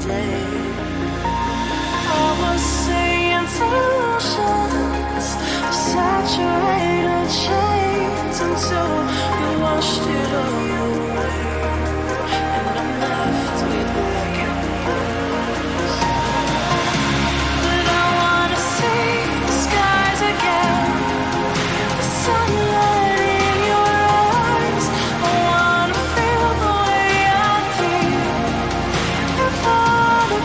day. I was saying solutions, saturated chains until you washed it all away, and I'm left with broken bones. But I wanna see the skies again, the sunlight in your eyes. I wanna feel the way I feel if all the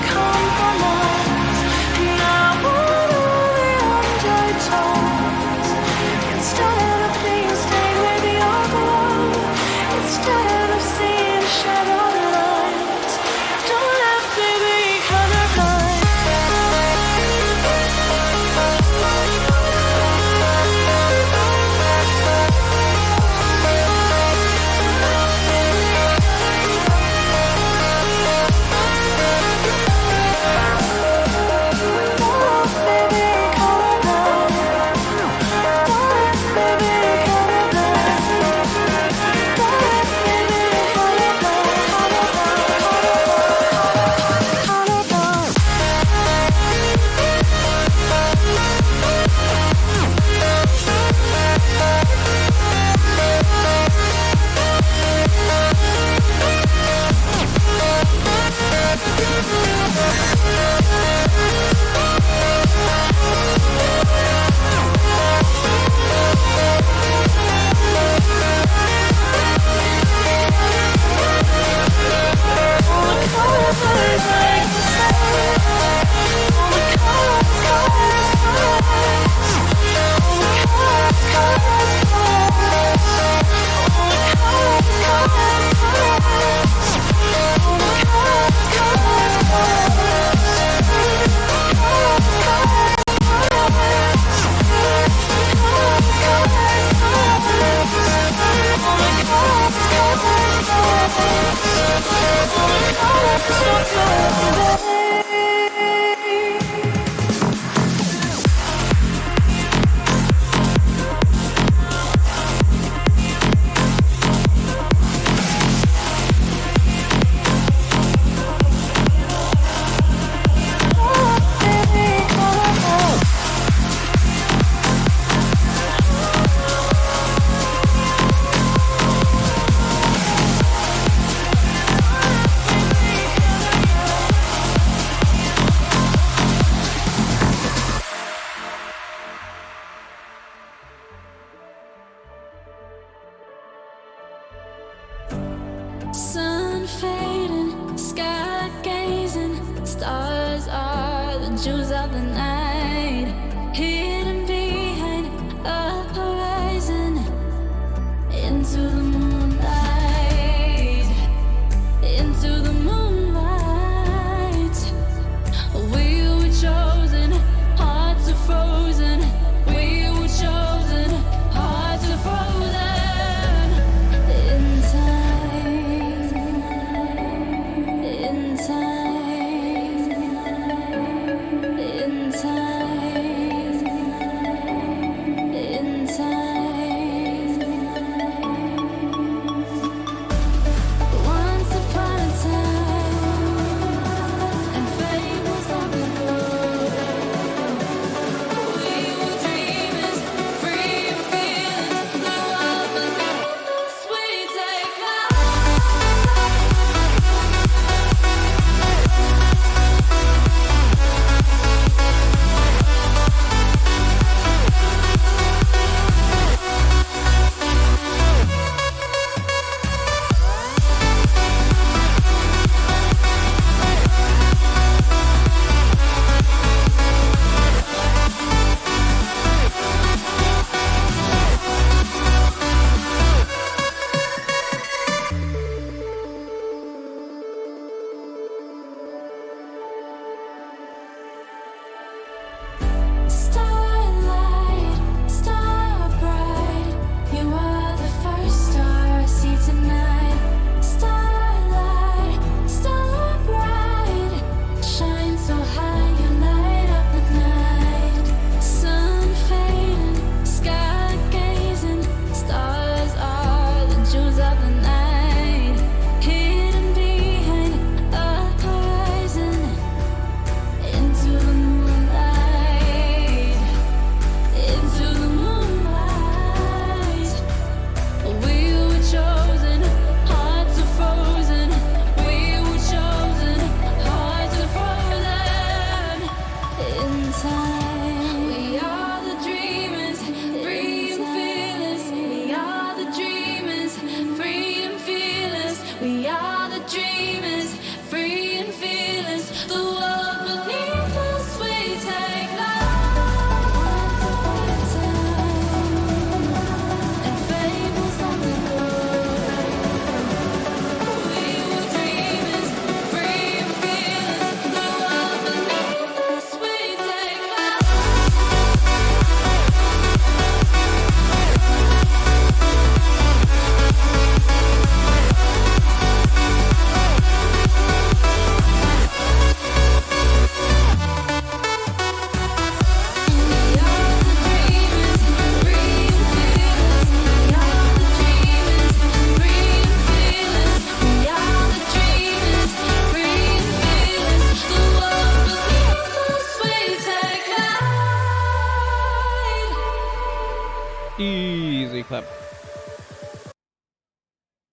clap.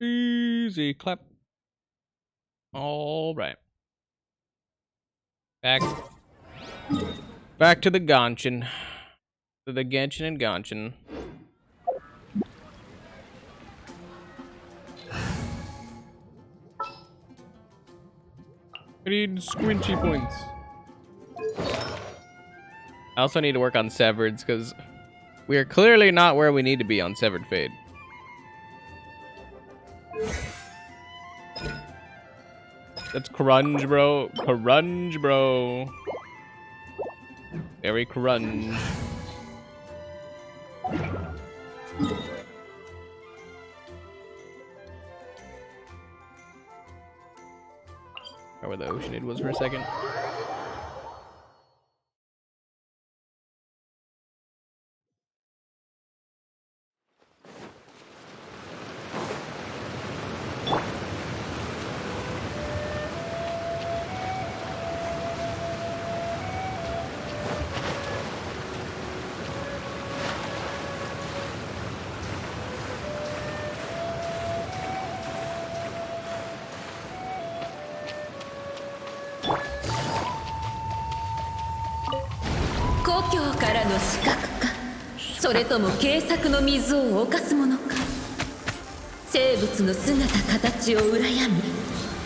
Easy clap. All right. Back to the Genshin. To the Genshin and Genshin. I need squinchy points. I also need to work on Severeds because we are clearly not where we need to be on Severed Fate. That's crunge, bro. Crunge, bro. Very crunge. Or where the Oceanid was for a second.の資格か、それとも警策の水を犯すものか。生物の姿形を羨み、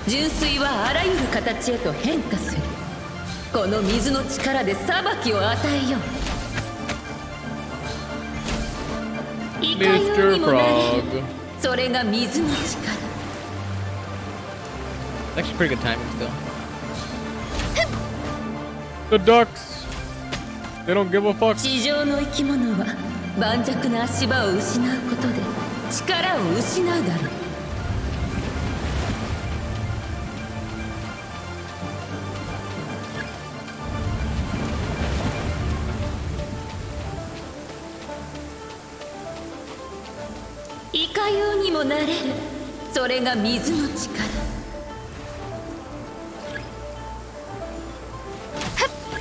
純粋はあらゆる形へと変化する。この水の力で裁きを与えよう。いかようにもなれる。それが水の力。Actually, pretty good timing still. The ducks. They don't give a fuck. 地上の生き物は盤石な足場を失うことで力を失うだろう。いかようにもなれる。それが水の力。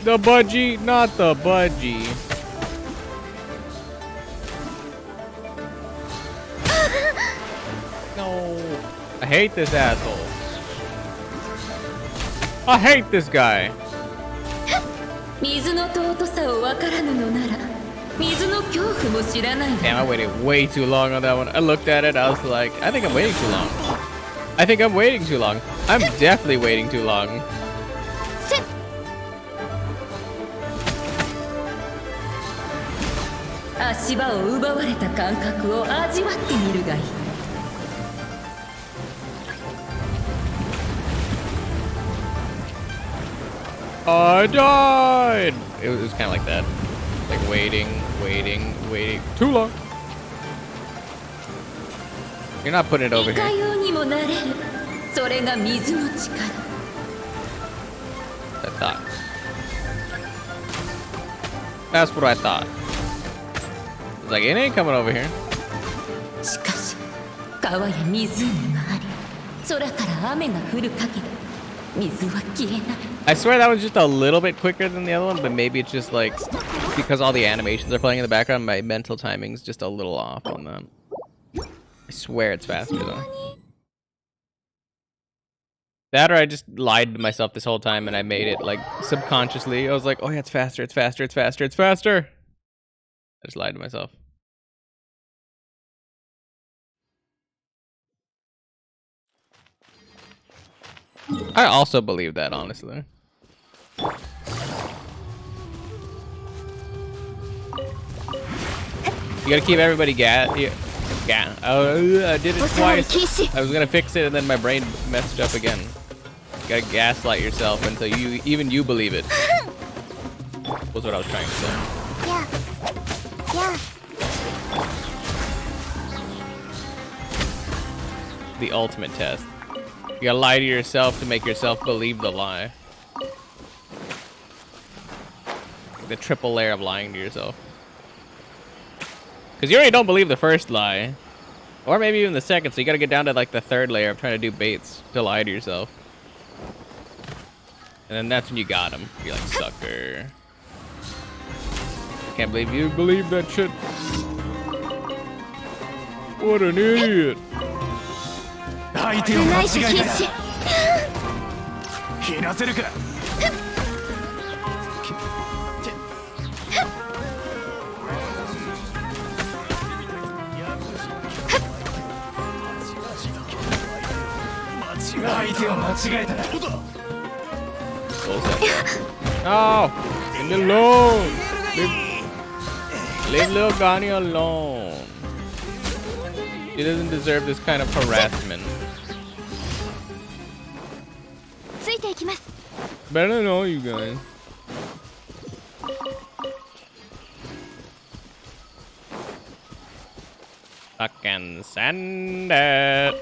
The budgie, not the budgie. No, I hate this asshole. I hate this guy. 水の尊さを分からぬのなら、水の恐怖も知らない。Damn, I waited way too long on that one. I looked at it, I was like, I think I'm waiting too long. I think I'm waiting too long. I'm definitely waiting too long. I died! It was kind of like that. Like waiting. Too long. You're not putting it over here. I thought. That's what I thought. It's like, it ain't coming over here. I swear that was just a little bit quicker than the other one, but maybe it's just like because all the animations are playing in the background, my mental timing's just a little off on that. I swear it's faster though. That or I just lied to myself this whole time and I made it like subconsciously. I was like, oh yeah, it's faster. I just lied to myself. I also believe that, honestly. You gotta keep everybody I did it twice. I was gonna fix it and then my brain messed up again. You gotta gaslight yourself until even you believe it. Was what I was trying to say. Yeah. The ultimate test. You gotta lie to yourself to make yourself believe the lie. The triple layer of lying to yourself. Because you already don't believe the first lie. Or maybe even the second, so you gotta get down to like the third layer of trying to do baits to lie to yourself. And then that's when you got him. You're like, sucker. Can't believe you believe that shit. What an idiot. 相手を間違ナイスえた必死よいなせるか相手を間違えたな No! Leave me alone! Leave little Gani alone. She doesn't deserve this kind of harassment. ついていきます Better know you guys. Fucking send it.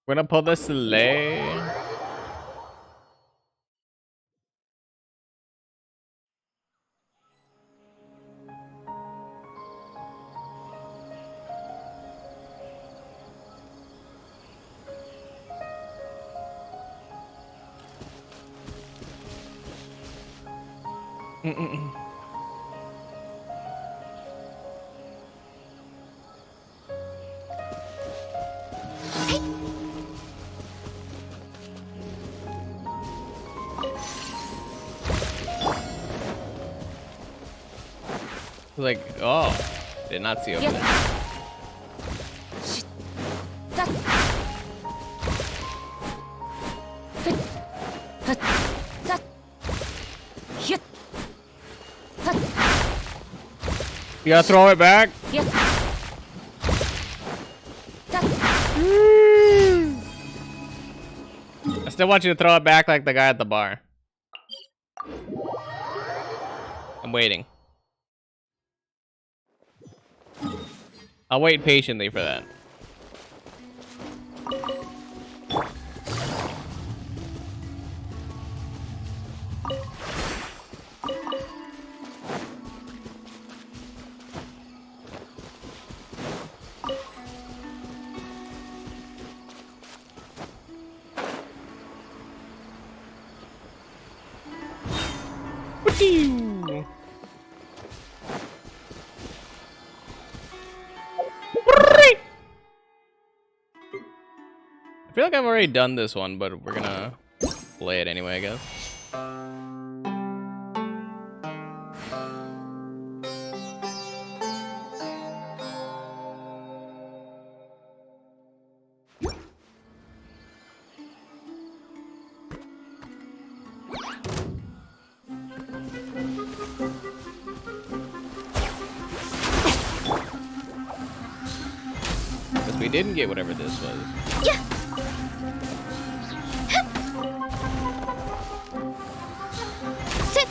We're gonna pull the sleigh. Like, oh, did not see over there. だっふっふっだっひゅっふっ You gotta throw it back. ひゅっだっ I still want you to throw it back like the guy at the bar. I'm waiting. I'll wait patiently for that. Woo-hoo! I feel like I've already done this one, but we're gonna play it anyway, I guess. Because we didn't get whatever this was. せっ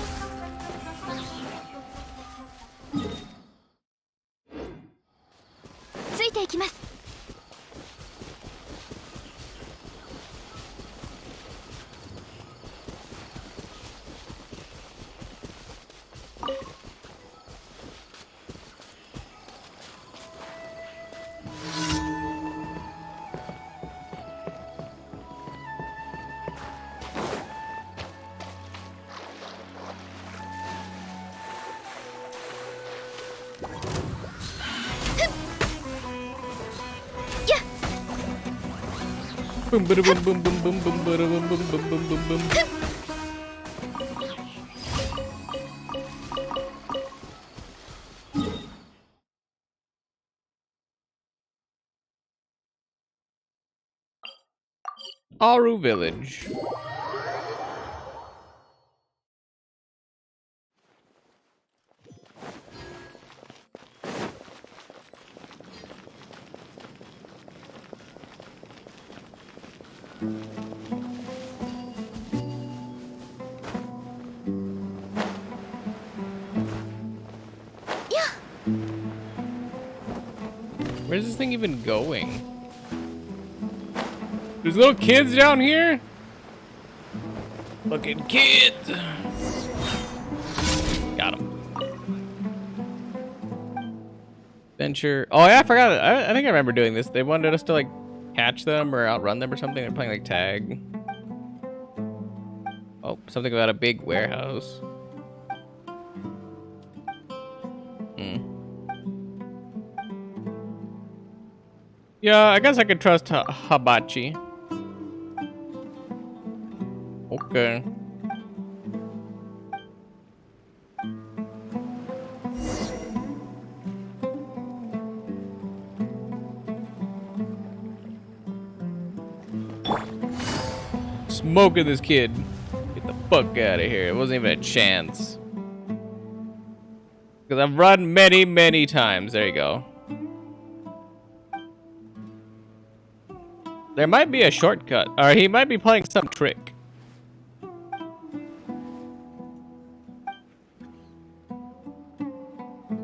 ついていきます Boom, boom, boom, boom, boom, boom, boom, boom, boom, boom, boom, boom, boom. Aru Village. Where's this thing even going? There's little kids down here? Fucking kids! Got him. Adventure. Oh yeah, I forgot it. I think I remember doing this. They wanted us to like catch them or outrun them or something. They're playing like tag. Oh, something about a big warehouse. Yeah, I guess I could trust Hibachi. Okay. Smoking this kid. Get the fuck out of here. It wasn't even a chance. Because I've run many, many times. There you go. There might be a shortcut. Or he might be playing some trick.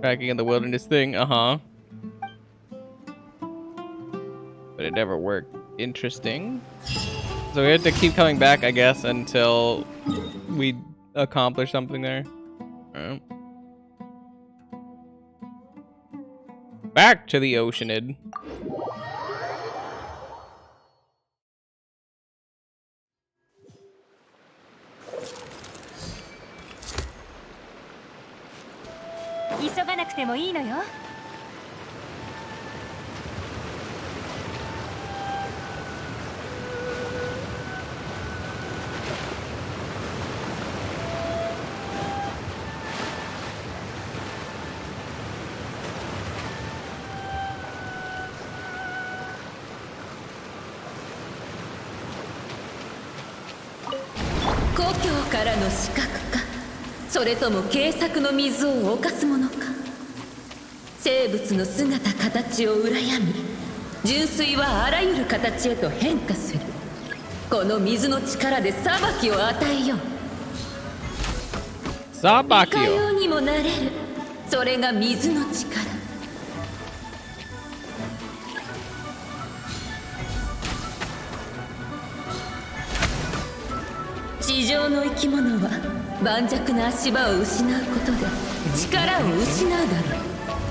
Tracking in the wilderness thing. Uh-huh. But it never worked. Interesting. So we have to keep coming back, I guess, until we accomplish something there. Alright. Back to the Oceanid.急がなくてもいいのよ。故郷からの死角か、それとも軽薄の水を犯すものか。生物の姿形を羨み、純粋はあらゆる形へと変化する。この水の力で裁きを与えよう。さばきいかよよ。うにもなれる。それが水の力。地上の生き物は盤石な足場を失うことで力を失うだろう。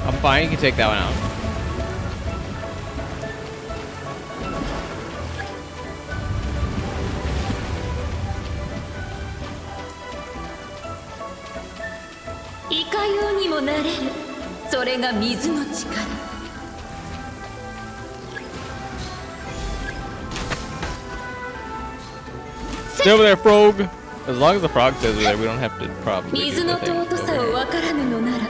I'm fine, you can take that one out. いかようにもなれる。それが水の力。Stay over there, frog. As long as the frog stays over there, we don't have to probably 水 do の the thing 尊さ over を分からぬのなら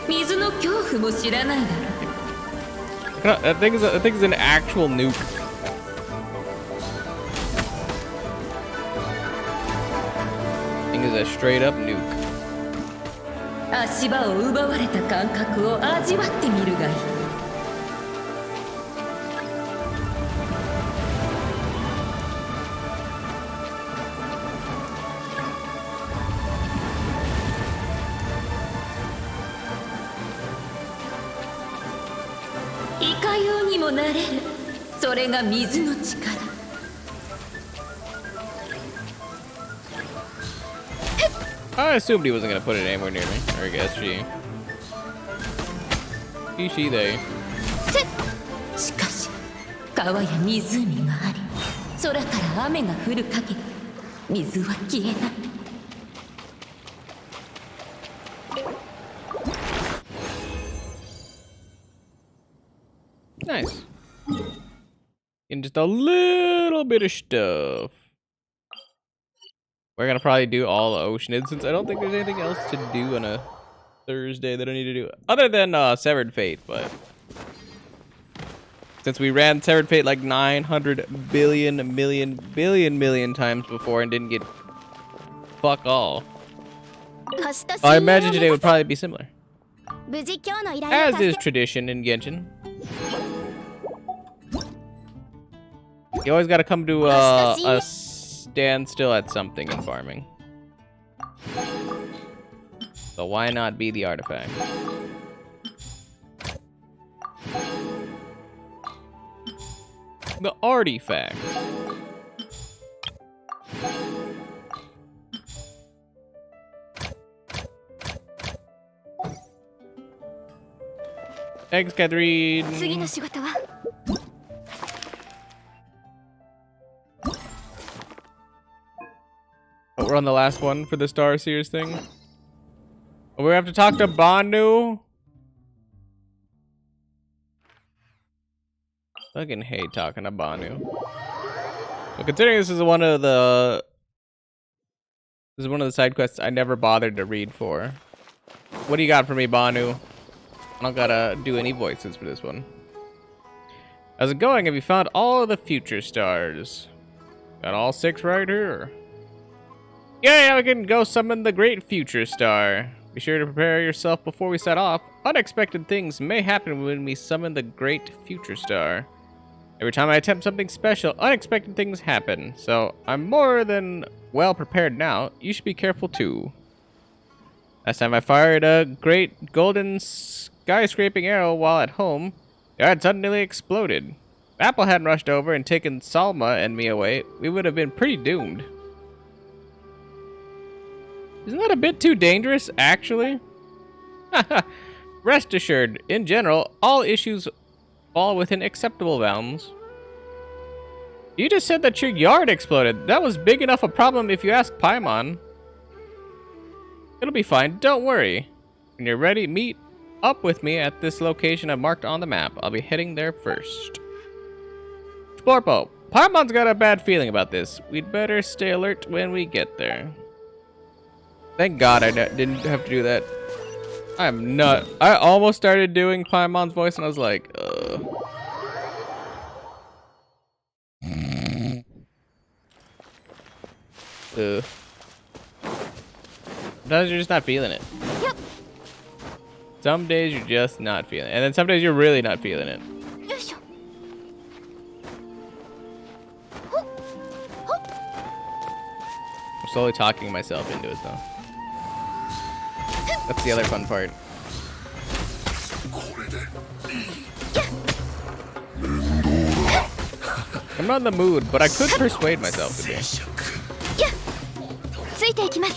水の恐怖も知らないだろう。 here. That thing is an actual nuke. Thing is a straight up nuke. 足場を奪われた感覚を味わってみるがいい。いかようにもなれる。それが水の力。 I assumed he wasn't gonna put it anywhere near me. Or I guess she. She, they. しかし川や湖があり、空から雨が降る限り水は消えない。 Nice. And just a little bit of stuff. We're gonna probably do all the Oceanid since I don't think there's anything else to do on a Thursday that I need to do other than Severed Fate, but since we ran Severed Fate like 900 billion times before and didn't get fuck all, I imagine today would probably be similar. 無事今日の依頼を As 達 is 成。 tradition in Genshin. You always gotta come to a standstill at something in farming. So why not be the artifact? The artifact. Thanks, Catherine. 次の仕事は Oh, we're on the last one for the Star Series thing. Oh, we have to talk to Banu. Fucking hate talking to Banu. But considering this is one of the side quests I never bothered to read for. What do you got for me, Banu? I don't gotta do any voices for this one. How's it going? Have you found all of the future stars? Got all 6 right here. Yeah, we can go summon the great future star. Be sure to prepare yourself before we set off. Unexpected things may happen when we summon the great future star. Every time I attempt something special, unexpected things happen. So I'm more than well prepared now. You should be careful too. Last time I fired a great golden skyscraping arrow while at home, the earth suddenly exploded. If Apple hadn't rushed over and taken Salma and me away, we would have been pretty doomed. Isn't that a bit too dangerous, actually? Rest assured, in general, all issues fall within acceptable bounds. You just said that your yard exploded. That was big enough a problem if you ask Paimon. It'll be fine, don't worry. When you're ready, meet up with me at this location I marked on the map. I'll be heading there first. Splorpo, Paimon's got a bad feeling about this. We'd better stay alert when we get there. Thank God I didn't have to do that. I'm not. I almost started doing Paimon's voice and I was like, Sometimes you're just not feeling it. Yep. Some days you're just not feeling it. And then some days you're really not feeling it. Yoisho. I'm slowly talking myself into it though. That's the other fun part. I'm not in the mood, but I could persuade myself to be. ついていきます。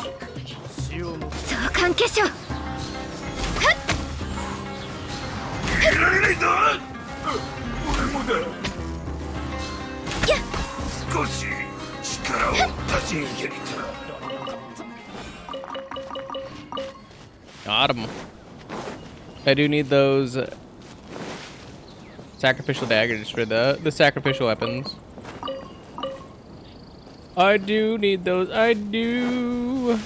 相関化粧。いられないんだ。俺もだ。少し力を立ち上げると。Got him. I do need those sacrificial daggers for the sacrificial weapons. I do need those. I do.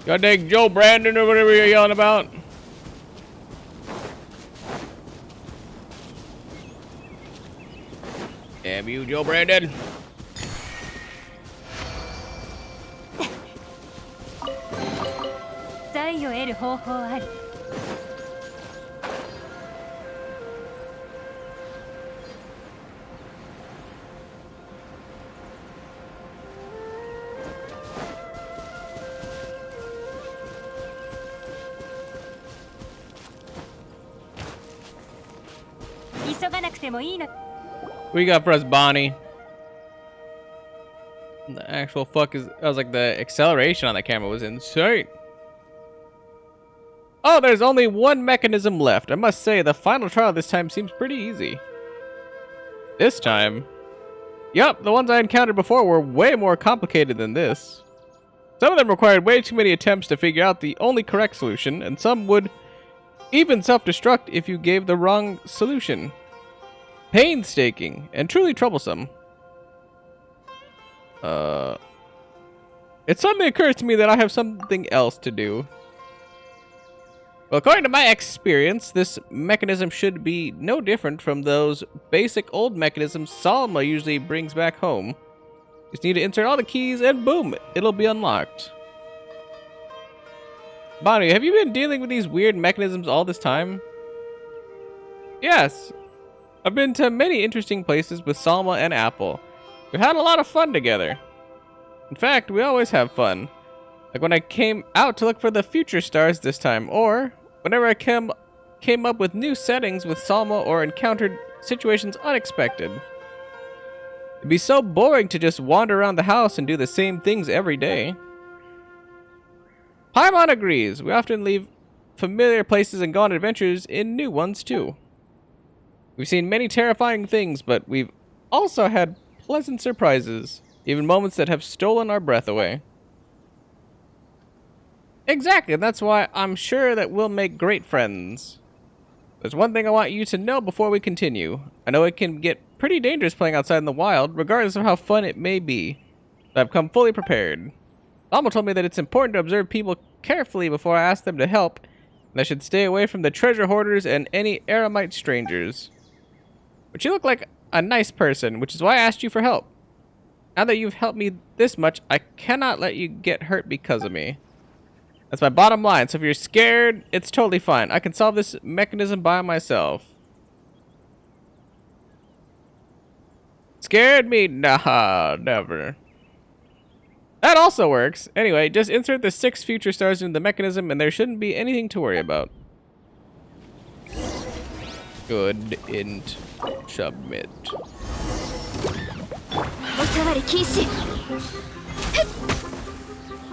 God dang Joe Brandon or whatever you're yelling about. Damn you, Joe Brandon. What you got for us, Bonnie? The actual fuck is... I was like, the acceleration on the camera was insane. Oh, there's only one mechanism left. I must say, the final trial this time seems pretty easy. This time? Yup, the ones I encountered before were way more complicated than this. Some of them required way too many attempts to figure out the only correct solution, and some would even self-destruct if you gave the wrong solution. Painstaking and truly troublesome. It suddenly occurs to me that I have something else to do. Well, according to my experience, this mechanism should be no different from those basic old mechanisms Salma usually brings back home. Just need to insert all the keys and boom, it'll be unlocked. Bonnie, have you been dealing with these weird mechanisms all this time? Yes. I've been to many interesting places with Salma and Apple. We had a lot of fun together. In fact, we always have fun. Like when I came out to look for the future stars this time, or whenever I came up with new settings with Salma or encountered situations unexpected. It'd be so boring to just wander around the house and do the same things every day. Paimon agrees. We often leave familiar places and go on adventures in new ones, too. We've seen many terrifying things, but we've also had pleasant surprises, even moments that have stolen our breath away. Exactly, and that's why I'm sure that we'll make great friends. There's one thing I want you to know before we continue. I know it can get pretty dangerous playing outside in the wild, regardless of how fun it may be. But I've come fully prepared. Alma told me that it's important to observe people carefully before I ask them to help, and I should stay away from the treasure hoarders and any eremite strangers. But you look like a nice person, which is why I asked you for help. Now that you've helped me this much, I cannot let you get hurt because of me. That's my bottom line, so if you're scared, it's totally fine. I can solve this mechanism by myself. Scared me? Nah, never. That also works. Anyway, just insert the 6 future stars into the mechanism and there shouldn't be anything to worry about. Good. Int. Submit.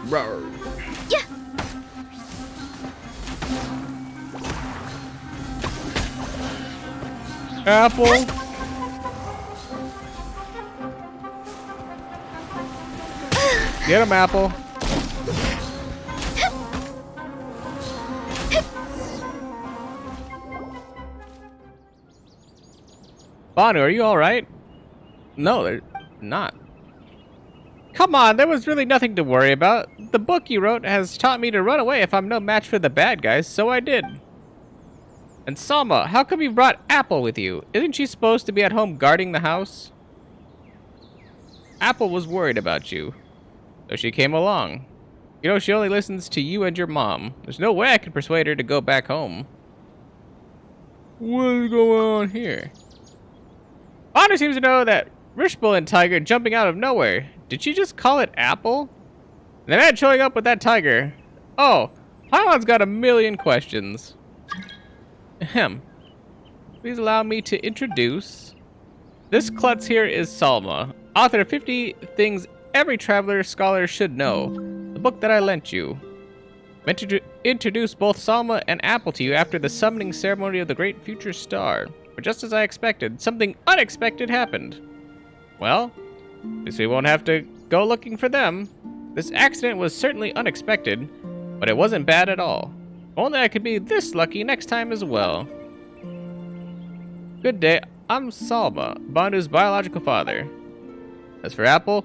Roar. Apple. Get him, Apple. Banu, are you alright? No, they're not. Come on, there was really nothing to worry about. The book you wrote has taught me to run away if I'm no match for the bad guys, so I did. And Salma, how come you brought Apple with you? Isn't she supposed to be at home guarding the house? Apple was worried about you, so she came along. You know, she only listens to you and your mom. There's no way I could persuade her to go back home. What's going on here? Honor seems to know that Rishbull and Tiger jumping out of nowhere. Did she just call it Apple? And then showing up with that tiger. Oh, Paimon's got a million questions. Ahem. Please allow me to introduce. This klutz here is Salma, author of 50 Things Every Traveler Scholar Should Know, the book that I lent you. Meant to introduce both Salma and Apple to you after the summoning ceremony of the great future star. But just as I expected, something unexpected happened. Well, at least we won't have to go looking for them. This accident was certainly unexpected, but it wasn't bad at all. Only I could be this lucky next time as well. Good day, I'm Salma, Banu's biological father. As for Apple,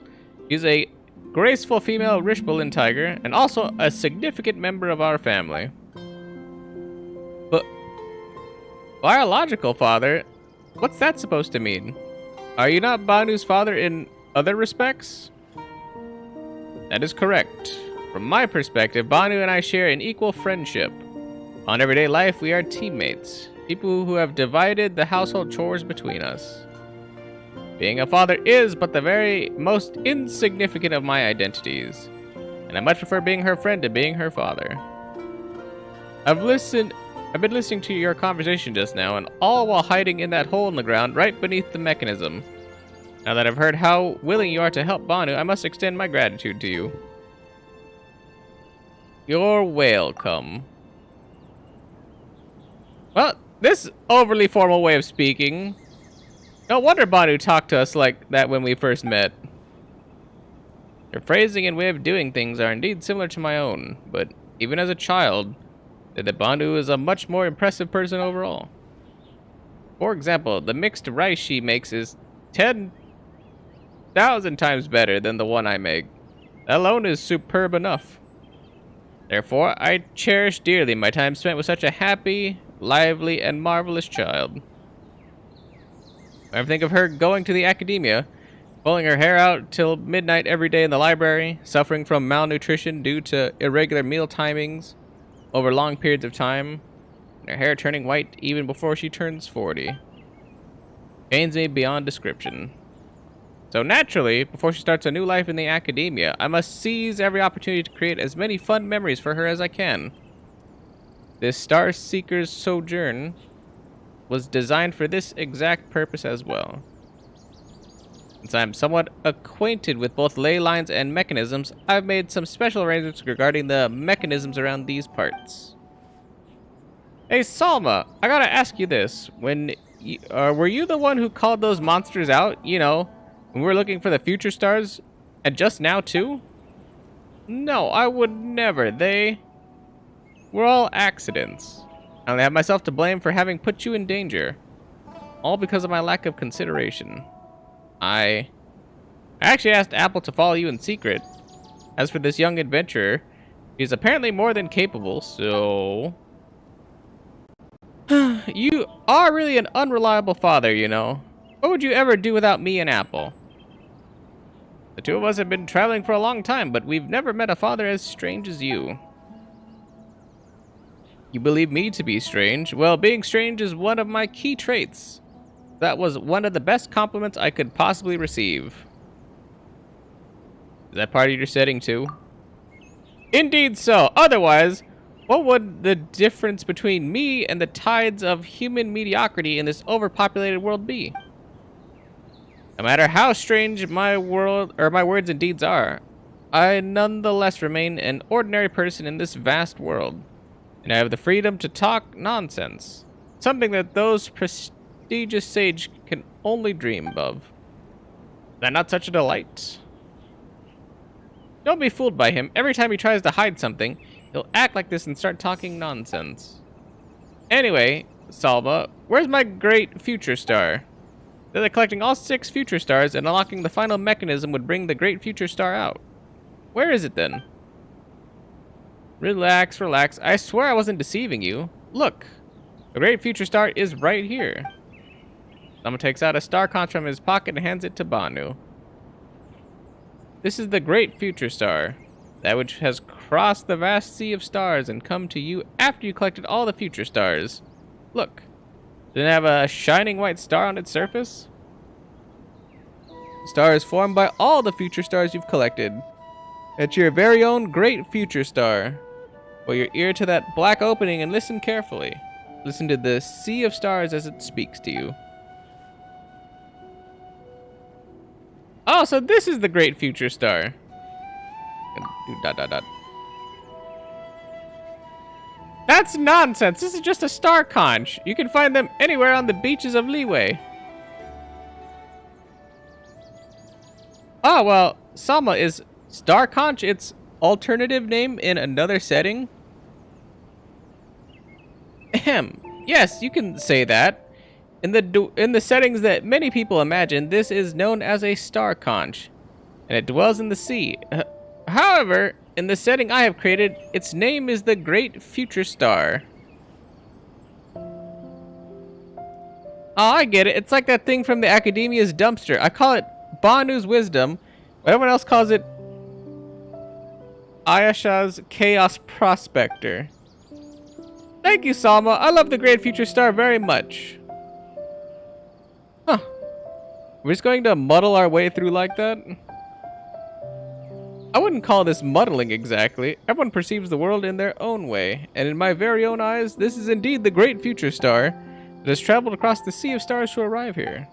he's a graceful female Rishbullin tiger, and also a significant member of our family. But biological father? What's that supposed to mean? Are you not Banu's father in other respects? That is correct. From my perspective, Banu and I share an equal friendship. On everyday life, we are teammates, people who have divided the household chores between us. Being a father is but the very most insignificant of my identities, and I much prefer being her friend to being her father. I've been listening to your conversation just now, and all while hiding in that hole in the ground right beneath the mechanism. Now that I've heard how willing you are to help Banu, I must extend my gratitude to you. You're welcome. Well, this overly formal way of speaking. No wonder Banu talked to us like that when we first met. Your phrasing and way of doing things are indeed similar to my own, but even as a child, that Banu is a much more impressive person overall. For example, the mixed rice she makes is 10,000 times better than the one I make. That alone is superb enough. Therefore, I cherish dearly my time spent with such a happy, lively, and marvelous child. I think of her going to the academia, pulling her hair out till midnight every day in the library, suffering from malnutrition due to irregular meal timings over long periods of time, and her hair turning white even before she turns 40. Pains me beyond description. So naturally, before she starts a new life in the academia, I must seize every opportunity to create as many fun memories for her as I can. This Star Seeker's sojourn was designed for this exact purpose as well. Since I'm somewhat acquainted with both ley lines and mechanisms, I've made some special arrangements regarding the mechanisms around these parts. Hey, Salma, I gotta ask you this. Were you the one who called those monsters out? You know, when we were looking for the future stars? And just now, too? No, I would never. They were all accidents. I only have myself to blame for having put you in danger. All because of my lack of consideration. I actually asked Apple to follow you in secret. As for this young adventurer, he's apparently more than capable, so... You are really an unreliable father, you know. What would you ever do without me and Apple? The two of us have been traveling for a long time, but we've never met a father as strange as you. You believe me to be strange? Well, being strange is one of my key traits. That was one of the best compliments I could possibly receive. Is that part of your setting too? Indeed so. Otherwise, what would the difference between me and the tides of human mediocrity in this overpopulated world be? No matter how strange my words and deeds are, I nonetheless remain an ordinary person in this vast world, and I have the freedom to talk nonsense, something that those prestigious sage can only dream of. Is that not such a delight? Don't be fooled by him. Every time he tries to hide something, he'll act like this and start talking nonsense. Anyway, Salva, where's my great future star? They're collecting all 6 future stars, and unlocking the final mechanism would bring the great future star out. Where is it then? Relax, relax. I swear I wasn't deceiving you. Look, the great future star is right here. Someone takes out a star conch from his pocket and hands it to Banu. This is the great future star, that which has crossed the vast sea of stars and come to you after you collected all the future stars. Look, doesn't it have a shining white star on its surface? The star is formed by all the future stars you've collected. It's your very own great future star. Put your ear to that black opening and listen carefully. Listen to the sea of stars as it speaks to you. Oh, so this is the great future star. Do ... That's nonsense. This is just a star conch. You can find them anywhere on the beaches of Leeway. Oh, well, Salma, is star conch its alternative name in another setting? Ahem. Yes, you can say that. In the settings that many people imagine, this is known as a star conch, and it dwells in the sea. However, in the setting I have created, its name is the Great Future Star. Oh, I get it. It's like that thing from the Academia's dumpster. I call it Banu's Wisdom, but everyone else calls it Ayasha's Chaos Prospector. Thank you, Salma. I love the Great Future Star very much. Huh. We're just going to muddle our way through like that? I wouldn't call this muddling exactly. Everyone perceives the world in their own way, and in my very own eyes, this is indeed the Great Future Star that has traveled across the sea of stars to arrive here.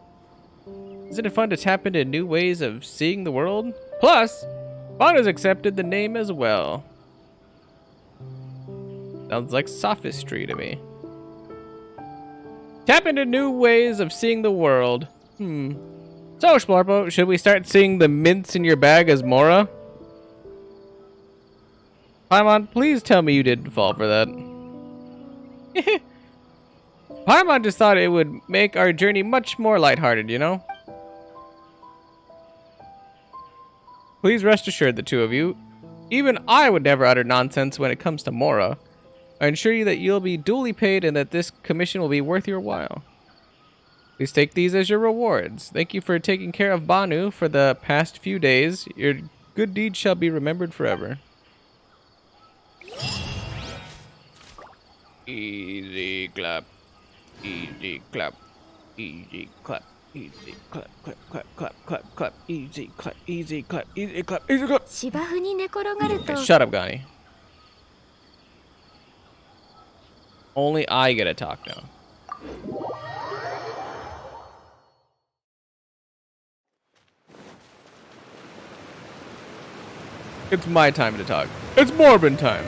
Isn't it fun to tap into new ways of seeing the world? Plus, Banu's accepted the name as well. Sounds like sophistry to me. Tap into new ways of seeing the world. So, Splorpo, should we start seeing the mints in your bag as Mora? Paimon, please tell me you didn't fall for that. Paimon just thought it would make our journey much more lighthearted, you know? Please rest assured, the two of you. Even I would never utter nonsense when it comes to Mora. I assure you that you'll be duly paid and that this commission will be worth your while. Please take these as your rewards. Thank you for taking care of Banu for the past few days. Your good deeds shall be remembered forever. Easy clap. Easy clap. Easy clap. Easy clap. Clap, clap, clap, clap, clap. Easy clap. Easy clap. Easy clap. Easy clap. 芝生に寝転がると Shut up, Gani. Only I get to talk now. It's my time to talk. It's Morbin time.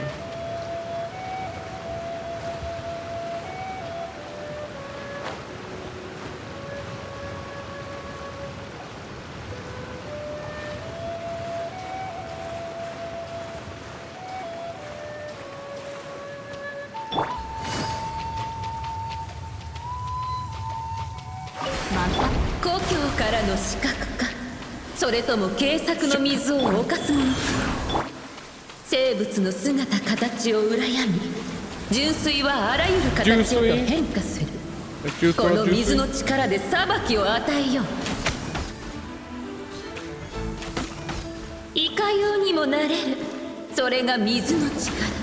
故郷からの死角か、それとも慶作の水を侵すものか。生物の姿形を羨み、純粋はあらゆる形へと変化する。この水の力で裁きを与えよう。いかようにもなれる、それが水の力。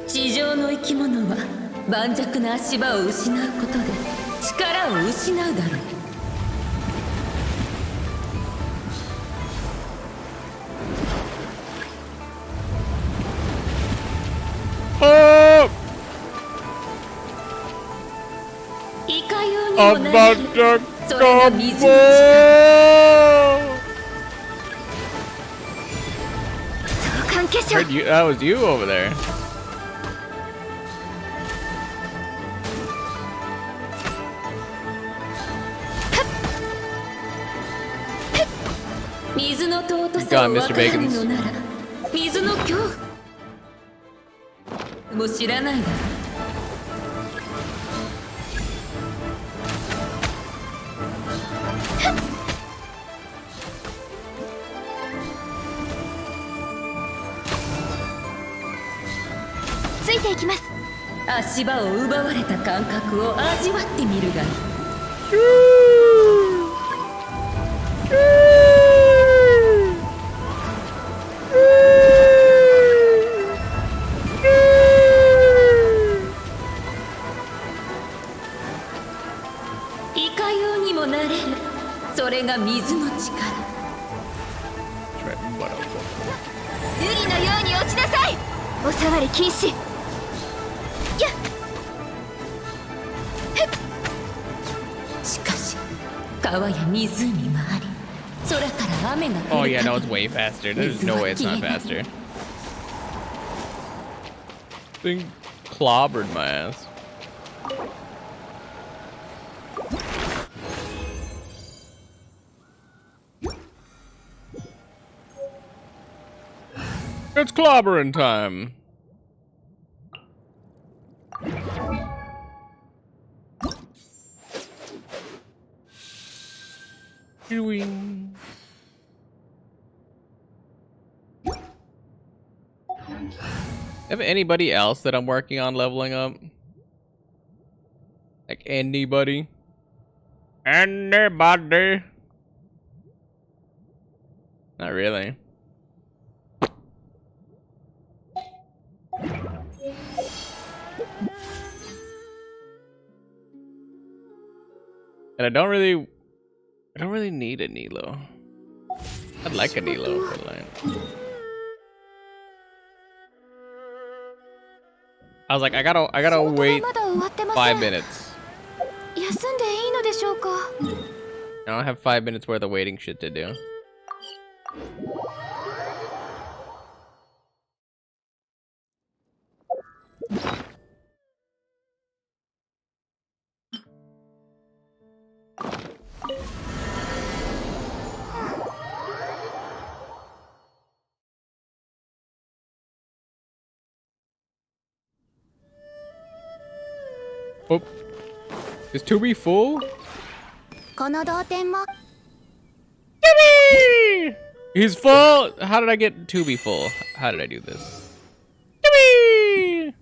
地上の生き物は盤石な足場を失うことで力を失うだろう。いかようにもなれる、それが水の力。関係者 Heard you, that was you over there. 水の尊さを分からぬのなら、水の恐怖も知らないだろう。ついていきます。足場を奪われた感覚を味わってみるがいい。いかようにもなれる、それが水の力。瑠璃のように落ちなさい。お触り禁止。しかし川や湖があり、空から雨が降る。 Oh yeah, no, it's way faster. There's no way it's not faster. Thing clobbered my ass. It's clobbering time. Doing. Have anybody else that I'm working on leveling up? Like anybody? Anybody? Not really. And I don't really need a Nilo. I'd like a Nilo for line. I was like, I gotta wait 5 minutes. 休んでいいのでしょうか。 I don't have 5 minutes worth of waiting shit to do. Oh, is 2B full? この同点も 2B! He's full. How did I get 2B full? How did I do this? 2B!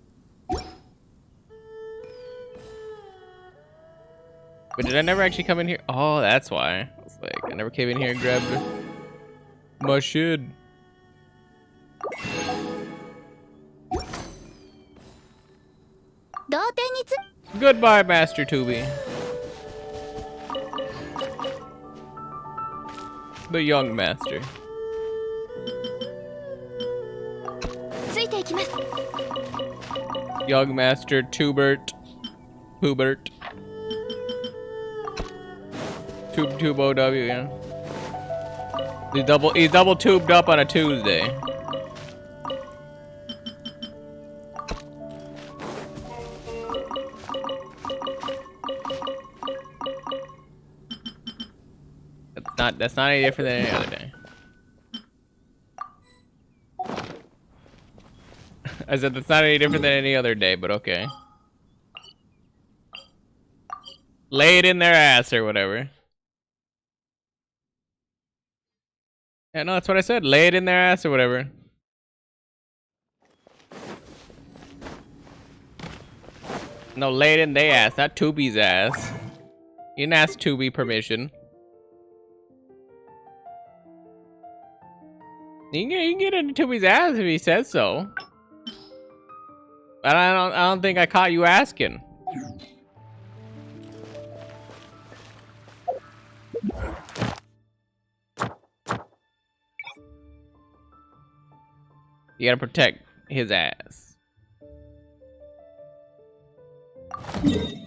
But did I never actually come in here? Oh, that's why. I was like, I never came in here and grabbed my shit. Goodbye, Master 2B. The young master. ついていきます。 Young master Tubert. Poobert. Tube OW, yeah. He's double tubed up on a Tuesday. That's not any different than any other day. I said that's not any different than any other day, but okay. Lay it in their ass or whatever. Yeah, no, that's what I said. Lay it in their ass or whatever. No, lay it in their ass, not Tubi's ass. You didn't ask Tubi permission. You can get into Tubi's ass if he says so. But I don't think I caught you asking. You gotta protect his ass.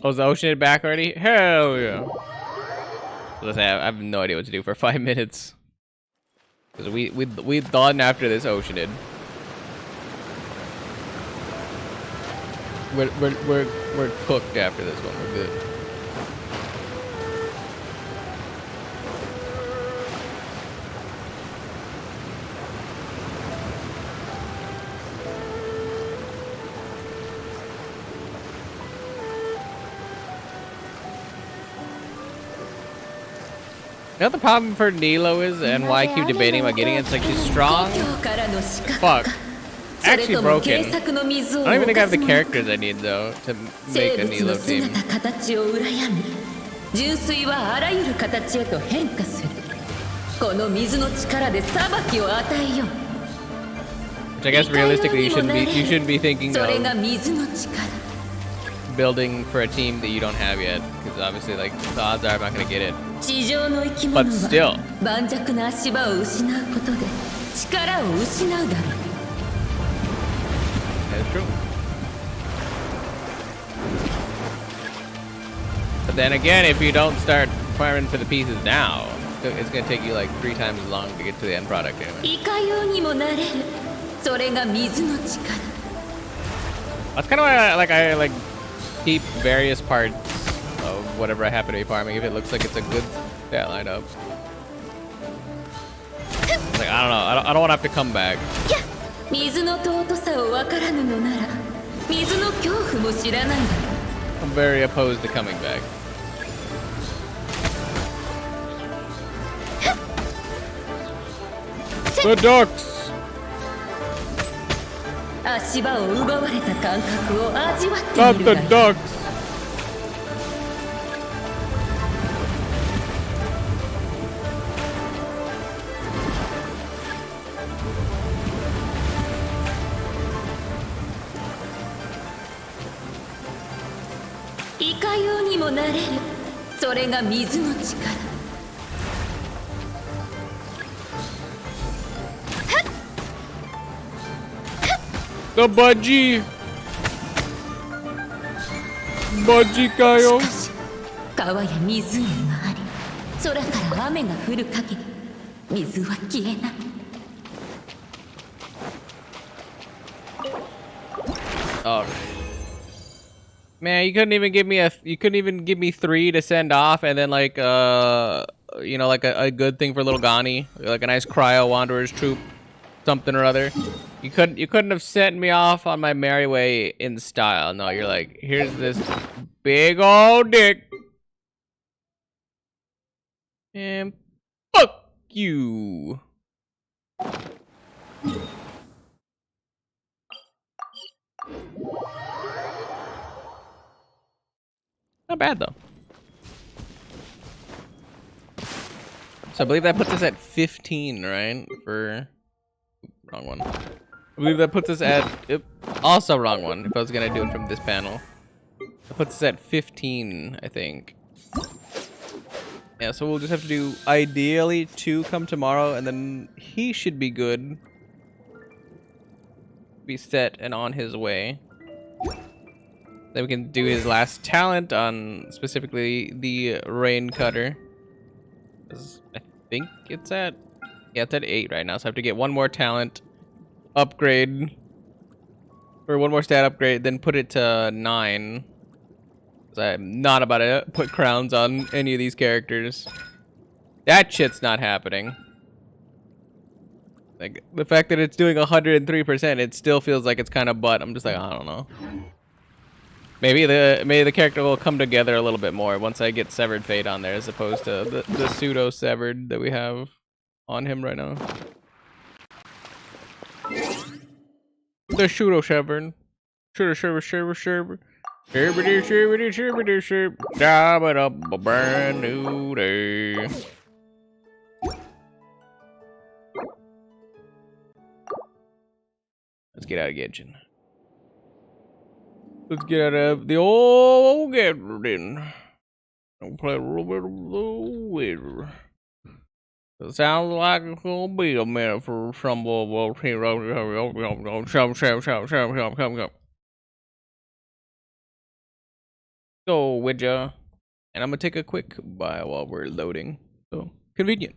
Oh, is the ocean back already? Hell yeah. Listen, I have no idea what to do for 5 minutes. Because we done after this oceanid. We're cooked after this one. We're good. You know what the problem for Nilo is and why I keep debating about getting it? It's like she's strong. Fuck. Actually broken. I don't even think I have the characters I need though to make a Nilo team. Which I guess realistically you shouldn't be thinking of building for a team that you don't have yet, because obviously like the odds are I'm not gonna get it. But still. That's true. But then again, if you don't start farming for the pieces now, it's gonna take you like 3 times as long to get to the end product anyway. That's kind of why I like keep various parts of whatever I happen to be farming if it looks like it's a good stat lineup. Like I don't know, I don't want to have to come back. I'm very opposed to coming back. The ducks! Not the ducks! The budgie! Budgie kayo! Alright. Man, you couldn't even give me 3 to send off and then like you know, like a good thing for little Ghani, like a nice cryo wanderer's troop, something or other. You couldn't have sent me off on my merry way in style. No, you're like, here's this big old dick. And fuck you. Not bad though. So I believe that puts us at 15, right? For wrong one. I believe that puts us at also wrong one. If I was gonna do it from this panel, that puts us at 15, I think. Yeah, so we'll just have to do ideally 2 come tomorrow, and then he should be good, be set and on his way. Then we can do his last talent on specifically the rain cutter. I think it's at, yeah, it's at 8 right now. So I have to get one more talent upgrade, or one more stat upgrade, then put it to 9. 'Cause I'm not about to put crowns on any of these characters. That shit's not happening. Like, the fact that it's doing 103%, it still feels like it's kind of butt. I'm just like, I don't know. Maybe the character will come together a little bit more once I get Severed Fate on there, as opposed to the pseudo severed that we have on him right now. The pseudo severed. A brand new day. Let's get out of Genshin. Let's get out of the old Genshin. I'll play a little bit of the Wizard. It sounds like it's gonna be a minute for some of us here. Go, would ya? And I'm gonna take a quick bye while we're loading. So convenient.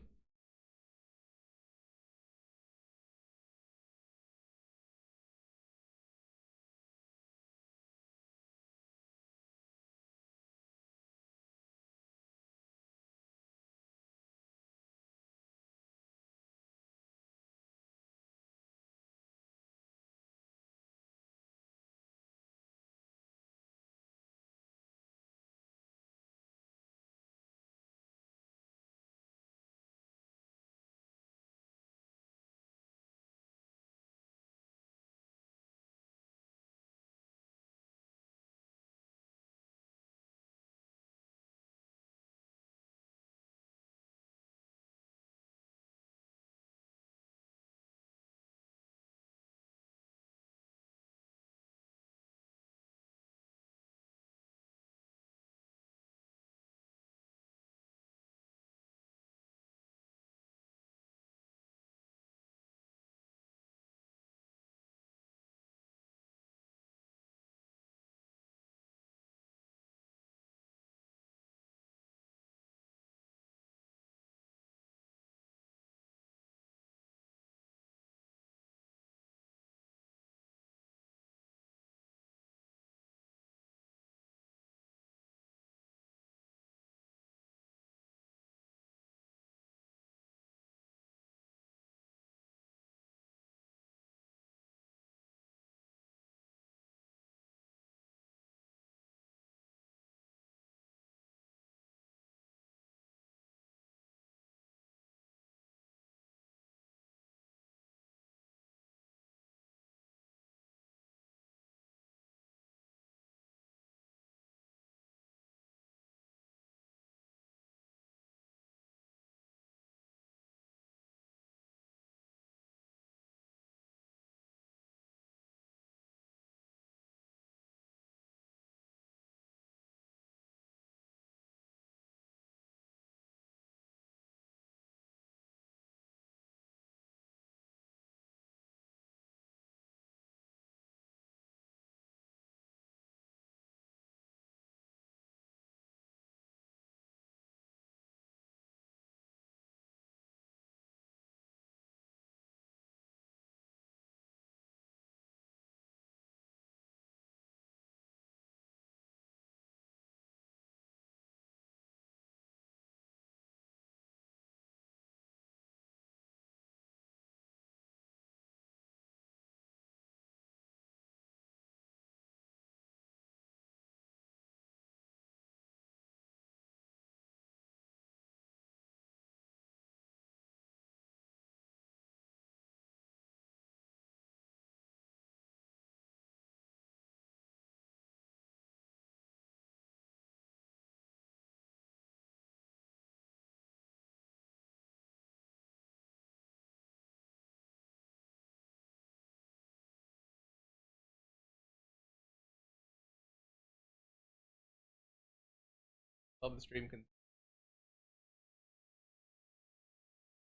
Love the stream can.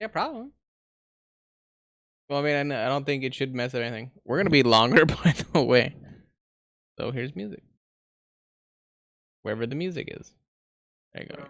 Yeah, problem. Well, I mean, I don't think it should mess with anything. We're gonna be longer, by the way. So here's music. Wherever the music is. There you go.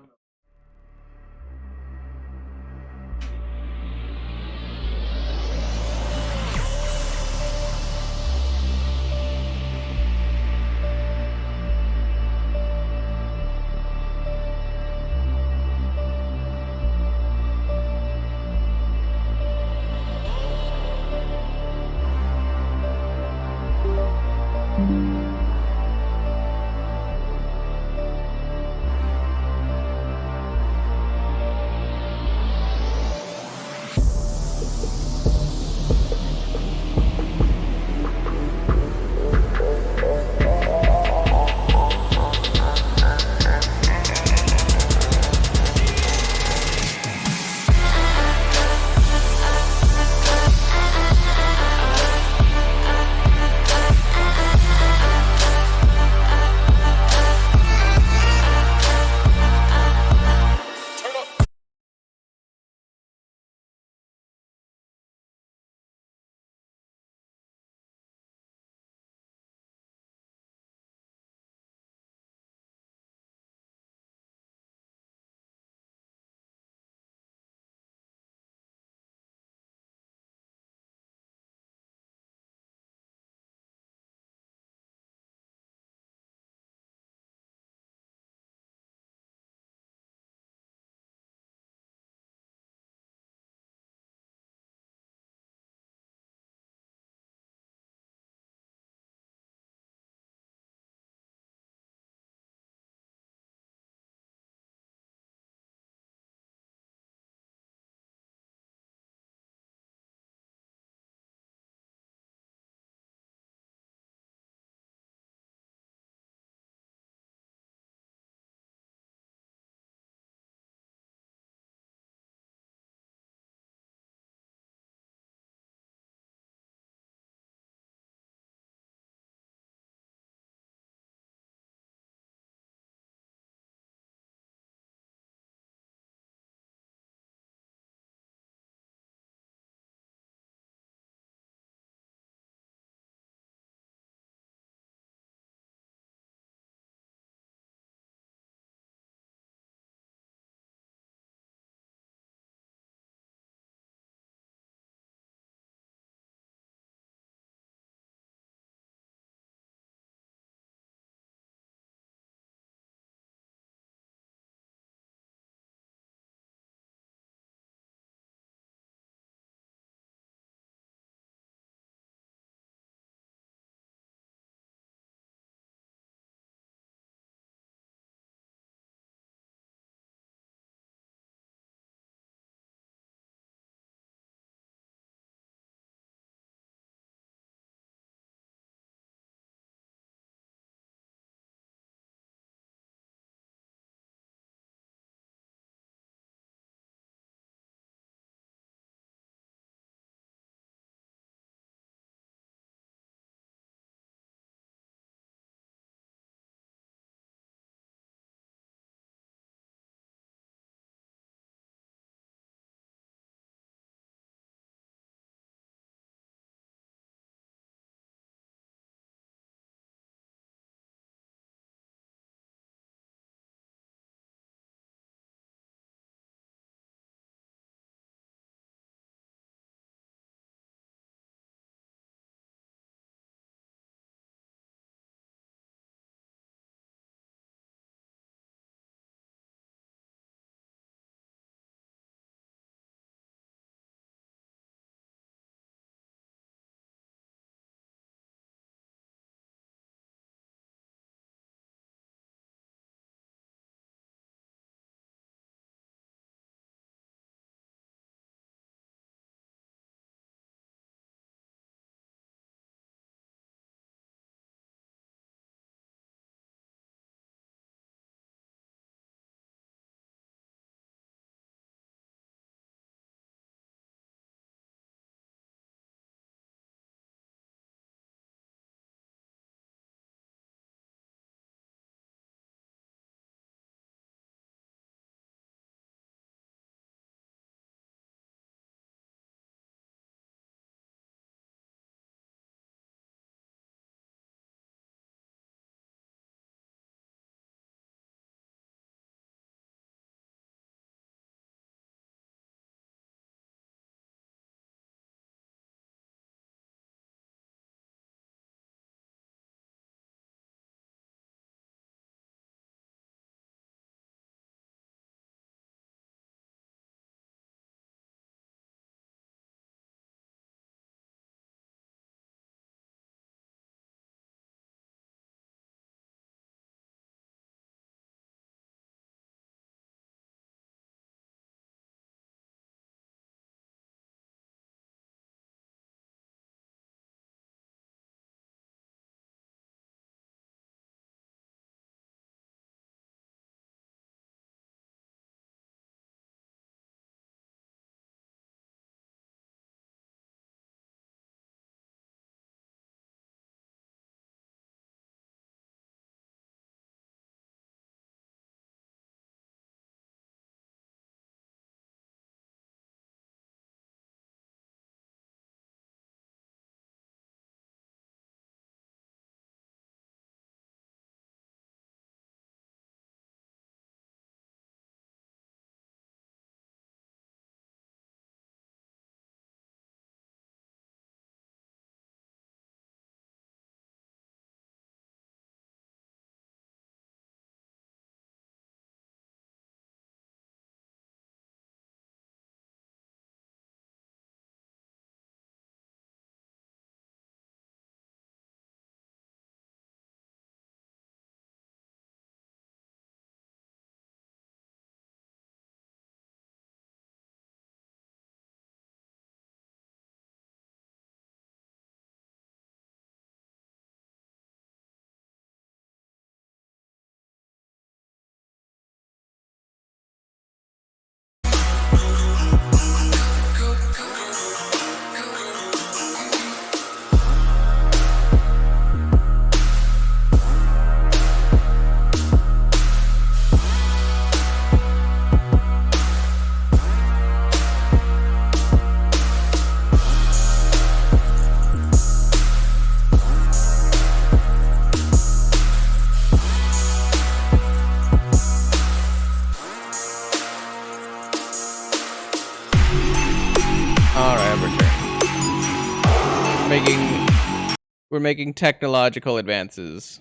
We're making technological advances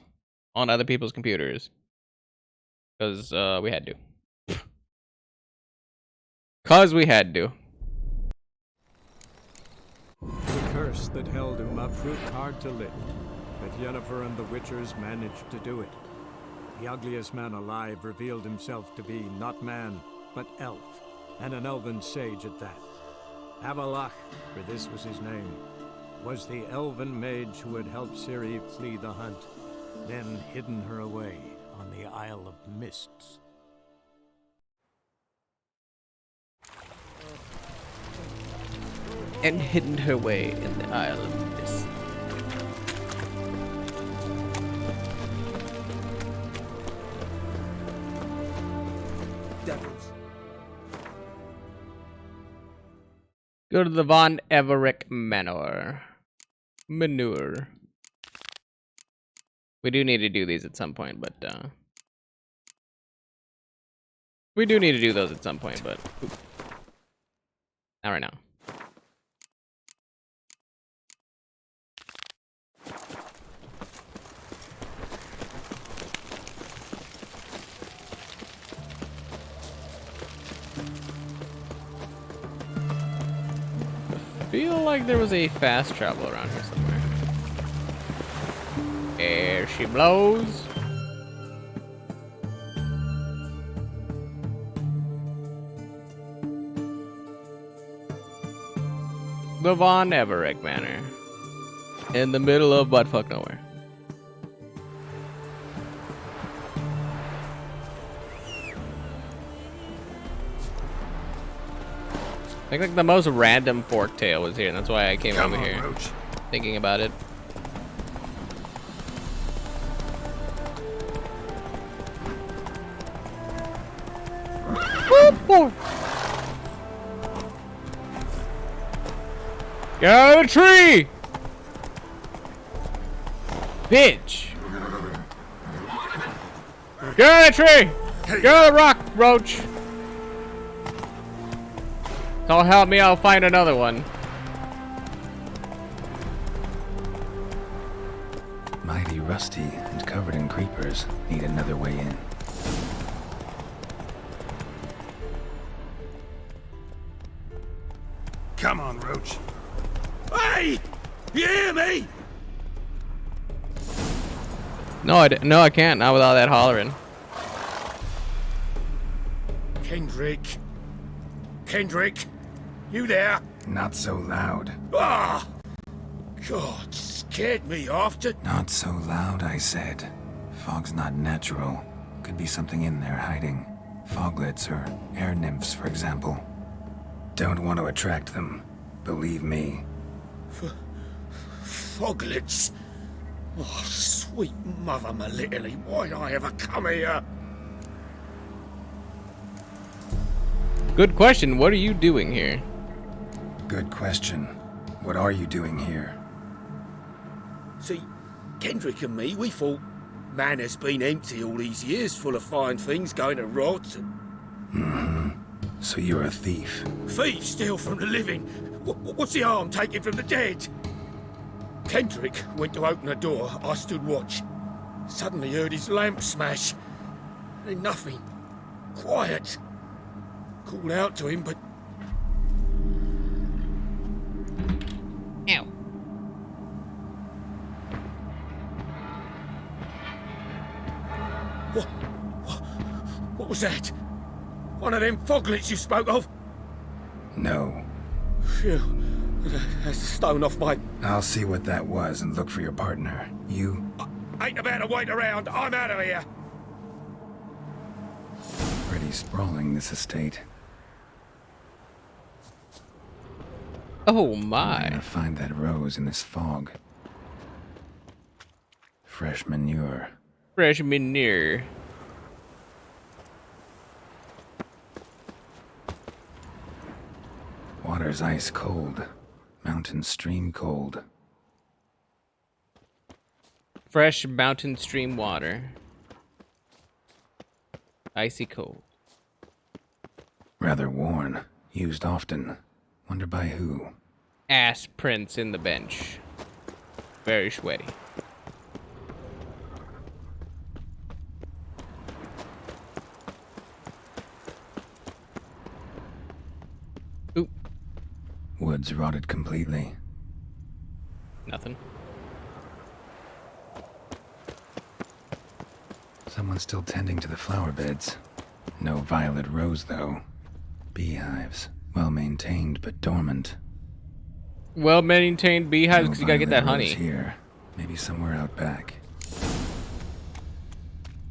on other people's computers because we had to. Cause we had to. The curse that held him up proved hard to lift, but Yennefer and the Witchers managed to do it. The ugliest man alive revealed himself to be not man, but elf, and an elven sage at that. Avalach, for this was his name, was the elven mage who had helped Ciri flee the hunt, then hidden her away on the Isle of Mists. And hidden her way in the Isle of Mist. Devils. Go to the Von Everett Manor. Manure. We do need to do these at some point, but we do need to do those at some point, but not right now. Feel like there was a fast travel around here somewhere. There she blows. The Von Everett Manor. In the middle of buttfuck nowhere. I think like the most random forktail was here, and that's why I came over here Roach. thinking about it. Get out of the tree! Bitch! Get out of the tree! Get out of the rock, Roach! Don't help me, I'll find another one. Mighty rusty and covered in creepers. Need another way in. Come on, Roach. Hey! You hear me? No, I can't. Not without that hollering. Kendrick, you there? Not so loud. Ah! God, scared me after. Not so loud, I said. Fog's not natural. Could be something in there hiding. Foglets or air nymphs, for example. Don't want to attract them. Believe me. Foglets. Oh, sweet mother Melitterly, why'd I ever come here? Good question. What are you doing here? Good question. What are you doing here? See, Kendrick and me, we thought man has been empty all these years, full of fine things going to rot. So you're a thief. Thieves steal from the living. What's the harm taken from the dead? Kendrick went to open the door. I stood watch. Suddenly heard his lamp smash. Then nothing. Quiet. Called out to him, but Ow. what was that? One of them foglets you spoke of? No. Phew. That's thrown off my... I'll see what that was and look for your partner. You? Ain't about to wait around. I'm out of here. Pretty sprawling, this estate. Oh I'm my. gonna find that rose in this fog. Fresh manure. Fresh manure. Water's ice cold. Mountain stream cold. Fresh mountain stream water. Icy cold. Rather worn. Used often. Wonder by who. Ass prints in the bench. very sweaty. Oop, Woods rotted completely. nothing. Someone's still tending to the flower beds. No violet rose, though. Beehives. Well maintained, but dormant. Well-maintained beehives, No because you gotta get that violet rose honey. here. Maybe somewhere out back.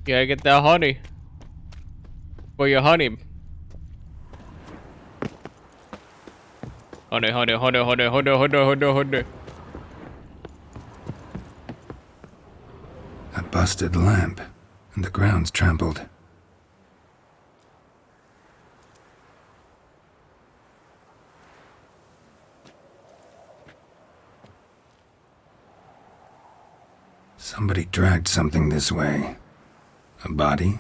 You gotta get that honey. For your honey. Honey, honey, honey, honey, honey, honey, honey, honey. A busted lamp, and the ground's trampled. Somebody dragged something this way. A body?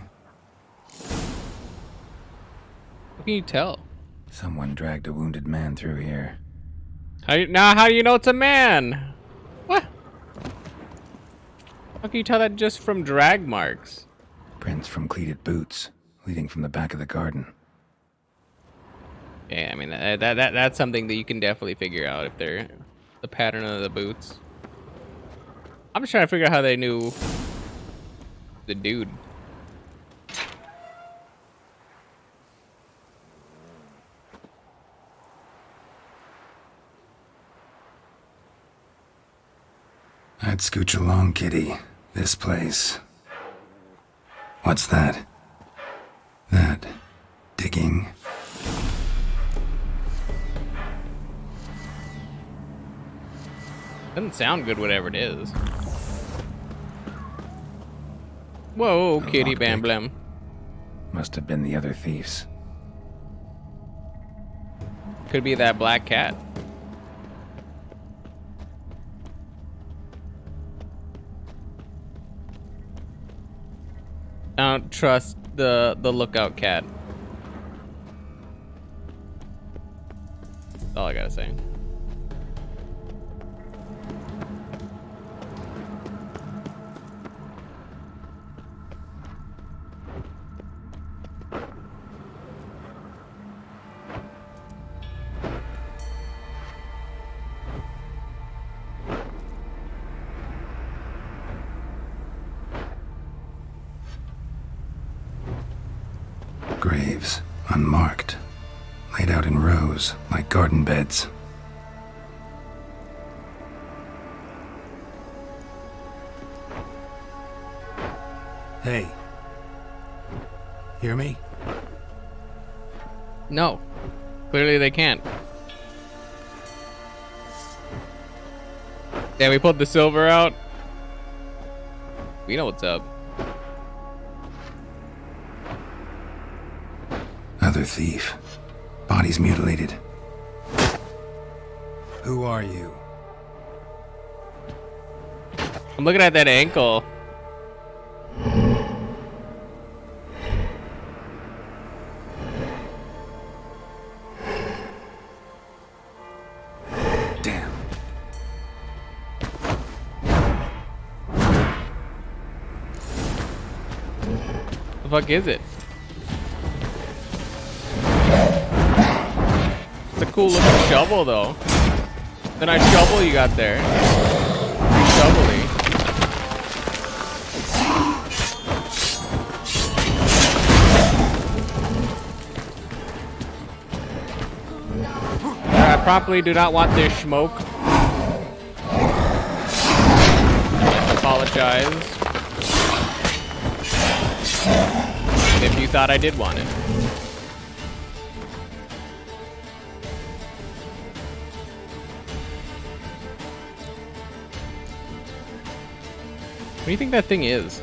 How can you tell? Someone dragged a wounded man through here. How do you know it's a man? What? How can you tell that just from drag marks? Prints from cleated boots, leading from the back of the garden. Yeah, I mean that's something that you can definitely figure out if they're the pattern of the boots. I'm just trying to figure out how they knew the dude. I'd scooch along, kitty. This place. What's that? That. Digging. Doesn't sound good, whatever it is. Whoa, A kitty bam lockpick. blam. Must have been the other thieves. Could be that black cat. I don't trust the lookout cat. That's all I gotta say. Graves, unmarked, laid out in rows like garden beds. Hey. Hear me? No, clearly they can't. Yeah, we pulled the silver out. We know what's up. Other thief. Bodies mutilated. Who are you? I'm looking at that ankle. Damn. The fuck is it? It's a cool looking shovel though. The nice shovel you got there. Shovelly. I properly do not want this smoke. I apologize if you thought I did want it. What do you think that thing is?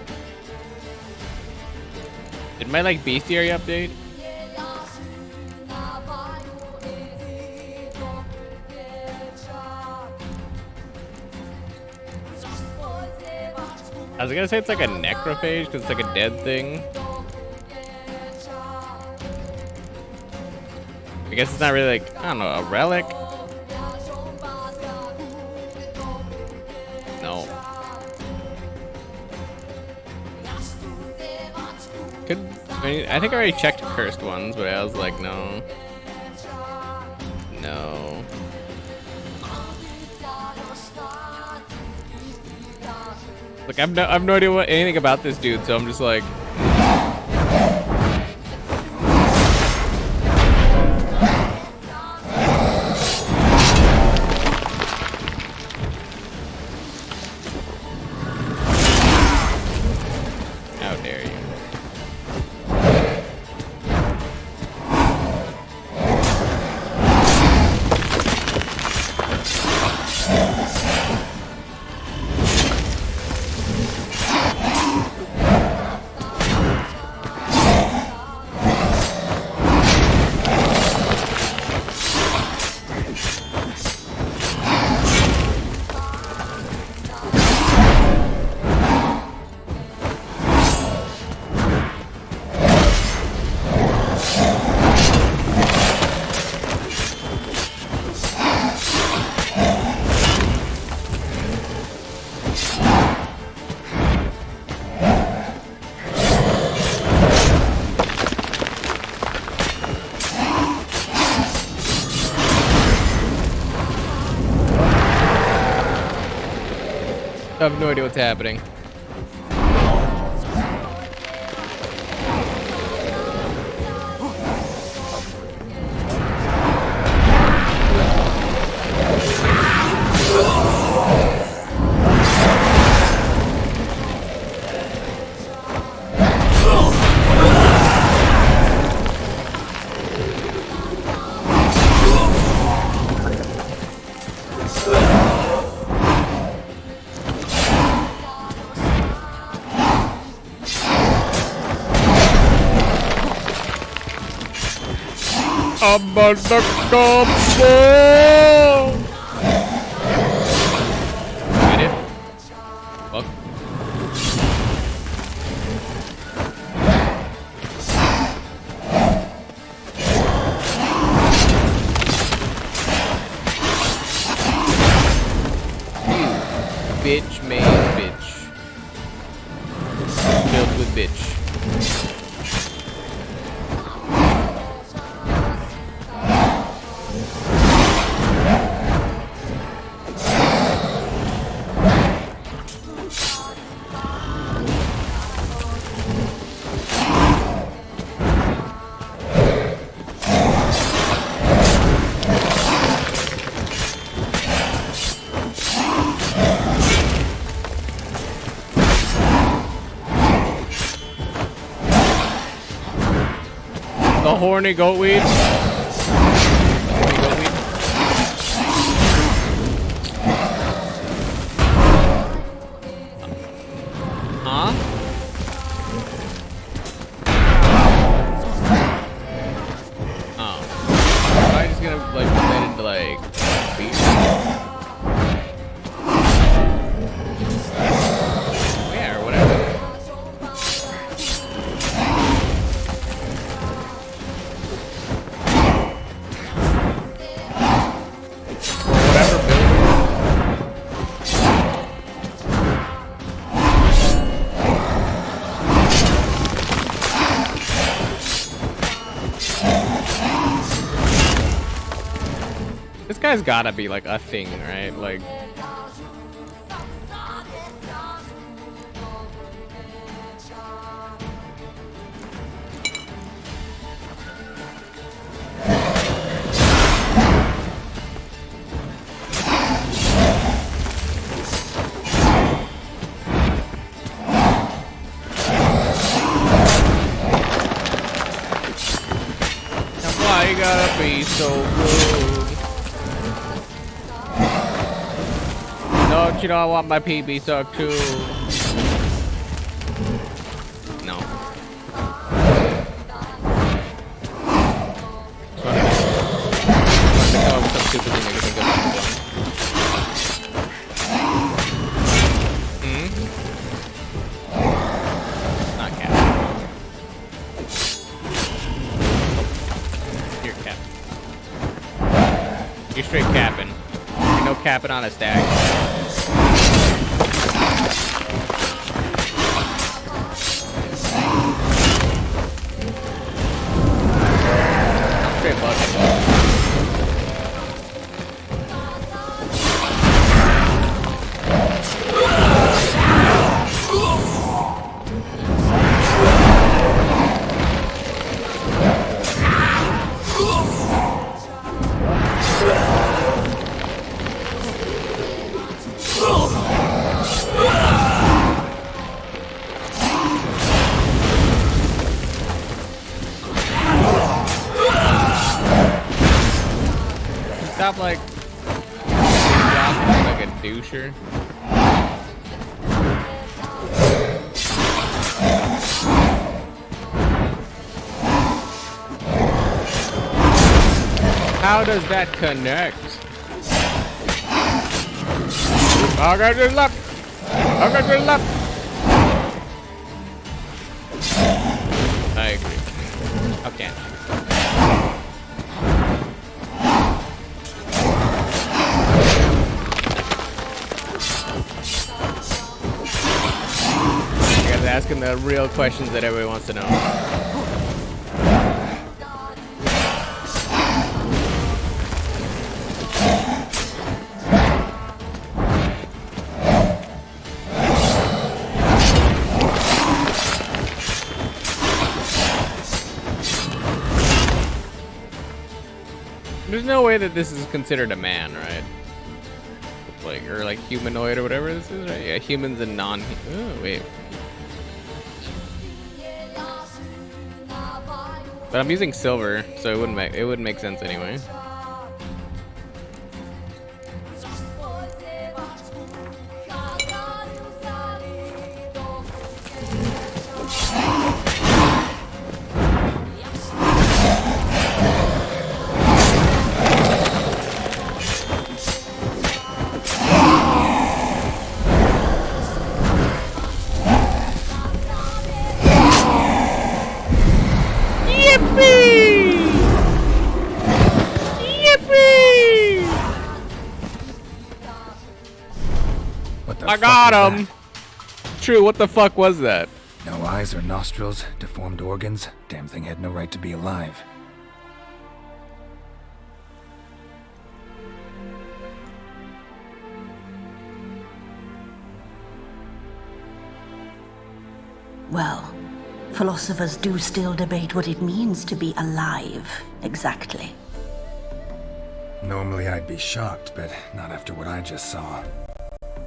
Did my like bestiary update? I was gonna say it's like a necrophage because it's like a dead thing. I guess it's not really like, I don't know, a relic? No. mean, I think I already checked cursed ones, but I was like, no. No. Like, I've no idea anything about this dude, so I'm just like... How dare you. I have no idea what's happening. About the combo! Get it? Fuck. Bitch made bitch. Filled with bitch. The horny goatweed. Horny goatweed. Huh? Oh. Am I just gonna like put that into like beef? Yeah, or whatever. This guy's gotta be like a thing, right? Like, why you gotta be so rude? Don't you know I want my PB sucked too? No. Some stupid thing I can think of. Not cap. You're cap. You're straight capping. You're no capping on a stack. Stop like like a doucher. How does that connect? I got your luck. I got your luck. I agree. Okay. Asking the real questions that everybody wants to know. There's no way that this is considered a man, right? Like, or like humanoid or whatever this is, right? Yeah, humans and non. Oh, wait. But I'm using silver, so it wouldn't make sense anyway. I got him! True, what the fuck was that? No eyes or nostrils, deformed organs. Damn thing had no right to be alive. Well, philosophers do still debate what it means to be alive, exactly. Normally I'd be shocked, but not after what I just saw.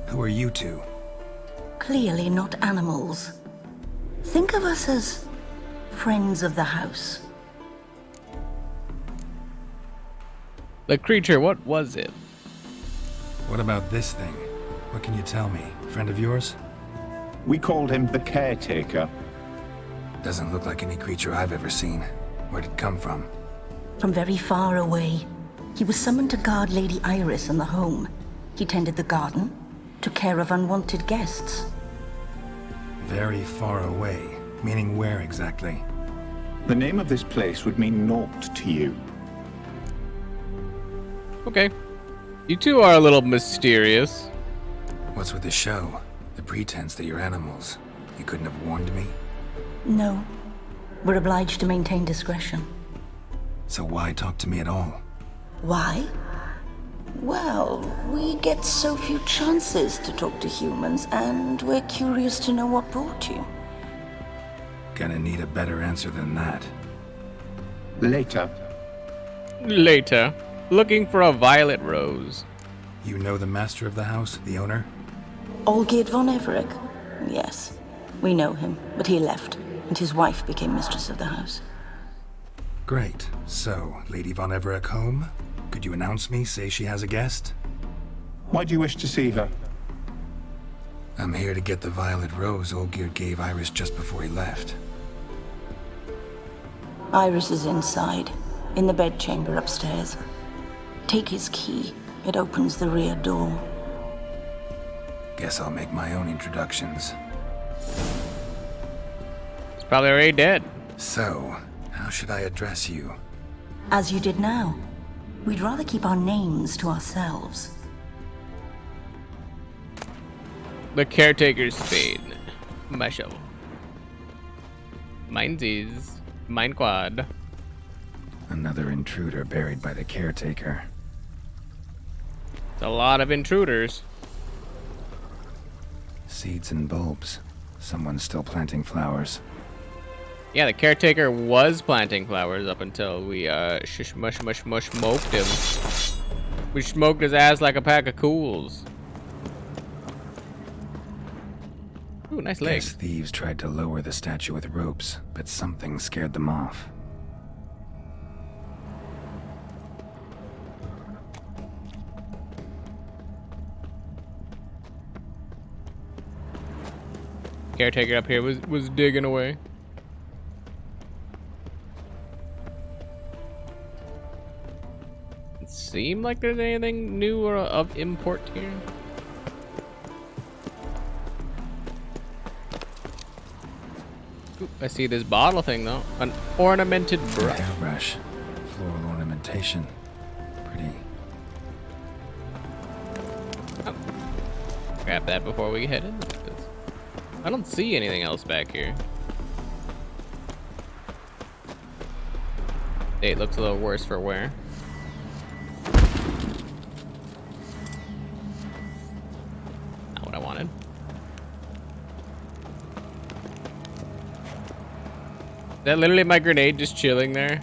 Who are you two? Clearly not animals. Think of us as friends of the house. The creature, what was it? What about this thing? What can you tell me? Friend of yours? We called him the Caretaker. Doesn't look like any creature I've ever seen. Where'd it come from? From very far away. He was summoned to guard Lady Iris and the home. He tended the garden, took care of unwanted guests. Very far away. Meaning where exactly? The name of this place would mean naught to you. Okay. You two are a little mysterious. What's with the show? The pretense that you're animals. You couldn't have warned me? No. We're obliged to maintain discretion. So why talk to me at all? Why? Well, we get so few chances to talk to humans, and we're curious to know what brought you. Gonna need a better answer than that. Later. Later. Looking for a violet rose. You know the master of the house, the owner? Olgierd von Everec. Yes, we know him, but he left, and his wife became mistress of the house. Great. So, Lady von Everec home? Could you announce me, say she has a guest? Why do you wish to see her? I'm here to get the violet rose Olgierd gave Iris just before he left. Iris is inside, in the bedchamber upstairs. Take his key. It opens the rear door. Guess I'll make my own introductions. It's probably already dead. So, how should I address you? As you did now. We'd rather keep our names to ourselves. The caretaker's spade. My shovel. Mine's is. Mine quad. Another intruder buried by the caretaker. It's a lot of intruders. Seeds and bulbs. Someone's still planting flowers. Yeah, the caretaker was planting flowers up until we smoked him. We smoked his ass like a pack of cools. Ooh, nice legs. Guess thieves tried to lower the statue with ropes, but something scared them off. Caretaker up here was digging away. It seemed like there's anything new or of import here. Ooh, I see this bottle thing though. An ornamented brush. Hairbrush. Floral ornamentation. Pretty. Oh. Grab that before we head in. I don't see anything else back here. It looks a little worse for wear. Not what I wanted. Is that literally my grenade just chilling there?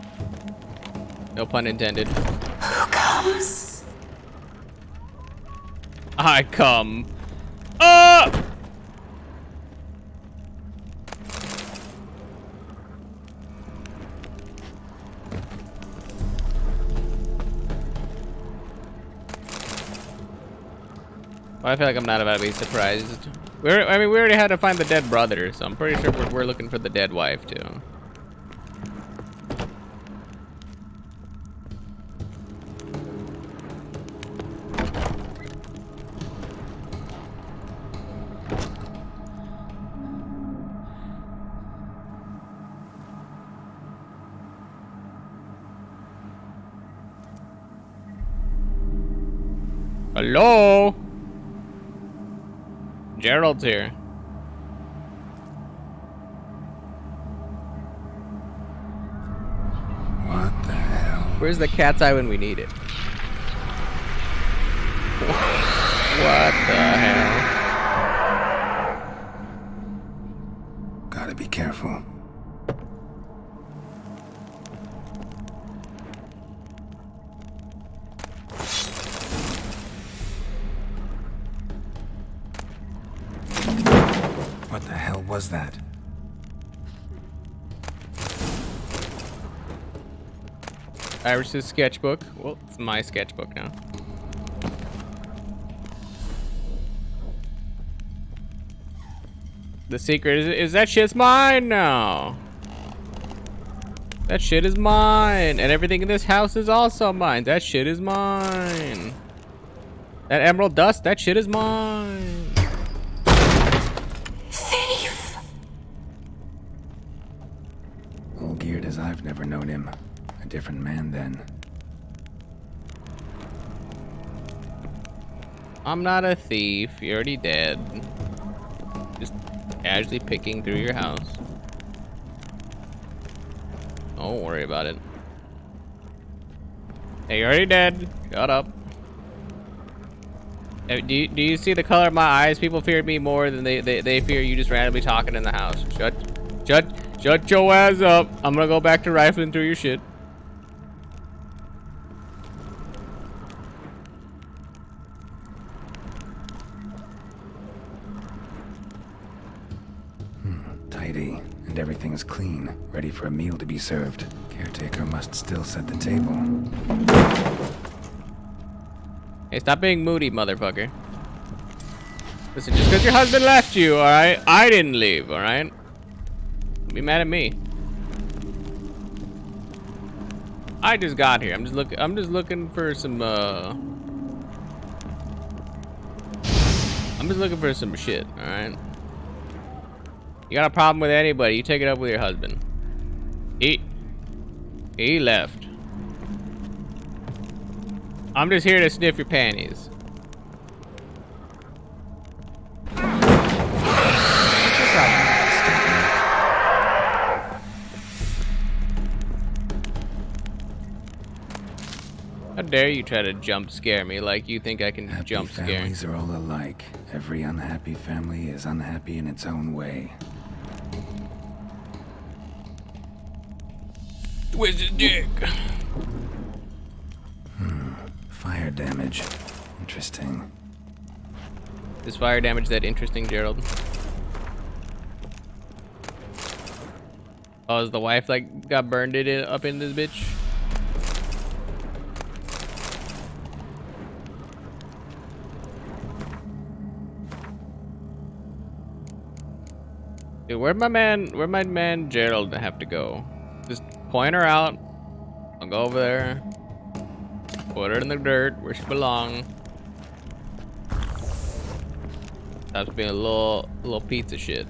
No pun intended. Who comes? I come. Well, I feel like I'm not about to be surprised. We already had to find the dead brother, so I'm pretty sure we're looking for the dead wife too. Hello? Gerald's here. What the hell? Where's the cat's eye when we need it? What the hell? Gotta be careful. What the hell was that? Iris's sketchbook. Well, it's my sketchbook now. The secret is that shit's mine now. That shit is mine. And everything in this house is also mine. That shit is mine. That emerald dust, that shit is mine. All geared as I've never known him. A different man then. I'm not a thief. You're already dead. Just casually picking through your house. Don't worry about it. Hey, you're already dead. Shut up. Do you see the color of my eyes? People fear me more than they fear you just randomly talking in the house. Shut your ass up. I'm gonna go back to rifling through your shit. Tidy, and everything's clean, ready for a meal to be served. Caretaker must still set the table. Hey, stop being moody, motherfucker. Listen, just because your husband left you, alright? I didn't leave, alright? Don't be mad at me. I just got here. I'm just looking for some I'm just looking for some shit, alright? You got a problem with anybody, you take it up with your husband. He left. I'm just here to sniff your panties. How dare you try to jump scare me like you think I can Happy jump scare? families are all alike. Every unhappy family is unhappy in its own way. Where's his dick? Fire damage. Interesting. Is fire damage that interesting, Gerald? Oh, is the wife like got burned it up in this bitch? Dude, where'd my man Gerald have to go? Just point her out. I'll go over there. Put her in the dirt where she belongs. Stops being a little pizza shit.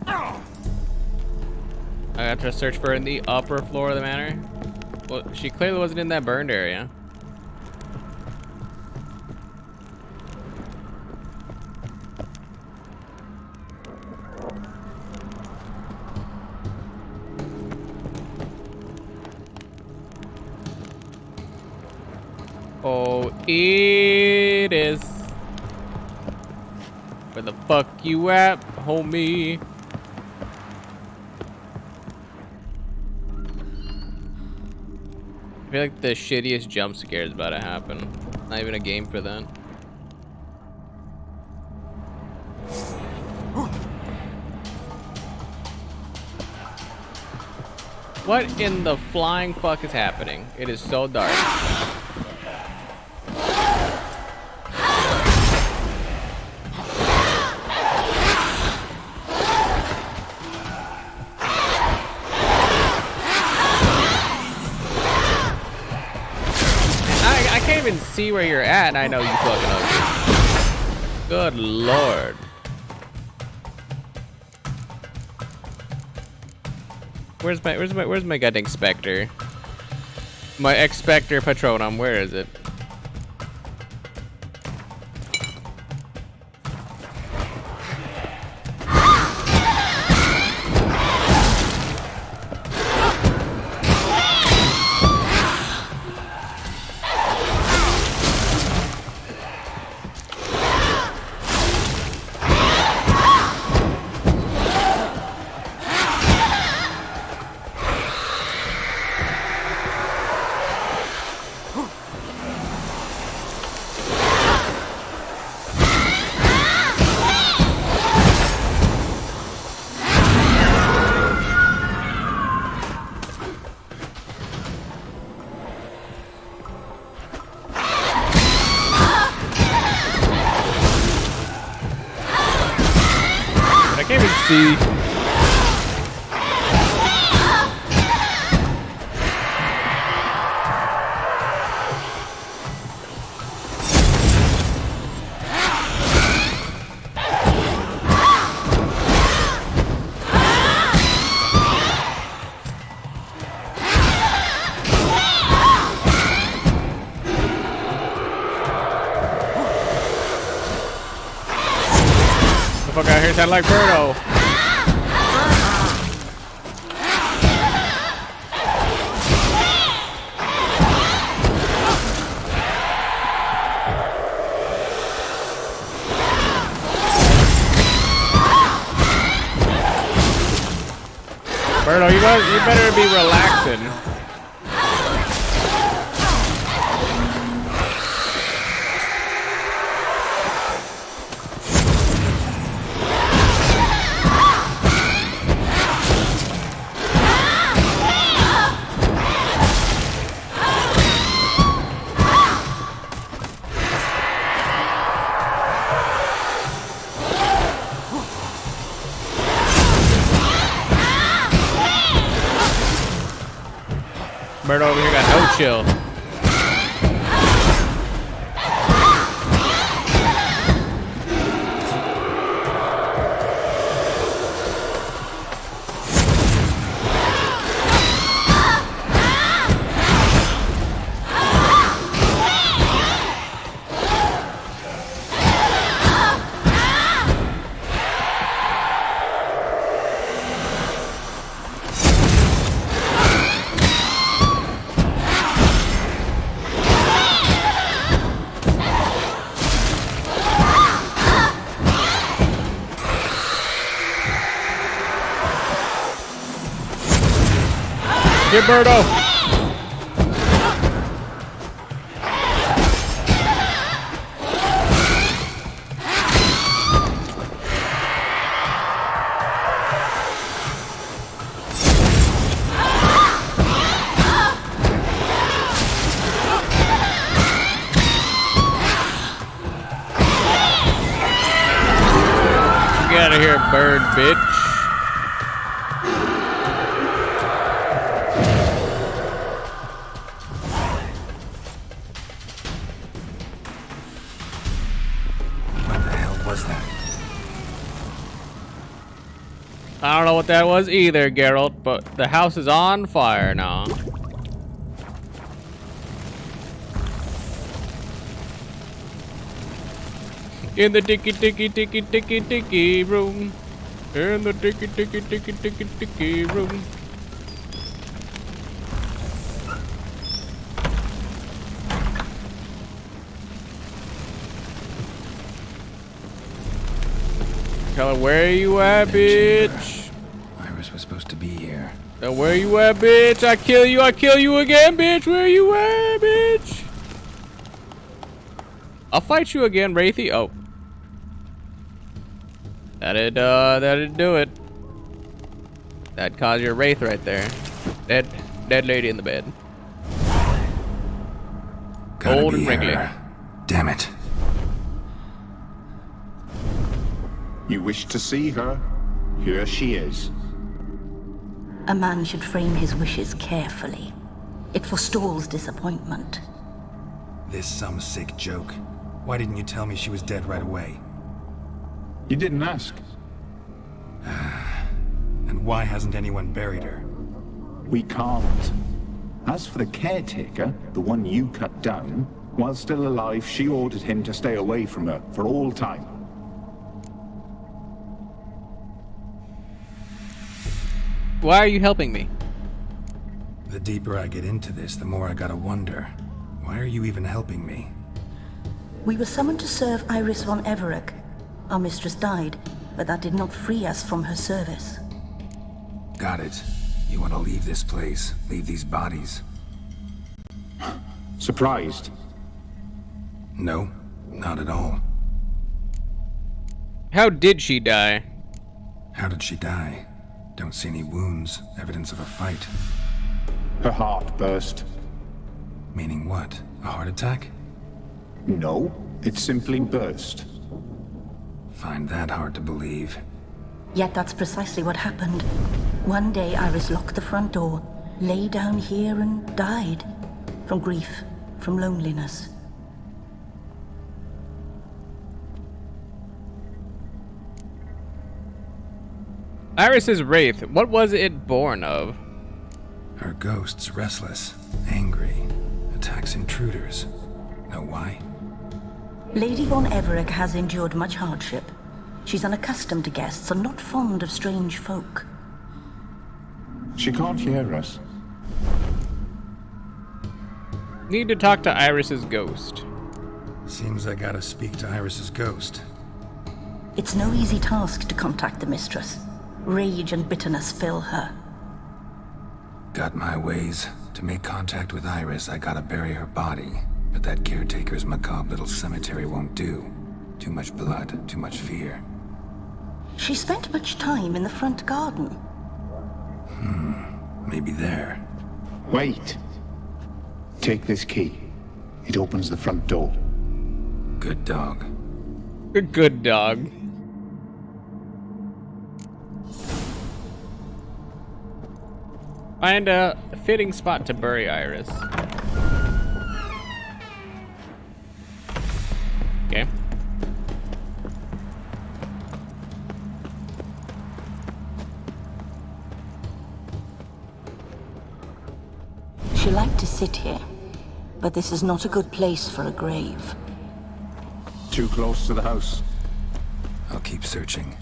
I got to search for her in the upper floor of the manor. Well, she clearly wasn't in that burned area. Oh, it is. Where the fuck you at, homie? I feel like the shittiest jump scare is about to happen. Not even a game for that. What in the flying fuck is happening? It is so dark. I can't even see where you're at, and I know you fucking ugly. Good lord. Where's my goddamn Spectre? My Expector Patronum, where is it? I can't even see. The fuck out here sound like Birdo. Birdo, you better be relaxing. Birdo over here got no chill. Get Birdo! Get out of here, bird bitch. I don't know what that was either, Geralt, but the house is on fire now. In the ticky room. In the ticky room. Tell her, where you at, bitch? Iris was supposed to be here. Now, where you at, bitch? I kill you again, bitch. Where you at, bitch? I'll fight you again, Wraithy. Oh. That'd do it. That'd cause your Wraith right there. Dead lady in the bed. Gotta Old be and wriggly. her. Damn it. You wish to see her? Here she is. A man should frame his wishes carefully. It forestalls disappointment. This some sick joke. Why didn't you tell me she was dead right away? You didn't ask. And why hasn't anyone buried her? We can't. As for the caretaker, the one you cut down, while still alive, she ordered him to stay away from her for all time. Why are you helping me? The deeper I get into this, the more I gotta wonder. Why are you even helping me? We were summoned to serve Iris von Everec. Our mistress died, but that did not free us from her service. Got it. You want to leave this place, leave these bodies? Surprised? No, not at all. How did she die? How did she die? Don't see any wounds, evidence of a fight. Her heart burst. Meaning what? A heart attack? No, it simply burst. Find that hard to believe. Yet that's precisely what happened. One day Iris locked the front door, lay down here and died. From grief, from loneliness. Iris's Wraith, what was it born of? Her ghost's restless, angry, attacks intruders. Know why? Lady von Everec has endured much hardship. She's unaccustomed to guests and not fond of strange folk. She can't hear us. Need to talk to Iris's ghost. Seems I gotta speak to Iris's ghost. It's no easy task to contact the mistress. Rage and bitterness fill her. Got my ways. To make contact with Iris, I gotta bury her body. But that caretaker's macabre little cemetery won't do. Too much blood, too much fear. She spent much time in the front garden. Maybe there. Wait. Take this key. It opens the front door. Good dog. Good dog. Find a fitting spot to bury Iris. Okay. She liked to sit here, but this is not a good place for a grave. Too close to the house. I'll keep searching.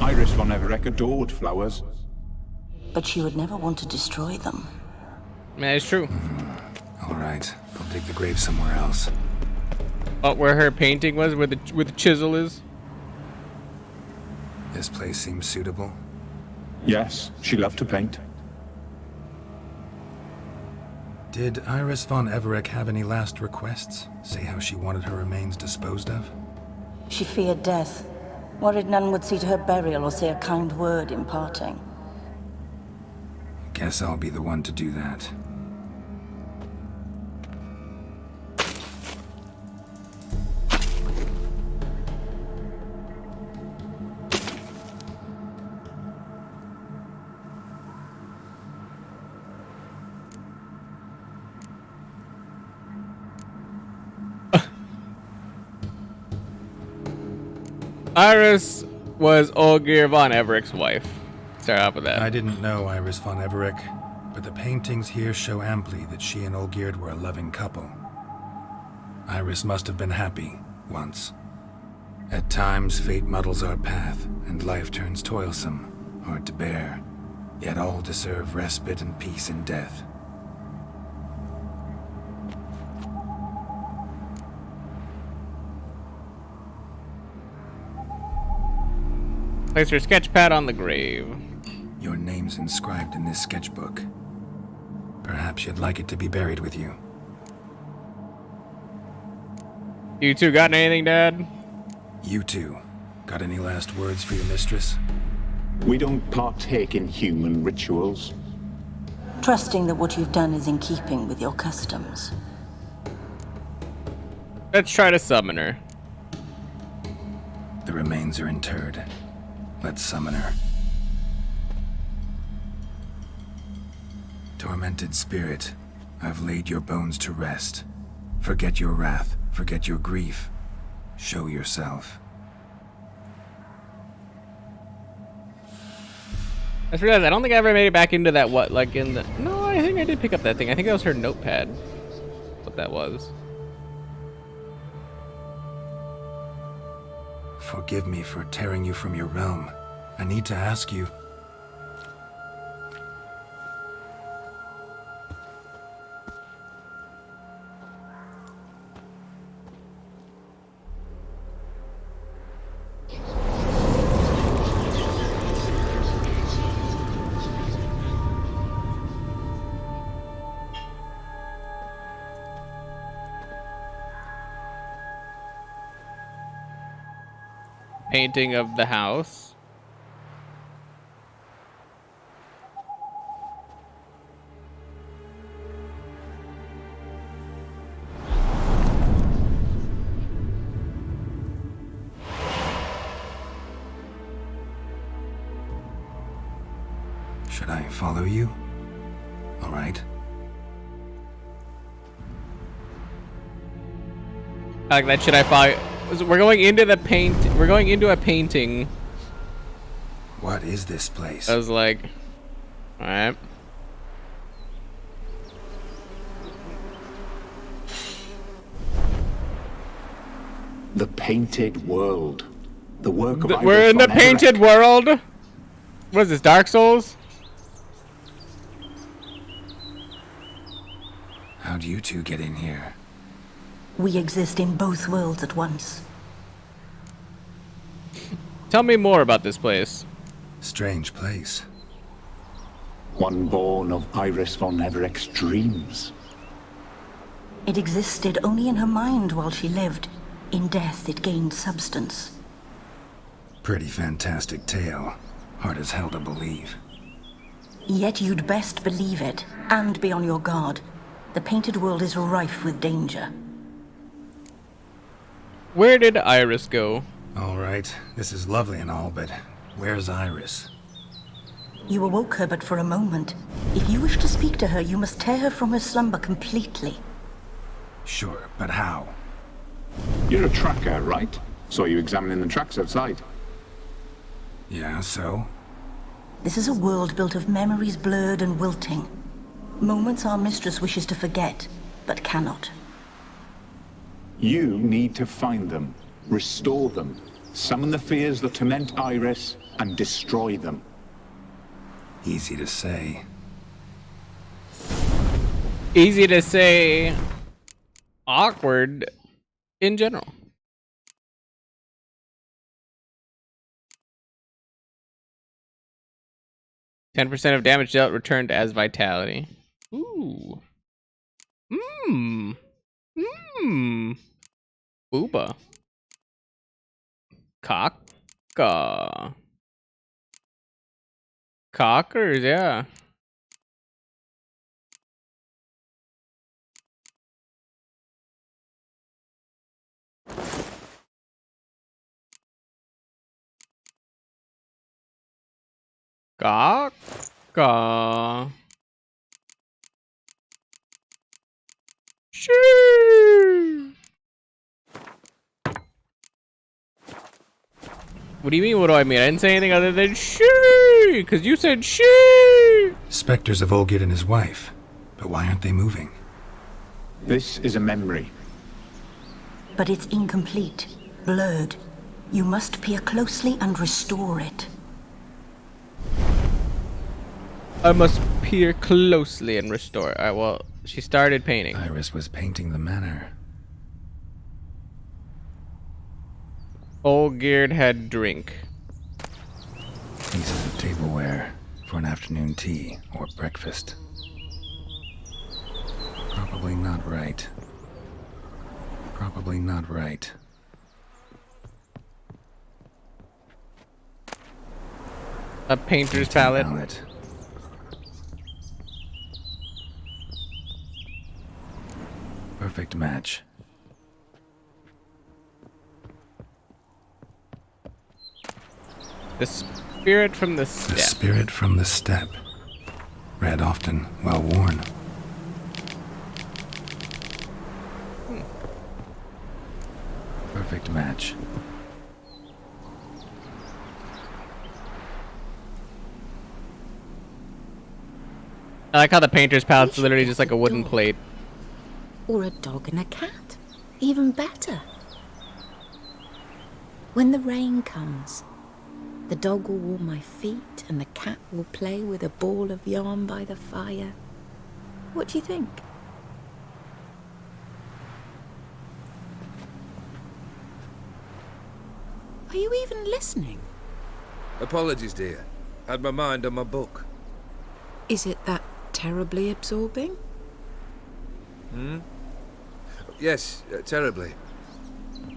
Iris von Everec adored flowers. But she would never want to destroy them. That is true. All right, I'll dig the grave somewhere else. Oh, where her painting was, where the chisel is. This place seems suitable. Yes, she loved to paint. Did Iris von Everec have any last requests? Say how she wanted her remains disposed of? She feared death. Worried none would see to her burial or say a kind word in parting. Guess I'll be the one to do that. Iris was Olgierd von Everec's wife. Start off with that. I didn't know Iris von Everec, but the paintings here show amply that she and Olgierd were a loving couple. Iris must have been happy, once. At times, fate muddles our path, and life turns toilsome, hard to bear. Yet all deserve respite and peace in death. Place your sketch pad on the grave. Your name's inscribed in this sketchbook. Perhaps you'd like it to be buried with you. You two got anything, Dad? You two, got any last words for your mistress? We don't partake in human rituals. Trusting that what you've done is in keeping with your customs. Let's try to summon her. The remains are interred. Let's summon her. Tormented spirit, I've laid your bones to rest. Forget your wrath, forget your grief. Show yourself. I just realized I don't think I ever made it back into that No, I think I did pick up that thing. I think that was her notepad. What that was. Forgive me for tearing you from your realm. I need to ask you. Painting of the house. Should I follow you? All right. I like that. Should I follow? We're going into the paint. We're going into a painting. What is this place? I was like, all right. The painted world. The work of We're in the Iris von painted Everec. world. What is this? Dark Souls? How'd you two get in here? We exist in both worlds at once. Tell me more about this place. Strange place. One born of Iris von Everec's dreams. It existed only in her mind while she lived. In death, it gained substance. Pretty fantastic tale. Hard as hell to believe. Yet you'd best believe it, and be on your guard. The painted world is rife with danger. Where did Iris go? All right, this is lovely and all, but where's Iris? You awoke her but for a moment. If you wish to speak to her, you must tear her from her slumber completely. Sure, but how? You're a tracker, right? Saw you examining the tracks outside. Yeah, so? This is a world built of memories blurred and wilting. Moments our mistress wishes to forget, but cannot. You need to find them, restore them, summon the fears that torment Iris, and destroy them. Easy to say. Easy to say. Awkward in general. 10% of damage dealt returned as vitality. Ooh. Mmm. Mmm. Booba. Caca. Cockers, yeah. Caca. Shoo. What do you mean, what do I mean? I didn't say anything other than shoo, because you said shoo. Spectres of Olgid and his wife. But why aren't they moving? This is a memory. But it's incomplete, blurred. You must peer closely and restore it. I must peer closely and restore. Alright, well, she started painting. Iris was painting the manor. Olgerd had drink. Pieces of tableware for an afternoon tea or breakfast. Probably not right. Probably not right. A painter's palette. Perfect match. The spirit from the step. The spirit from the step. Read often, well worn. Perfect match. I like how the painter's palette's literally just like a wooden plate. Or a dog and a cat. Even better. When the rain comes, the dog will warm my feet and the cat will play with a ball of yarn by the fire. What do you think? Are you even listening? Apologies, dear. Had my mind on my book. Is it that terribly absorbing? Yes, terribly.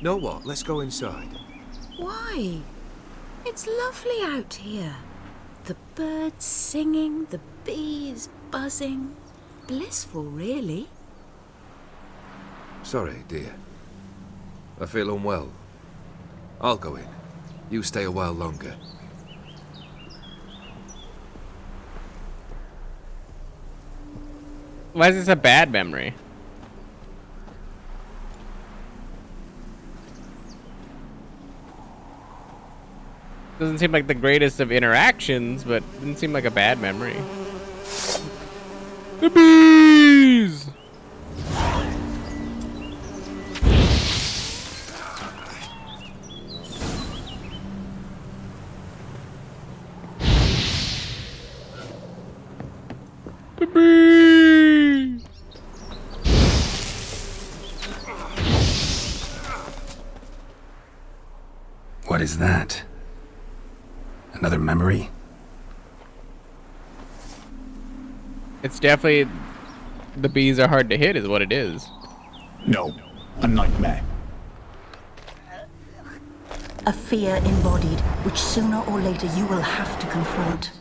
Know what? Let's go inside. Why? It's lovely out here. The birds singing, the bees buzzing. Blissful, really. Sorry, dear. I feel unwell. I'll go in. You stay a while longer. Why is this a bad memory? Doesn't seem like the greatest of interactions, but didn't seem like a bad memory. The bees! The bees! What is that? Another memory? It's definitely... The bees are hard to hit is what it is. No, a nightmare. A fear embodied, which sooner or later you will have to confront.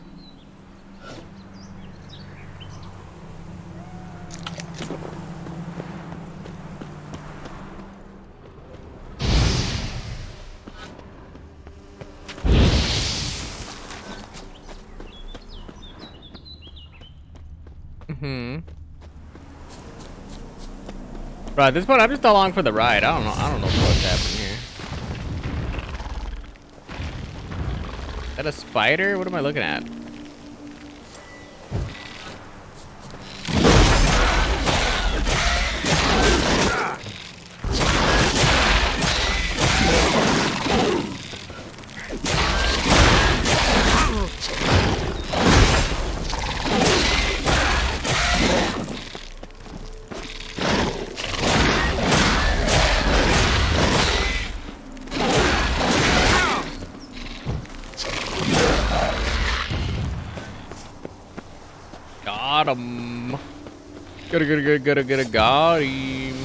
Bro, at this point, I'm just along for the ride. I don't know what's happening here. Is that a spider? What am I looking at? Got him. Got him.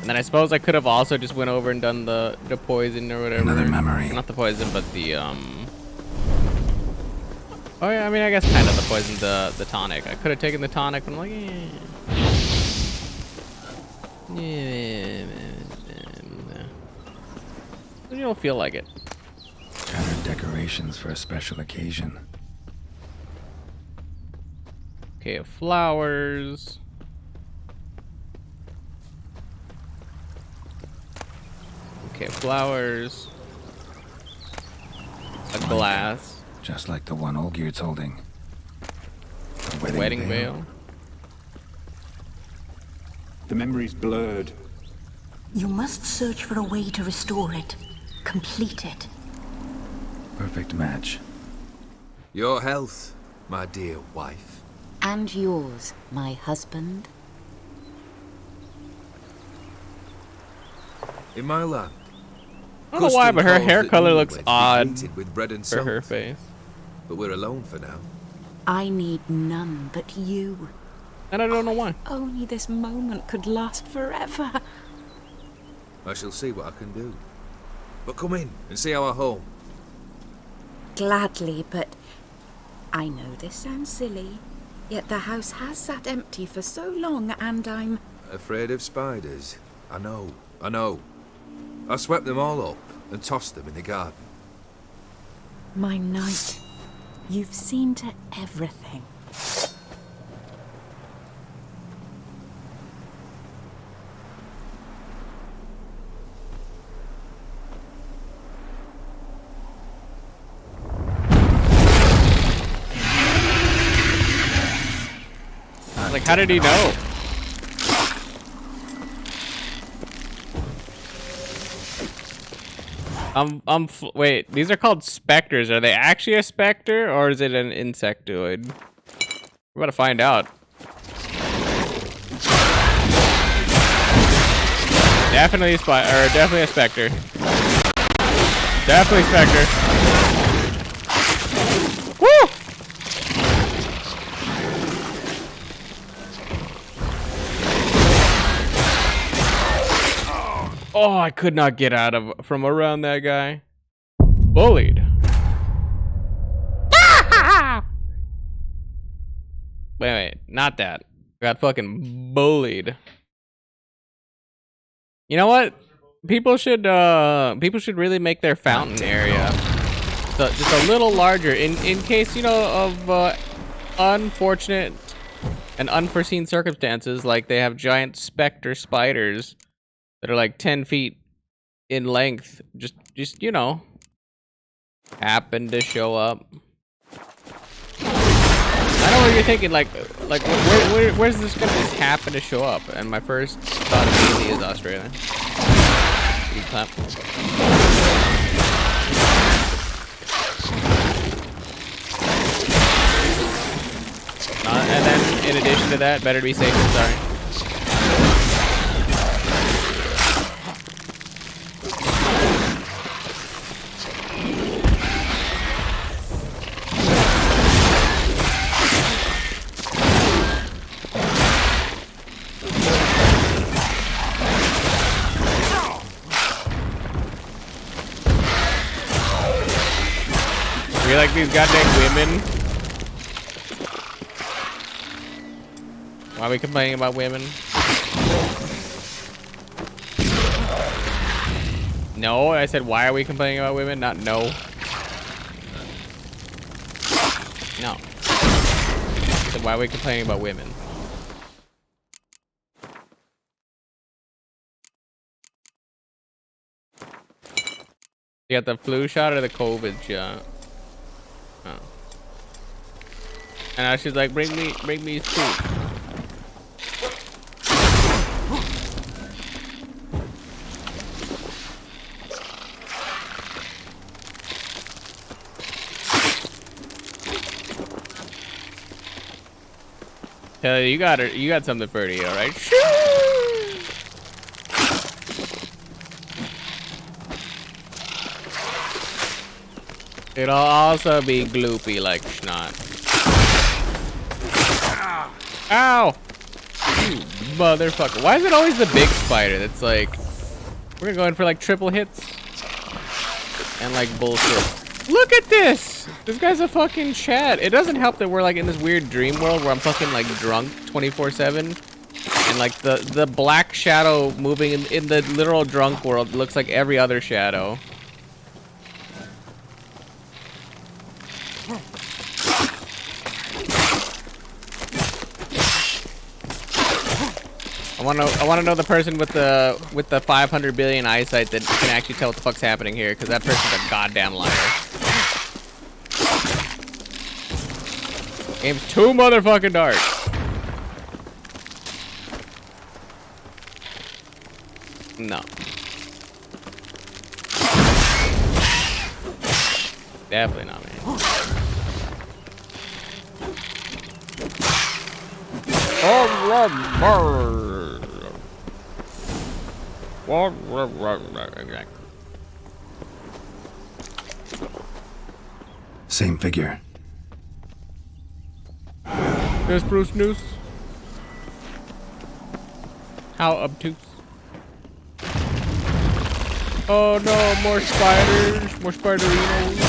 And then I suppose I could have also just went over and done the poison or whatever. Another memory. Not the poison, but the Oh yeah, I mean, I guess kind of the poison, the tonic. I could have taken the tonic, but I'm like, you don't feel like it. Gathered decorations for a special occasion. Okay, flowers. Okay, flowers. A glass. Just like the one Olgierd's holding. A wedding veil. The memory's blurred. You must search for a way to restore it. Complete it. Perfect match. Your health, my dear wife. And yours, my husband. In my land. I don't know why, but her hair color looks odd with bread and for salt. her face. But we're alone for now. I need none but you. And I don't know why. Only this moment could last forever. I shall see what I can do. But come in and see our home. Gladly, but I know this sounds silly, yet the house has sat empty for so long and I'm... Afraid of spiders? I know. I swept them all up and tossed them in the garden. My knight, you've seen to everything. Like, how did he know? Wait, these are called specters. Are they actually a specter or is it an insectoid? We're about to find out. Definitely definitely a specter. Definitely specter. Woo! Oh, I could not get out from around that guy. Bullied. Wait, not that. Got fucking bullied. You know what? People should really make their fountain area just a little larger in case, you know, of unfortunate and unforeseen circumstances, like they have giant specter spiders that are like 10 feet in length, just you know, happen to show up. I know what you're thinking, like where's this gonna just happen to show up? And my first thought immediately is Australia. Pretty clap. And then, in addition to that, better to be safe than sorry. We like these goddamn women. Why are we complaining about women? No, I said why are we complaining about women? Not no. No. I said why are we complaining about women? You got the flu shot or the COVID shot? Oh. And now she's like, bring me soup. You got something for you, all right? It'll also be gloopy like snot. Ow! You motherfucker. Why is it always the big spider that's like... We're going for like triple hits. And like bullshit. Look at this! This guy's a fucking Chad. It doesn't help that we're like in this weird dream world where I'm fucking like drunk 24/7. And like the black shadow moving in the literal drunk world looks like every other shadow. I wanna know the person with the 500 billion eyesight that can actually tell what the fuck's happening here, because that person's a goddamn liar. Game's too motherfucking dark. No. Definitely not me. Same figure. There's Bruce Noose. How obtuse. Oh no, more spiders, more spiderinos.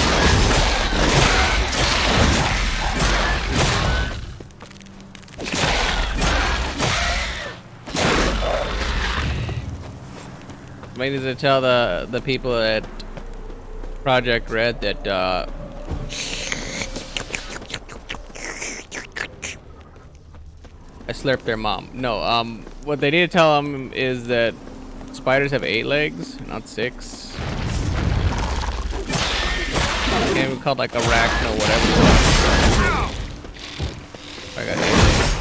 I need to tell the people at Project Red that I slurped their mom. No, what they need to tell them is that spiders have 8 legs, not 6. Game called like arachno, whatever. I got 8 legs.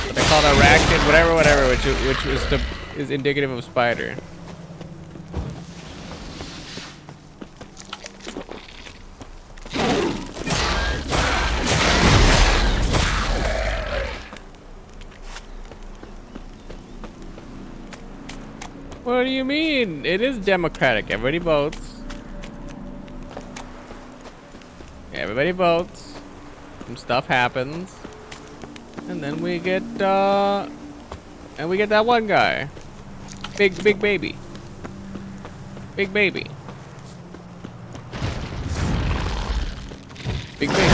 But they called arachnid, whatever, which is indicative of spider. What do you mean? It is democratic. Everybody votes. Everybody votes. Some stuff happens. And then we get that one guy. Big baby. Big baby. Big baby.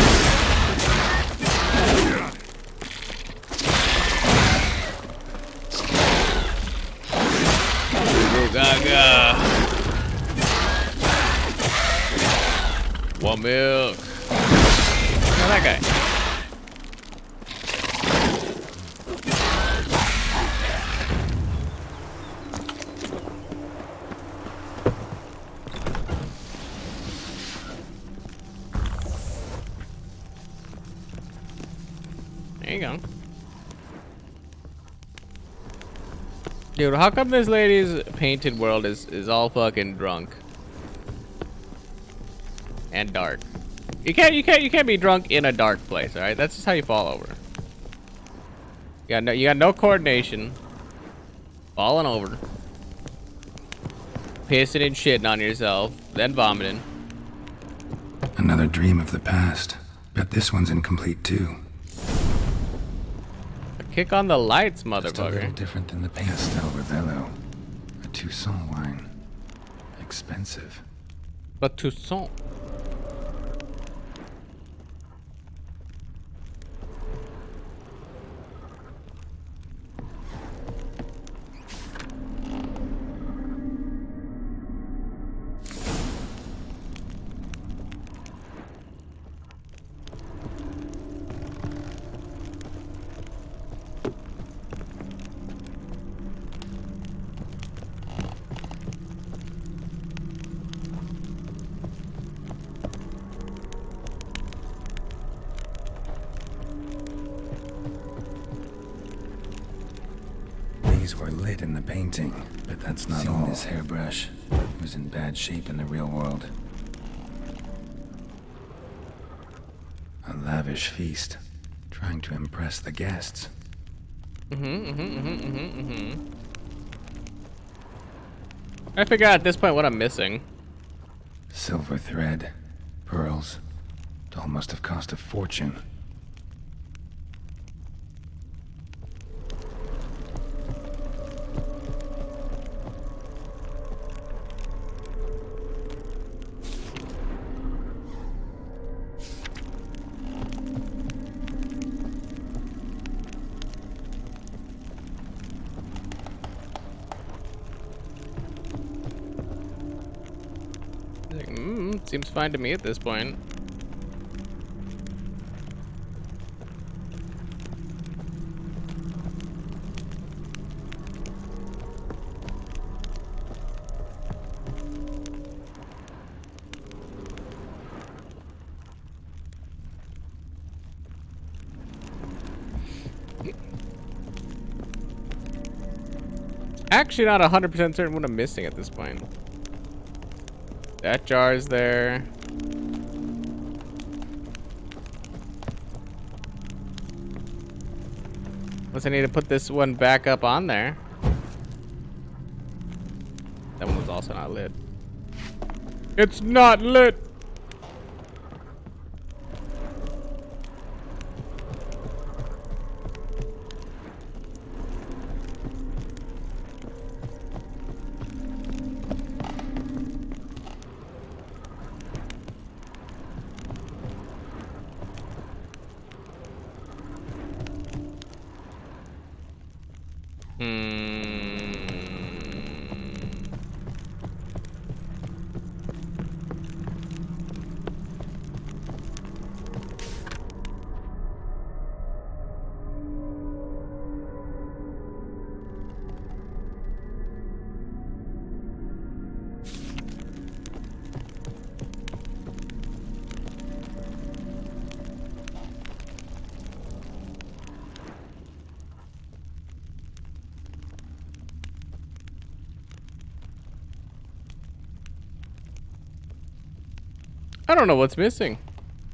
Gaga. One milk. Oh, that guy. There you go. Dude, how come this lady's painted world is all fucking drunk and dark? You can't be drunk in a dark place, all right? That's just how you fall over. You got no coordination, falling over, pissing and shitting on yourself, then vomiting. Another dream of the past. Bet this one's incomplete too. Kick on the lights, motherfucker. Just a little different than the Pastel Ravello. A Toussaint wine. Expensive. But Toussaint. Were lit in the painting, but that's not all. This hairbrush was in bad shape in the real world. A lavish feast, trying to impress the guests. I figure out at this point what I'm missing. Silver thread, pearls. It all must have cost a fortune. Seems fine to me at this point. Actually not 100% certain what I'm missing at this point. That jar's there. Unless I need to put this one back up on there. That one was also not lit. It's not lit! I don't know what's missing.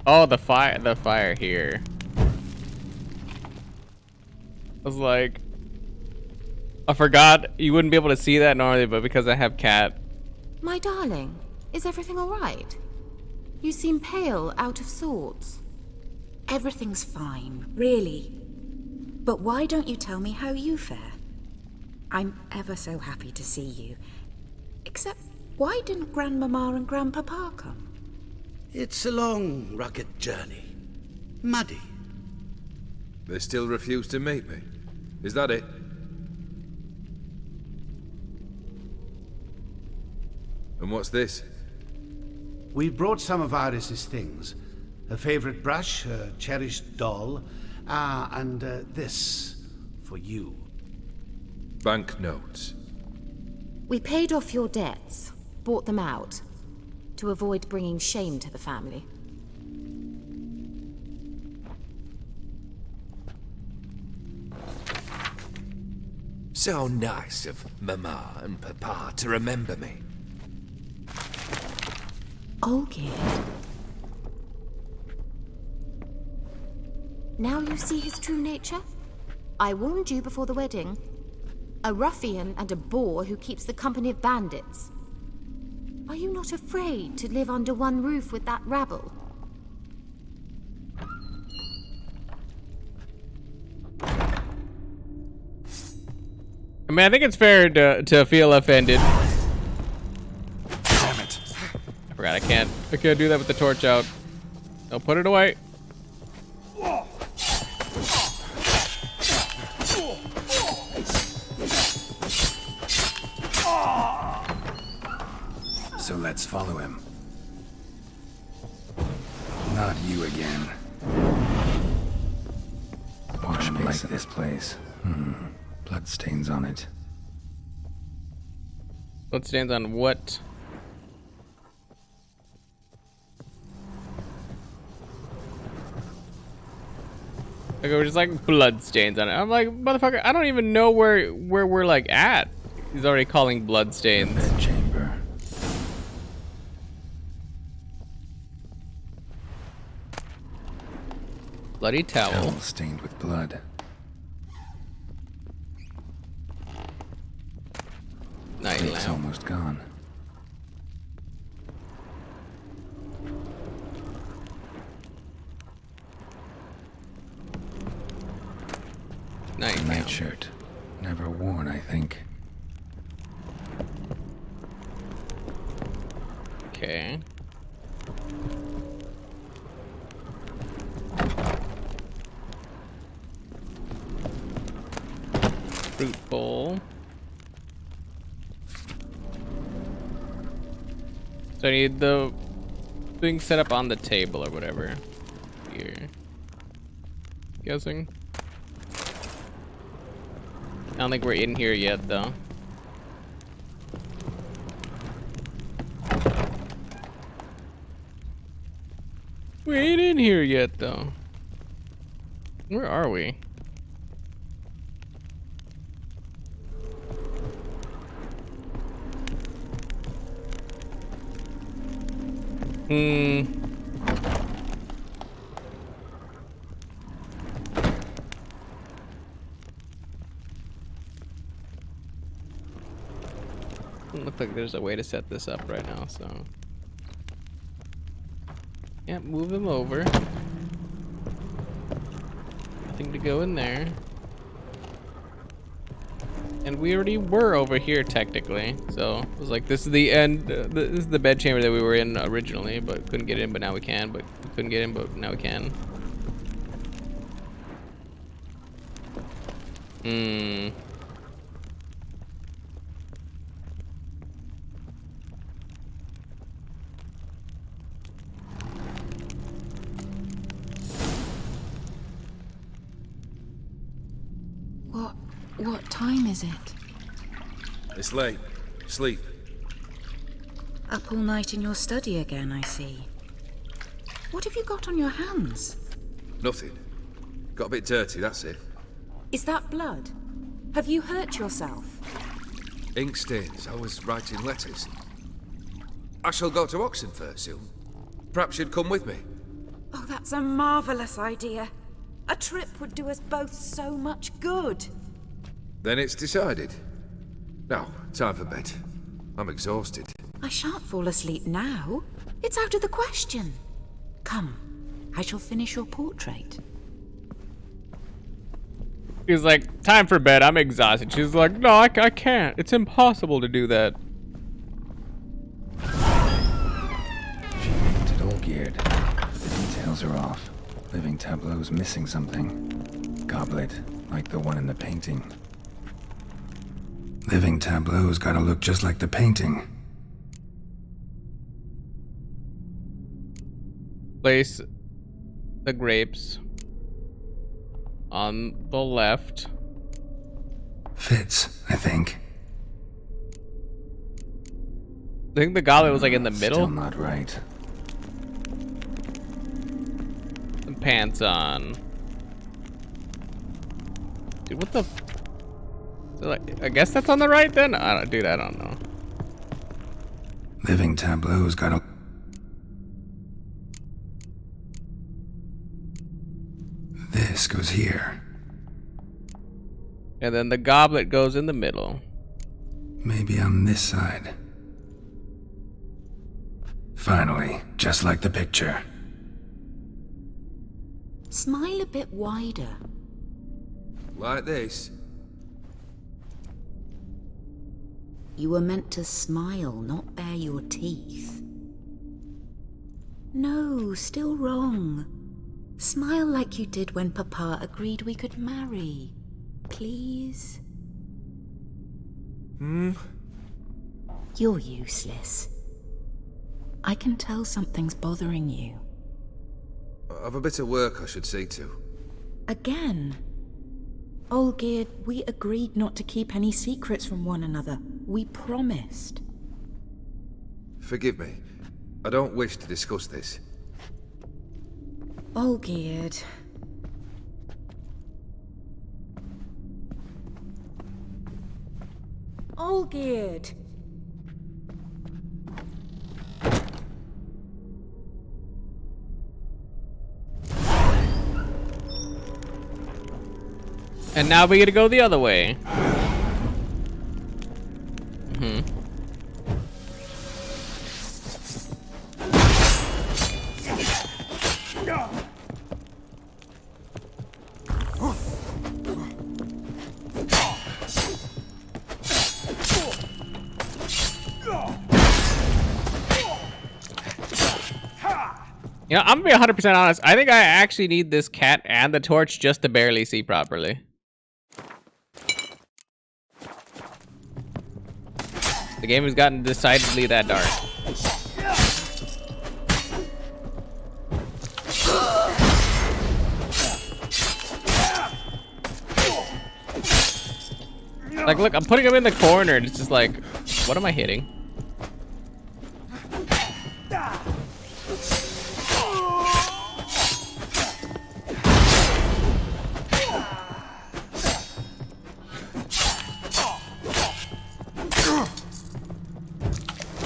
Oh, the fire here. I was like, I forgot you wouldn't be able to see that normally, but because I have cat. My darling, is everything all right? You seem pale, out of sorts. Everything's fine, really. But why don't you tell me how you fare? I'm ever so happy to see you. Except, why didn't Grandmama and Grandpapa come? It's a long, rugged journey. Muddy. They still refuse to meet me. Is that it? And what's this? We've brought some of Iris's things. Her favorite brush, her cherished doll, and this for you. Banknotes. We paid off your debts, bought them out, to avoid bringing shame to the family. So nice of Mama and Papa to remember me. Olgerd. Now you see his true nature? I warned you before the wedding. A ruffian and a boor who keeps the company of bandits. Are you not afraid to live under one roof with that rabble? I mean, I think it's fair to feel offended. Damn it. I forgot I can't do that with the torch out. No, put it away. So let's follow him. Not you again. Wash me like this place. Bloodstains on it. Bloodstains on what? Like, we're just like bloodstains on it. I'm like, motherfucker, I don't even know where we're like at. He's already calling bloodstains. Bed chamber. Bloody towel. Towel stained with blood. Night It's lamp. almost gone. Just a nightshirt. Never worn, I think. Okay. Fruit bowl. So I need the thing set up on the table or whatever. Here. Guessing. I don't think we're in here yet though. We ain't in here yet though. Where are we? Doesn't look like there's a way to set this up right now, so. Yeah, move them over. Nothing to go in there. And we already were over here technically, so it was like this is the end. This is the bed chamber that we were in originally, but couldn't get in. But now we can. But we couldn't get in. But now we can. What time is it? It's late. Sleep. Up all night in your study again, I see. What have you got on your hands? Nothing. Got a bit dirty, that's it. Is that blood? Have you hurt yourself? Ink stains. I was writing letters. I shall go to Oxenfurt soon. Perhaps you'd come with me. Oh, that's a marvellous idea. A trip would do us both so much good. Then it's decided. Now, time for bed. I'm exhausted. I shan't fall asleep now. It's out of the question. Come, I shall finish your portrait. He's like, time for bed. I'm exhausted. She's like, no, I can't. It's impossible to do that. She painted all geared. The details are off. Living tableau's missing something. Goblet, like the one in the painting. Living tableau's gotta look just like the painting. Place the grapes on the left. Fits, I think. I think the goblet was like in the middle. Still not right. The pants on. Dude, what the? So like, I guess that's on the right then? Dude, I don't know. Living tableau's gotta... This goes here. And then the goblet goes in the middle. Maybe on this side. Finally, just like the picture. Smile a bit wider. Like this? You were meant to smile, not bare your teeth. No, still wrong. Smile like you did when Papa agreed we could marry. Please? You're useless. I can tell something's bothering you. I've a bit of work I should see to. Again? Olgierd, we agreed not to keep any secrets from one another. We promised. Forgive me. I don't wish to discuss this. Olgierd. Olgierd! And now we get to go the other way. You know, I'm gonna be 100% honest. I think I actually need this cat and the torch just to barely see properly. The game has gotten decidedly that dark. Like, look, I'm putting him in the corner, and it's just like, what am I hitting?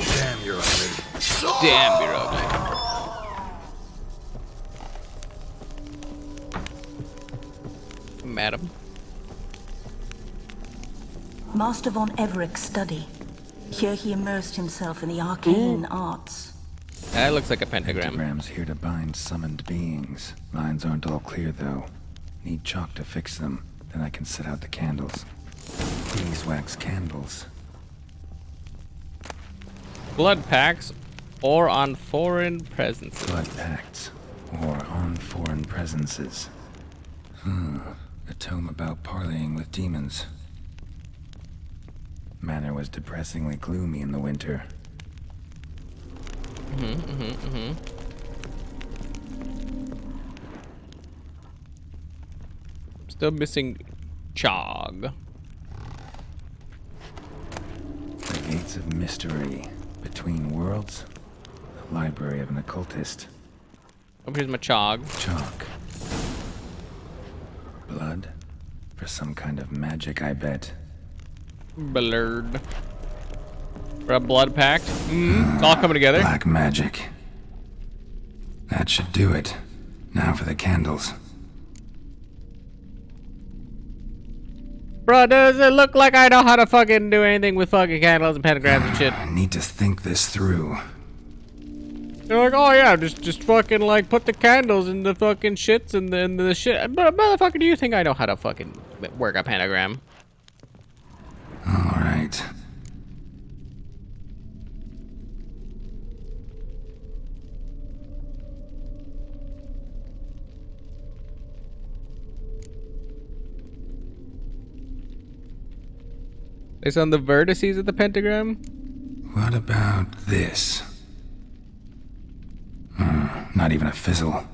Damn, you're ugly. Damn, you're ugly. Madam. Master von Everett's study. Here he immersed himself in the arcane arts. That looks like a pentagram. Pentagrams here to bind summoned beings. Lines aren't all clear, though. Need chalk to fix them. Then I can set out the candles. Beeswax candles. Blood pacts or on foreign presences. Blood pacts or on foreign presences. A tome about parleying with demons. Manor was depressingly gloomy in the winter. Still missing Chog. The Gates of Mystery. Between Worlds. The Library of an Occultist. Oh, here's my Chog. Chalk. Blood? For some kind of magic, I bet. Blurred. For a blood pact. It's all coming together. Black magic. That should do it. Now for the candles. Bro, does it look like I know how to fucking do anything with fucking candles and pentagrams and shit? I need to think this through. They're like, oh yeah, just fucking like put the candles in the fucking shits and the shit. But motherfucker, do you think I know how to fucking work a pentagram? All right. It's on the vertices of the pentagram? What about this? Not even a fizzle.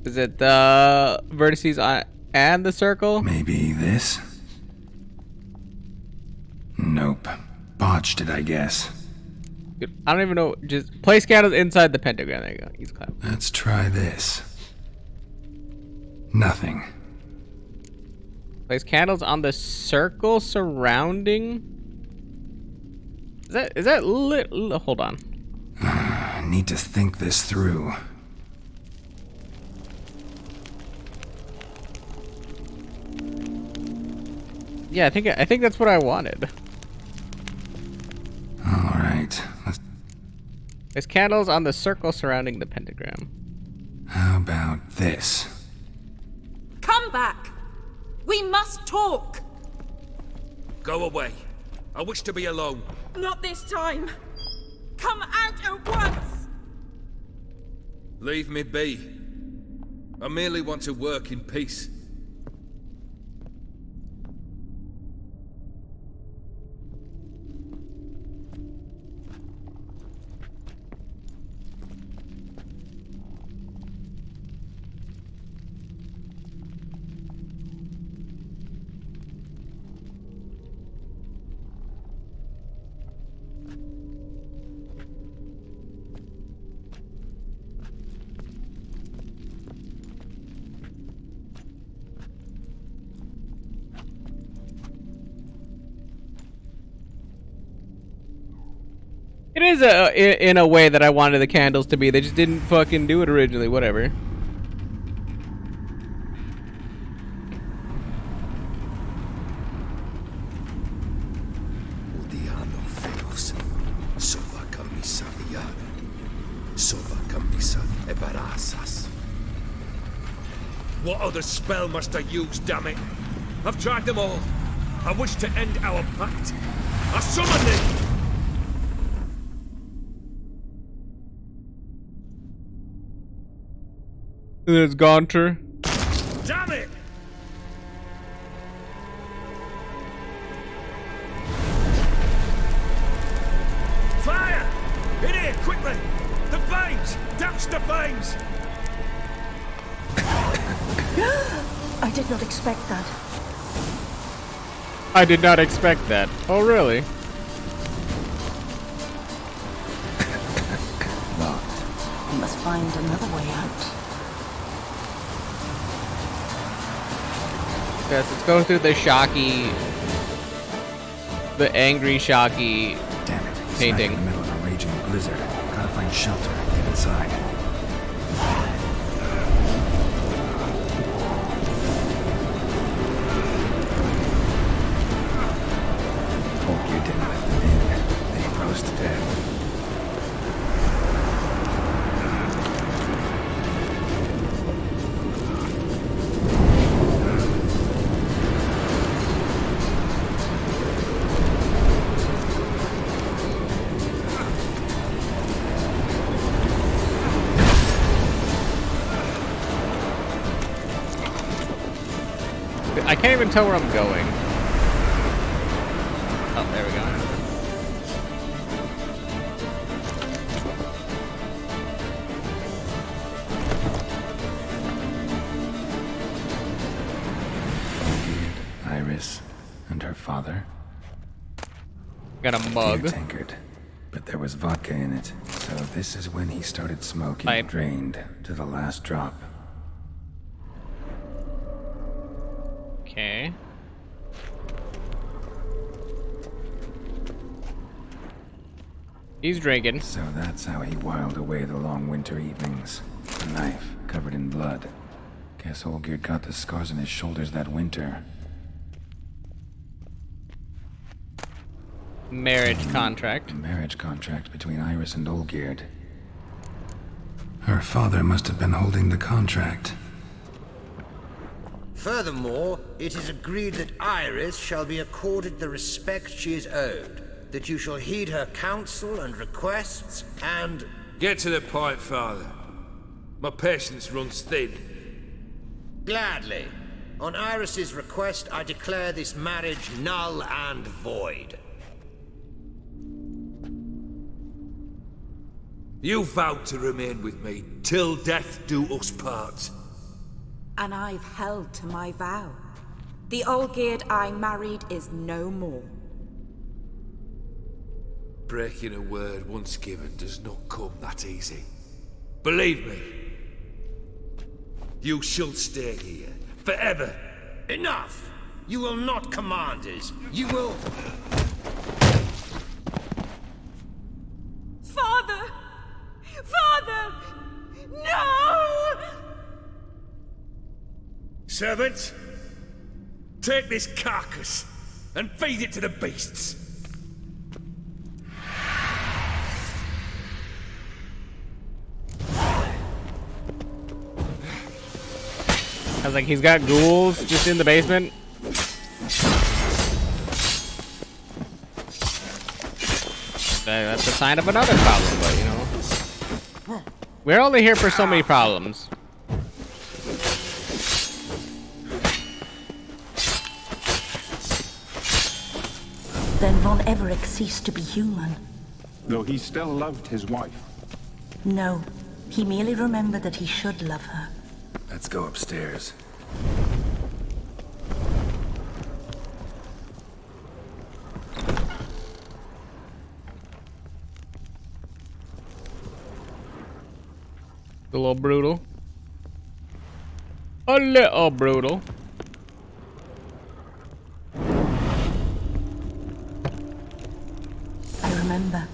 Is it the vertices and the circle? Maybe this? Nope. Botched it, I guess. Dude, I don't even know. Just place candles inside the pentagram. There you go. He's clap. Let's try this. Nothing. Place candles on the circle surrounding. Is that lit? Hold on. I need to think this through. Yeah, I think that's what I wanted. All right. There's candles on the circle surrounding the pentagram. How about this? Come back! We must talk! Go away. I wish to be alone. Not this time! Come out at once! Leave me be. I merely want to work in peace. It is in a way that I wanted the candles to be. They just didn't fucking do it originally. Whatever. Odiano feos. Soba camisa liada. Soba camisa e barasas. What other spell must I use, damn it? I've tried them all. I wish to end our pact. I summon it! There's Gaunter. Damn it! Fire! In here, quickly! The flames! Douse the flames! I did not expect that. I did not expect that. Oh, really? Locked. We must find another way out. Yes, let's go through the Shocky, the angry Shocky Damn it. painting. Smack in the middle of a raging blizzard. Gotta find shelter and get inside. Hope you didn't let them in. They froze to death. I can't even tell where I'm going. Oh, there we go. Iris and her father. Got a mug. Beer tankard, but there was vodka in it. So this is when he started smoking. Pipe. Drained to the last drop. Okay. He's drinking. So that's how he whiled away the long winter evenings. A knife covered in blood. Guess Olgierd got the scars on his shoulders that winter. Marriage contract. A marriage contract between Iris and Olgierd. Her father must have been holding the contract. Furthermore, it is agreed that Iris shall be accorded the respect she is owed, that you shall heed her counsel and requests, and... Get to the point, Father. My patience runs thin. Gladly. On Iris's request, I declare this marriage null and void. You vowed to remain with me till death do us part. And I've held to my vow. The Olgierd I married is no more. Breaking a word once given does not come that easy. Believe me. You shall stay here, forever. Enough! You will not command us. You will... Father! Father! No! Servant, take this carcass and feed it to the beasts. I was like, he's got ghouls just in the basement. That's a sign of another problem, but you know. We're only here for so many problems. Then Von Everett ceased to be human. Though he still loved his wife. No, he merely remembered that he should love her. Let's go upstairs. A little brutal. A little brutal. I remember.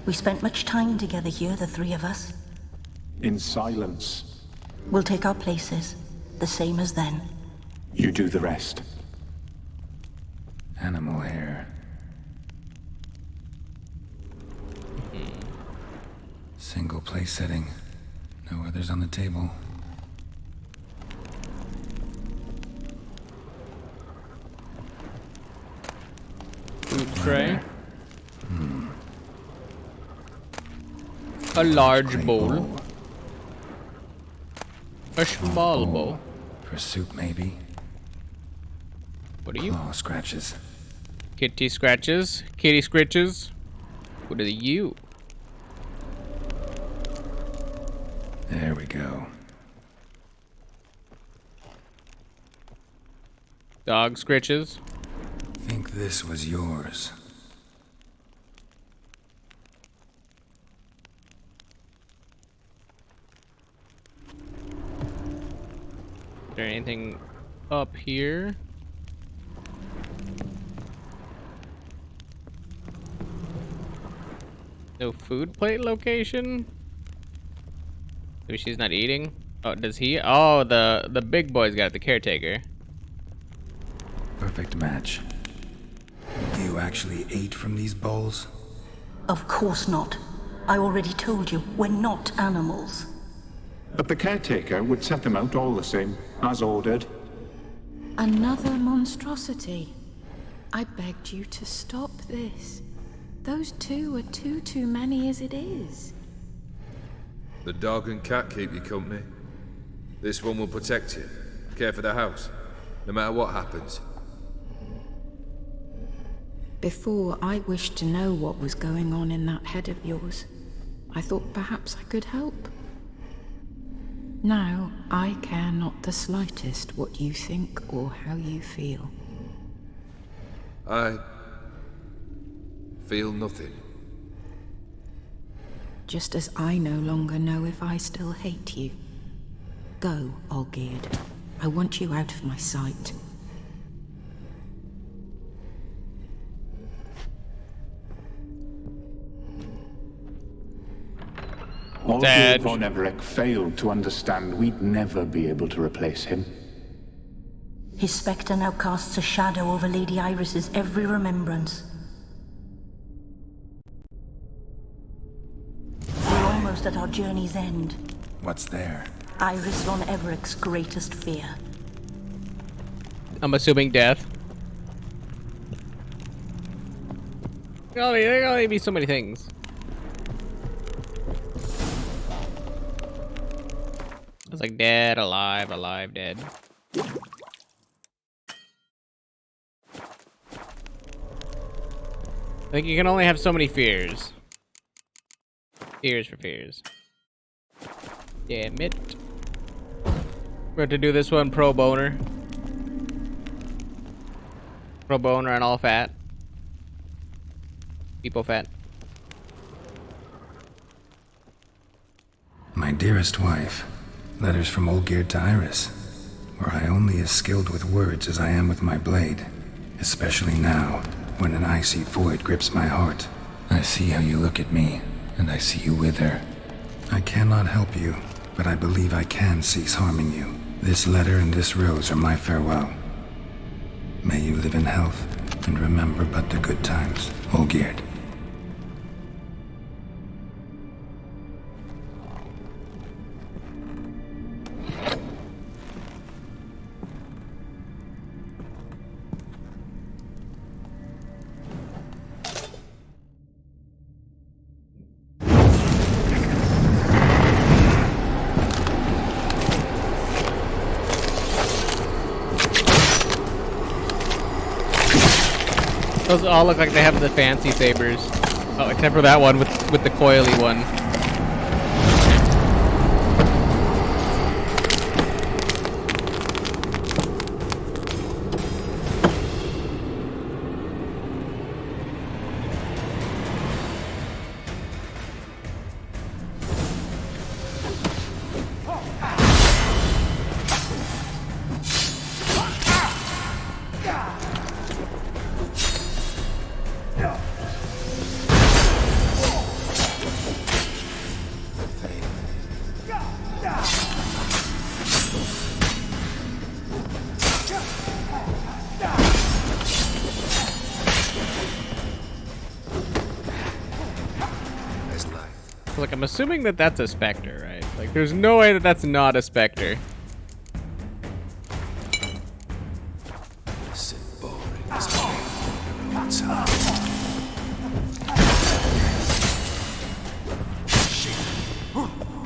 We spent much time together here, the three of us. In silence. We'll take our places, the same as then. You do the rest. Animal hair. Single place setting. No others on the table. Food tray. A large bowl. A small bowl. For soup, maybe? What are you? Claw scratches. Kitty scratches. Kitty scritches. What are you? There we go. Dog scritches. Think this was yours. Is there anything up here? No food plate location? Maybe she's not eating? Oh, does he? Oh, the big boy's got it, the caretaker. Perfect match. You actually ate from these bowls? Of course not. I already told you, we're not animals. But the caretaker would set them out all the same, as ordered. Another monstrosity. I begged you to stop this. Those two are too many as it is. The dog and cat keep you company. This one will protect you, care for the house, no matter what happens. Before, I wished to know what was going on in that head of yours. I thought perhaps I could help. Now, I care not the slightest what you think or how you feel. I feel nothing. Just as I no longer know if I still hate you. Go, Olgierd. I want you out of my sight. Olgierd von Everec failed to understand we'd never be able to replace him. His spectre now casts a shadow over Lady Iris's every remembrance. We're almost at our journey's end. What's there? Iris von Everec's greatest fear. I'm assuming death. There can only be so many things. It's like dead, alive, alive, dead. I think you can only have so many fears. Fears for fears. Damn it. We have to do this one pro boner. Pro boner and all fat. People fat. My dearest wife. Letters from Olgierd to Iris. Were I only as skilled with words as I am with my blade. Especially now, when an icy void grips my heart. I see how you look at me, and I see you wither. I cannot help you, but I believe I can cease harming you. This letter and this rose are my farewell. May you live in health, and remember but the good times, Olgierd. Those all look like they have the fancy sabers. Oh, except for that one with the coily one. Look, I'm assuming that that's a specter, right? Like, there's no way that that's not a specter. This is boring as what's up?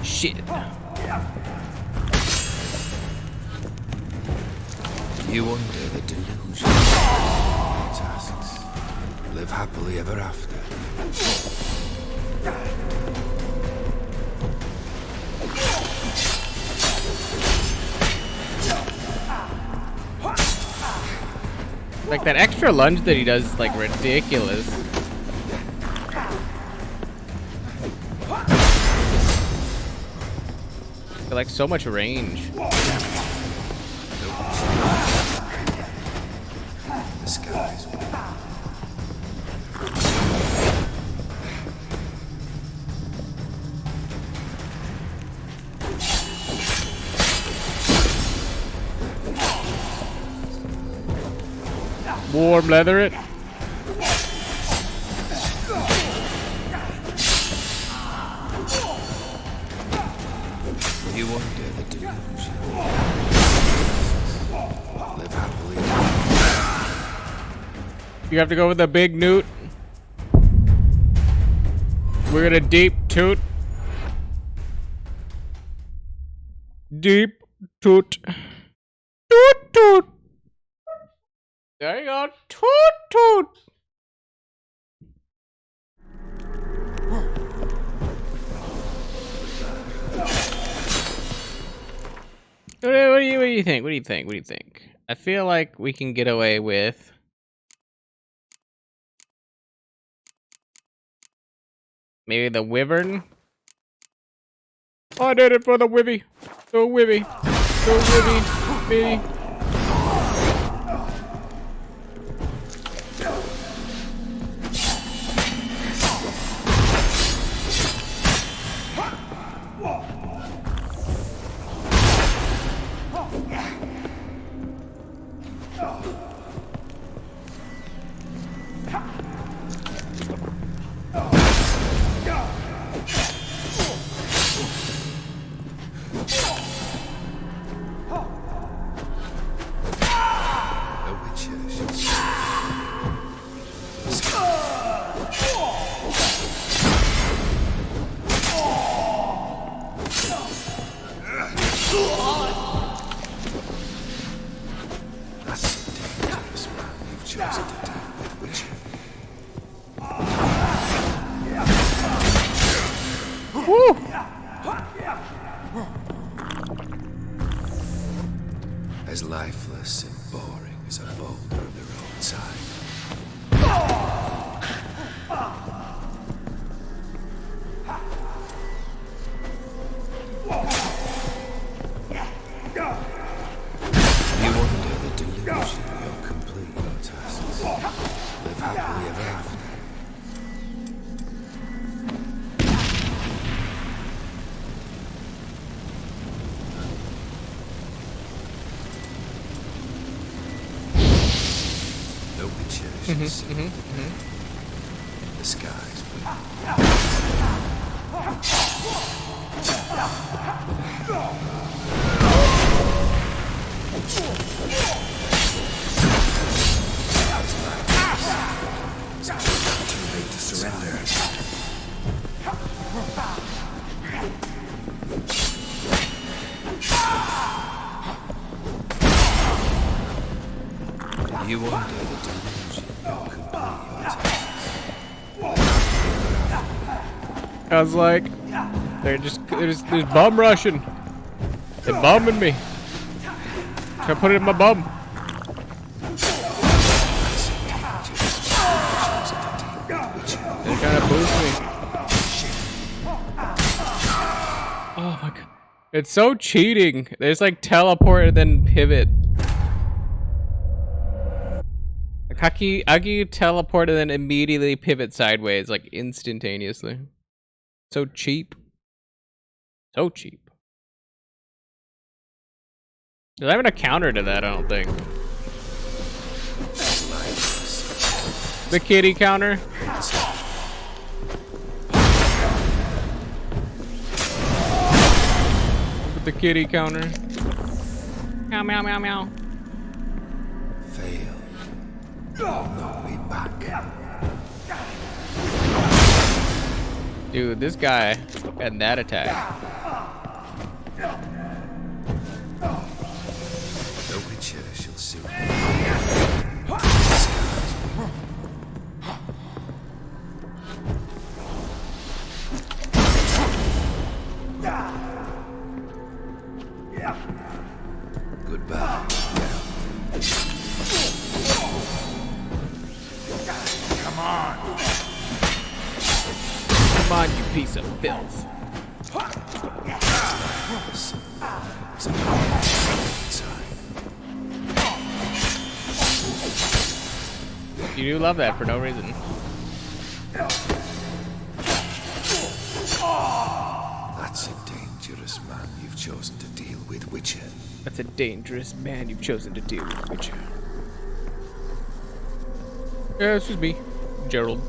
Shit. You under the delusion of your tasks. Live happily ever after. Like that extra lunge that he does is like ridiculous. Like so much range. The skies. Warm leather it. You under the delusion. Live happily. You have to go with the big newt. We're gonna deep toot. Deep toot. Toot toot. There you go. Toot toot. What do you think? What do you think? What do you think? I feel like we can get away with maybe the wyvern. I did it for the wivvy. The wivvy. The wivvy. Baby. As lifeless and boring as a boulder on the roadside. You under the delusion you'll complete your tasks. Live happily ever after. The skies will. Too late to surrender. You under the delusion you'll complete your tasks. I was like, they're bum rushing. They're bumming me. Try to put it in my bum. They're trying to boost me. Oh my god. It's so cheating. There's like teleport and then pivot. Agi teleport and then immediately pivot sideways, like instantaneously. So cheap. So cheap. There's not even a counter to that, I don't think. The kitty counter. The kitty counter. Meow meow meow meow. Fail. Not be back. Dude, this guy and that attack. The Witcher shall soon Come on, you piece of filth. You do love that for no reason. That's a dangerous man you've chosen to deal with, Witcher. That's a dangerous man you've chosen to deal with, Witcher. Yeah, it's just me, Gerald.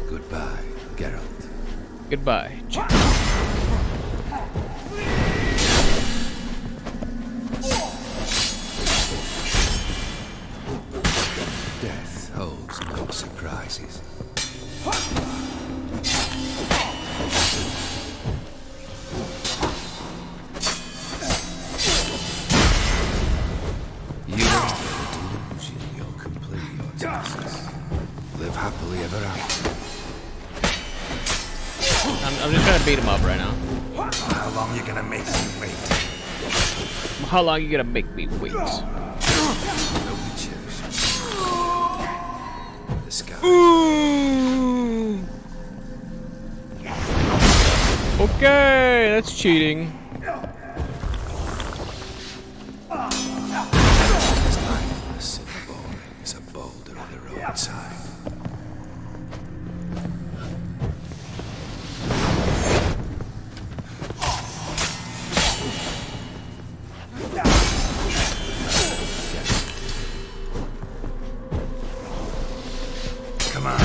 Goodbye, Geralt. Goodbye, Gerald. Death holds no surprises. You are the delusion, you'll complete your tasks. Live happily ever after. I'm just trying to beat him up right now. How long you gonna make me wait? How long you gonna make me wait? Okay, that's cheating. As lifeless and boring as a boulder on the roadside. Come on.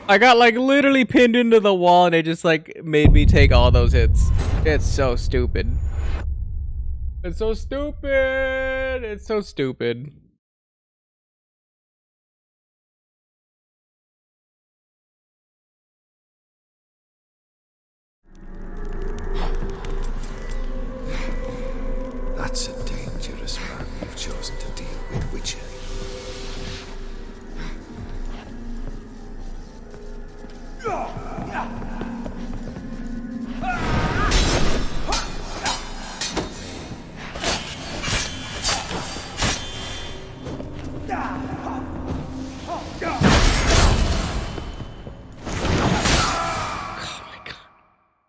I got like literally pinned into the wall and it just like made me take all those hits. It's so stupid. It's so stupid. It's so stupid. That's a dangerous man you've chosen to deal with, Witcher.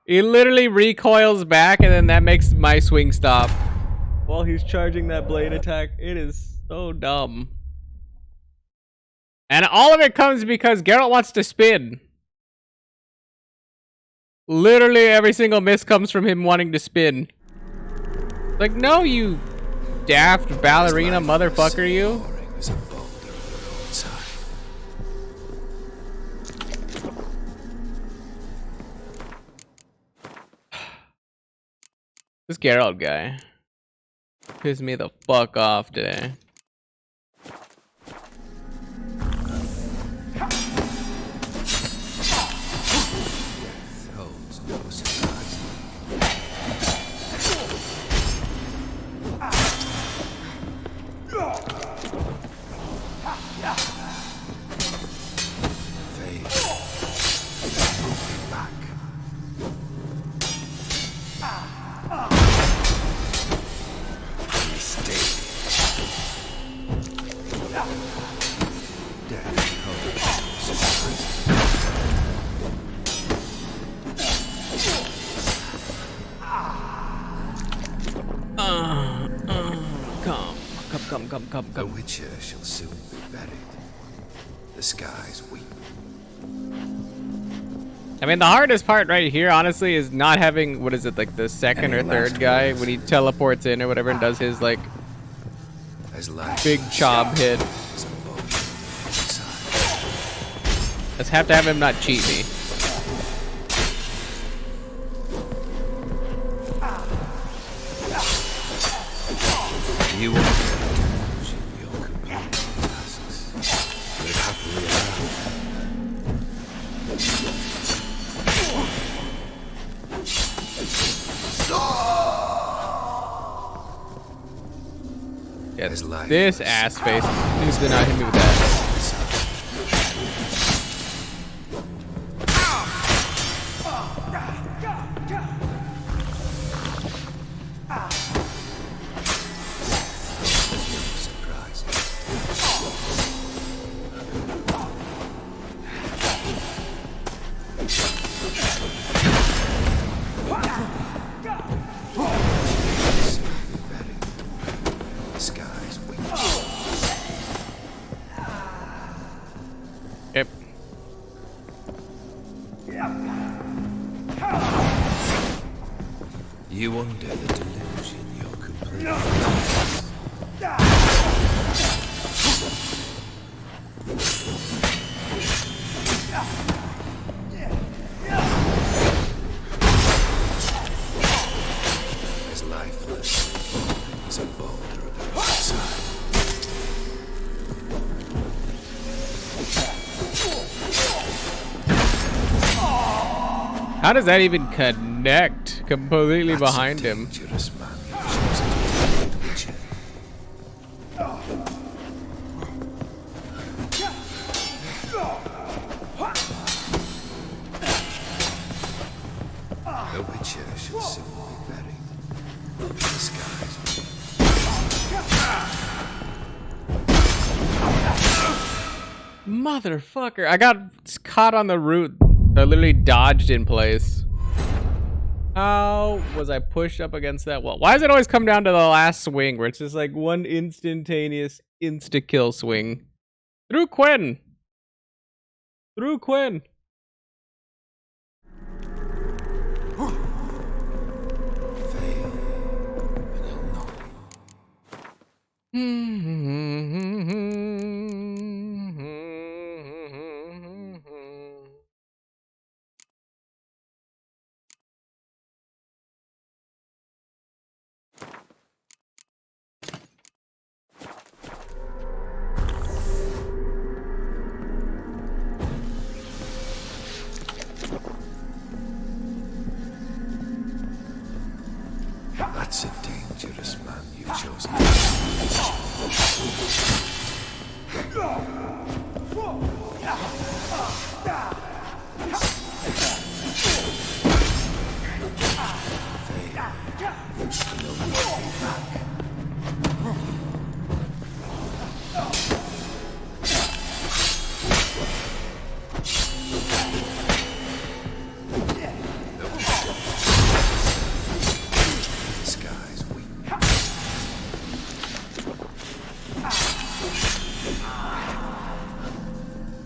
He literally recoils back and then that makes my swing stop while he's charging that blade attack. It is so dumb. And all of it comes because Geralt wants to spin. Literally every single miss comes from him wanting to spin. Like, no, you daft ballerina motherfucker, you. This Geralt guy pissed me the fuck off today. Come. The Witcher shall soon be buried. The skies weep. I mean, the hardest part right here, honestly, is not having, what is it, like the second or third guy when he teleports in or whatever and does his, like, big chop hit. Just have to have him not cheat me. You won't your complete tasks. Live happily Yeah, this ass face. Who's gonna hit me with that? You under the delusion you're completely as lifeless as a boulder of the outside. How does that even connect completely behind him? The Witcher should soon be buried in the skies. Motherfucker. I got caught on the root. I literally dodged in place. How was I pushed up against that wall? Why does it always come down to the last swing where it's just like one instantaneous insta-kill swing? Through Quinn. Through Quinn. That's a dangerous man you've chosen.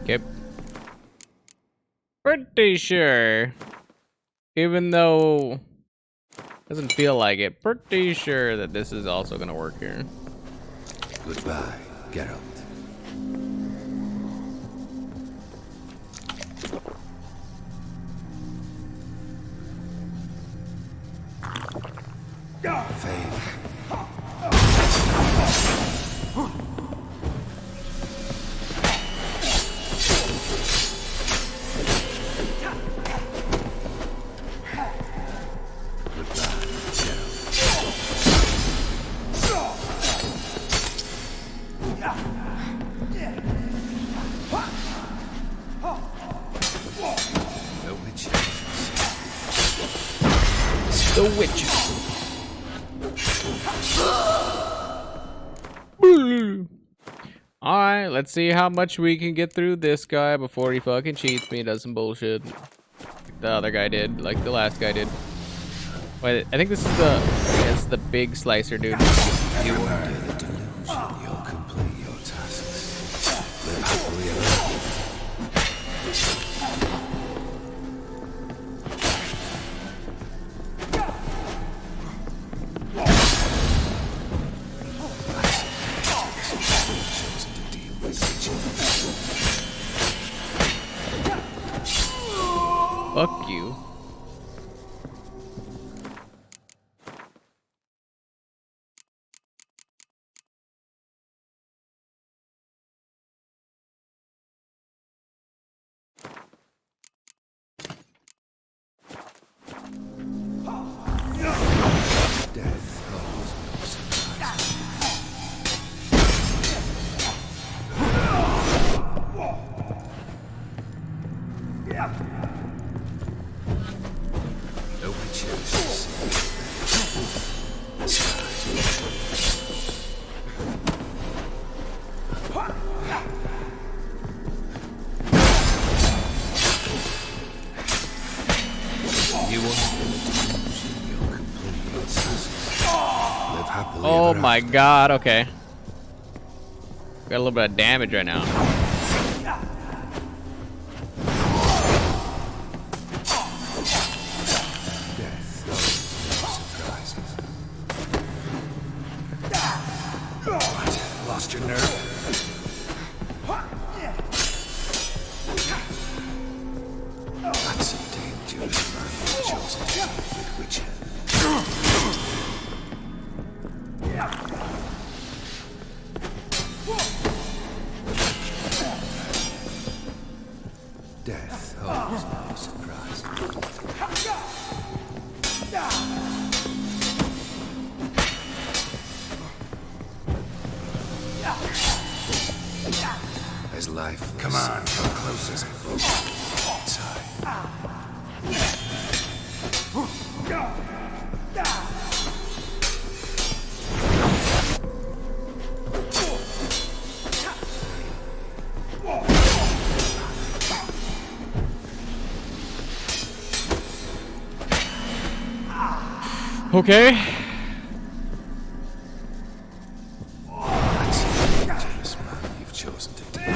Okay. Pretty sure, even though doesn't feel like it, pretty sure that this is also gonna work here. Goodbye, Geralt. The Witcher. Alright, let's see how much we can get through this guy before he fucking cheats me, does some bullshit. Like the other guy did, like the last guy did. Wait, I think this is the big slicer dude. You under the delusion you'll complete your tasks. Live happily ever after. Fuck you. Oh my god, okay. Got a little bit of damage right now. lost your nerve? That's a dangerous man you've chosen to deal with, Witcher. Death holds no surprise. As lifeless. Come on, come closer. Inside. Okay. That's a dangerous man you've chosen to deal with.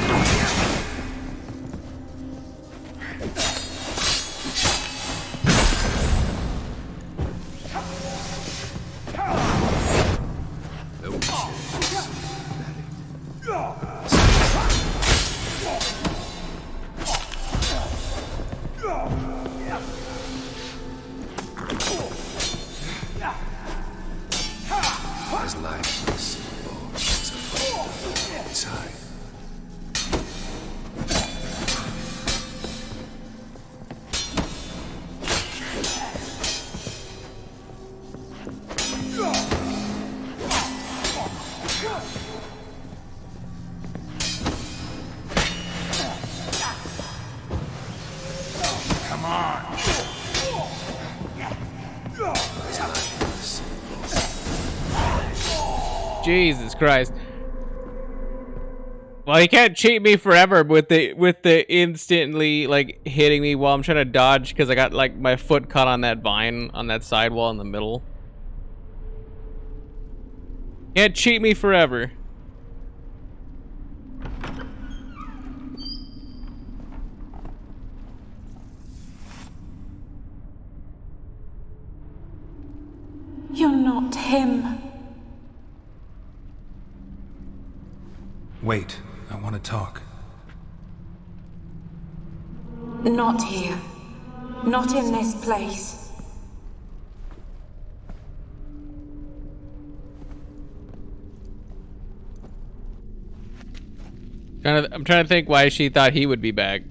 The Witchers. As lifeless or as a fire inside. Come on. As lifeless. Jesus Christ. Well, he can't cheat me forever with the instantly like hitting me while I'm trying to dodge because I got like my foot caught on that vine on that sidewall in the middle. Can't cheat me forever. You're not him. Wait, I want to talk. Not here. Not in this place. I'm trying to think why she thought he would be back.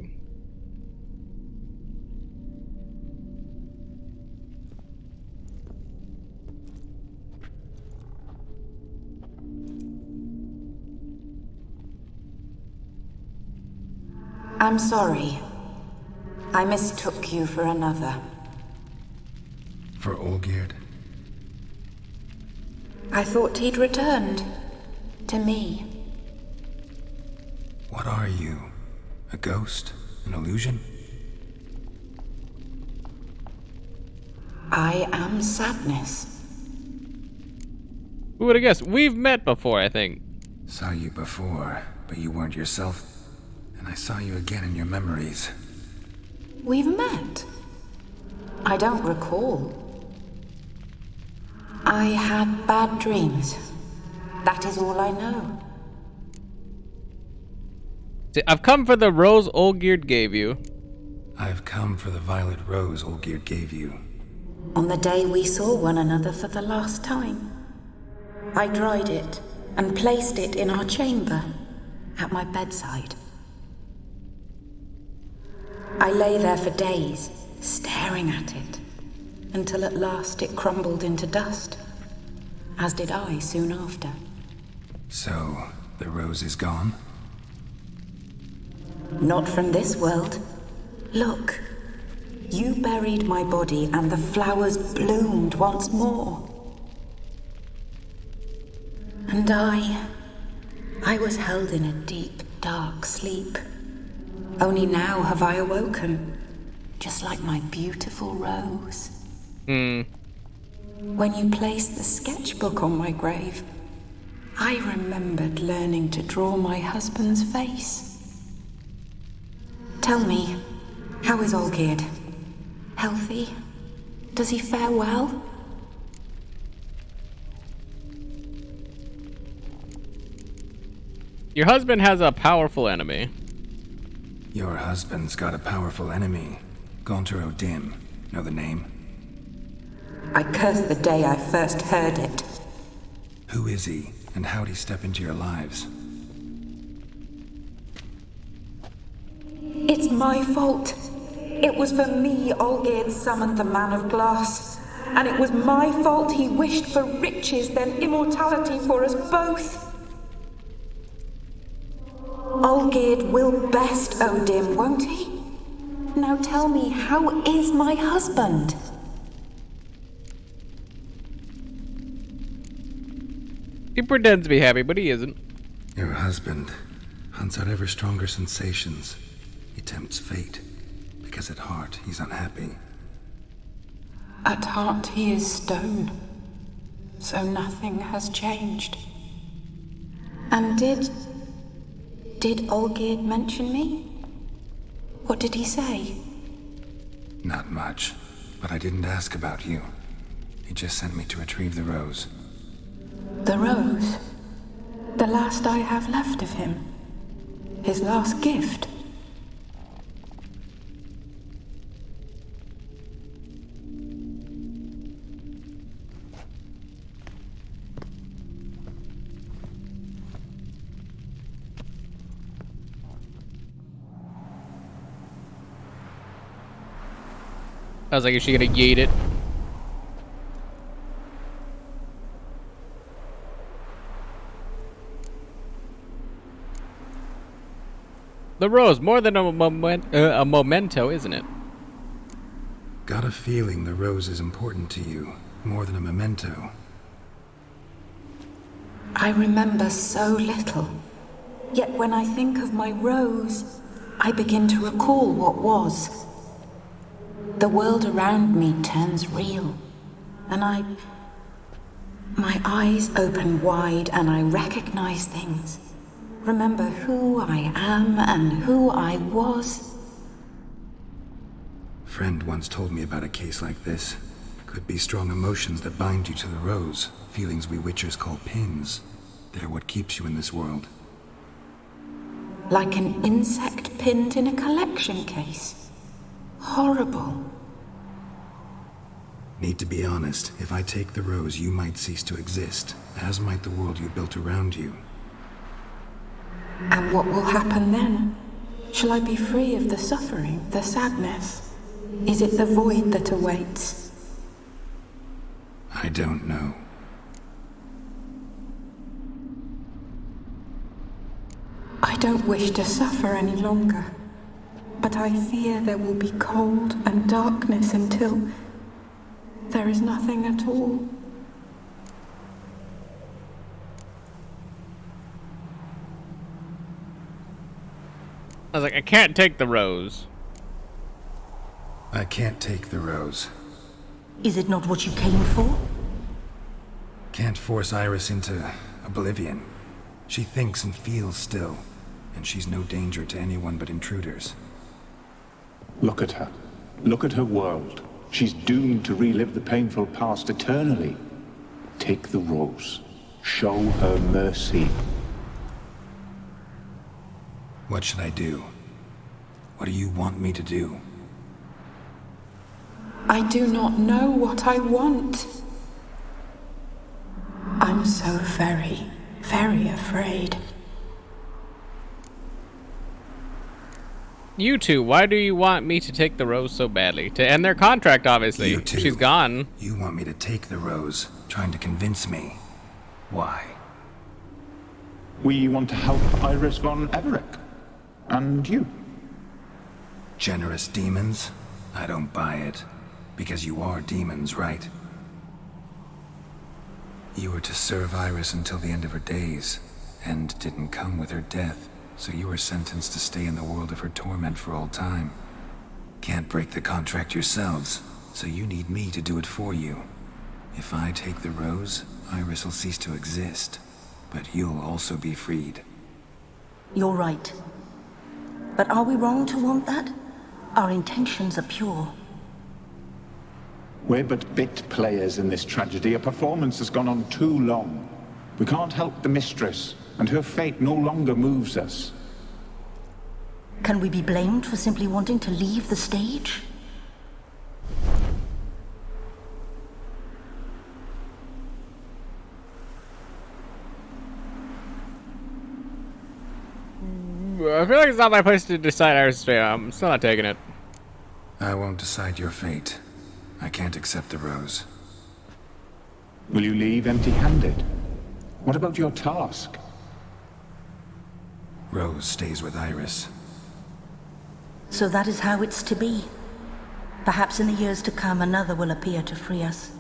I'm sorry. I mistook you for another. For Olgierd? I thought he'd returned. To me. What are you? A ghost? An illusion? I am sadness. Who would have guessed? We've met before, I think. Saw you before, but you weren't yourself. And I saw you again in your memories. We've met? I don't recall. I had bad dreams. That is all I know. See, I've come for the rose Olgierd gave you. I've come for the violet rose Olgierd gave you. On the day we saw one another for the last time, I dried it and placed it in our chamber at my bedside. I lay there for days, staring at it, until at last it crumbled into dust, as did I soon after. So, the rose is gone? Not from this world. Look, you buried my body and the flowers bloomed once more. And I was held in a deep, dark sleep. Only now have I awoken, just like my beautiful rose. When you placed the sketchbook on my grave, I remembered learning to draw my husband's face. Tell me, how is Olgierd? Healthy? Does he fare well? Your husband has a powerful enemy. Your husband's got a powerful enemy. Gaunter O'Dim. Know the name? I curse the day I first heard it. Who is he, and how'd he step into your lives? It's my fault. It was for me Olgierd summoned the Man of Glass. And it was my fault he wished for riches, then immortality for us both. Olgierd will best O'Dim, won't he? Now tell me, how is my husband? He pretends to be happy, but he isn't. Your husband hunts out ever stronger sensations. He tempts fate, because at heart he's unhappy. At heart he is stone, so nothing has changed. And did Olgierd mention me? What did he say? Not much, but I didn't ask about you. He just sent me to retrieve the rose. The rose? The last I have left of him? His last gift? I was like, is she gonna yeet it? The rose, more than a memento, isn't it? Got a feeling the rose is important to you, more than a memento. I remember so little. Yet when I think of my rose, I begin to recall what was. The world around me turns real, and my eyes open wide and I recognize things. Remember who I am and who I was. Friend once told me about a case like this. Could be strong emotions that bind you to the rose, feelings we witchers call pins. They're what keeps you in this world. Like an insect pinned in a collection case. Horrible. Need to be honest, if I take the rose, you might cease to exist, as might the world you built around you. And what will happen then? Shall I be free of the suffering, the sadness? Is it the void that awaits? I don't know. I don't wish to suffer any longer, but I fear there will be cold and darkness until there is nothing at all. I was like, I can't take the rose. I can't take the rose. Is it not what you came for? Can't force Iris into oblivion. She thinks and feels still, and she's no danger to anyone but intruders. Look at her. Look at her world. She's doomed to relive the painful past eternally. Take the rose. Show her mercy. What should I do? What do you want me to do? I do not know what I want. I'm so very, very afraid. You two, why do you want me to take the rose so badly? To end their contract, obviously. You two. She's gone. You want me to take the rose, trying to convince me. Why? We want to help Iris von Everec. And you. Generous demons? I don't buy it. Because you are demons, right? You were to serve Iris until the end of her days. End didn't come with her death. So you were sentenced to stay in the world of her torment for all time. Can't break the contract yourselves, so you need me to do it for you. If I take the rose, Iris will cease to exist, but you'll also be freed. You're right. But are we wrong to want that? Our intentions are pure. We're but bit players in this tragedy. A performance has gone on too long. We can't help the mistress. and her fate no longer moves us. Can we be blamed for simply wanting to leave the stage? I feel like it's not my place to decide Iris' fate. I'm still not taking it. I won't decide your fate. I can't accept the rose. Will you leave empty-handed? What about your task? Rose stays with Iris. So that is how it's to be. Perhaps in the years to come, another will appear to free us.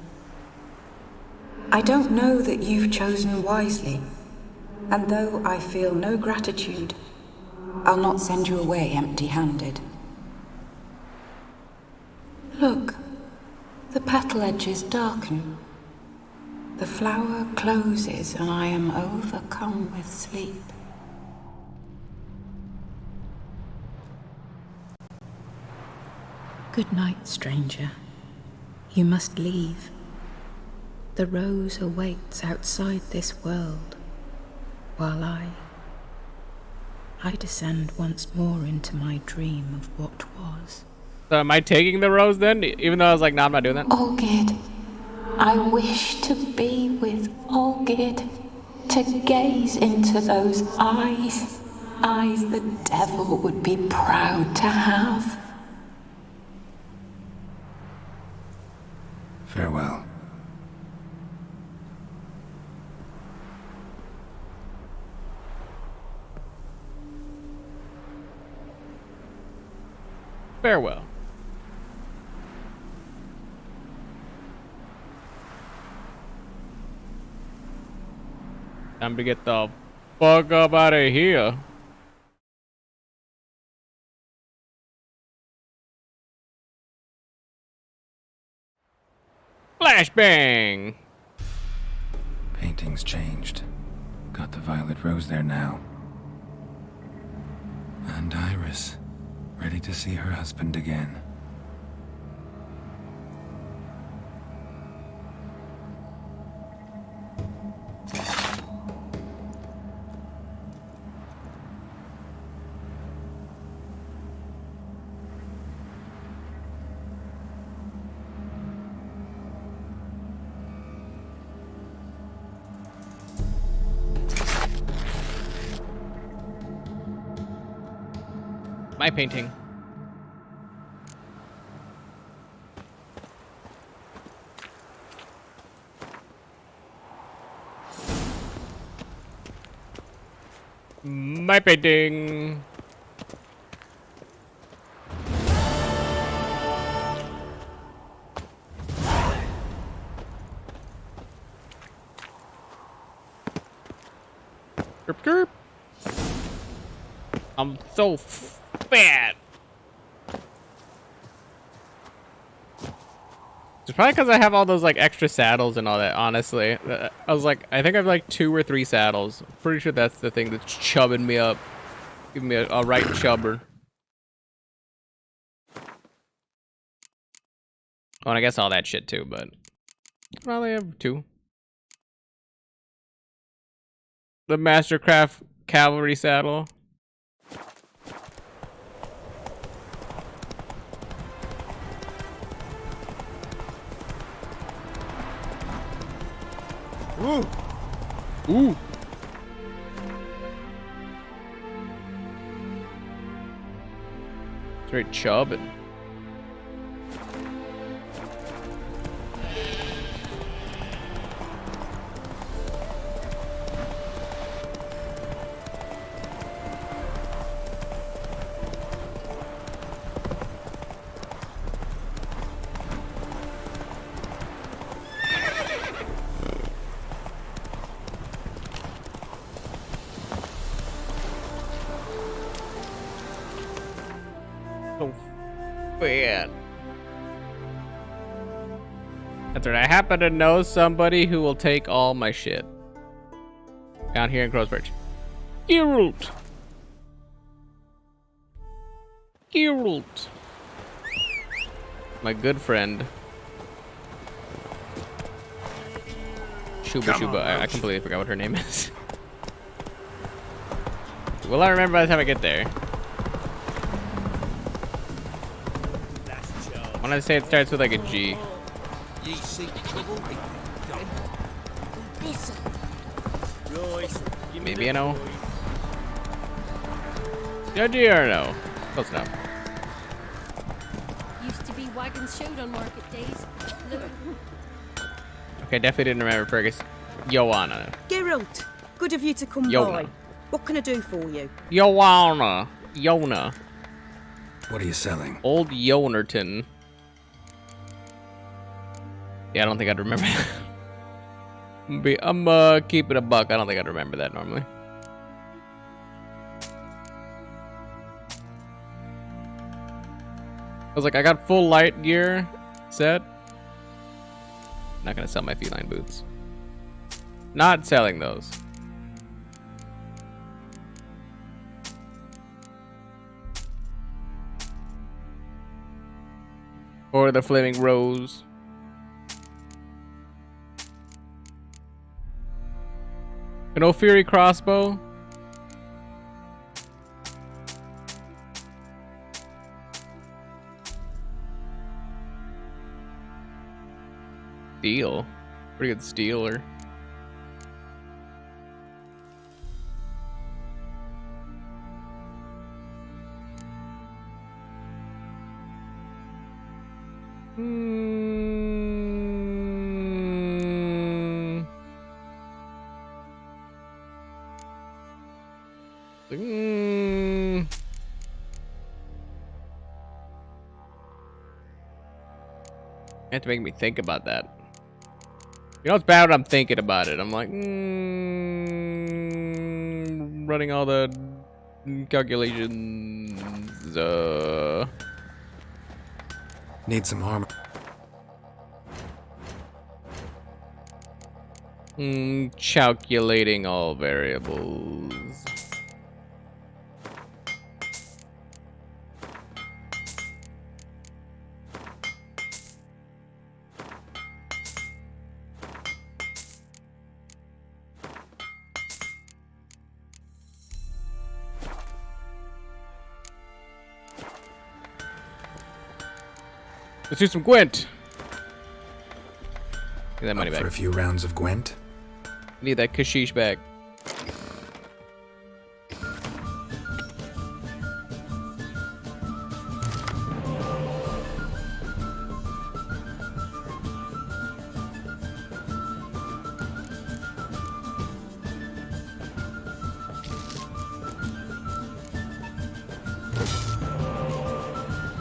I don't know that you've chosen wisely. And though I feel no gratitude, I'll not send you away empty-handed. Look, the petal edges darken. The flower closes and I am overcome with sleep. Good night, stranger. You must leave. The rose awaits outside this world, while I descend once more into my dream of what was. So am I taking the rose then? Even though I was like, no, I'm not doing that. Olgid, I wish to be with Olgid, to gaze into those eyes the devil would be proud to have. Farewell. Farewell. Time to get the fuck up out of here. Flashbang! Painting's changed. Got the violet rose there now. And Iris, ready to see her husband again. My painting. My painting. Derp, derp. I'm so fat. It's probably because I have all those like extra saddles and all that, honestly. I was like, I think I have like 2 or 3 saddles. Pretty sure that's the thing that's chubbing me up. Giving me a right chubber. Oh, and I guess all that shit too, but I probably have 2. The Mastercraft cavalry saddle. Ooh. Ooh. Straight chubbing. Bad. That's right. I happen to know somebody who will take all my shit. Down here in Crowsbridge. Geralt. Geralt. My good friend. Shuba Shuba. I completely forgot what her name is. Will I remember by the time I get there? I want to say it starts with like a G. Ye seek trouble? Maybe I know. No G or no? Close enough. Used to be wagons showed on market days. Okay, definitely didn't remember Fergus. Joanna. Geralt, good of you to come Yona. by. What can I do for you? Joanna. Yona. What are you selling? Old Yonerton. Yeah, I don't think I'd remember that. I'm keeping a buck. I don't think I'd remember that normally. I was like, I got full light gear set. Not gonna sell my feline boots. Not selling those. Or the flaming rose. An Ophiri crossbow. Steel. Pretty good stealer. You have to make me think about that. You know what's bad when I'm thinking about it? I'm like, running all the calculations. Need some armor. Calculating all variables. Let's do some Gwent. Get that money back. For a few rounds of Gwent? Need that Kashish back.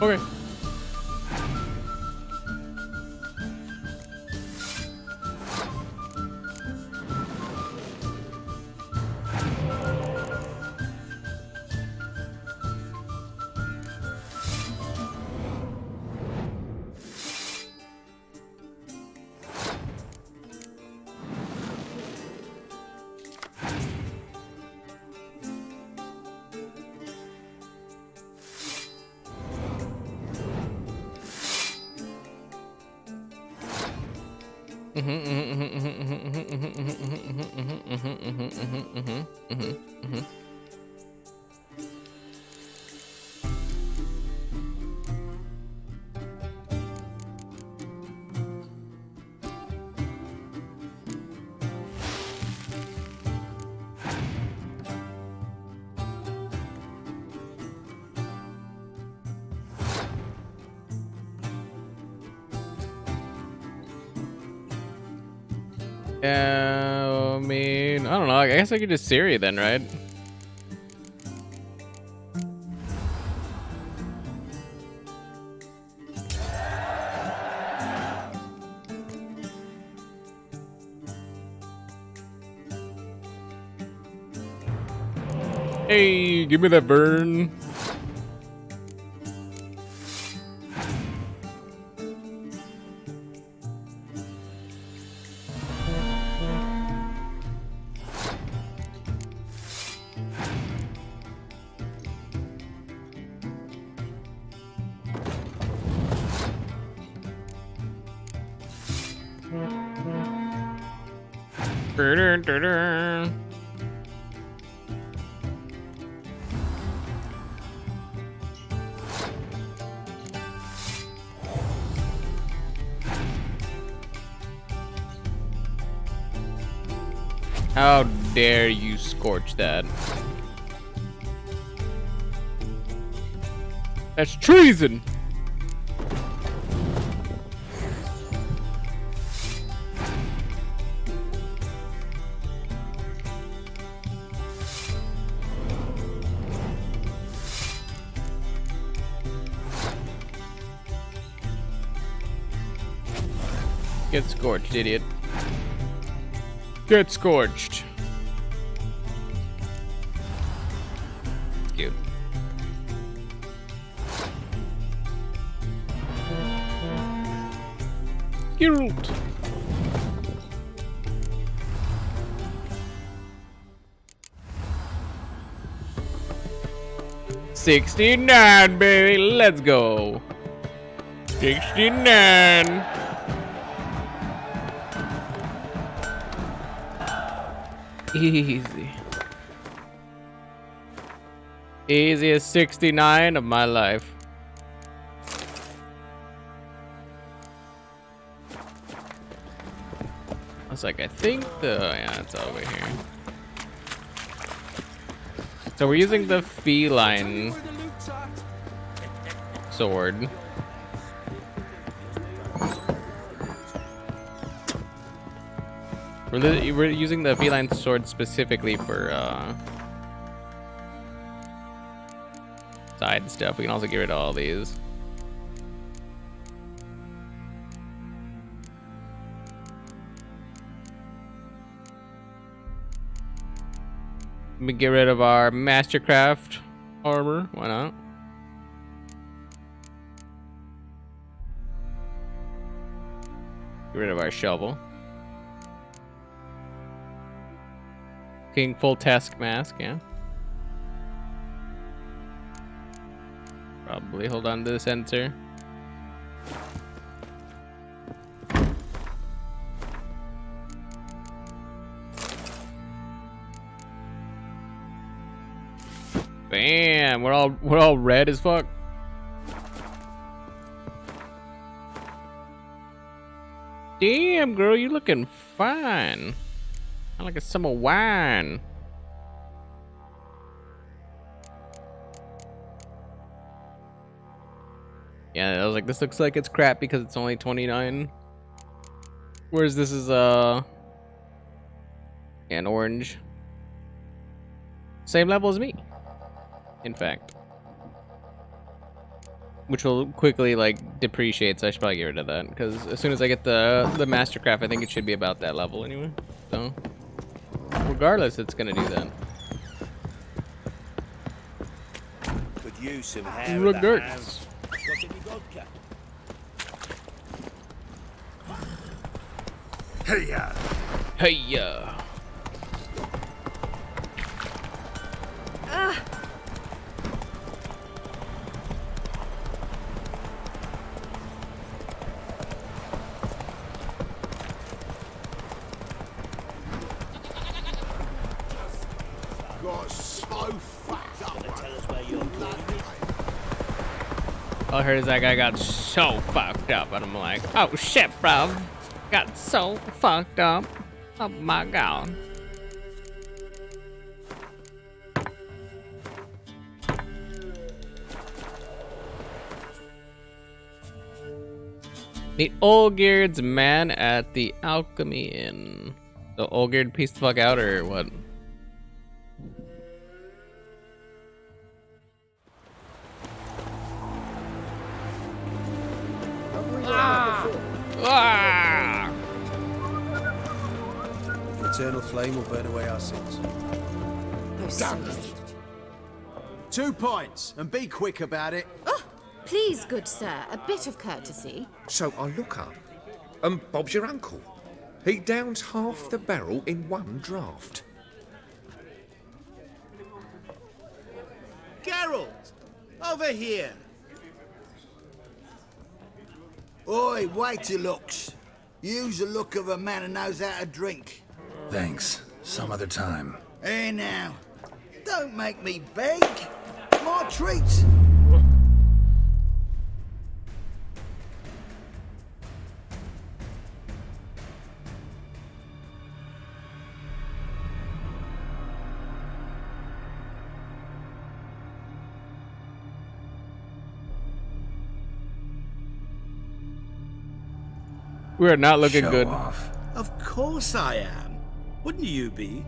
Okay. I mean, I don't know. I guess I could just Siri then, right? Hey, give me that burn. How dare you scorch that? That's treason! Get scorched, idiot. Get scorched. Cute. Cute. $69, baby. Let's go. 69. Easy. Easiest 69 of my life. I was like, I think yeah, it's over here. So we're using the feline sword. We're using the feline sword specifically for side stuff. We can also get rid of all these. Let me get rid of our Mastercraft armor. Why not? Get rid of our shovel. King full task mask, yeah. Probably hold on to the sensor. Bam! We're all red as fuck. Damn, girl, you looking fine. I like a summer wine. Yeah, I was like, this looks like it's crap because it's only 29. Whereas this is an orange. Same level as me, in fact. Which will quickly like depreciate, so I should probably get rid of that. Because as soon as I get the Mastercraft, I think it should be about that level anyway. So regardless, it's gonna do that. Could use some hair. Regrets. Got any vodka? Hey-ya! Hey-ya! Got so fucked up. Tell us where you're going. All I heard is that guy got so fucked up, and I'm like, oh shit, bro. Got so fucked up. Oh my god. The Olgierd's man at the Alchemy Inn. The Olgierd piece the fuck out, or what? Ah! The eternal flame will burn away our sins. Damn. 2 points, and be quick about it. Oh, please, good sir, a bit of courtesy. So I look up, and Bob's your uncle. He downs half the barrel in one draught. Geralt! Over here! Oi, wait your looks. Use the look of a man who knows how to drink. Thanks. Some other time. Hey now, don't make me beg. My treat. We're not looking Show good. off. Of course I am. Wouldn't you be?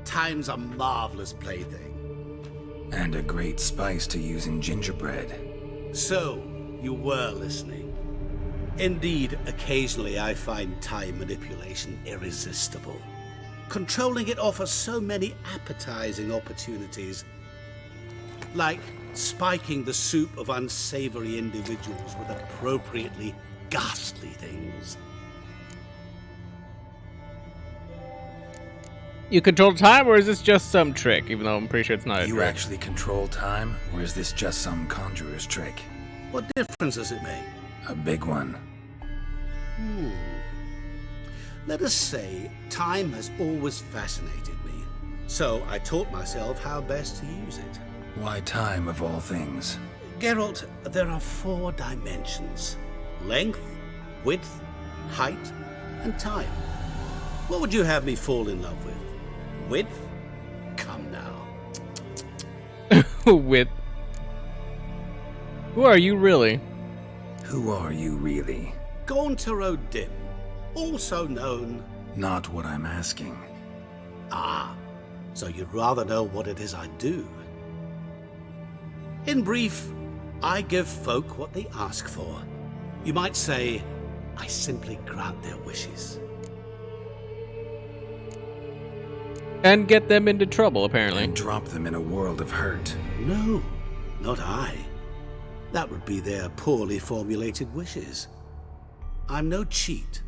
Time's a marvelous plaything. And a great spice to use in gingerbread. So, you were listening. Indeed, occasionally I find time manipulation irresistible. Controlling it offers so many appetizing opportunities. Like spiking the soup of unsavory individuals with appropriately ghastly things. You control time, or is this just some trick? Even though I'm pretty sure it's not a You trick. actually control time, or is this just some conjurer's trick? What difference does it make? A big one. Let us say time has always fascinated me. So I taught myself how best to use it. Why time of all things? Geralt, there are 4 dimensions. Length, width, height, and time. What would you have me fall in love with? Width? Come now. With. Who are you really? Who are you really? Gaunter O'Dim, also known... Not what I'm asking. Ah, so you'd rather know what it is I do. In brief, I give folk what they ask for. You might say, I simply grant their wishes. And get them into trouble, apparently. And drop them in a world of hurt. No, not I. That would be their poorly formulated wishes. I'm no cheat.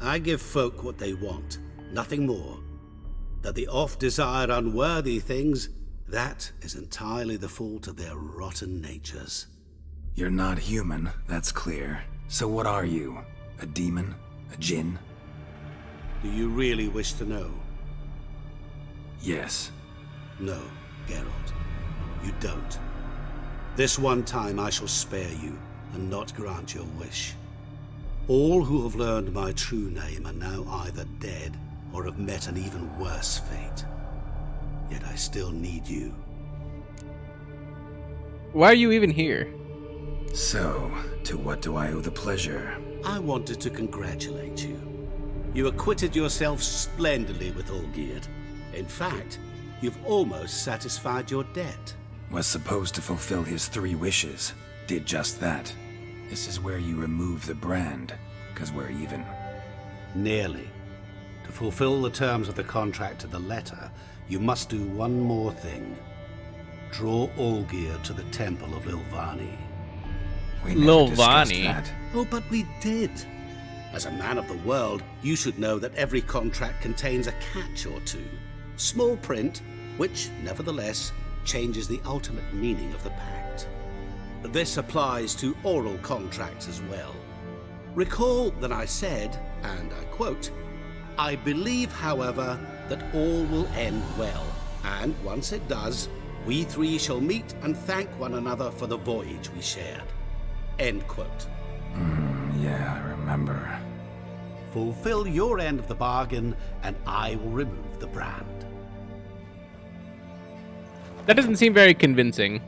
I give folk what they want, nothing more. That they oft desire unworthy things, that is entirely the fault of their rotten natures. You're not human, that's clear. So what are you? A demon? A djinn? Do you really wish to know? Yes. No, Geralt. You don't. This one time I shall spare you, and not grant your wish. All who have learned my true name are now either dead, or have met an even worse fate. Yet I still need you. Why are you even here? So, to what do I owe the pleasure? I wanted to congratulate you. You acquitted yourself splendidly with Olgierd. In fact, you've almost satisfied your debt. Was supposed to fulfill his 3 wishes. Did just that. This is where you remove the brand, 'cause we're even. Nearly. To fulfill the terms of the contract to the letter, you must do one more thing. Draw Olgierd to the temple of Lilvani. We never discussed Lilvani? that. Oh, but we did. As a man of the world, you should know that every contract contains a catch or two. Small print, which, nevertheless, changes the ultimate meaning of the pact. This applies to oral contracts as well. Recall that I said, and I quote, I believe, however, that all will end well, and once it does, we 3 shall meet and thank one another for the voyage we shared. End quote. Yeah, I remember. Fulfill your end of the bargain, and I will remove the brand. That doesn't seem very convincing.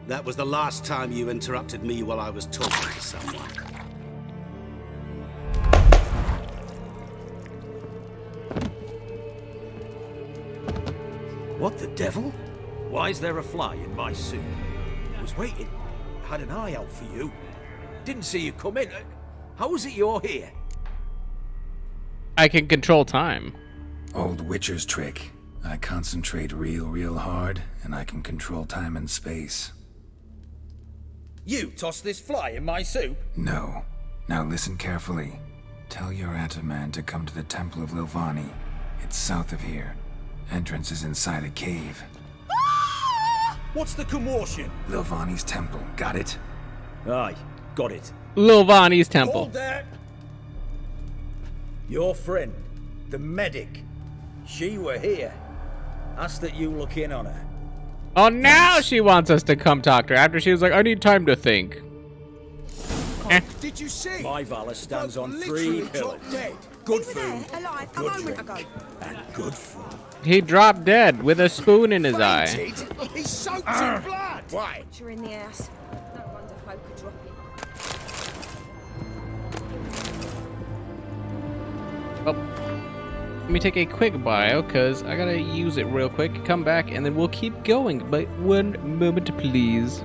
That was the last time you interrupted me while I was talking to someone. What the devil? Why is there a fly in my suit? I was waiting. Had an eye out for you. Didn't see you come in. How is it you're here? I can control time. Old Witcher's trick. I concentrate real hard, and I can control time and space. You tossed this fly in my soup? No. Now listen carefully. Tell your Ataman to come to the Temple of Lilvani. It's south of here. Entrance is inside a cave. What's the commotion? Lilvani's temple, got it? Aye, got it. Lilvani's temple. Hold there! Your friend, the medic. She were here. Asked that you look in on her. Oh, now she wants us to come talk to her after she was like, I need time to think. Did you see? My valor stands on 3 pillars. Good food, good drink, and good food. He dropped dead with a spoon in his eye. He's soaked in blood. Why? You're in the house. No wonder folk are dropping. Oh, let me take a quick bio, because I gotta use it real quick. Come back, and then we'll keep going. But one moment, please.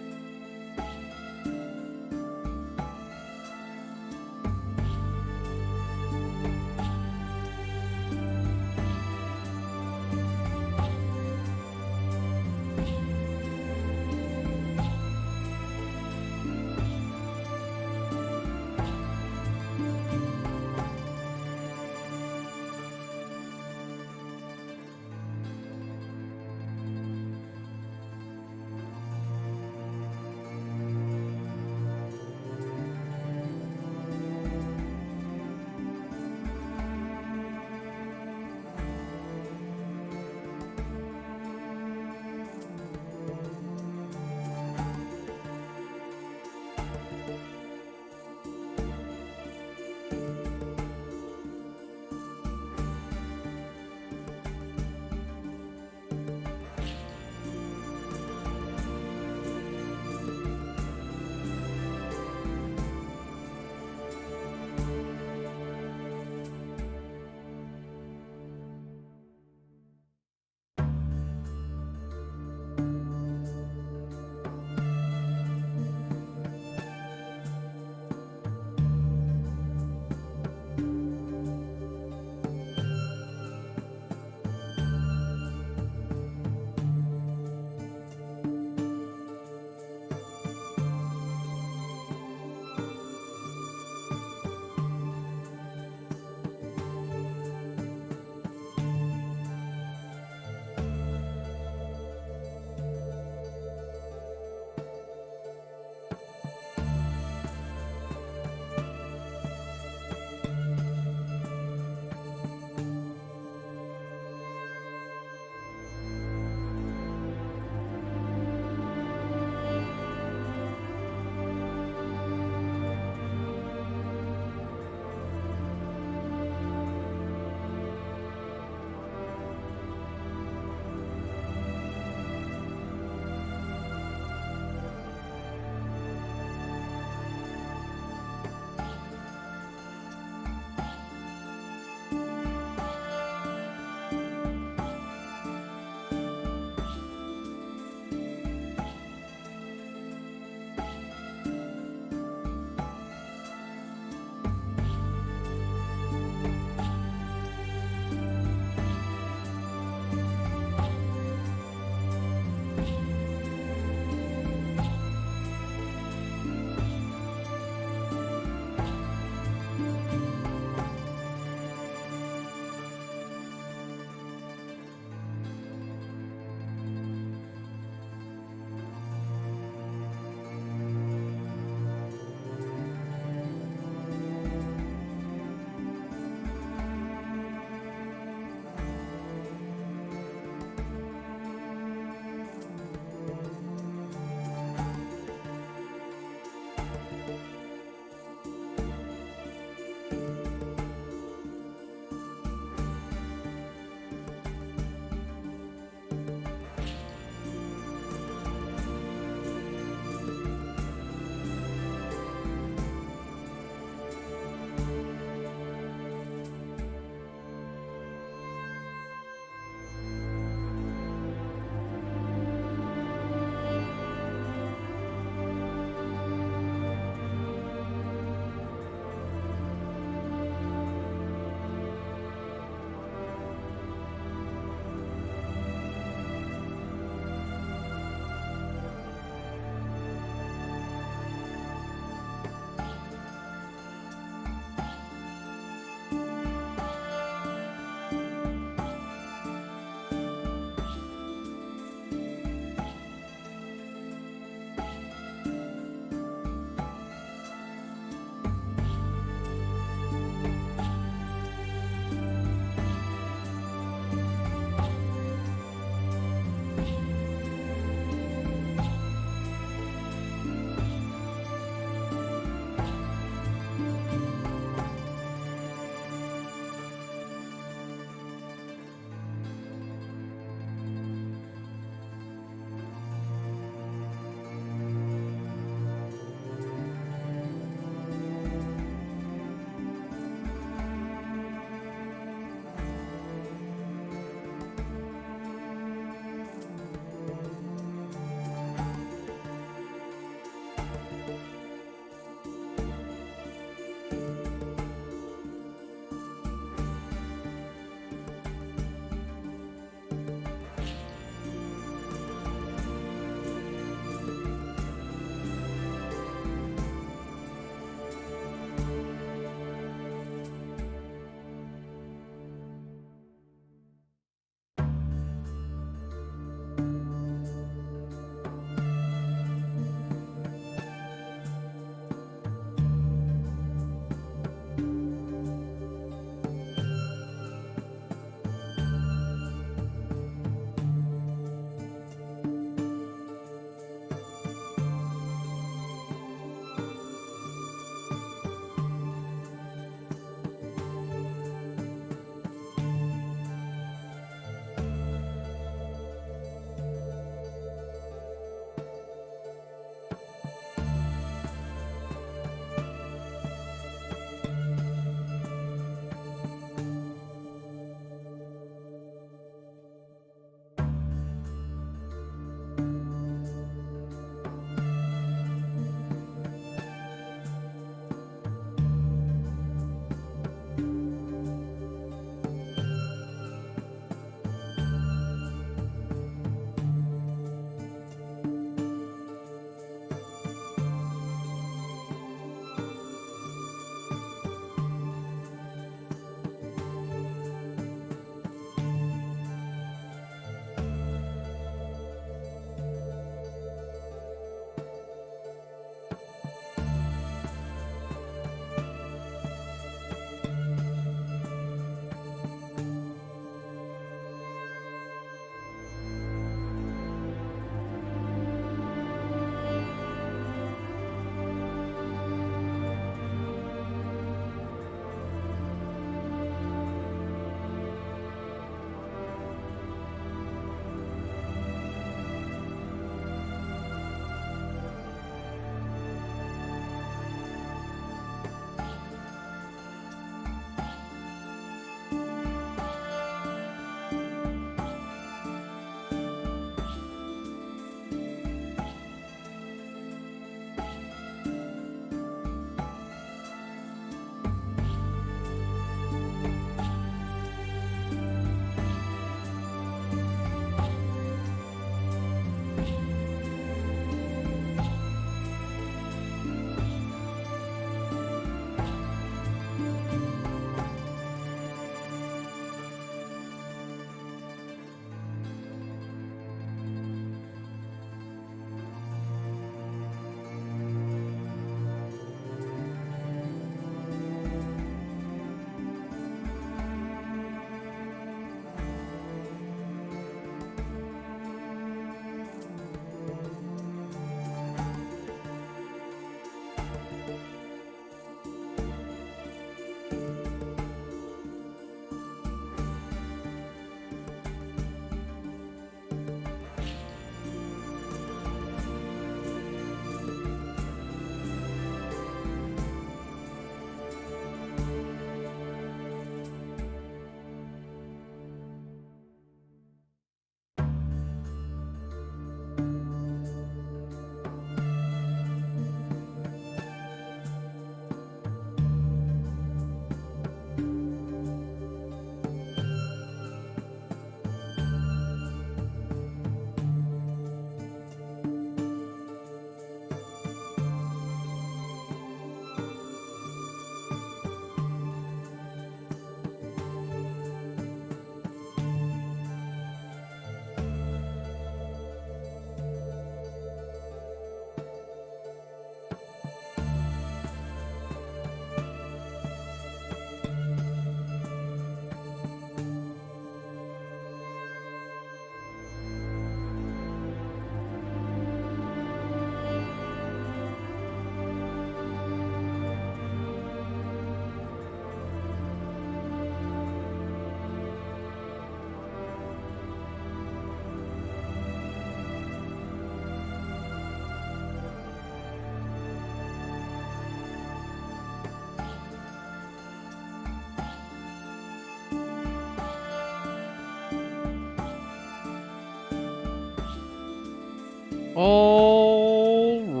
Alrighty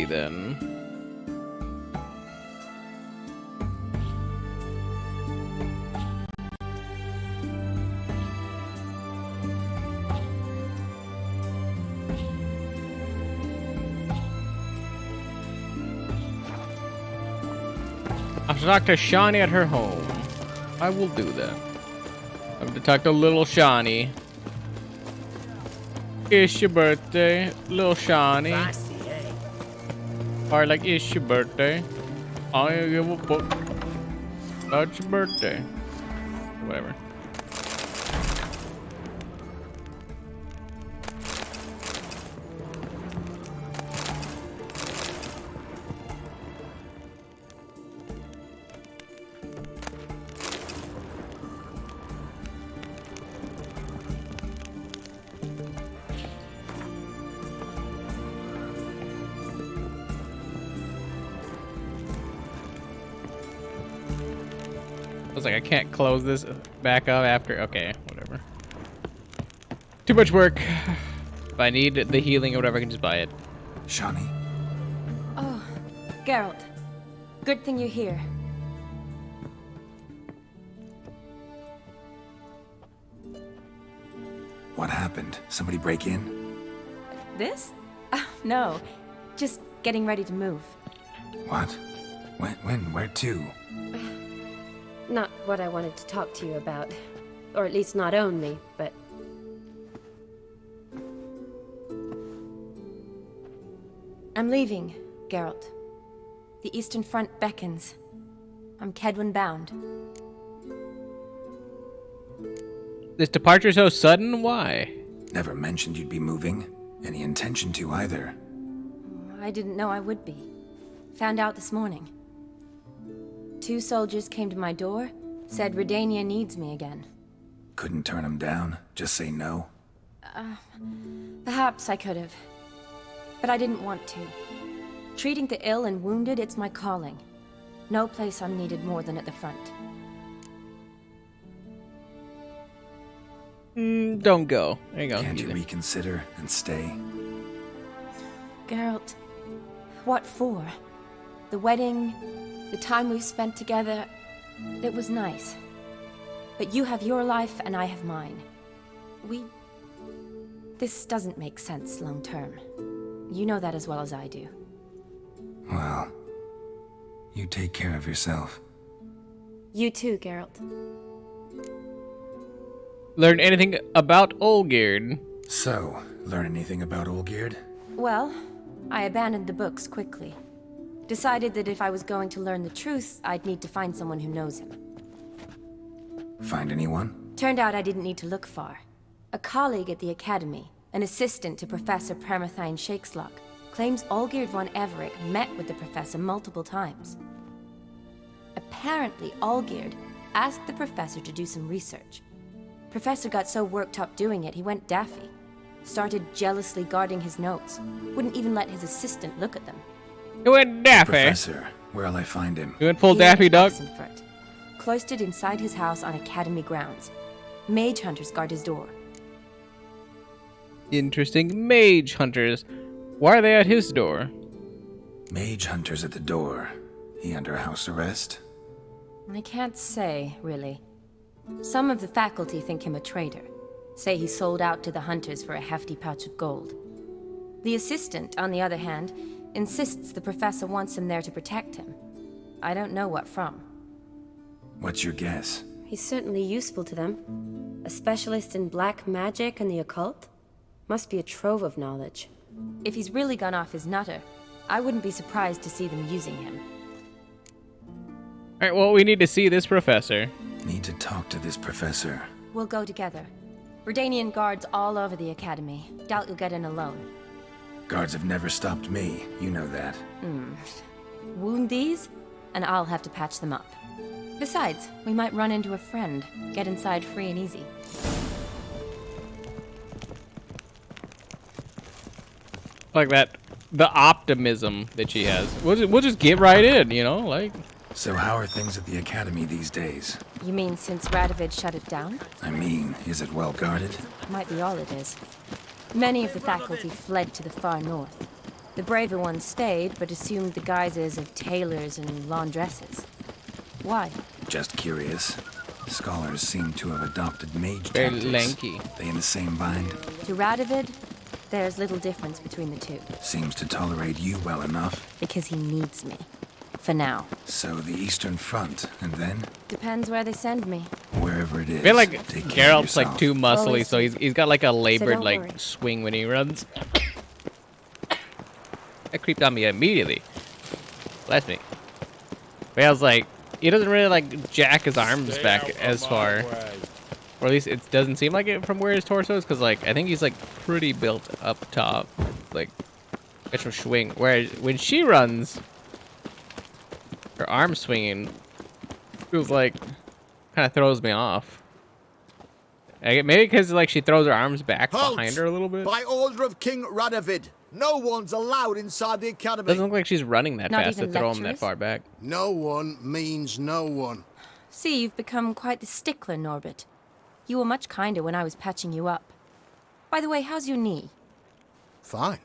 then. I should talk to Shawnee at her home. I will do that. I'm to talk to little Shawnee. It's your birthday, little Shawnee. Or like, it's your birthday. I don't give a fuck about your birthday. Whatever. I was like, I can't close this back up after. Okay, whatever. Too much work. If I need the healing or whatever, I can just buy it. Shawnee. Oh, Geralt. Good thing you're here. What happened? Somebody break in? This? No. Just getting ready to move. What? When? Where to? Not what I wanted to talk to you about. Or at least not only, but... I'm leaving, Geralt. The Eastern Front beckons. I'm Kedwin bound. This departure so sudden? Why? Never mentioned you'd be moving. Any intention to either. I didn't know I would be. Found out this morning. 2 soldiers came to my door, said Redania needs me again. Couldn't turn them down? Just say no? Perhaps I could have. But I didn't want to. Treating the ill and wounded, it's my calling. No place I'm needed more than at the front. Don't go. There you go. Can't you reconsider and stay? Geralt, what for? The wedding, the time we've spent together, it was nice. But you have your life and I have mine. This doesn't make sense long term. You know that as well as I do. Well, you take care of yourself. You too, Geralt. Learn anything about Olgierd? So, learn anything about Olgierd? Well, I abandoned the books quickly. Decided that if I was going to learn the truth, I'd need to find someone who knows him. Find anyone? Turned out I didn't need to look far. A colleague at the Academy, an assistant to Professor Permathine Shakeslock, claims Olgierd von Everec met with the professor multiple times. Apparently, Olgierd asked the professor to do some research. Professor got so worked up doing it, he went daffy. Started jealously guarding his notes. Wouldn't even let his assistant look at them. He went daffy. Professor, where'll I find him? You went full Daffy Duck? Cloistered inside his house on Academy grounds. Mage hunters guard his door. Interesting. Mage hunters. Why are they at his door? Mage hunters at the door. He under house arrest? I can't say, really. Some of the faculty think him a traitor. Say he sold out to the hunters for a hefty pouch of gold. The assistant, on the other hand, insists the professor wants him there to protect him. I don't know what from. What's your guess? He's certainly useful to them. A specialist in black magic and the occult? Must be a trove of knowledge. If he's really gone off his nutter, I wouldn't be surprised to see them using him. Alright, well, we need to see this professor. Need to talk to this professor. We'll go together. Redanian guards all over the Academy. Doubt you'll get in alone. Guards have never stopped me. You know that. Wound these, and I'll have to patch them up. Besides, we might run into a friend. Get inside free and easy. Like that, the optimism that she has. We'll just get right in, you know, like. So how are things at the Academy these days? You mean since Radovid shut it down? I mean, is it well guarded? Might be all it is. Many of the faculty fled to the far north. The braver ones stayed, but assumed the guises of tailors and laundresses. Why? Just curious. Scholars seem to have adopted mage Very tactics. lanky. They in the same bind? To Radovid, there's little difference between the two. Seems to tolerate you well enough. Because he needs me. For now. So the Eastern Front, and then? Depends where they send me. Wherever it is. I feel like take care of Geralt's like yourself. too muscly, Always so do. he's got like a labored don't like worry. swing when he runs. That creeped on me immediately. Bless me. But I was like, he doesn't really like jack his arms back as far. Or at least it doesn't seem like it from where his torso is, because like I think he's like pretty built up top. Like, it's from swing. Whereas when she runs, her arm swinging feels like kind of throws me off. Maybe because like she throws her arms back Halt! behind her a little bit. By order of King Radovid, no one's allowed inside the academy. Doesn't look like she's running that Not fast to even throw him that lecturers? far back. No one means no one. See, you've become quite the stickler, Norbert. You were much kinder when I was patching you up. By the way, how's your knee? Fine.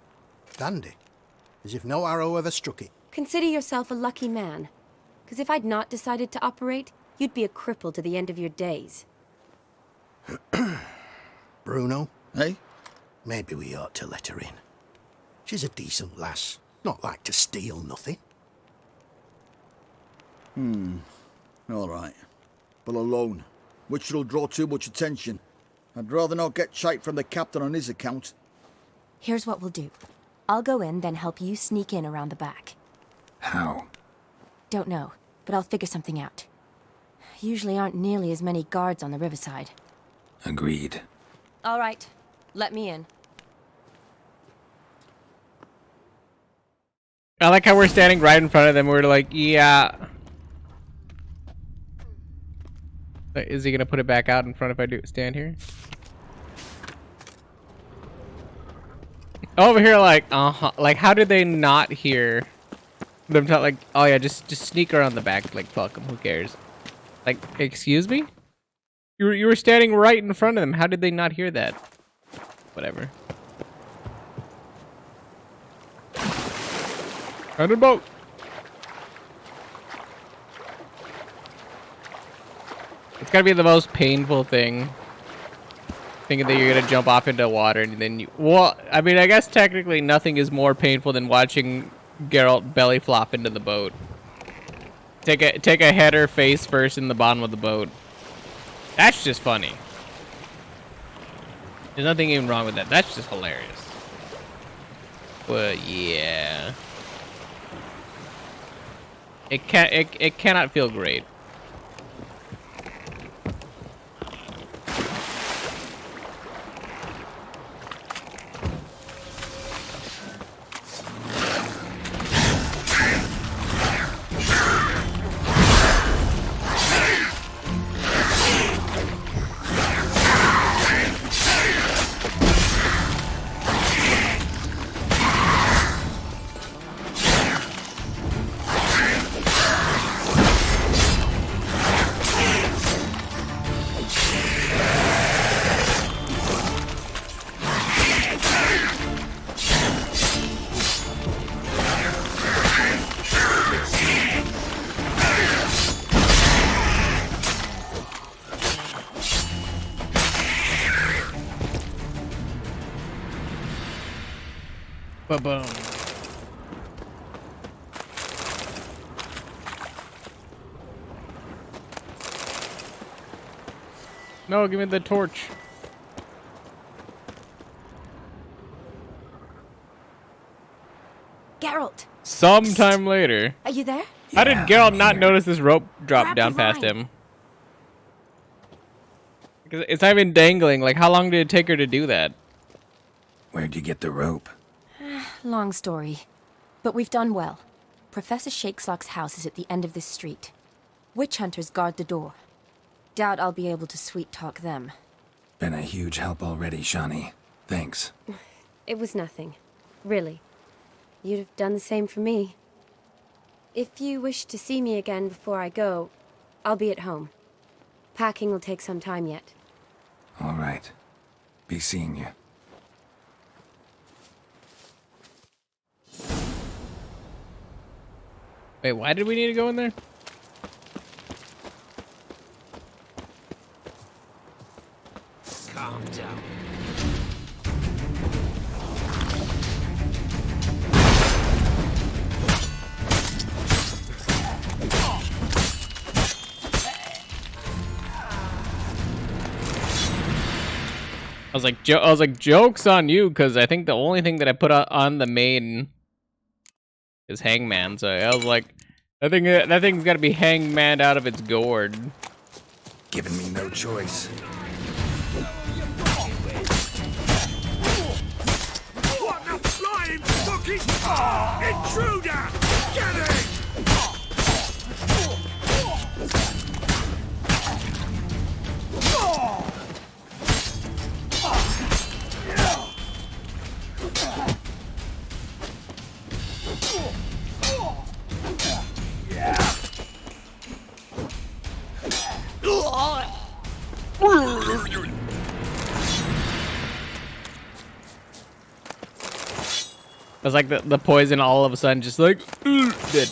Dandy. As if no arrow ever struck it. Consider yourself a lucky man. Because if I'd not decided to operate, you'd be a cripple to the end of your days. Bruno? Hey? Maybe we ought to let her in. She's a decent lass. Not like to steal nothing. All right. But alone, which will draw too much attention. I'd rather not get shite from the captain on his account. Here's what we'll do. I'll go in, then help you sneak in around the back. How? Don't know, but I'll figure something out. Usually aren't nearly as many guards on the riverside. Agreed. All right, let me in. I like how we're standing right in front of them. We're like, yeah. Is he gonna put it back out in front if I do stand here? Over here, like, like, how did they not hear them talk? Like, oh yeah, just sneak around the back. Like, fuck them. Who cares? Like, excuse me? You were standing right in front of them. How did they not hear that? Whatever. Under boat. It's gotta be the most painful thing. Thinking that you're gonna jump off into water and then you... Well, I mean, I guess technically nothing is more painful than watching Geralt belly flop into the boat. Take a header face first in the bottom of the boat. That's just funny. There's nothing even wrong with that. That's just hilarious. But yeah. It cannot feel great. Ba-boom. No, give me the torch. Geralt! Sometime later. Are you there? How did Geralt not notice this rope drop down the past line. him? Because it's not even dangling. Like, how long did it take her to do that? Where'd you get the rope? Long story. But we've done well. Professor Shakeslock's house is at the end of this street. Witch hunters guard the door. Doubt I'll be able to sweet-talk them. Been a huge help already, Shani. Thanks. It was nothing. Really. You'd have done the same for me. If you wish to see me again before I go, I'll be at home. Packing will take some time yet. All right. Be seeing you. Wait, why did we need to go in there? Calm down. I was like, jokes on you, because I think the only thing that I put on the main is Hangman. So I was like, I think that thing's got to be Hangman out of its gourd. Giving me no choice. What the flying fucking intruder! Get him! It's like the poison all of a sudden just like dead.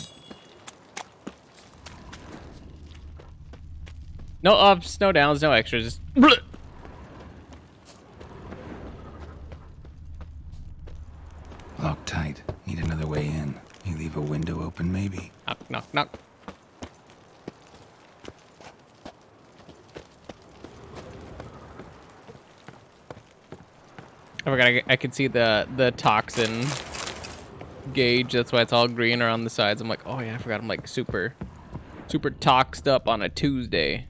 No ups, no downs, no extras. Just Locked tight. Need another way in. You leave a window open, maybe? knock, knock, knock. I forgot I could see the toxin gauge. That's why it's all green around the sides. I'm like, oh yeah, I forgot I'm like super toxed up on a Tuesday.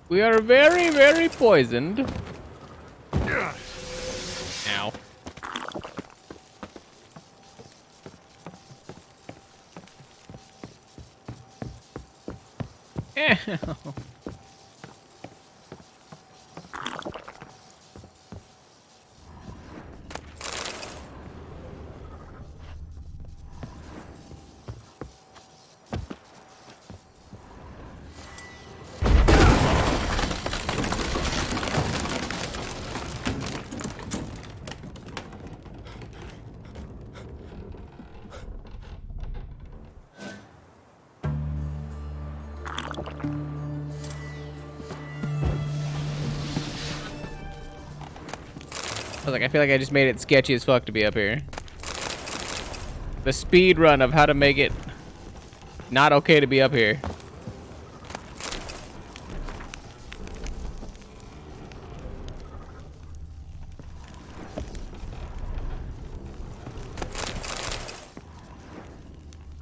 We are very, very poisoned. Ow. Ow. I was like, I feel like I just made it sketchy as fuck to be up here. The speed run of how to make it not okay to be up here.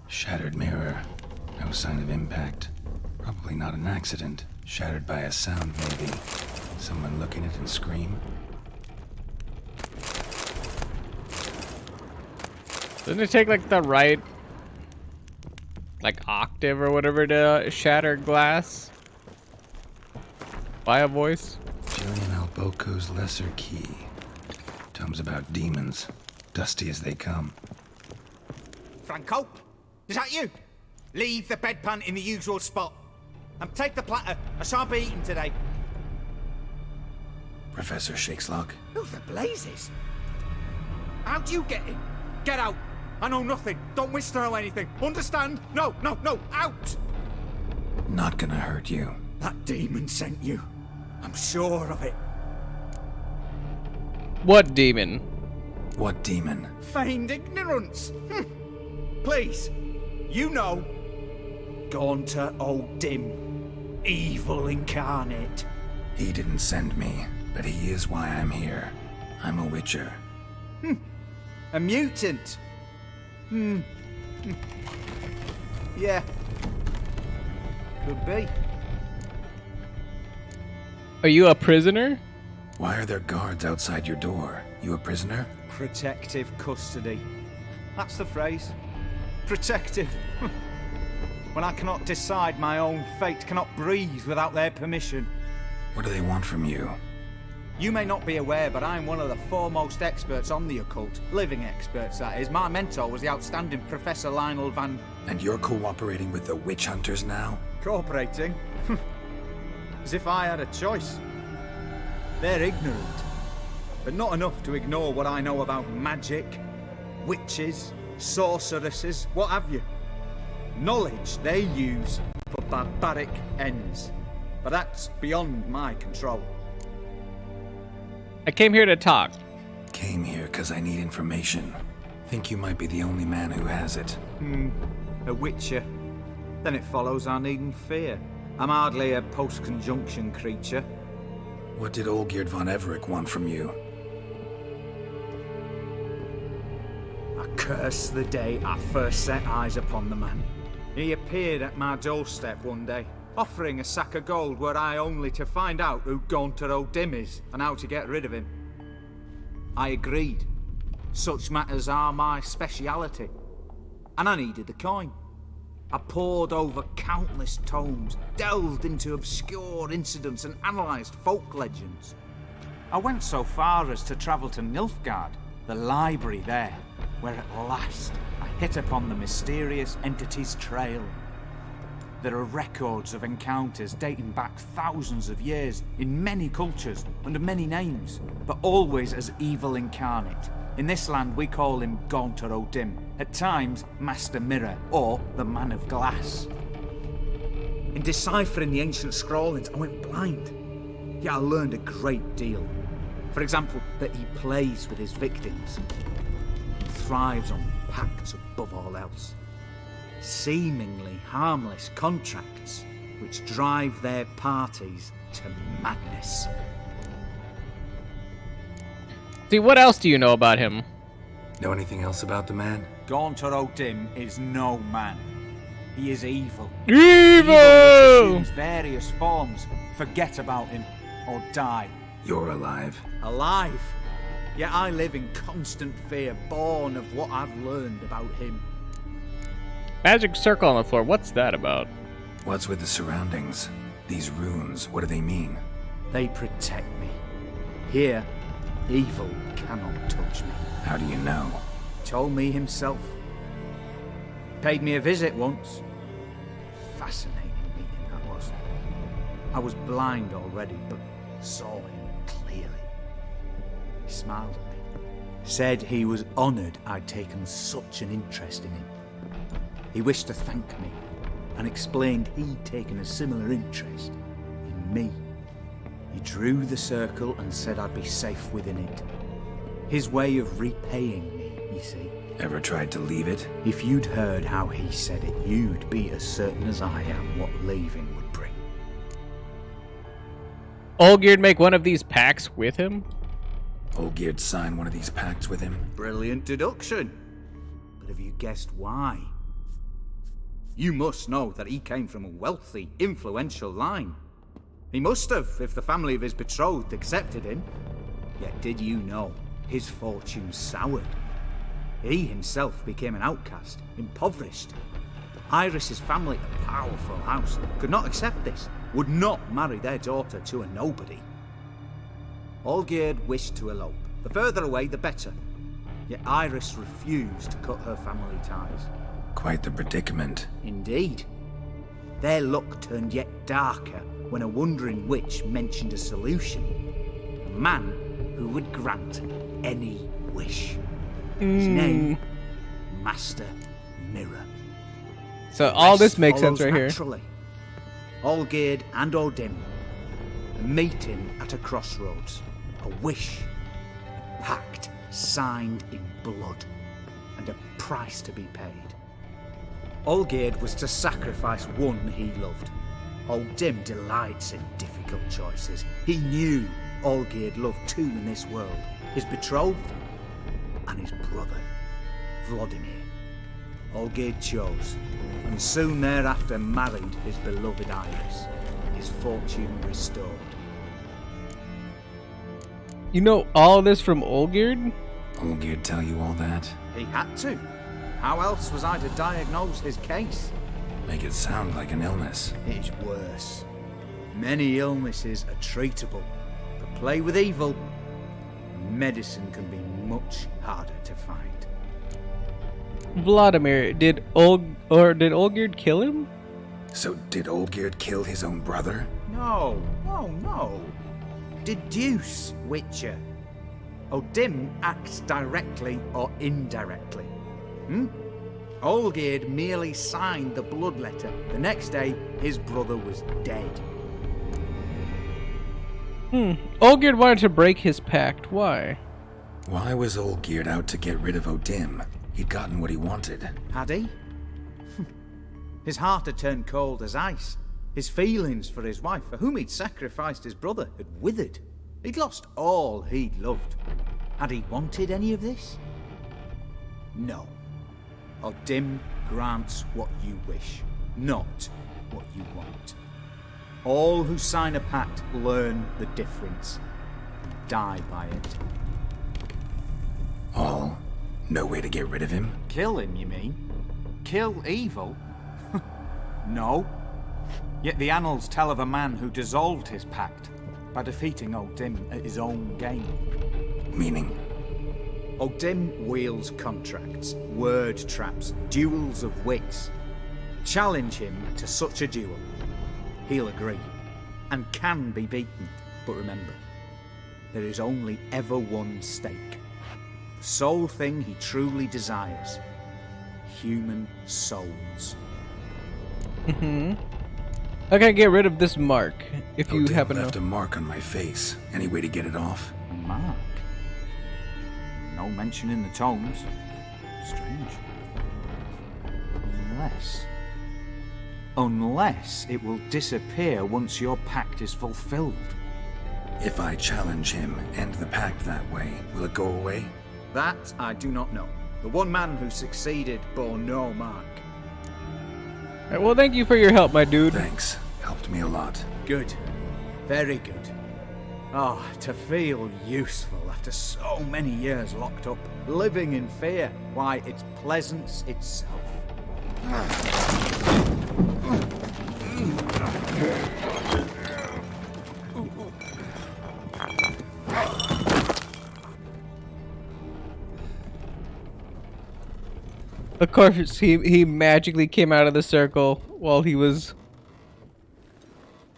Shattered mirror. No sign of impact. Probably not an accident. Shattered by a sound, maybe. Someone look in it and scream. Doesn't it take like the right octave or whatever to shatter glass by a voice? Julian Alboco's Lesser Key. Tomes about demons, dusty as they come. Franco, is that you? Leave the bedpan in the usual spot. And take the platter. I shan't be eating today. Professor Shakeslock. Who the blazes? How'd you get in? Get out. I know nothing. Don't wish to know anything. Understand? No, no, no. Out! Not gonna hurt you. That demon sent you. I'm sure of it. What demon? What demon? Feigned ignorance. Please. You know. Gaunter O'Dim. Evil incarnate. He didn't send me, but he is why I'm here. I'm a witcher. A mutant. Yeah. Could be. Are you a prisoner? Why are there guards outside your door? You a prisoner? Protective custody. That's the phrase. Protective. When I cannot decide my own fate, cannot breathe without their permission. What do they want from you? You may not be aware, but I'm one of the foremost experts on the occult. Living experts, that is. My mentor was the outstanding Professor Lionel Van... And you're cooperating with the witch hunters now? Cooperating? As if I had a choice. They're ignorant, but not enough to ignore what I know about magic, witches, sorceresses, what have you. Knowledge they use for barbaric ends. But that's beyond my control. I came here to talk. Came here because I need information. Think you might be the only man who has it. A witcher. Then it follows I needn't fear. I'm hardly a post-conjunction creature. What did Olgierd von Everec want from you? I curse the day I first set eyes upon the man. He appeared at my doorstep one day, offering a sack of gold were I only to find out who Gaunter O'Dim is and how to get rid of him. I agreed. Such matters are my speciality. And I needed the coin. I pored over countless tomes, delved into obscure incidents and analysed folk legends. I went so far as to travel to Nilfgaard, the library there, where at last I hit upon the mysterious entity's trail. There are records of encounters dating back thousands of years in many cultures under many names, but always as evil incarnate. In this land we call him Gaunter O'Dim, at times Master Mirror or the Man of Glass. In deciphering the ancient scrawlings I went blind, yet I learned a great deal. For example, that he plays with his victims, and thrives on pacts above all else. Seemingly harmless contracts which drive their parties to madness. See, what else do you know about him? Know anything else about the man? Gaunter O'Dim is no man. He is evil. Evil! Which assumes various forms. Forget about him or die. You're alive. Alive? Yet I live in constant fear, born of what I've learned about him. Magic circle on the floor, what's that about? What's with the surroundings? These runes, what do they mean? They protect me. Here, evil cannot touch me. How do you know? Told me himself. Paid me a visit once. Fascinating meeting that was. I was blind already, but saw him clearly. He smiled at me. Said he was honoured I'd taken such an interest in him. He wished to thank me, and explained he'd taken a similar interest in me. He drew the circle and said I'd be safe within it. His way of repaying me, you see. Ever tried to leave it? If you'd heard how he said it, you'd be as certain as I am what leaving would bring. Olgierd make one of these pacts with him? Olgierd sign one of these pacts with him? Brilliant deduction. But have you guessed why? You must know that he came from a wealthy, influential line. He must have, if the family of his betrothed accepted him. Yet did you know his fortune soured? He himself became an outcast, impoverished. Iris's family, a powerful house, could not accept this, would not marry their daughter to a nobody. Olgierd wished to elope. The further away, the better. Yet Iris refused to cut her family ties. Quite the predicament. Indeed. Their luck turned yet darker when a wandering witch mentioned a solution. A man who would grant any wish. His name, Master Mirror. So all this makes sense right here. Naturally. Olgierd and O'Dim, a meeting at a crossroads, a wish, a pact signed in blood, and a price to be paid. Olgierd was to sacrifice one he loved. O'Dim delights in difficult choices. He knew Olgierd loved two in this world, his betrothed and his brother, Vladimir. Olgierd chose, and soon thereafter married his beloved Iris, his fortune restored. You know all this from Olgierd? Olgierd tell you all that? He had to. How else was I to diagnose his case? Make it sound like an illness. It's worse. Many illnesses are treatable, but play with evil, medicine can be much harder to find. Vladimir, did Olgierd kill him? So did Olgierd kill his own brother? No. Deduce, Witcher. O'Dim acts directly or indirectly. Olgierd merely signed the blood letter. The next day, his brother was dead. Olgierd wanted to break his pact. Why? Why was Olgierd out to get rid of O'Dim? He'd gotten what he wanted. Had he? His heart had turned cold as ice. His feelings for his wife, for whom he'd sacrificed his brother, had withered. He'd lost all he'd loved. Had he wanted any of this? No. O'Dim grants what you wish, not what you want. All who sign a pact learn the difference and die by it. All? No way to get rid of him? Kill him, you mean? Kill evil? No. Yet the annals tell of a man who dissolved his pact by defeating O'Dim at his own game. Meaning? O'Dim wields contracts, word traps, duels of wits. Challenge him to such a duel. He'll agree, and can be beaten. But remember, there is only ever one stake. The sole thing he truly desires. Human souls. I gotta get rid of this mark. If you O'Dim happen to left a mark on my face. Any way to get it off? A mark? No mention in the tomes. Strange. Unless it will disappear once your pact is fulfilled. If I challenge him, end the pact that way, will it go away? That I do not know. The one man who succeeded bore no mark. Alright, well, thank you for your help, my dude. Thanks. Helped me a lot. Good. Very good. Oh, to feel useful after so many years locked up, living in fear. Why, it's pleasance itself. Of course, he magically came out of the circle while he was...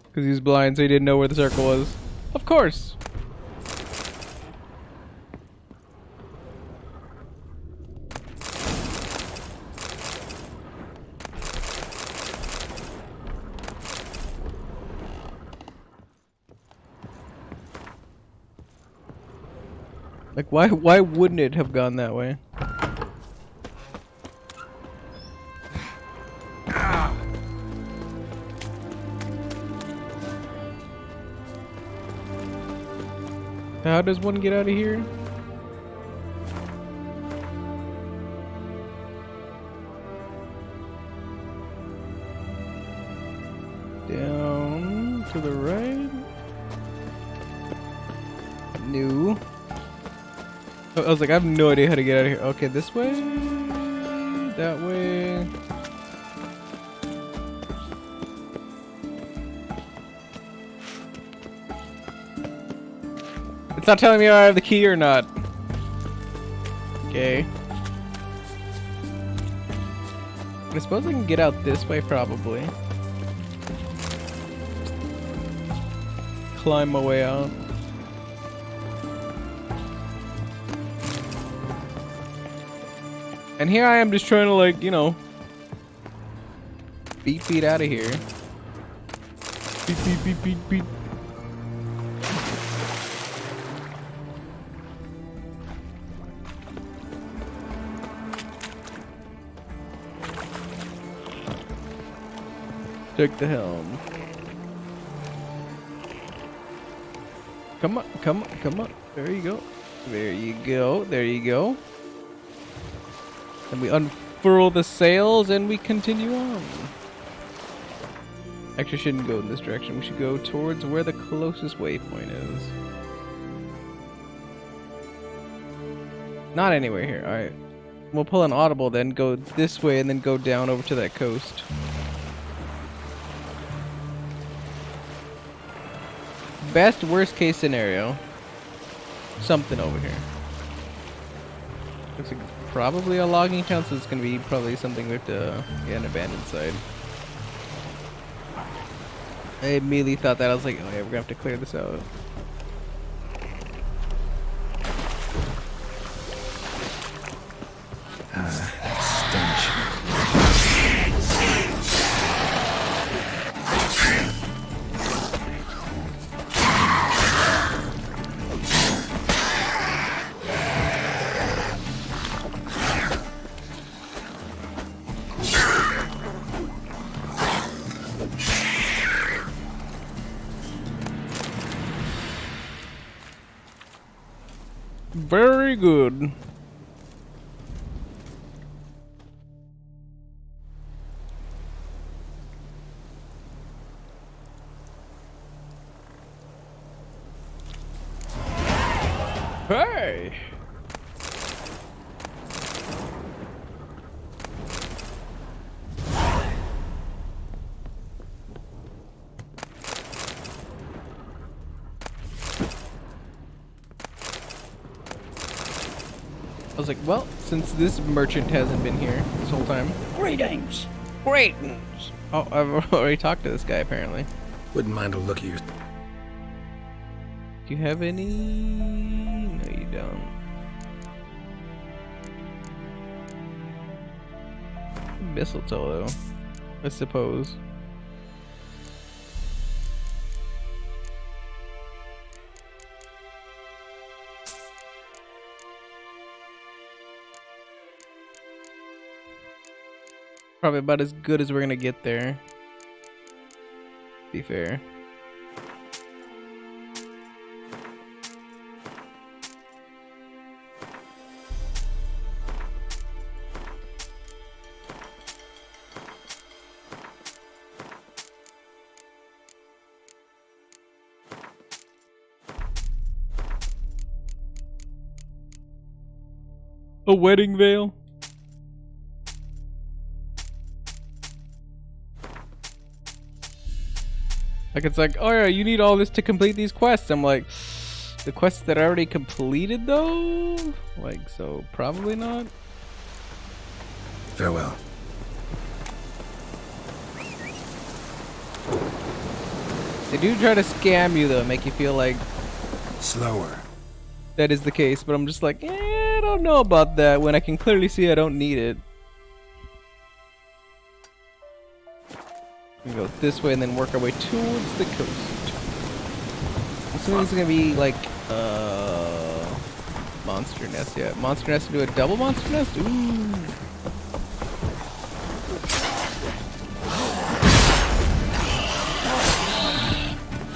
Because he was blind, so he didn't know where the circle was. Of course! Like, why wouldn't it have gone that way? How does one get out of here? Down to the right. New. I was like, I have no idea how to get out of here. Okay, this way. That way. It's not telling me if I have the key or not. Okay. I suppose I can get out this way, probably. Climb my way out. And here I am just trying to, like, you know, beat out of here. Beat. Take the helm. Come on. There you go. And we unfurl the sails and we continue on. Actually, shouldn't go in this direction. We should go towards where the closest waypoint is. Not anywhere here. Alright. We'll pull an audible then, go this way, and then go down over to that coast. Best worst case scenario. Something over here. Looks like probably a logging town, so it's gonna be probably something with an abandoned site. I immediately thought that. I was like, oh yeah, we're gonna have to clear this out. stench. Very good. Hey! I was like, well, since this merchant hasn't been here this whole time. Greetings. Greetings. Oh, I've already talked to this guy apparently. Wouldn't mind a look at your... Do you have any? No, you don't. Mistletoe, though, I suppose. Probably about as good as we're gonna get there. To be fair. A wedding veil? Like, it's like, oh yeah, you need all this to complete these quests. I'm like, the quests that I already completed though? Like, so probably not. Farewell. They do try to scam you though, make you feel like slower. That is the case, but I'm just like, I don't know about that when I can clearly see I don't need it. We go this way and then work our way towards the coast. I'm assuming it's gonna be like monster nest. Yeah, monster nest to do a double monster nest. Ooh.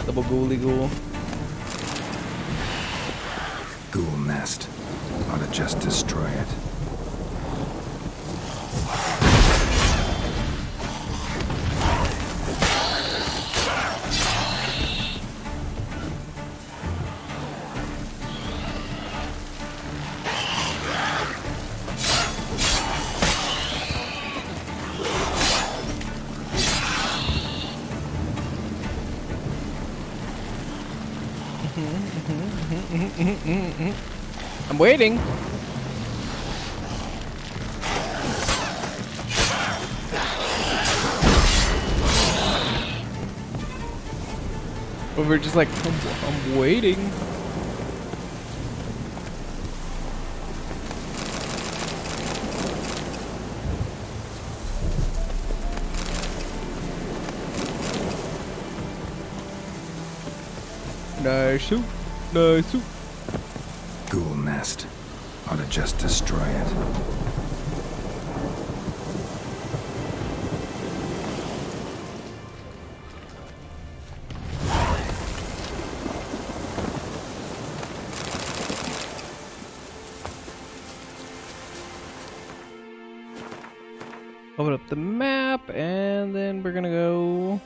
Double ghouly ghoul. Ghoul nest. Ought to just destroy it. I'm waiting. But we're just like, I'm waiting. Nice soup. Nice soup. Ghoul nest. Ought to just destroy it. Open up the map, and then we're gonna go,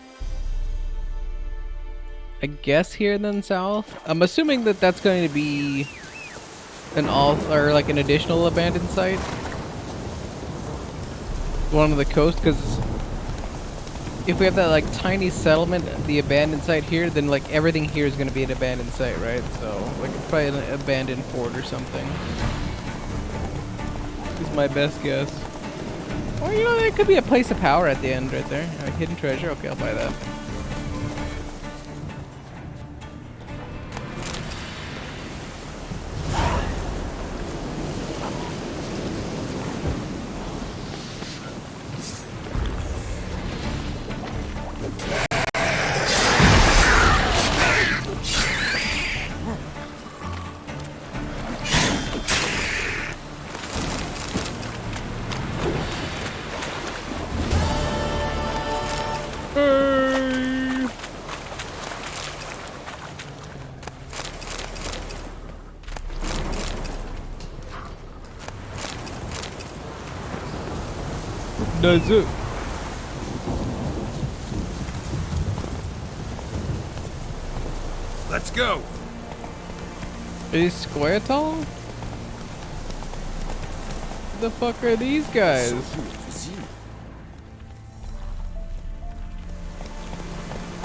I guess, here and then south. I'm assuming that that's going to be an like an additional abandoned site, one on the coast, because if we have that like tiny settlement, the abandoned site here, then like everything here is going to be an abandoned site, right? So like probably an abandoned fort or something is my best guess. Or you know, there could be a place of power at the end right there, like hidden treasure. Okay, I'll buy that. Does it? Let's go. Is square tall? The fuck are these guys?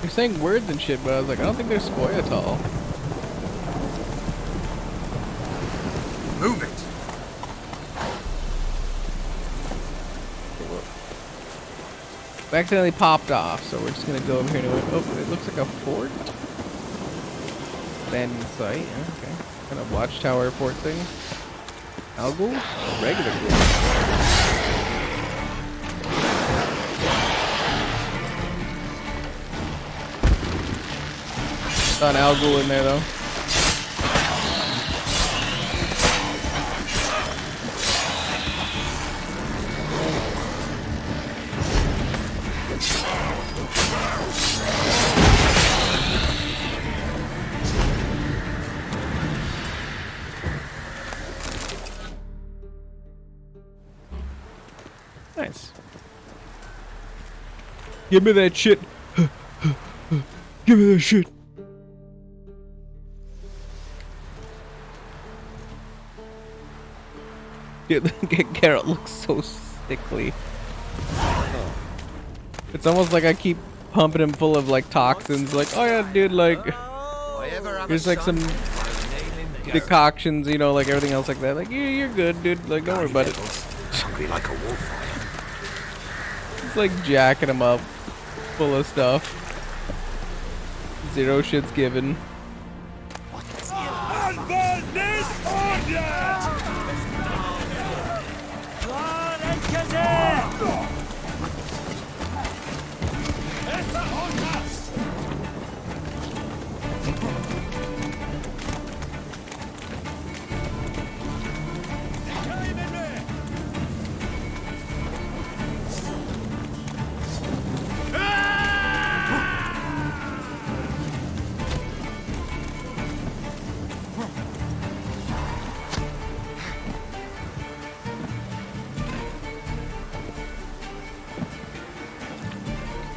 You're saying words and shit, but I was like, I don't think they're square tall. Move it. We accidentally popped off, so we're just gonna go over here to it. Oh, it looks like a fort. Abandoned site. Yeah, okay. Kind of watchtower fort thing. Algol? Regular ghoul. Saw an Algol in there though. Nice. Give me that shit. Give me that shit. Dude, Garrett looks so sickly. It's almost like I keep pumping him full of like toxins. Like, oh yeah, dude, like there's like some decoctions, you know, like everything else like that. Like, yeah, you're good, dude. Like, don't worry about it. Hungry like a wolf. It's like jacking him up, full of stuff. Zero shit's given.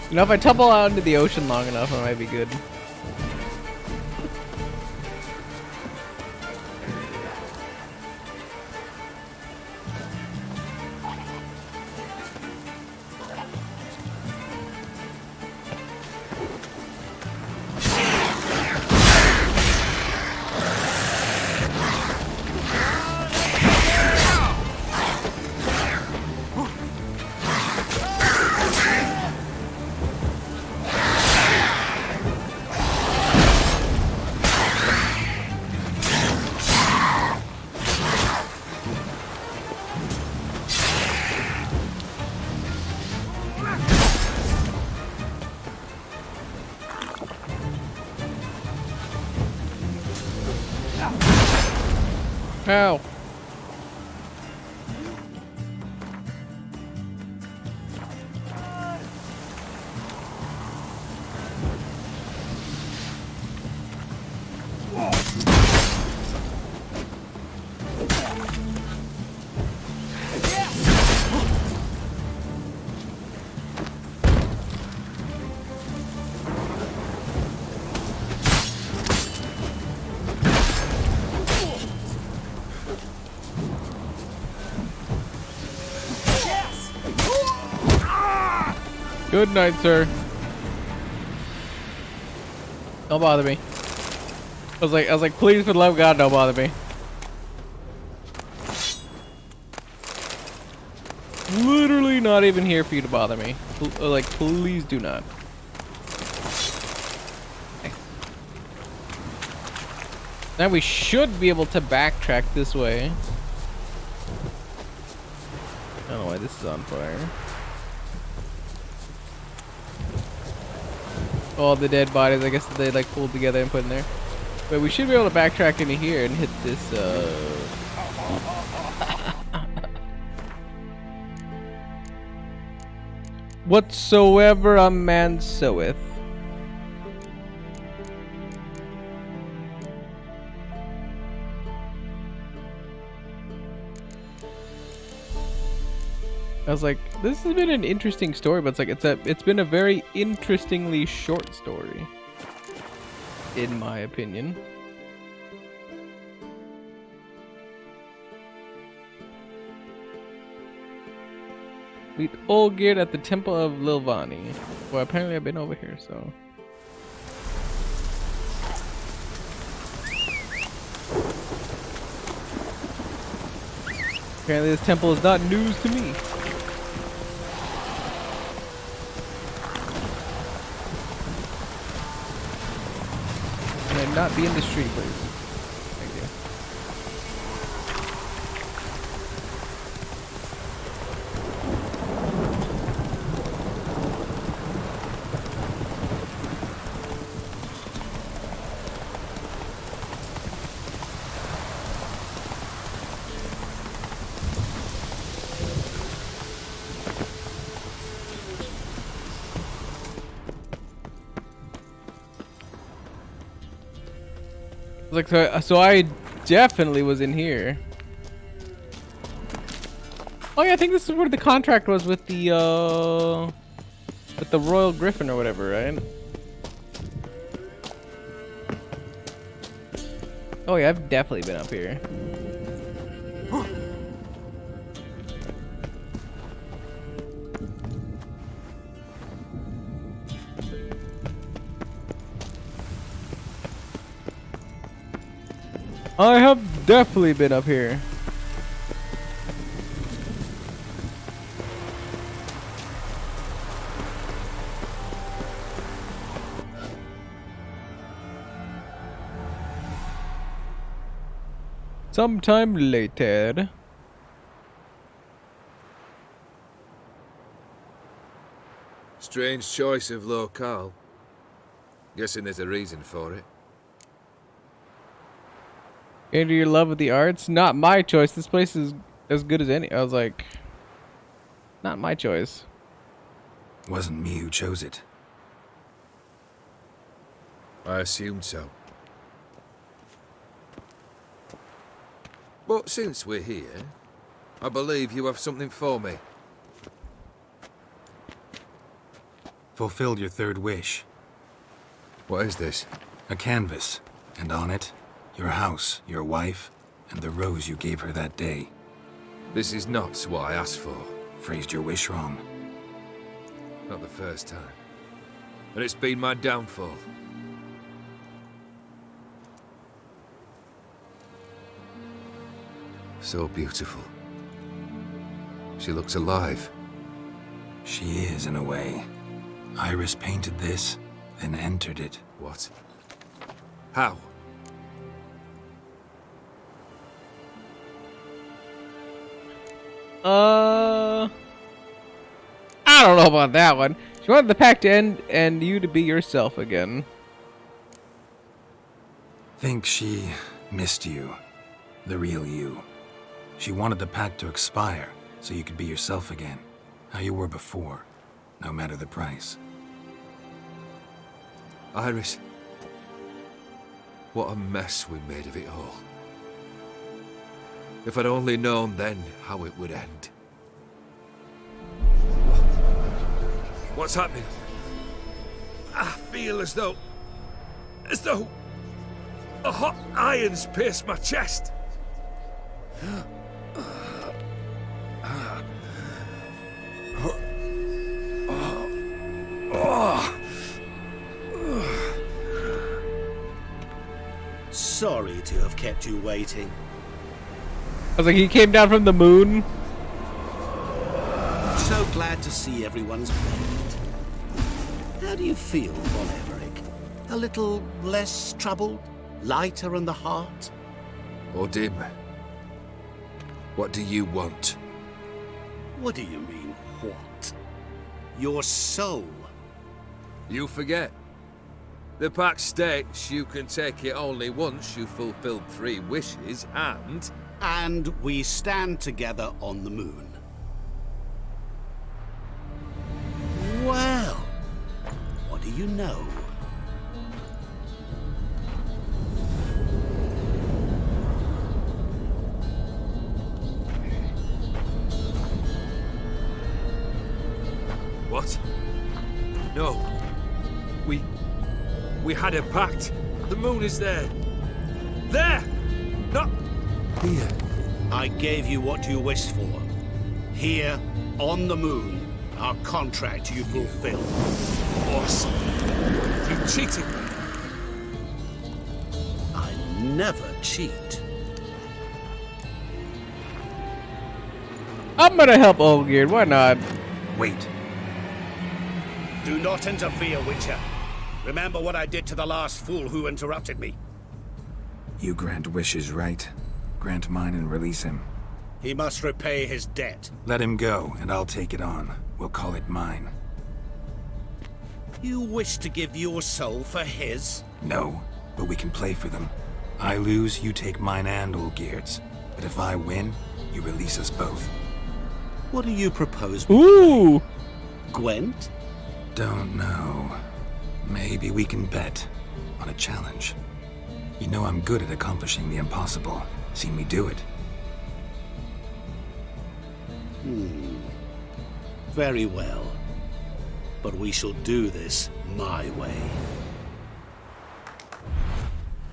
You know, if I tumble out into the ocean long enough, I might be good. Ow. Good night, sir. Don't bother me. I was like, please, for the love of God, don't bother me. Literally not even here for you to bother me. Like, please do not. Now we should be able to backtrack this way. I don't know why this is on fire. All the dead bodies, I guess they like pulled together and put in there. But we should be able to backtrack into here and hit this, whatsoever a man soweth. was like, this has been an interesting story, but it's been a very interestingly short story, in my opinion. Meet Olgerd at the Temple of Lilvani. Well, apparently I've been over here, so. Apparently this temple is not news to me. Can I not be in the street, please? Thank you. Like, so I definitely was in here. Oh yeah, I think this is where the contract was with the Royal Griffin or whatever, right? Oh yeah, I've definitely been up here. I have definitely been up here. Sometime later. Strange choice of locale. Guessing there's a reason for it. Into your love of the arts? Not my choice. This place is as good as any. I was like, not my choice. Wasn't me who chose it. I assumed so. But since we're here, I believe you have something for me. Fulfilled your third wish. What is this? A canvas, and on it, your house, your wife, and the rose you gave her that day. This is not what I asked for. Phrased your wish wrong. Not the first time. And it's been my downfall. So beautiful. She looks alive. She is, in a way. Iris painted this, then entered it. What? How? I don't know about that one. She wanted the pact to end and you to be yourself again. Think she missed you. The real you. She wanted the pact to expire, so you could be yourself again. How you were before, no matter the price. Iris. What a mess we made of it all. If I'd only known then how it would end. What's happening? I feel as though a hot iron's pierced my chest. Sorry to have kept you waiting. I was like, he came down from the moon. So glad to see everyone's made. How do you feel, Von Everett? A little less troubled? Lighter in the heart? Or dim? What do you want? What do you mean, what? Your soul. You forget. The pact states you can take it only once you've fulfilled 3 wishes, and... And we stand together on the moon. Well, what do you know? What? No. We had a pact. The moon is there. There! Not here. I gave you what you wished for. Here, on the moon, our contract you fulfilled. Boss, you cheated me. I never cheat. I'm gonna help Olgierd, why not? Wait. Do not interfere, Witcher. Remember what I did to the last fool who interrupted me. You grant wishes, right? Grant mine and release him. He must repay his debt. Let him go, and I'll take it on. We'll call it mine. You wish to give your soul for his? No, but we can play for them. I lose, you take mine and Olgierd's. But if I win, you release us both. What do you propose? Ooh! Gwent? Don't know. Maybe we can bet on a challenge. You know I'm good at accomplishing the impossible. Seen me do it. Very well. But we shall do this my way.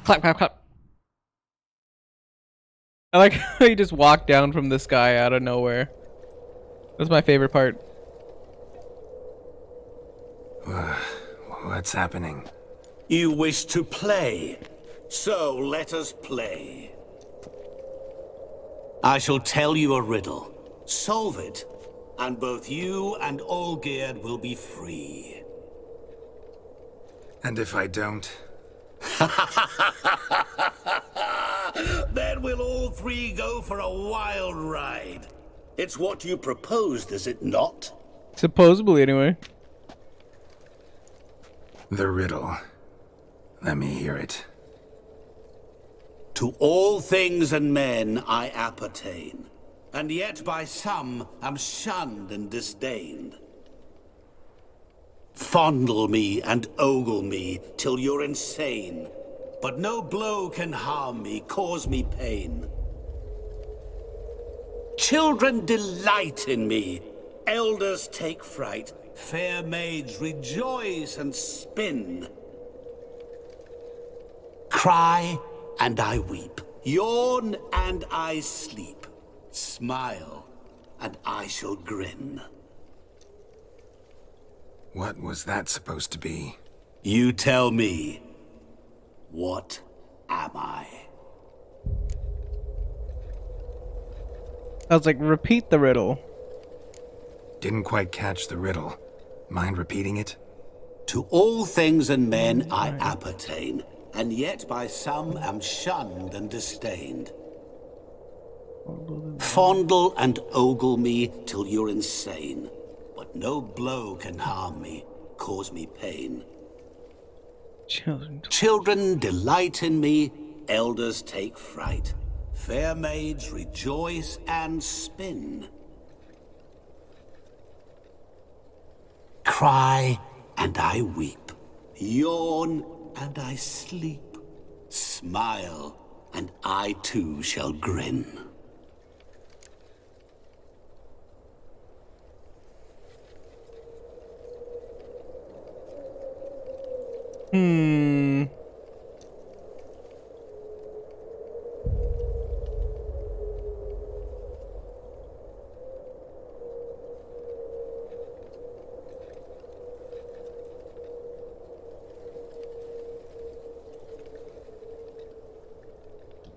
Clap, clap, clap. I like how he just walked down from the sky out of nowhere. That's my favorite part. What's happening? You wish to play, so let us play. I shall tell you a riddle. Solve it, and both you and Olgierd will be free. And if I don't? Then we'll all three go for a wild ride. It's what you proposed, is it not? Supposedly, anyway. The riddle. Let me hear it. To all things and men I appertain, and yet by some am shunned and disdained. Fondle me and ogle me till you're insane, but no blow can harm me, cause me pain. Children delight in me, elders take fright, fair maids rejoice and spin. Cry and I weep, yawn and I sleep, smile and I shall grin. What was that supposed to be? You tell me. What am I? I was like, repeat the riddle. Didn't quite catch the riddle. Mind repeating it? To all things and men I appertain, and yet by some am shunned and disdained. Fondle and ogle me till you're insane, but no blow can harm me, cause me pain. Children delight in me, elders take fright. Fair maids rejoice and spin. Cry and I weep, yawn and I sleep, smile and I too shall grin.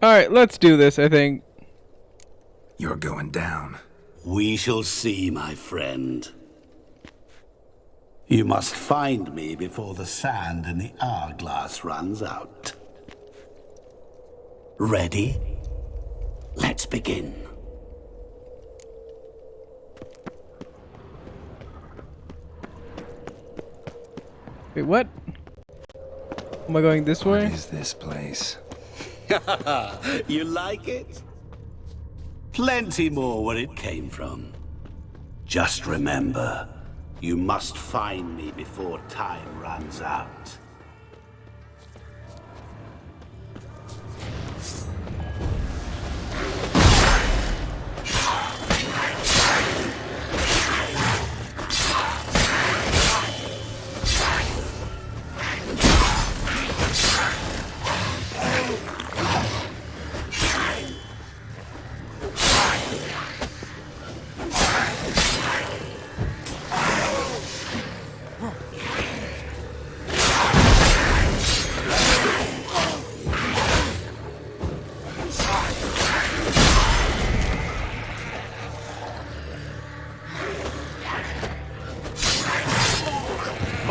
Alright, let's do this, I think. You're going down. We shall see, my friend. You must find me before the sand in the hourglass runs out. Ready? Let's begin. Wait, what? Am I going this way? What is this place? You like it? Plenty more where it came from. Just remember, you must find me before time runs out.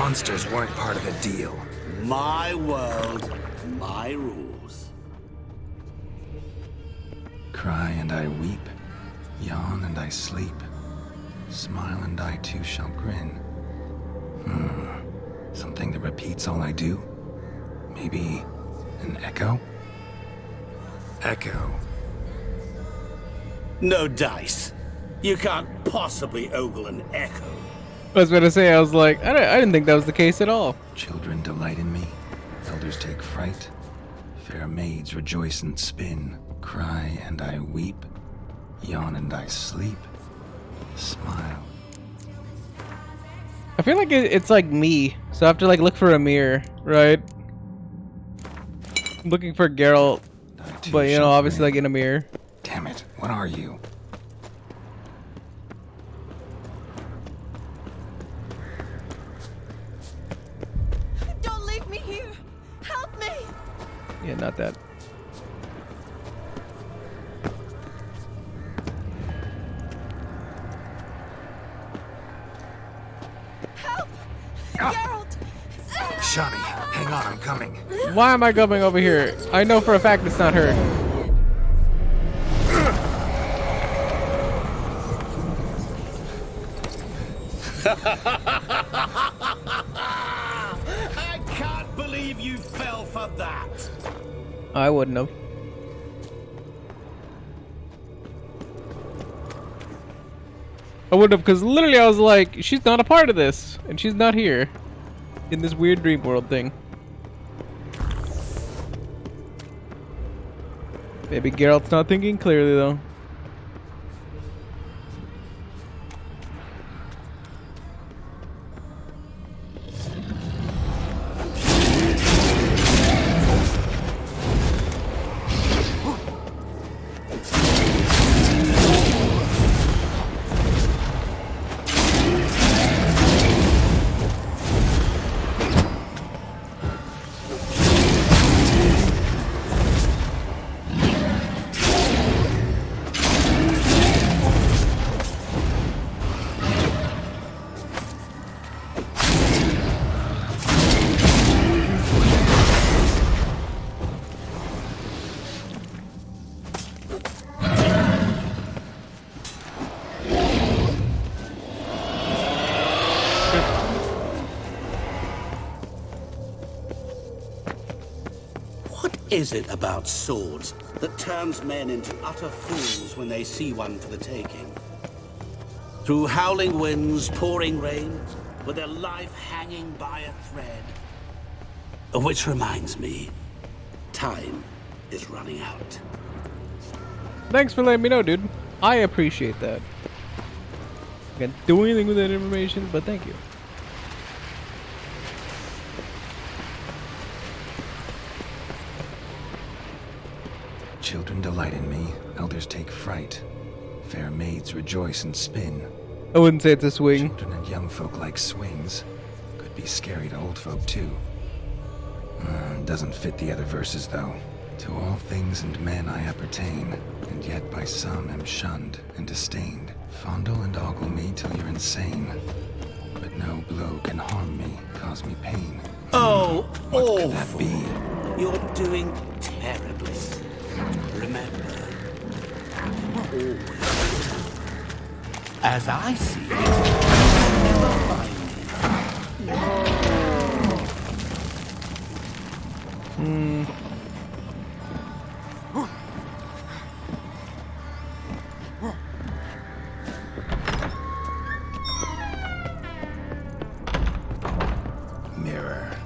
Monsters weren't part of the deal. My world, my rules. Cry and I weep, yawn and I sleep, smile and I too shall grin. Something that repeats all I do? Maybe an echo? Echo. No dice. You can't possibly ogle an echo. I was going to say, I was like, I didn't think that was the case at all. Children delight in me, elders take fright, fair maids rejoice and spin, cry and I weep, yawn and I sleep, smile. I feel like it's like me, so I have to like look for a mirror, right? I'm looking for Geralt, but you know, obviously like in a mirror. Damn it, what are you? Don't leave me here! Help me! Yeah, not that. Help! Geralt! Shani, hang on, I'm coming. Why am I coming over here? I know for a fact it's not her. I can't believe you fell for that. I wouldn't have. I wouldn't have, because literally I was like, she's not a part of this, and she's not here in this weird dream world thing. Maybe Geralt's not thinking clearly though. What is it about swords that turns men into utter fools when they see one for the taking? Through howling winds, pouring rain, with their life hanging by a thread. Which reminds me, time is running out. Thanks for letting me know, dude. I appreciate that. I can't do anything with that information, but thank you. Children delight in me, elders take fright. Fair maids rejoice and spin. I wouldn't say it's a swing. Children and young folk like swings. Could be scary to old folk too. Doesn't fit the other verses though. To all things and men I appertain, and yet by some am shunned and disdained. Fondle and ogle me till you're insane. But no blow can harm me, cause me pain. Oh, what awful. could that be? You're doing terribly. Remember, always, as I see it, never find me. Mirror.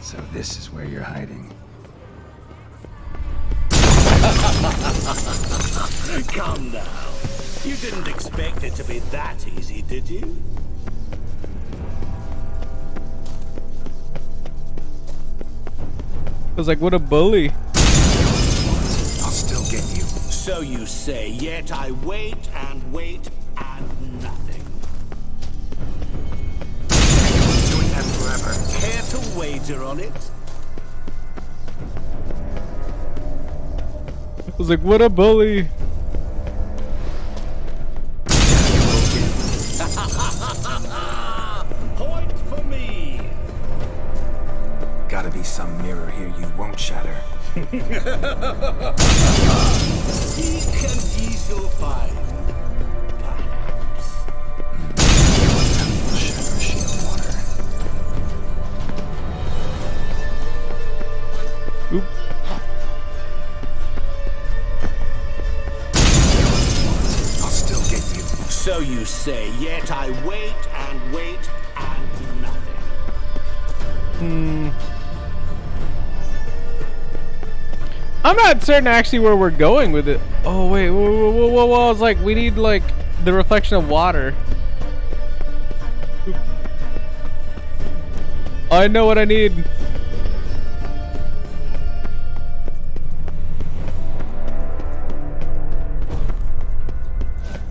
So this is where you're hiding. Come now. You didn't expect it to be that easy, did you? I was like, what a bully. I'll still get you. So you say, yet I wait and wait and nothing. Doing that forever. Care to wager on it? I was like, what a bully. Point for me. some mirror here you won't shatter. Seek and ye shall find. Shatter shield water. Oop. I'll still get you. So you say, yet I wait and wait and nothing. I'm not certain actually where we're going with it. Oh wait, whoa. I was like, we need like the reflection of water. Oop. I know what I need.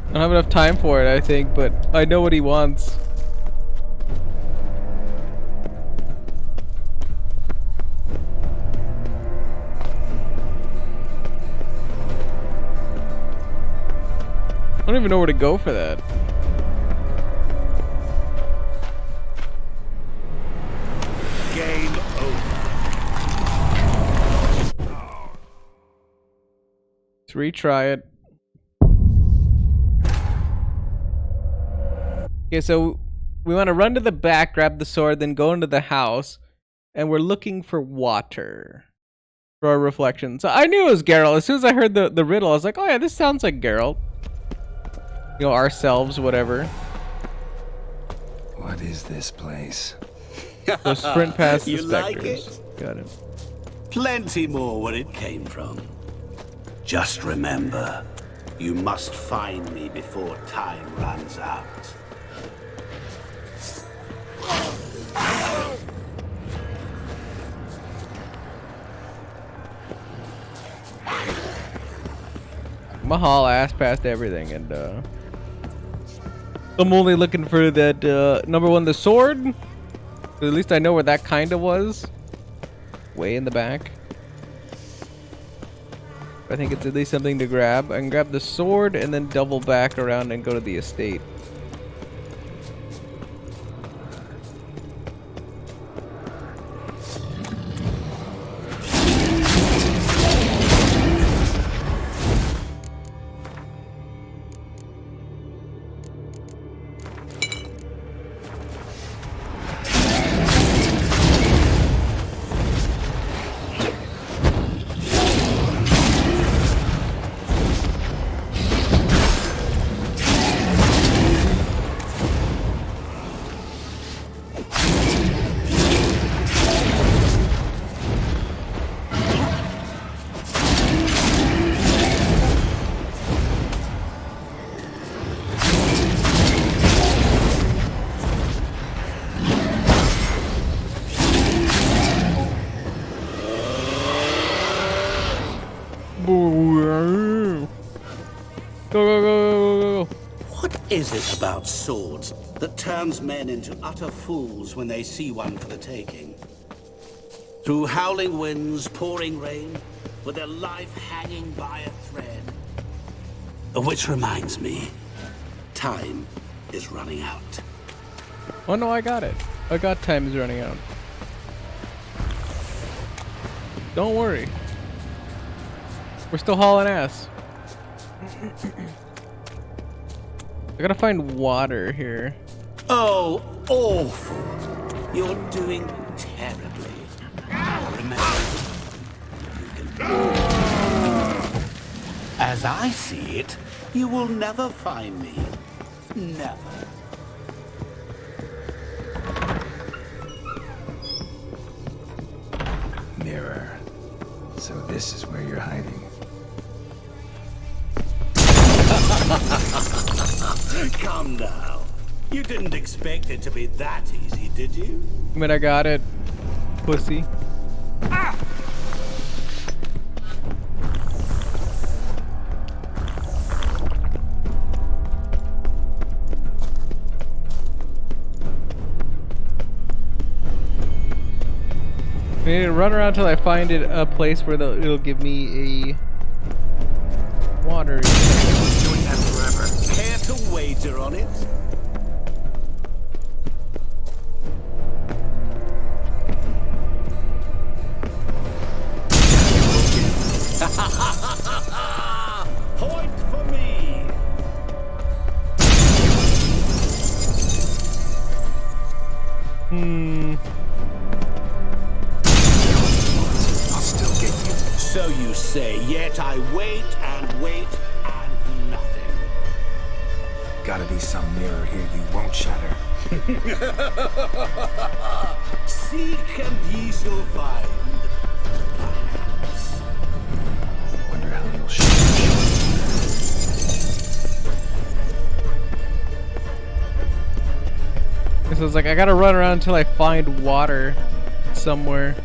I don't have enough time for it, I think, but I know what he wants. I don't even know where to go for that. Game over. Let's retry it. Okay, so we want to run to the back, grab the sword, then go into the house, and we're looking for water for our reflection. So I knew it was Geralt. As soon as I heard the riddle, I was like, oh yeah, this sounds like Geralt. You know, ourselves, whatever. What is this place? So sprint past the You like specters. it? Got it. Plenty more where it came from. Just remember, you must find me before time runs out. Mahal ass past everything, and I'm only looking for that number one, the sword. At least I know where that kind of was. Way in the back. I think it's at least something to grab. I can grab the sword and then double back around and go to the estate. Go. What is it about swords that turns men into utter fools when they see one for the taking? Through howling winds, pouring rain, with their life hanging by a thread. Which reminds me, time is running out. Oh no, I got it. I got time is running out. Don't worry. We're still hauling ass. I gotta find water here. Oh, awful. You're doing terribly. Remember, you can... As I see it, you will never find me. Never. Mirror. So this is where you're hiding. Come now. You didn't expect it to be that easy, did you? I mean, I got it. Pussy. Ah! I need to run around till I find a place where it'll give me a water. Doing that forever. Care to wager on it? I'll still get you. So you say, yet I wait and wait and nothing. Gotta be some mirror here you won't shatter. Seek and ye shall find. Perhaps. Wonder how you'll shatter. This is like I gotta run around until I find water somewhere.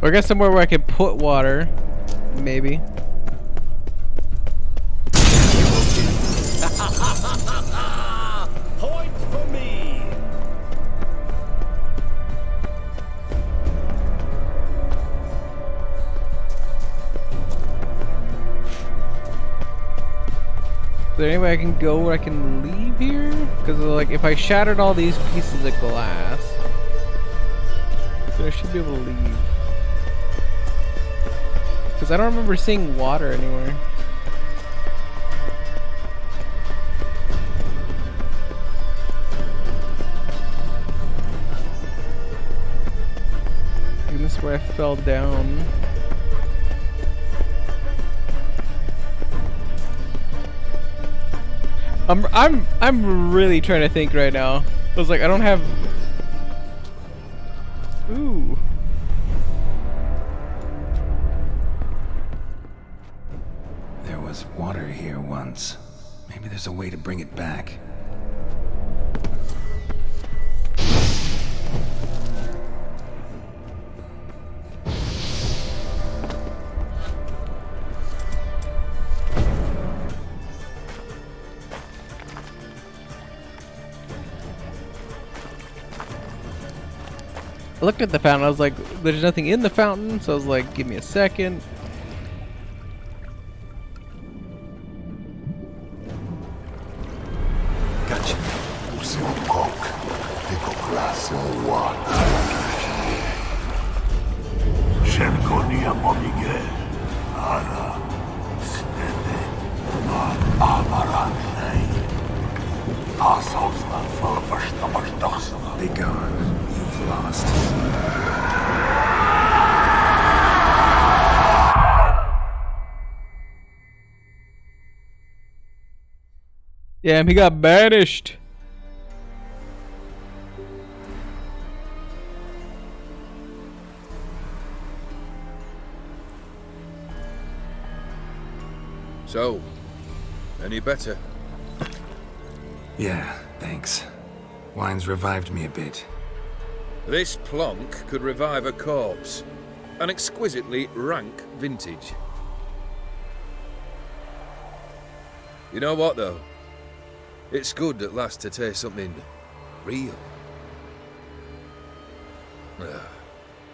Or I guess somewhere where I can put water, maybe. Point for me. Is there any way I can go where I can leave here? Because like if I shattered all these pieces of glass, then I should be able to leave. Because I don't remember seeing water anywhere. And this is where I fell down. I'm really trying to think right now. I was like, I don't have. Ooh. There was water here once. Maybe there's a way to bring it back. I looked at the fountain, I was like, there's nothing in the fountain, so I was like, give me a second. Gotcha. Be gone. You've lost. Yeah, he got banished. So, any better? Yeah, thanks. Wine's revived me a bit. This plonk could revive a corpse. An exquisitely rank vintage. You know what, though? It's good at last to taste something real.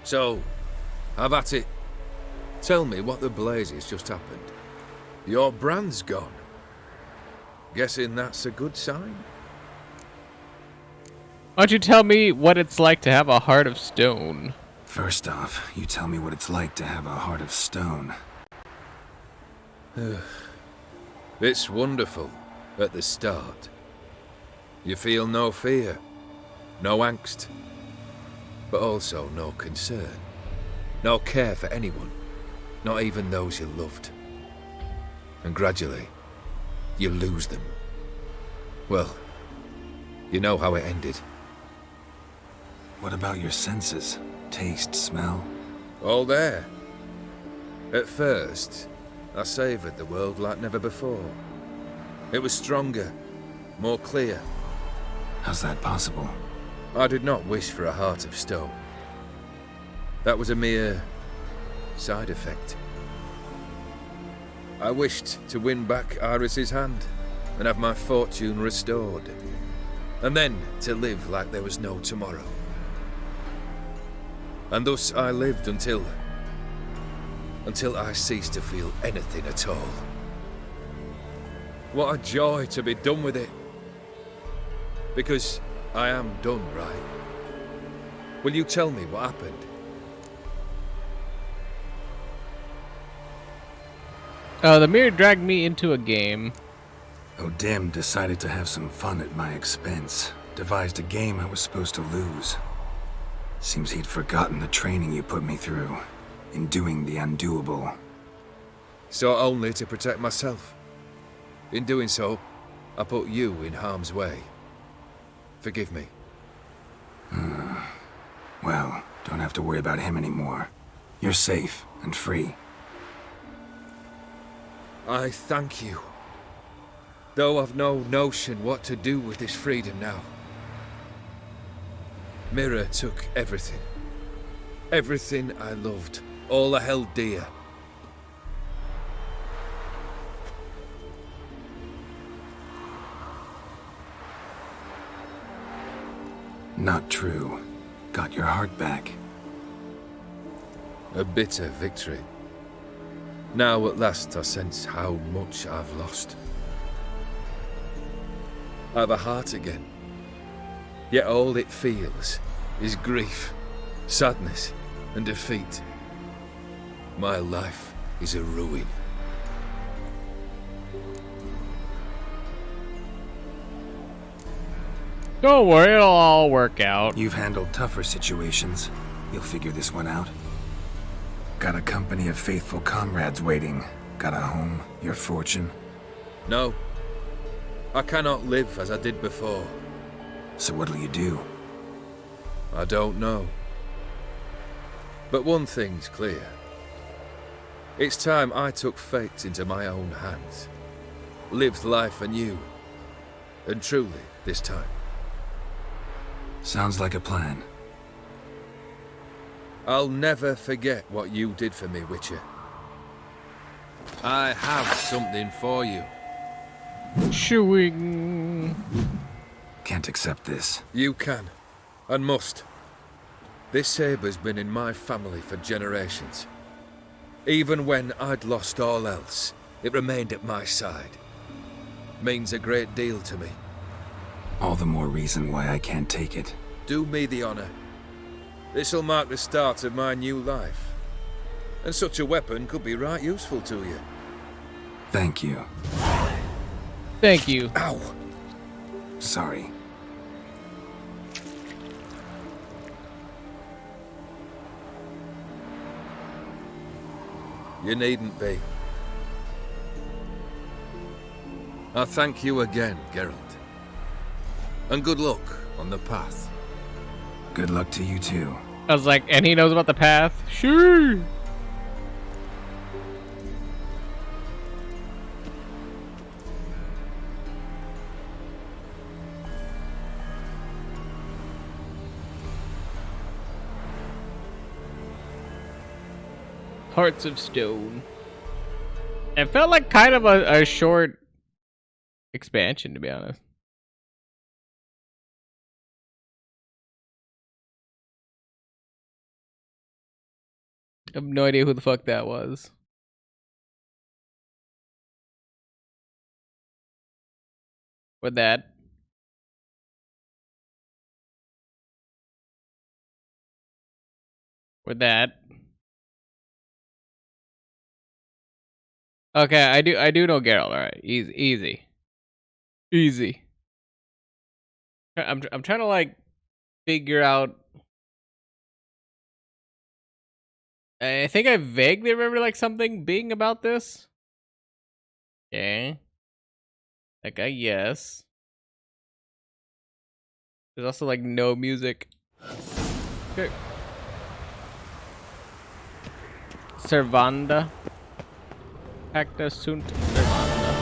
So, have at it. Tell me what the blazes just happened. Your brand's gone. Guessing that's a good sign? Why don't you tell me what it's like to have a heart of stone? First off, you tell me what it's like to have a heart of stone. It's wonderful at the start. You feel no fear, no angst, but also no concern, no care for anyone, not even those you loved. And gradually, you lose them. Well, you know how it ended. What about your senses? Taste, smell? All there. At first, I savoured the world like never before. It was stronger, more clear. How's that possible? I did not wish for a heart of stone. That was a mere side effect. I wished to win back Iris's hand and have my fortune restored. And then to live like there was no tomorrow. And thus I lived until I ceased to feel anything at all. What a joy to be done with it. Because I am done, right? Will you tell me what happened? Oh, the mirror dragged me into a game. O'Dim decided to have some fun at my expense. Devised a game I was supposed to lose. Seems he'd forgotten the training you put me through in doing the undoable. So only to protect myself. In doing so, I put you in harm's way. Forgive me. Well, don't have to worry about him anymore. You're safe and free. I thank you. Though I've no notion what to do with this freedom now. Mirror took everything. Everything I loved. All I held dear. Not true. Got your heart back. A bitter victory. Now at last I sense how much I've lost. I've a heart again. Yet all it feels is grief, sadness, and defeat. My life is a ruin. Don't worry, it'll all work out. You've handled tougher situations. You'll figure this one out. Got a company of faithful comrades waiting. Got a home, your fortune. No. I cannot live as I did before. So what'll you do? I don't know. But one thing's clear. It's time I took fate into my own hands. Lived life anew. And truly, this time. Sounds like a plan. I'll never forget what you did for me, Witcher. I have something for you. Chewing. Can't accept this. You can, and must. This sabre's been in my family for generations. Even when I'd lost all else, it remained at my side. Means a great deal to me. All the more reason why I can't take it. Do me the honor. This'll mark the start of my new life. And such a weapon could be right useful to you. Thank you. Thank you. Ow! Sorry. You needn't be. I thank you again, Geralt. And good luck on the path. Good luck to you too. I was like, and he knows about the path? Sure. Hearts of Stone. It felt like kind of a short expansion, to be honest. I have no idea who the fuck that was. With that. With that. Okay, I do know Geralt. All right, easy. I'm trying to like figure out. I think I vaguely remember like something being about this. Okay. Okay, yes. There's also like no music. Okay. Servanda. Acta sunt servanda.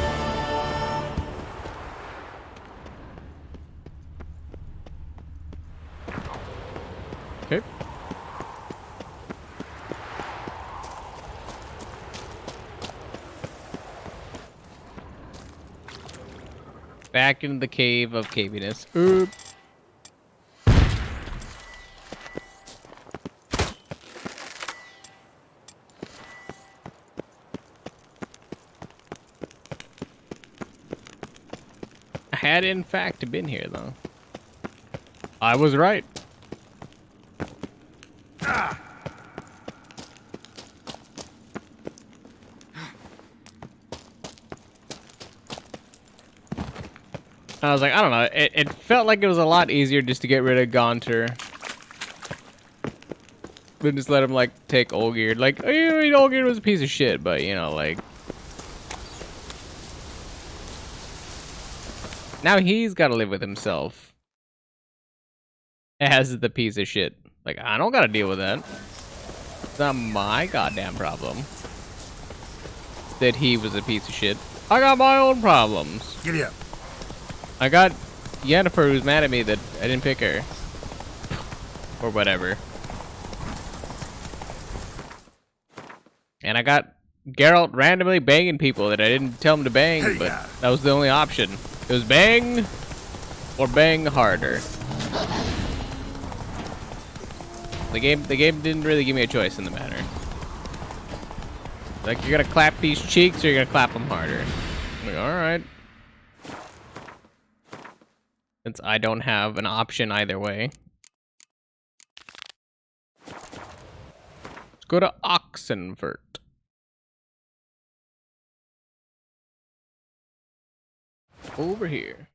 Okay. Back in the cave of caviness. Oop. I had in fact been here though. I was right. I was like, I don't know. It felt like it was a lot easier just to get rid of Gaunter. But just let him, like, take Olgierd. Like, I mean, Olgierd was a piece of shit, but, you know, like... Now he's got to live with himself. As the piece of shit. Like, I don't got to deal with that. It's not my goddamn problem. That he was a piece of shit. I got my own problems. Giddy up. I got Yennefer who's mad at me that I didn't pick her. Or whatever. And I got Geralt randomly banging people that I didn't tell him to bang, but that was the only option. It was bang or bang harder. The game didn't really give me a choice in the matter. Like, you're gonna clap these cheeks or you're gonna clap them harder. I'm like, alright. Since I don't have an option either way. Let's go to Oxenfurt. Over here.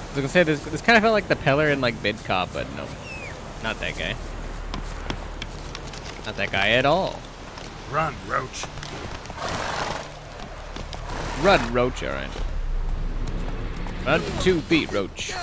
I was gonna say, this kind of felt like the Peller in, like, Bidcop, but no. Not that guy. Not that guy at all. Run, Roach. Run, Roach, alright. Run 2 feet, Roach.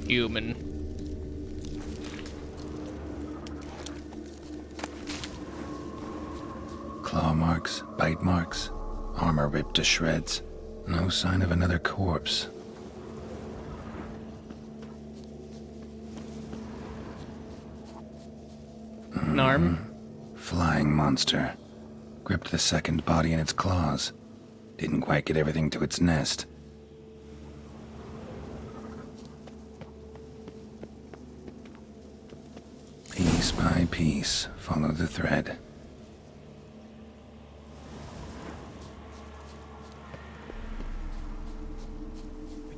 Human. Claw marks, bite marks, armor ripped to shreds. No sign of another corpse. An arm? Flying monster. Gripped the second body in its claws. Didn't quite get everything to its nest. Piece by piece, follow the thread.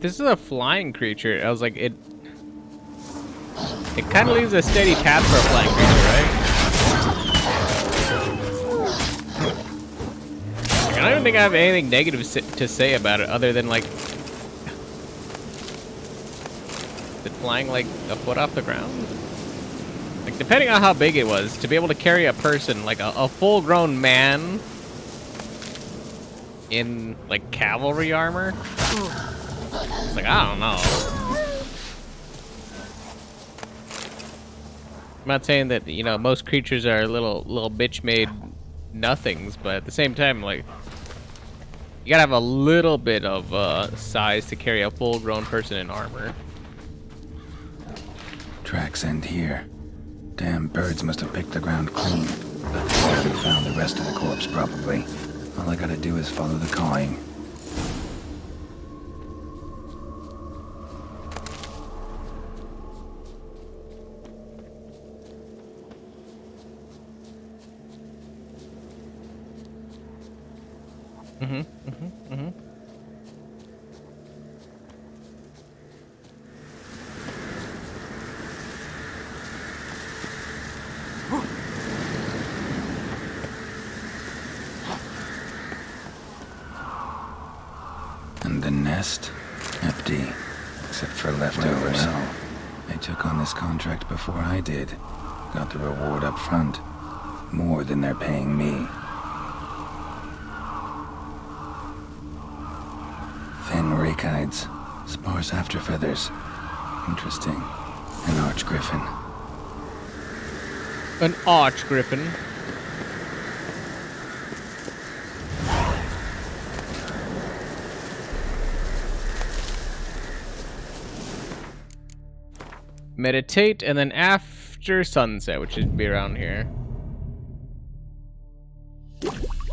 This is a flying creature. I was like, it kind of leaves a steady path for a flying creature, right? Like, I don't even think I have anything negative to say about it other than, like, it flying like a foot off the ground. Like, depending on how big it was, to be able to carry a person, like a full-grown man in, like, cavalry armor. It's like, I don't know. I'm not saying that, you know, most creatures are little bitch-made nothings, but at the same time, like, you gotta have a little bit of size to carry a full-grown person in armor. Tracks end here. Damn birds must have picked the ground clean. But they already found the rest of the corpse, probably. All I gotta do is follow the cawing. And the nest? Empty. Except for leftovers. Well, they took on this contract before I did. Got the reward up front. More than they're paying me. Thin rakides. Sparse afterfeathers. Interesting. An archgriffin. An archgriffin. Meditate, and then after sunset, which should be around here.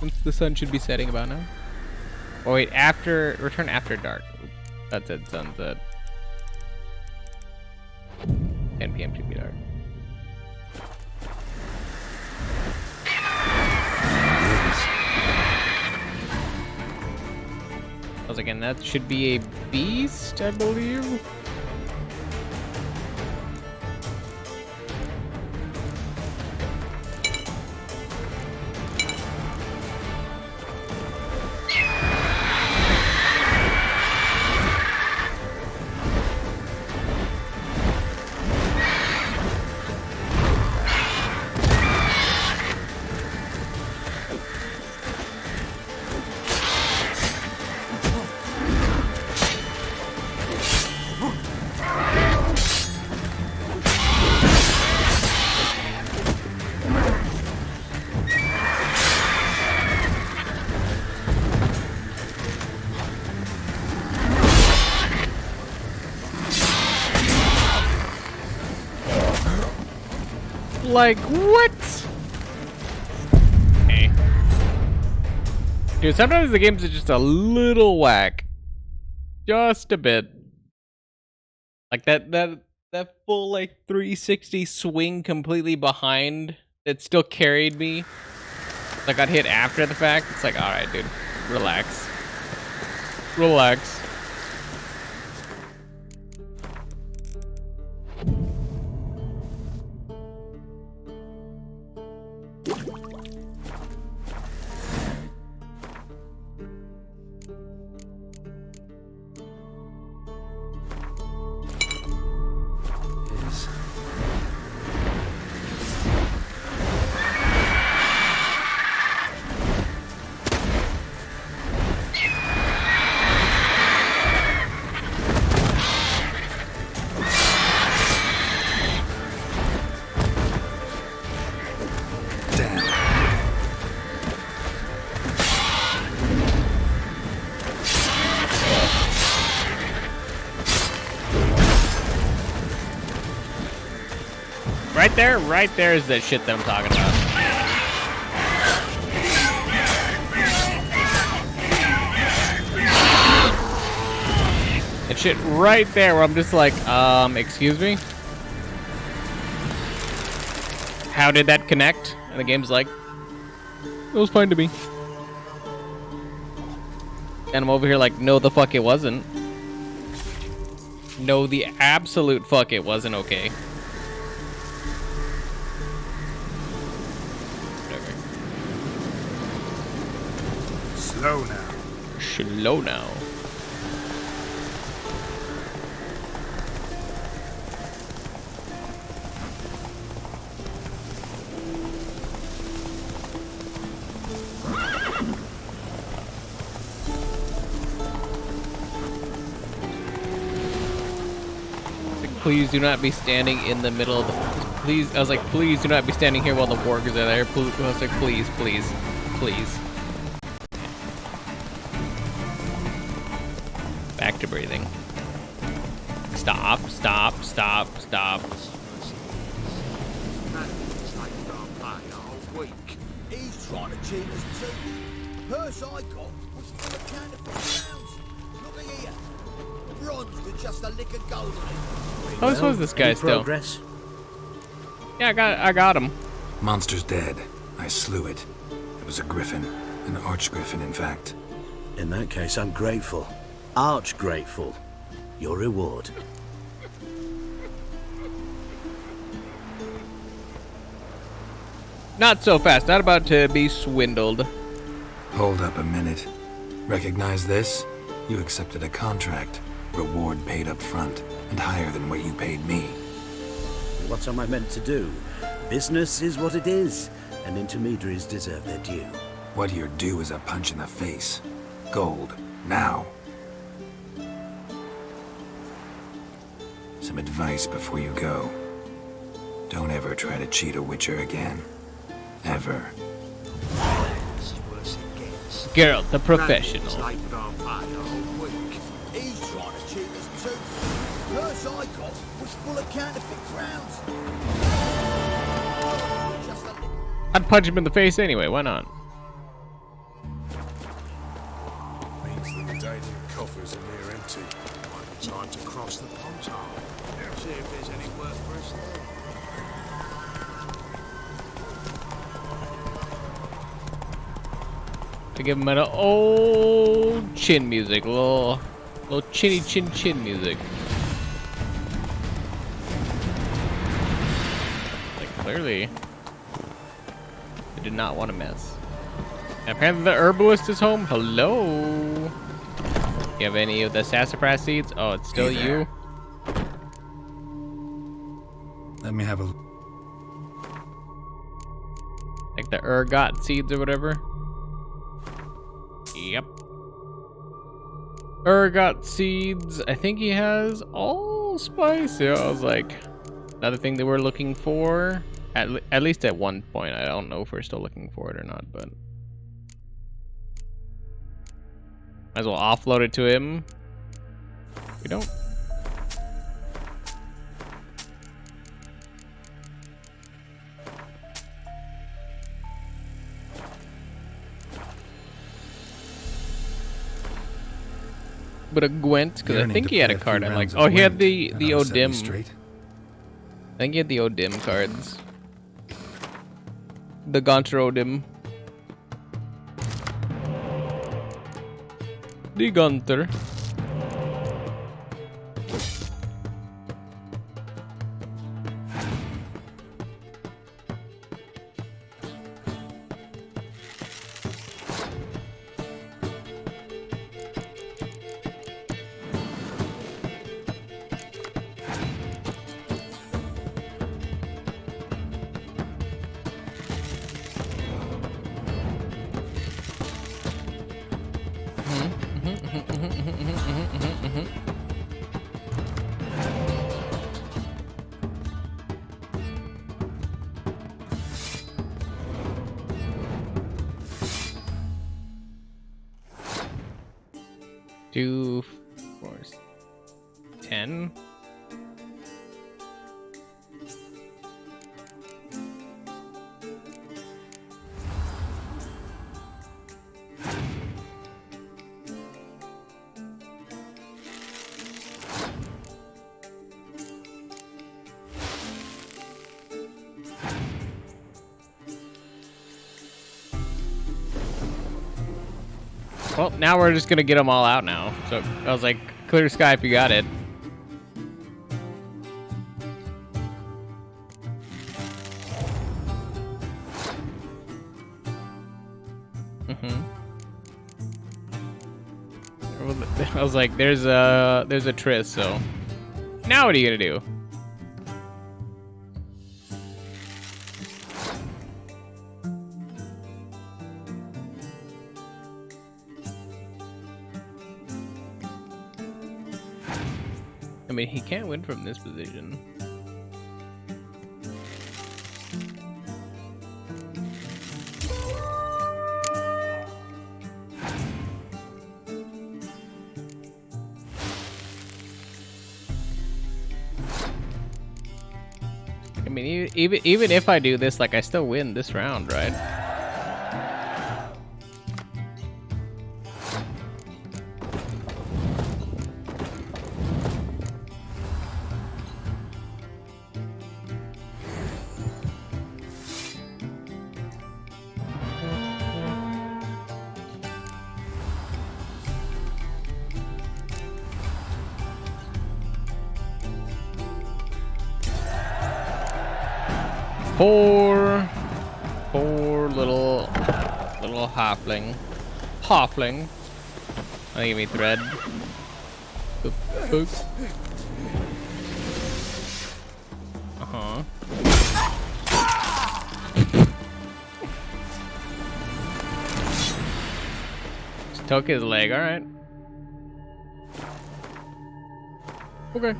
Since the sun should be setting about now. Oh wait, return after dark. That said sunset. 10 p.m. should be dark. I was like, and that should be a beast, I believe. Like, what? Hey. Dude, sometimes the games are just a little whack. Just a bit. Like that full, like, 360 swing completely behind, it still carried me. Like, I'd hit after the fact. It's like, alright, dude. Relax. Relax. Right there is that shit that I'm talking about. That shit right there where I'm just like, excuse me? How did that connect? And the game's like, it was fine to me. And I'm over here like, no the fuck it wasn't. No the absolute fuck it wasn't okay. Slow now. Slow now. Please do not be standing in the middle of the... Please, I was like, please do not be standing here while the wargers are there. I was like, please, please, please. Back to breathing. Stop, stop, stop, stop. He's trying to cheat us too. Purse I got was full of counterfeit pounds. Look at here. Bronze with just a lick of gold in it. How was this guy still? Progress? Yeah, I got him. Monster's dead. I slew it. It was a griffin. An archgriffin, in fact. In that case, I'm grateful. Arch grateful. Your reward. Not so fast. Not about to be swindled. Hold up a minute. Recognize this? You accepted a contract. Reward paid up front, and higher than what you paid me. What am I meant to do? Business is what it is, and intermediaries deserve their due. What you're due is a punch in the face. Gold. Now. Some advice before you go. Don't ever try to cheat a witcher again. Ever. Geralt, the professional. He's trying to cheat us too. Purse I got was It's full of counterfeit crowns. I'd punch him in the face anyway, why not? Means that the daily coffers are near empty. Might be time to cross the ponton. See if there's any work for us there. To give him an old chin music, little chinny chin music. Like clearly, they did not want to mess. And apparently the herbalist is home. Hello. You have any of the sassafras seeds? Oh, it's still you. Let me have a... Like the ergot seeds or whatever. Yep. Ergot seeds. I think he has allspice. Yeah, I was like, another thing that we're looking for. At least at one point. I don't know if we're still looking for it or not, but might as well offload it to him. We don't. But a Gwent, because I think he had a card. I'm like, oh, he had the Odim. I think he had the Odim cards. The Gaunter Odim. The Gaunter. Two, 4, 10. Well, now we're just gonna get them all out now. So I was like, clear sky if you got it. I was like, there's a tryst. So now what are you gonna do? I mean, he can't win from this position. I mean, even if I do this, like, I still win this round, right? Poor little halfling. Halfling. I think give me thread. Boop, boop. Uh-huh. Just took his leg, alright. Okay.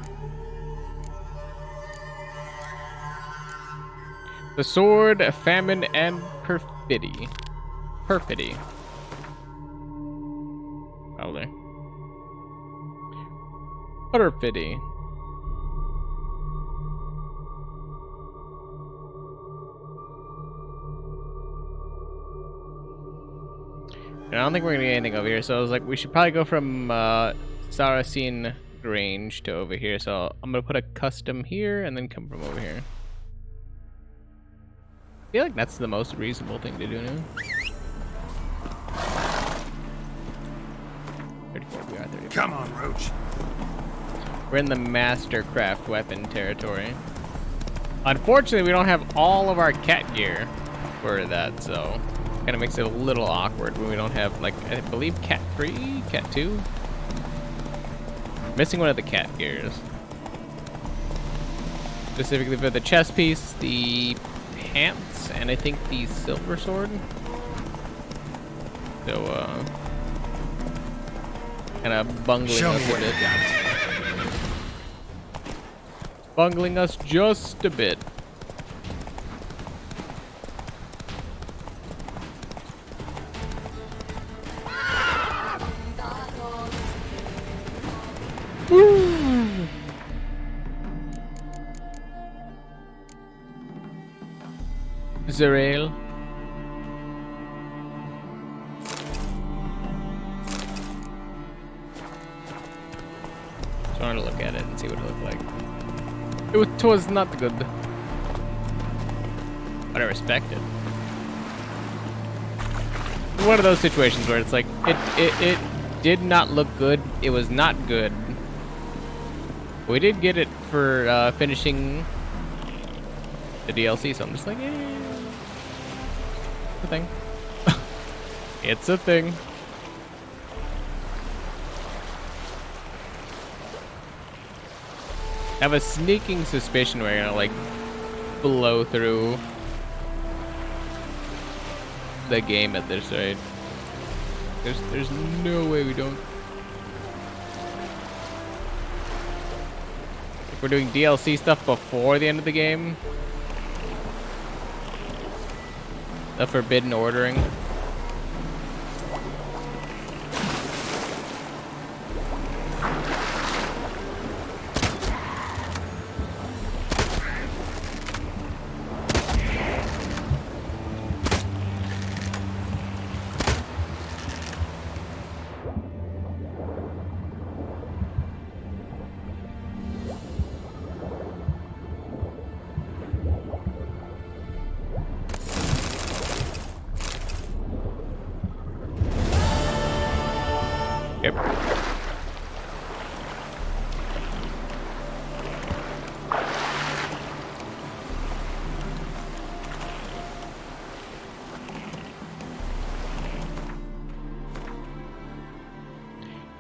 The sword, famine, and perfidy. Perfidy. Probably. Perfidy. And I don't think we're gonna get anything over here, so I was like, we should probably go from Saracen Grange to over here. So I'm gonna put a custom here and then come from over here. I feel like that's the most reasonable thing to do now. 34, we are 34. Come on, Roach. We're in the Mastercraft weapon territory. Unfortunately, we don't have all of our cat gear for that, so kind of makes it a little awkward when we don't have, like, I believe cat 3, cat 2. Missing one of the cat gears. Specifically for the chest piece, the pants, and I think the silver sword. So, kind of bungling us a bit. Bungling us just a bit. Woo! Zerail. Trying to look at it and see what it looked like. It was not good, but I respect it. One of those situations where it's like it did not look good. It was not good. We did get it for finishing the DLC, so I'm just like, eh. It's a thing. It's a thing. I have a sneaking suspicion we're gonna, like, blow through the game at this rate. There's no way we don't. If we're doing DLC stuff before the end of the game, the forbidden ordering. Yep.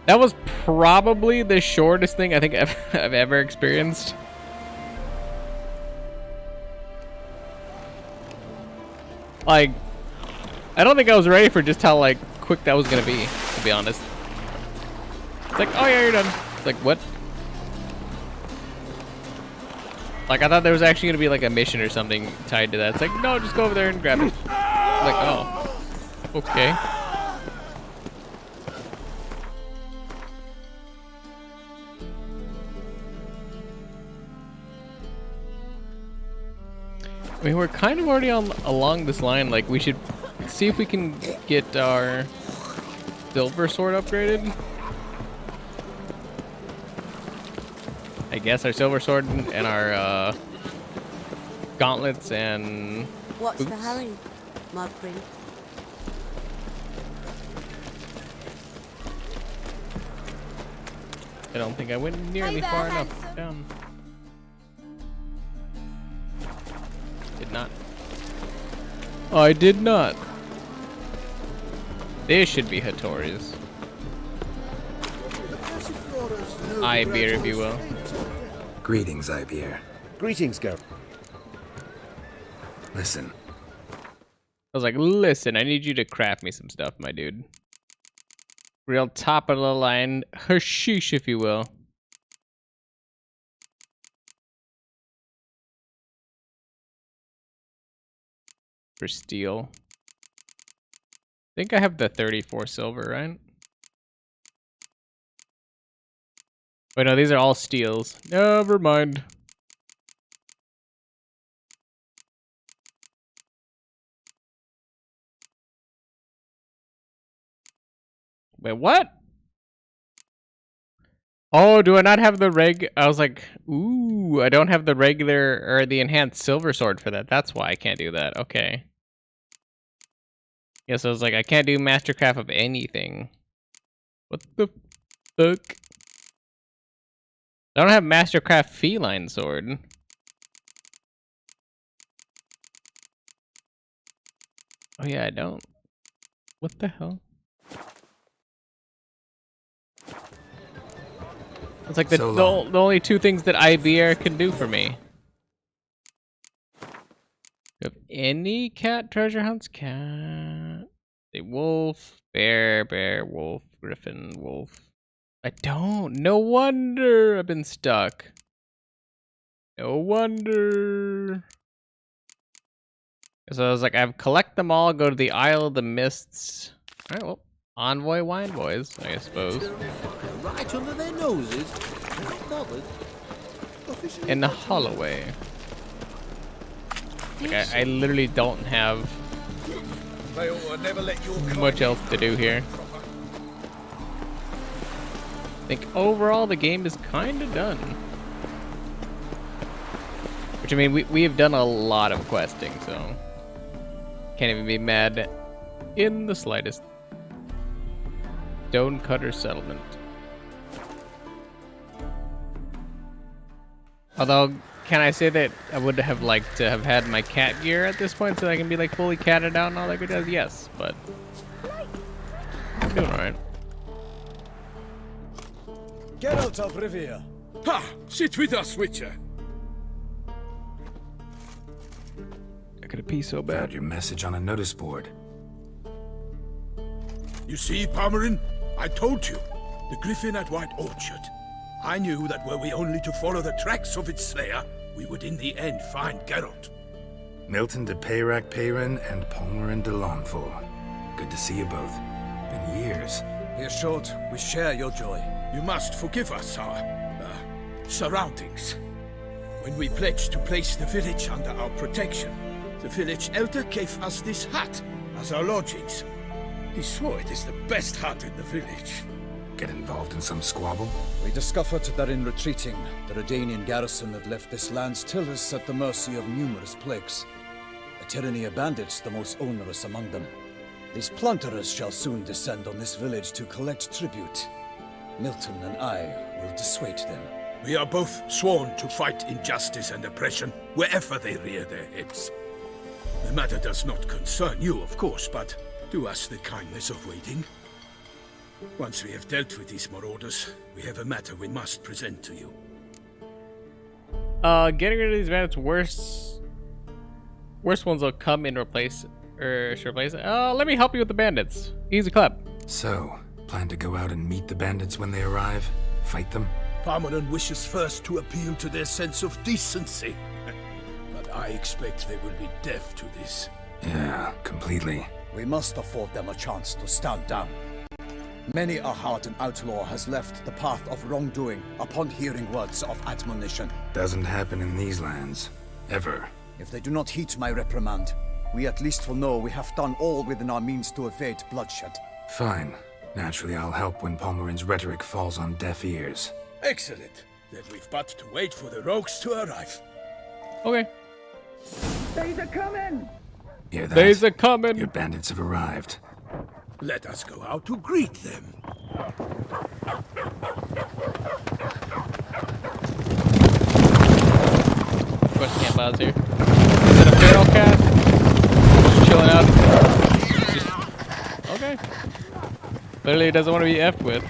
That was probably the shortest thing I think I've ever experienced. Like, I don't think I was ready for just how, like, quick that was gonna be, to be honest. It's like, oh yeah, you're done. It's like, what? Like, I thought there was actually gonna be like a mission or something tied to that. It's like, no, just go over there and grab it. I'm like, oh, okay. I mean, we're kind of already along this line. Like, we should see if we can get our silver sword upgraded. I guess our silver sword and our gauntlets and What's boots. the hurry, my prince? I don't think I went nearly far enough down. Did not. I did not. They should be Hattori's. Ibeer, if you will. Greetings, Ibeer. Greetings, Go. Listen. I was like, listen, I need you to craft me some stuff, my dude. Real top of the line, hashish, if you will. For steel. I think I have the 34 silver, right? Wait, no, these are all steels. Never mind. Wait, what? Oh, do I not have the I was like, ooh, I don't have the regular or the enhanced silver sword for that. That's why I can't do that. Okay. Yes, I was like, I can't do mastercraft of anything. What the fuck? I don't have mastercraft feline sword. Oh yeah, I don't. What the hell? It's like the only two things that IBR can do for me. If any cat treasure hunts, cat, a wolf, bear, wolf, griffin, wolf. I don't. No wonder I've been stuck. No wonder. So I was like, I've collect them all, go to the Isle of the Mists. All right, well, Envoy Wine Boys, I suppose. Right under their noses. Not bothered. In the Holloway. Like, I literally don't have much else to do here. I think overall the game is kind of done. Which, I mean, we have done a lot of questing, so can't even be mad in the slightest. Stonecutter Settlement. Although, can I say that I would have liked to have had my cat gear at this point so I can be like fully catted out and all that good jazz? Yes, but I'm doing alright. Get out of Rivia. Ha! Sit with us, Witcher. I could have peed so bad. Found your message on a notice board. You see, Palmerin, I told you. The griffin at White Orchard. I knew that were we only to follow the tracks of its slayer, we would in the end find Geralt. Milton de Peyrac Peyran and Palmerin de Lawnful. Good to see you both. Been years. Here, Short, we share your joy. You must forgive us our surroundings. When we pledged to place the village under our protection, the village elder gave us this hut as our lodgings. He swore it is the best hut in the village. Get involved in some squabble? We discovered that in retreating, the Redanian garrison had left this land's tillers at the mercy of numerous plagues. A tyranny of bandits, the most onerous among them. These plunderers shall soon descend on this village to collect tribute. Milton and I will dissuade them. We are both sworn to fight injustice and oppression wherever they rear their heads. The matter does not concern you, of course, but do us the kindness of waiting. Once we have dealt with these marauders, we have a matter we must present to you. Getting rid of these bandits, worst ones will come in replace. Let me help you with the bandits. Easy clap. So, plan to go out and meet the bandits when they arrive? Fight them? Palmerin wishes first to appeal to their sense of decency. But I expect they will be deaf to this. Yeah, completely. We must afford them a chance to stand down. Many a hardened outlaw has left the path of wrongdoing upon hearing words of admonition. Doesn't happen in these lands. Ever. If they do not heed my reprimand, we at least will know we have done all within our means to evade bloodshed. Fine. Naturally, I'll help when Palmerin's rhetoric falls on deaf ears. Excellent. Then we've but to wait for the rogues to arrive. Okay. They's a coming! Hear that? They's a coming! Your bandits have arrived. Let us go out to greet them. Question can't pause here. Is it a feral cat? Just chilling out. Okay. Clearly, he doesn't want to be effed with.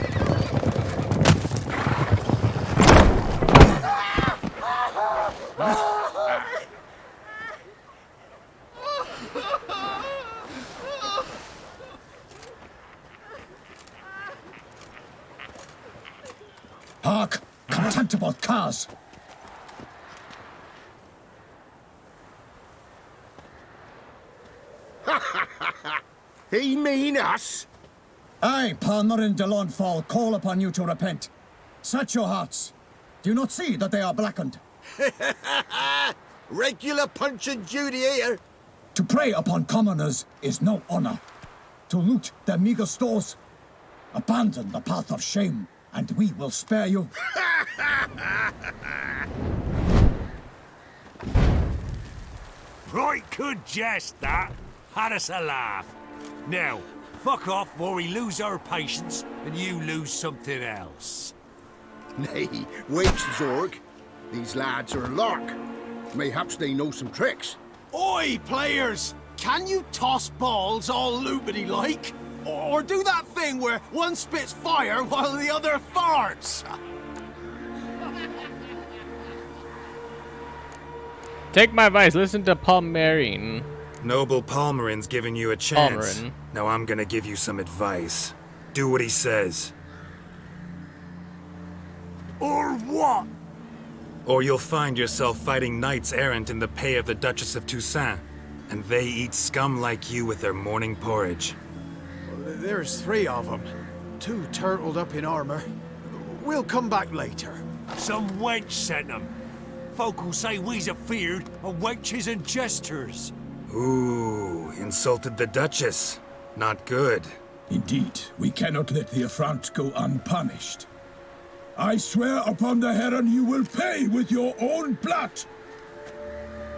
Hark! Contemptible curs! He mean us? I, Palmerin de Lawnfall, call upon you to repent. Set your hearts. Do you not see that they are blackened? Regular Punch and Judy here. To prey upon commoners is no honor. To loot their meager stores Abandon the path of shame, and we will spare you. Right good jest, that. Had us a laugh. Now, fuck off or we lose our patience and you lose something else. Nay, wait, Zorg. These lads are a lark. Mayhaps they know some tricks. Oi, players! Can you toss balls all loopity like? Or do that thing where one spits fire while the other farts? Take my advice, listen to Palmerine. Noble Palmerin's giving you a chance. Palmerin. Now I'm gonna give you some advice. Do what he says. Or what? Or you'll find yourself fighting knights errant in the pay of the Duchess of Toussaint. And they eat scum like you with their morning porridge. There's 3 of them. 2 turtled up in armor. We'll come back later. Some wench sent them. Folk will say we's afeard of wenches and jesters. Ooh, insulted the Duchess. Not good. Indeed, we cannot let the affront go unpunished. I swear upon the Heron you will pay with your own blood.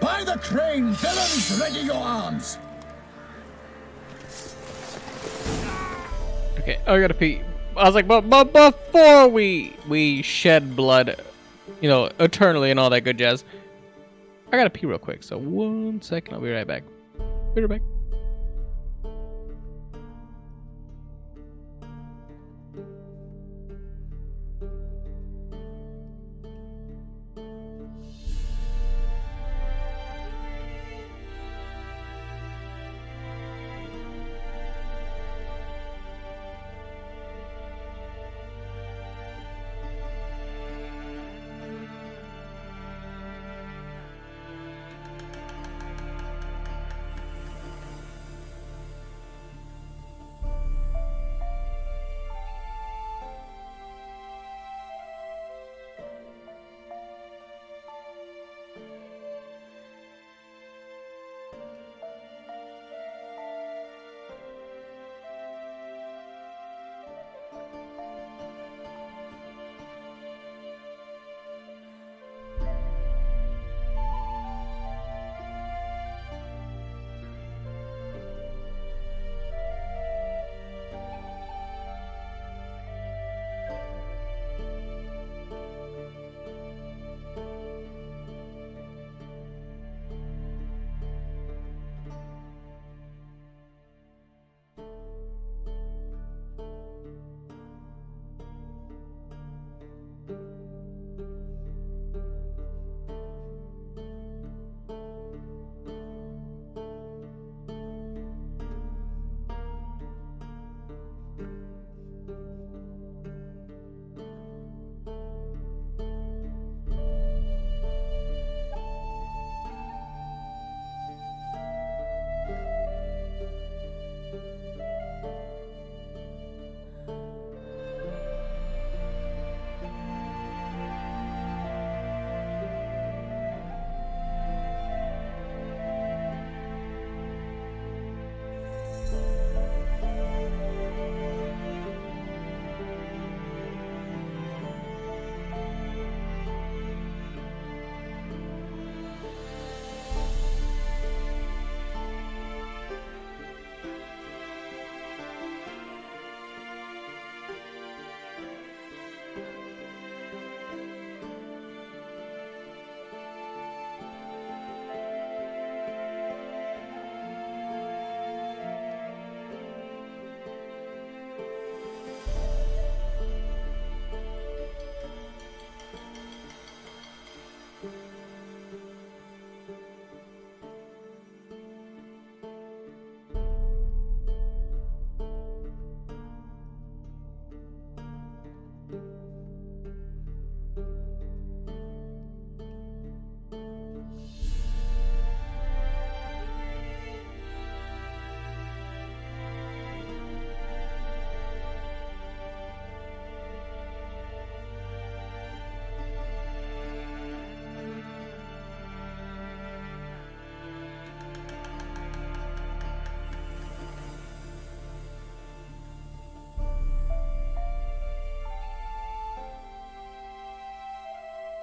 By the crane, villains, ready your arms. Okay, I gotta pee. I was like, but before we shed blood, you know, eternally and all that good jazz, I gotta pee real quick. So 1 second, I'll be right back. Be right back.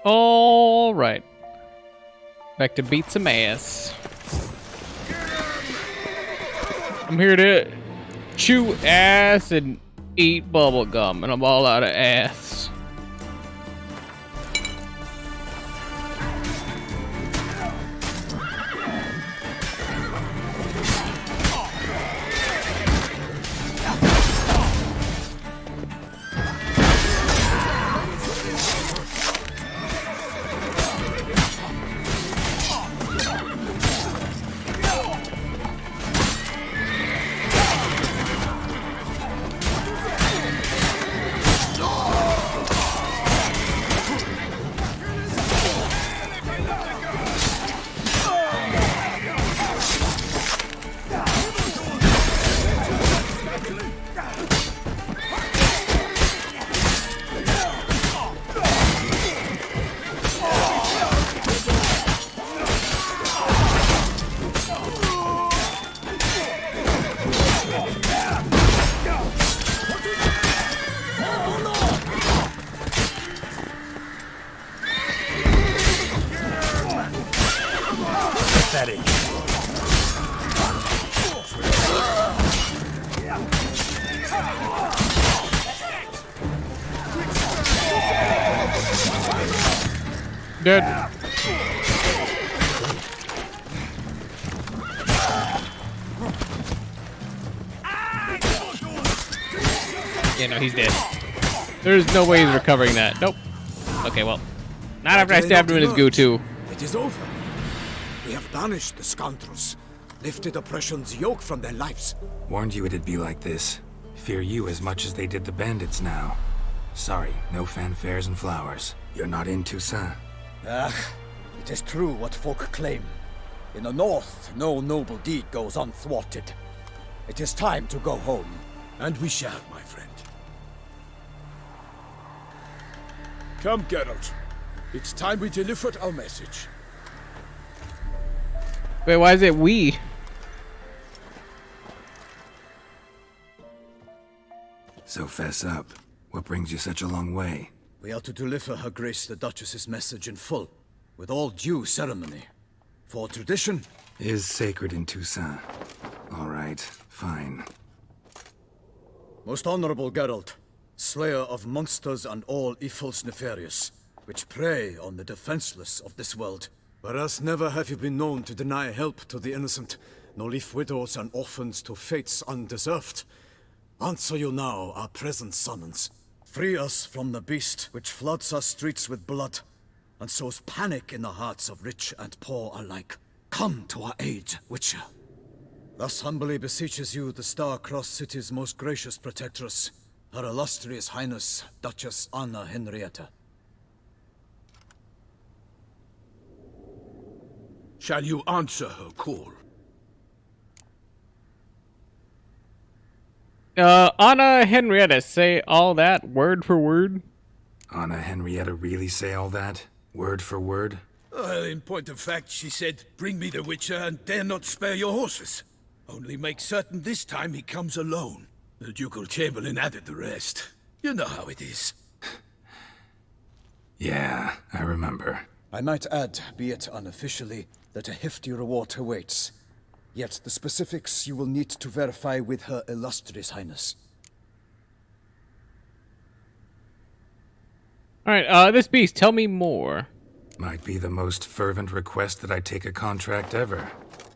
All right. Back to beat some ass. I'm here to chew ass and eat bubble gum, and I'm all out of ass. Dead. Yeah, no, he's dead. There's no way he's recovering that. Nope. Okay, well. Not after I stabbed him in his goo, too. It is over. We have banished the scoundrels, lifted oppression's yoke from their lives. Warned you it'd be like this. Fear you as much as they did the bandits now. Sorry, no fanfares and flowers. You're not in Toussaint. It is true what folk claim. In the north, no noble deed goes unthwarted. It is time to go home. And we shall, my friend. Come, Geralt. It's time we delivered our message. Wait, why is it we? So fess up. What brings you such a long way? We are to deliver Her Grace the Duchess's message in full, with all due ceremony. For tradition is sacred in Toussaint. All right, fine. Most honorable Geralt, slayer of monsters and all evils nefarious, which prey on the defenseless of this world. Whereas never have you been known to deny help to the innocent, nor leave widows and orphans to fates undeserved. Answer you now our present summons. Free us from the beast which floods our streets with blood, and sows panic in the hearts of rich and poor alike. Come to our aid, Witcher. Thus humbly beseeches you the Star-Crossed City's most gracious protectress, Her Illustrious Highness, Duchess Anna Henrietta. Shall you answer her call? Anna Henrietta, say all that word for word? Anna Henrietta really say all that? Word for word? In point of fact, she said, bring me the Witcher and dare not spare your horses. Only make certain this time he comes alone. The Ducal Chamberlain added the rest. You know how it is. Yeah, I remember. I might add, be it unofficially, that a hefty reward awaits. Yet the specifics you will need to verify with Her Illustrious Highness. Alright, this beast, tell me more. Might be the most fervent request that I take a contract ever.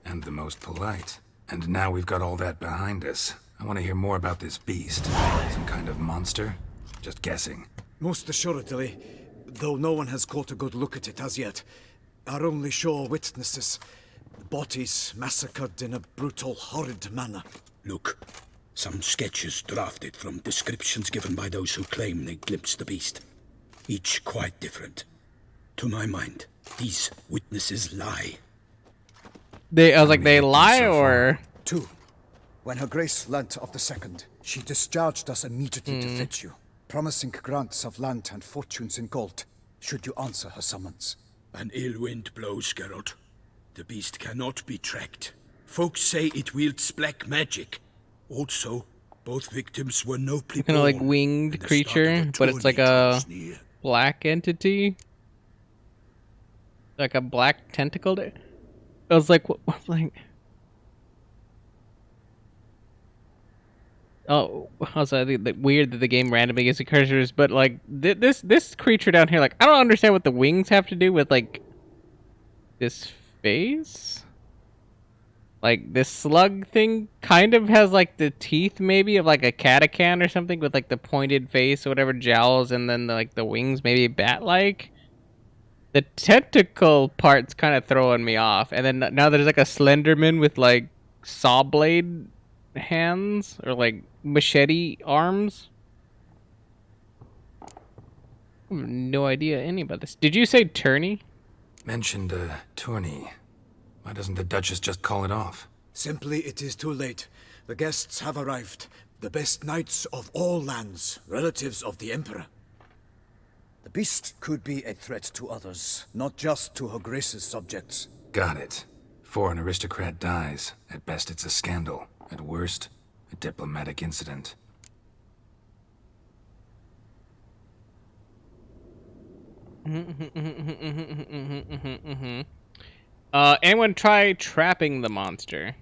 And the most polite. And now we've got all that behind us. I want to hear more about this beast. Some kind of monster? Just guessing. Most assuredly, though no one has caught a good look at it as yet. Our only sure witnesses. Bodies massacred in a brutal, horrid manner. Look, some sketches drafted from descriptions given by those who claim they glimpsed the beast. Each quite different. To my mind, these witnesses lie. I was like, they lie or? 2. When Her Grace learnt of the second, she discharged us immediately to fetch you, promising grants of land and fortunes in gold, should you answer her summons. An ill wind blows, Geralt. The beast cannot be tracked. Folks say it wields black magic. Also, both victims were nobly kind of like winged creature, but it's like a black entity. Like a black tentacled. I was like, what, like. Oh, also I think that weird that the game randomly gives you cursors, but like this creature down here, like I don't understand what the wings have to do with like this face. Like this slug thing kind of has like the teeth maybe of like a catachan or something with like the pointed face or whatever, jowls, and then like the wings maybe bat-like. The tentacle part's kind of throwing me off, and then now there's like a Slenderman with like saw blade hands or like machete arms. I have no idea any about this. Did you say tourney? Mentioned a tourney. Why doesn't the Duchess just call it off? Simply, it is too late. The guests have arrived. The best knights of all lands, relatives of the Emperor. The beast could be a threat to others, not just to Her Grace's subjects. Got it. Before an aristocrat dies, at best it's a scandal. At worst, a diplomatic incident. Anyone try trapping the monster?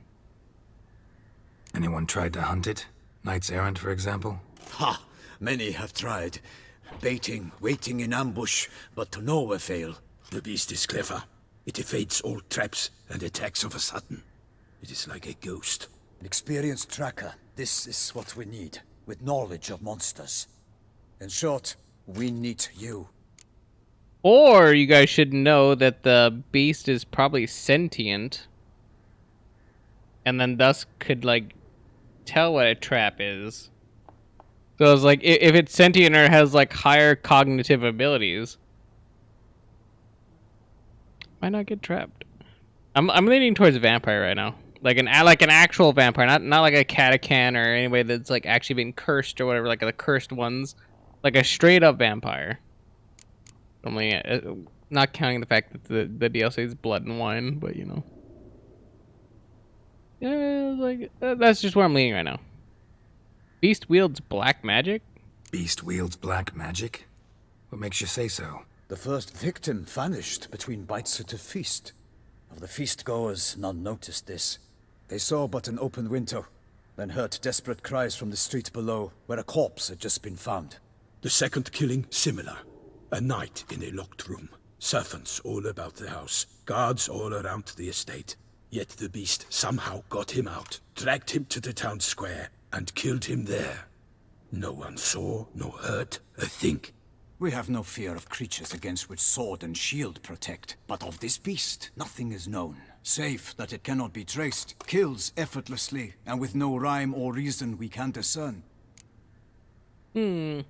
Anyone tried to hunt it? Knights errant, for example? Ha! Many have tried. Baiting, waiting in ambush, but to no avail. The beast is clever. It evades all traps and attacks of a sudden. It is like a ghost. An experienced tracker. This is what we need, with knowledge of monsters. In short, we need you. Or you guys should know that the beast is probably sentient. And then thus could, like, tell what a trap is. So it's like, if it's sentient or has, like, higher cognitive abilities, why not get trapped? I'm leaning towards a vampire right now. Like an actual vampire, not like a catachan or anybody that's, like, actually been cursed or whatever, like the cursed ones. Like a straight-up vampire. Only, not counting the fact that the DLC is blood and wine, but, you know. Yeah, like, that's just where I'm leaning right now. Beast wields black magic? Beast wields black magic? What makes you say so? The first victim vanished between bites at a feast. Of the feast-goers, none noticed this. They saw but an open window, then heard desperate cries from the street below, where a corpse had just been found. The second killing, similar. A night in a locked room. Servants all about the house. Guards all around the estate. Yet the beast somehow got him out, dragged him to the town square, and killed him there. No one saw, nor heard a thing. We have no fear of creatures against which sword and shield protect. But of this beast, nothing is known. Save that it cannot be traced, kills effortlessly, and with no rhyme or reason we can discern. Alright,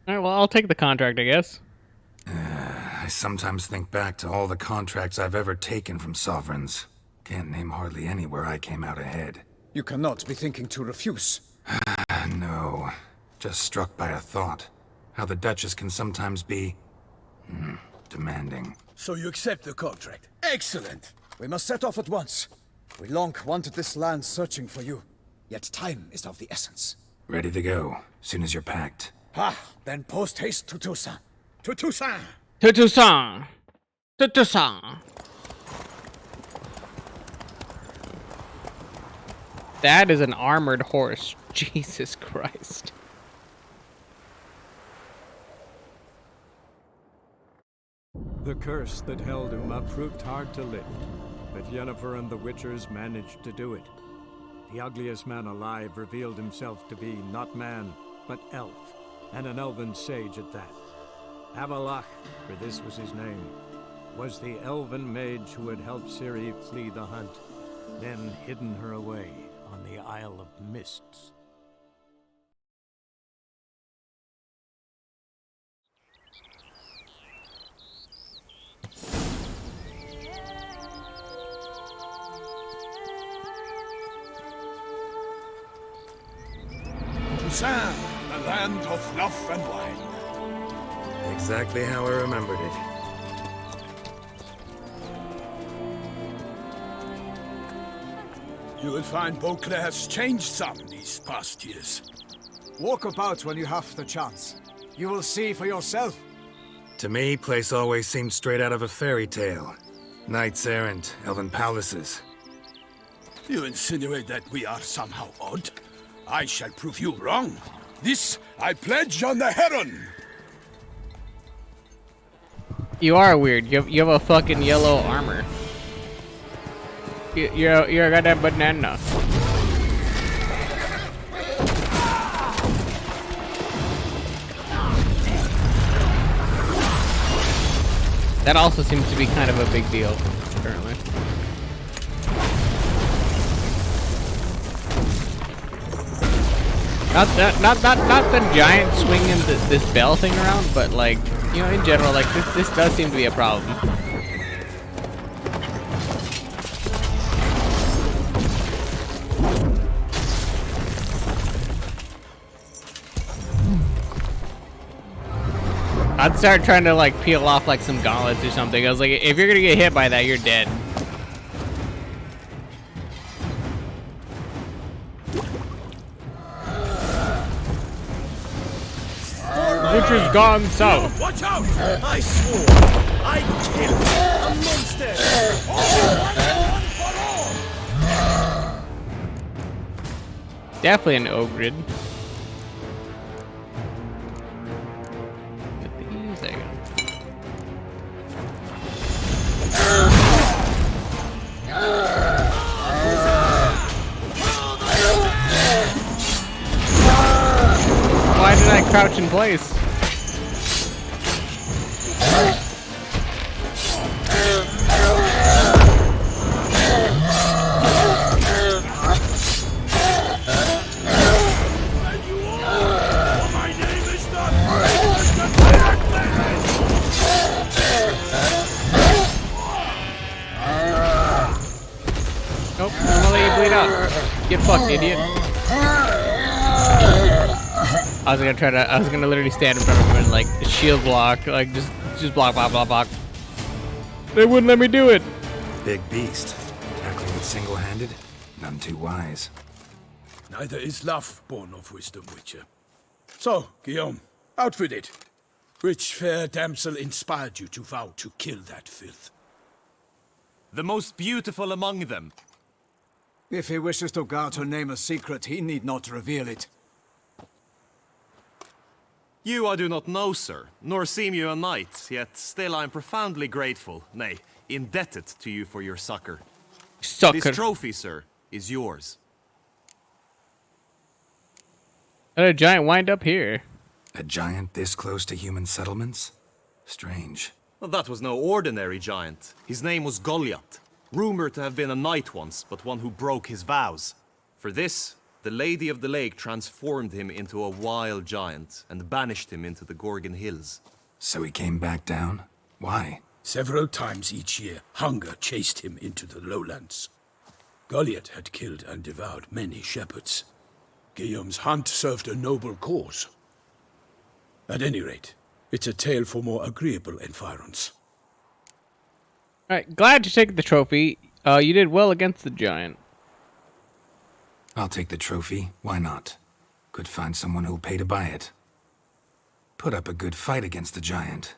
well, I'll take the contract, I guess. I sometimes think back to all the contracts I've ever taken from sovereigns. Can't name hardly any where I came out ahead. You cannot be thinking to refuse. No. Just struck by a thought. How the Duchess can sometimes be... demanding. So you accept the contract? Excellent! We must set off at once. We long wanted this land searching for you. Yet time is of the essence. Ready to go, soon as you're packed. Ah, then post-haste to Toussaint. To Toussaint! To Toussaint! To Toussaint! That is an armored horse. Jesus Christ. The curse that held Uma proved hard to lift, but Yennefer and the Witchers managed to do it. The ugliest man alive revealed himself to be not man, but elf, and an elven sage at that. Avalach, for this was his name, was the elven mage who had helped Ciri flee the hunt, then hidden her away on the Isle of Mists. Toussaint, the land of love and wine. Exactly how I remembered it. You will find Beauclair has changed some these past years. Walk about when you have the chance. You will see for yourself. To me, place always seemed straight out of a fairy tale. Knights errant, elven palaces. You insinuate that we are somehow odd? I shall prove you wrong. This I pledge on the Heron. You are weird. You have a fucking yellow armor. You're a goddamn banana. That also seems to be kind of a big deal, apparently. Not the giant swinging this bell thing around, but like, you know, in general, like this does seem to be a problem. I'd start trying to like peel off like some gauntlets or something. I was like, if you're gonna get hit by that, you're dead. Butcher's gone south. Watch out! I swore I'd kill a monster. Definitely an ogrid. Why did I crouch in place? Nope, I'm gonna let you bleed out. Get fucked, idiot. I was gonna literally stand in front of him and like shield block, like just block. They wouldn't let me do it. Big beast. Tackling it single-handed? None too wise. Neither is love born of wisdom, Witcher. So, Guillaume, out with it. Which fair damsel inspired you to vow to kill that filth? The most beautiful among them. If he wishes to guard her name a secret, he need not reveal it. You I do not know, sir, nor seem you a knight, yet still I am profoundly grateful, nay, indebted to you for your succor. This trophy, sir, is yours. And a giant wind up here. A giant this close to human settlements? Strange. Well, that was no ordinary giant. His name was Goliath, rumored to have been a knight once, but one who broke his vows. For this, the Lady of the Lake transformed him into a wild giant and banished him into the Gorgon Hills. So he came back down? Why? Several times each year, hunger chased him into the lowlands. Goliath had killed and devoured many shepherds. Guillaume's hunt served a noble cause. At any rate, it's a tale for more agreeable environs. Alright, glad to take the trophy. You did well against the giant. I'll take the trophy. Why not? Could find someone who'll pay to buy it. Put up a good fight against the giant.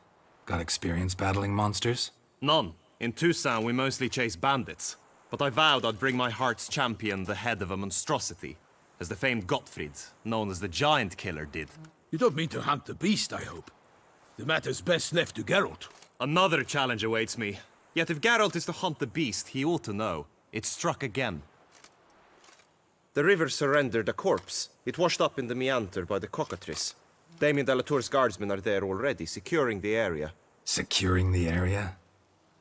Got experience battling monsters? None. In Toussaint, we mostly chase bandits. But I vowed I'd bring my heart's champion the head of a monstrosity, as the famed Gottfried, known as the Giant Killer, did. You don't mean to hunt the beast, I hope. The matter's best left to Geralt. Another challenge awaits me. Yet if Geralt is to hunt the beast, he ought to know. It struck again. The river surrendered a corpse. It washed up in the meander by the cockatrice. Damien de la Tour's guardsmen are there already, securing the area. Securing the area?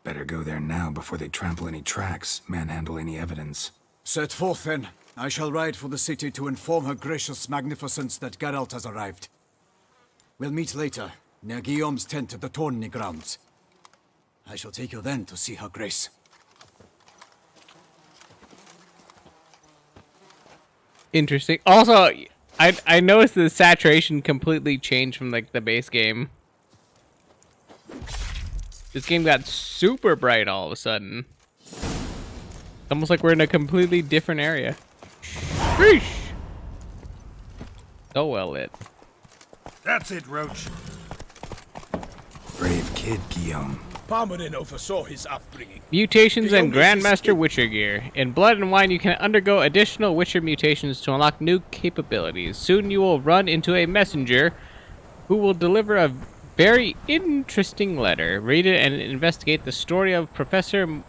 Better go there now before they trample any tracks, manhandle any evidence. Set forth then. I shall ride for the city to inform her gracious magnificence that Geralt has arrived. We'll meet later, near Guillaume's tent at the tourney grounds. I shall take you then to see her grace. Interesting. Also, I noticed the saturation completely changed from like the base game. This game got super bright all of a sudden. It's almost like we're in a completely different area. Sheesh. So well lit. That's it, Roach. Brave kid, Guillaume. Palmerin oversaw his upbringing. Mutations and Guillaume is his Grandmaster Witcher gear. In Blood and Wine, you can undergo additional Witcher mutations to unlock new capabilities. Soon you will run into a messenger who will deliver a very interesting letter. Read it and investigate the story of Professor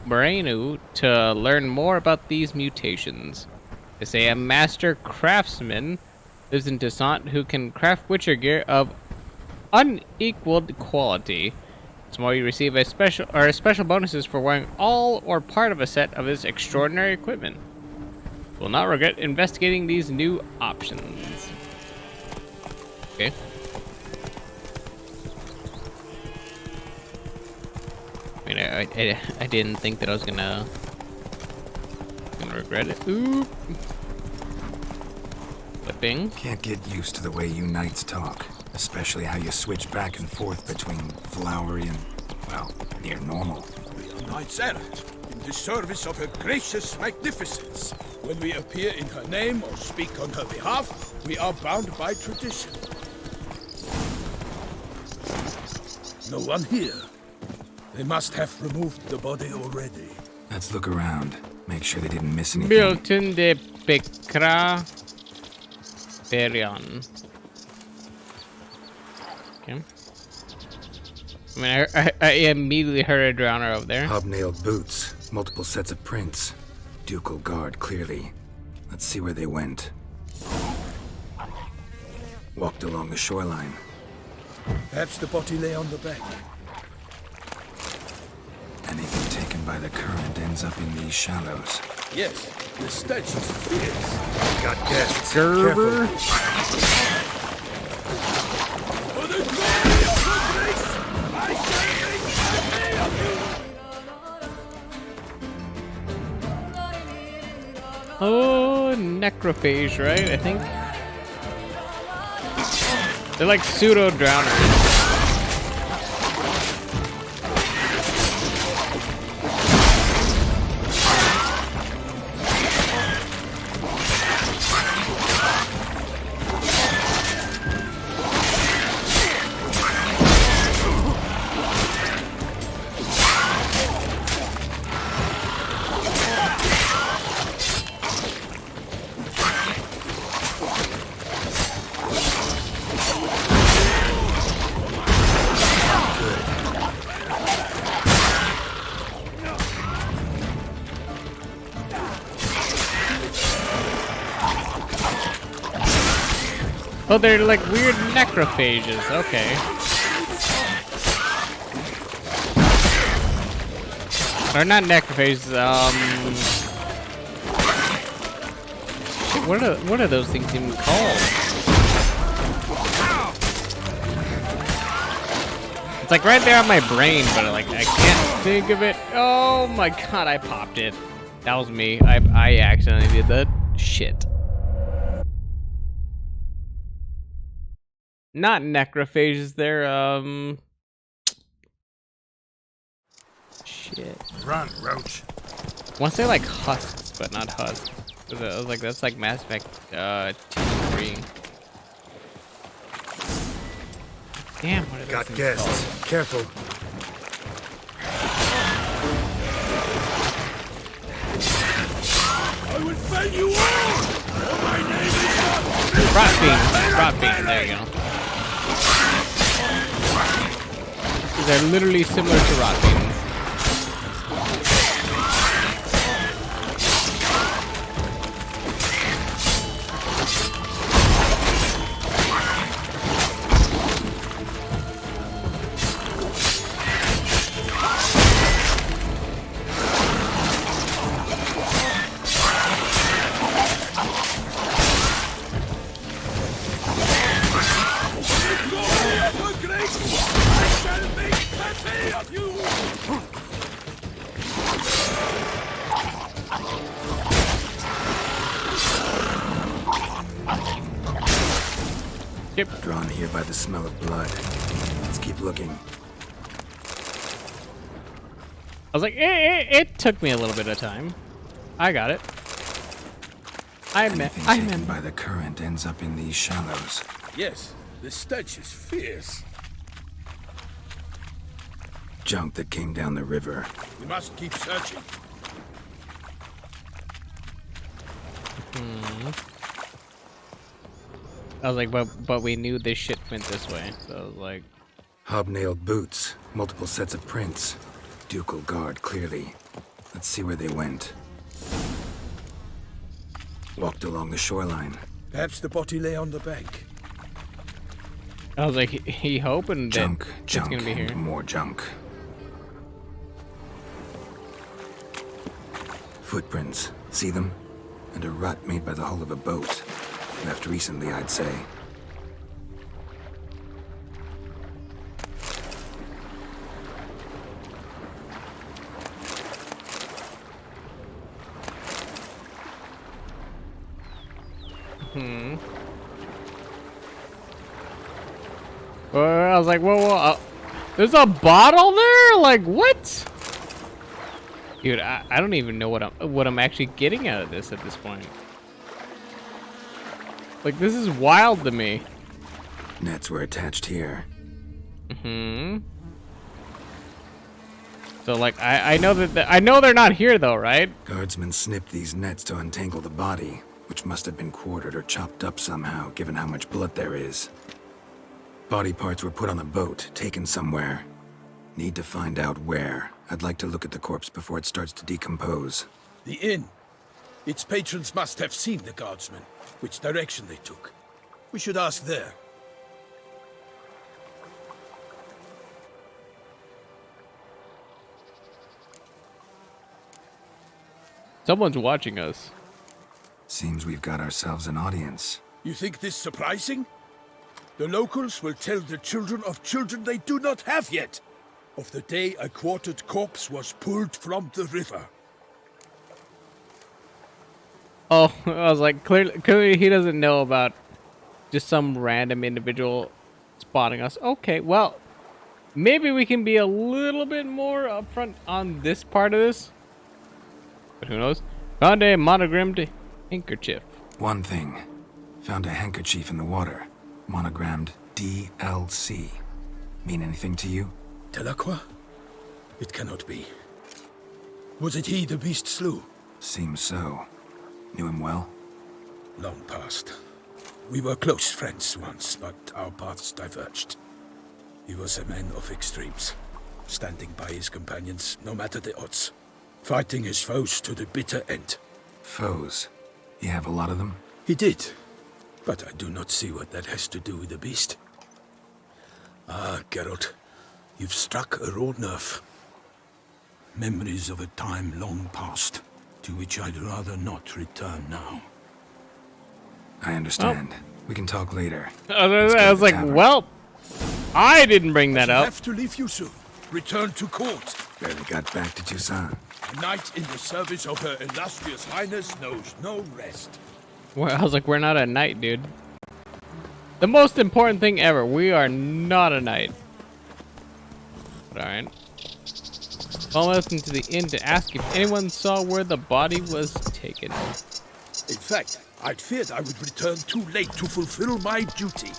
Moreno to learn more about these mutations. They say a master craftsman lives in Descent who can craft Witcher gear of unequaled quality. What's more, you receive a special bonuses for wearing all or part of a set of his extraordinary equipment. You will not regret investigating these new options. Okay. I mean, I didn't think that I was gonna regret it. Oop. Flipping. Can't get used to the way you knights talk, especially how you switch back and forth between flowery and, well, near normal. We are knights errant, in the service of her gracious magnificence. When we appear in her name or speak on her behalf, we are bound by tradition. No one here. They must have removed the body already. Let's look around. Make sure they didn't miss anything. Built-in de Pekra Perion. Okay. I mean, I immediately heard a drowner over there. Hobnailed boots, multiple sets of prints. Ducal guard, clearly. Let's see where they went. Walked along the shoreline. Perhaps the body lay on the bank. Anything taken by the current ends up in these shallows. Yes, the stench is fierce. Got guests. Gerber. For the glory of her grace, I shall make happy of you. Oh, necrophage, right? I think. They're like pseudo drowners. Oh, they're like weird necrophages. Okay. Or not necrophages. What are those things even called? It's like right there on my brain, but like I can't think of it. Oh my god, I popped it. That was me. I accidentally did that. Shit. Not necrophages, they're shit. Run, Roach. I want to say like husks, but not husks. I was like, that's like Mass Effect 2-3. Damn, what are those Got things guests. called? Careful. I will fell you all! For my name is Rot beam. Rot beam, there you go. These are literally similar to rot beams. Drawn here by the smell of blood. Let's keep looking. I was like, it took me a little bit of time. I got it. Anything taken by the current ends up in these shallows. Yes, the stench is fierce. junk that came down the river. We must keep searching. I was like, but we knew this shit went this way, so I was like... Hobnailed boots, multiple sets of prints. Ducal guard, clearly. Let's see where they went. Walked along the shoreline. Perhaps the body lay on the bank. I was like, he hoping that it's gonna be here. And more junk. Footprints. See them? And a rut made by the hull of a boat. Left recently, I'd say. I was like, whoa, there's a bottle there? Like, what? Dude, I don't even know what I'm actually getting out of this at this point. Like, this is wild to me. Nets were attached here. So, like, I know that I know they're not here though, right? Guardsmen snipped these nets to untangle the body, which must have been quartered or chopped up somehow, given how much blood there is. Body parts were put on a boat, taken somewhere. Need to find out where. I'd like to look at the corpse before it starts to decompose. The inn. Its patrons must have seen the guardsmen, which direction they took. We should ask there. Someone's watching us. Seems we've got ourselves an audience. You think this surprising? The locals will tell the children of children they do not have yet, of the day a quartered corpse was pulled from the river. Oh, I was like, clearly he doesn't know about just some random individual spotting us. Okay, well, maybe we can be a little bit more upfront on this part of this. But who knows? Found a monogrammed handkerchief. One thing. Found a handkerchief in the water. Monogrammed DLC. Mean anything to you? Delacroix? It cannot be. Was it he the beast slew? Seems so. Knew him well? Long past. We were close friends once, but our paths diverged. He was a man of extremes, standing by his companions no matter the odds, fighting his foes to the bitter end. Foes? You have a lot of them? He did, but I do not see what that has to do with the beast. Ah, Geralt, you've struck a raw nerve. Memories of a time long past, to which I'd rather not return now. I understand. We can talk later. I was like, well, I didn't bring that up. I have to leave you soon. Return to court. Barely got back to Toussaint. A knight in the service of Her Illustrious Highness knows no rest. Well, I was like, we're not a knight, dude. The most important thing ever, we are not a knight. But alright. I'll listen to the inn to ask if anyone saw where the body was taken. In fact, I'd feared I would return too late to fulfill my duty.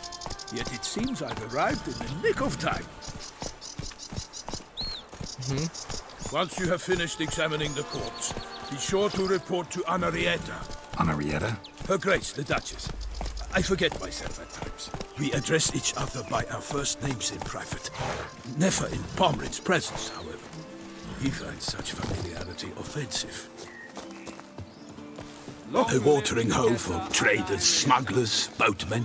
Yet it seems I've arrived in the nick of time. Once you have finished examining the corpse, be sure to report to Anarietta. Anarietta? Her Grace, the Duchess. I forget myself at times. We address each other by our first names in private. Never in Pomrin's presence, however. He finds such familiarity offensive. A watering hole for traders, smugglers, boatmen.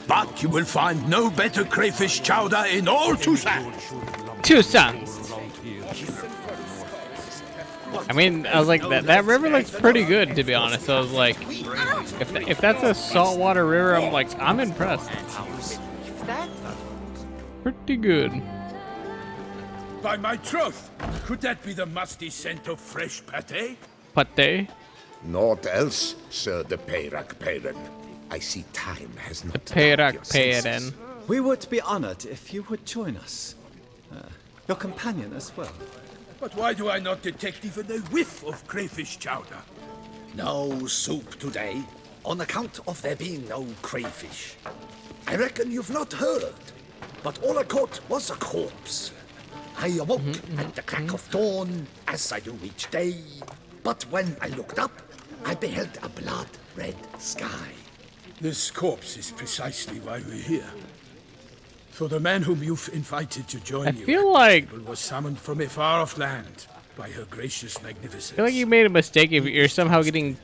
But you will find no better crayfish chowder in all Toussaint. Toussaint. I mean, I was like, that river looks pretty good, to be honest. So I was like, if that's a saltwater river, I'm like, I'm impressed. Pretty good. By my troth, could that be the musty scent of fresh pâté? Pâté? Naught else, Sir de Peyrac Peyren. I see time has not... Peyrac Peyren. We would be honored if you would join us. Your companion as well. But why do I not detect even a whiff of crayfish chowder? No soup today, on account of there being no crayfish. I reckon you've not heard, but all I caught was a corpse. I awoke at the crack of dawn, as I do each day. But when I looked up, I beheld a blood-red sky. This corpse is precisely why we're here. For the man whom you've invited to join you, I feel like was summoned from a far-off land by her gracious magnificence. I feel like you made a mistake if you're somehow getting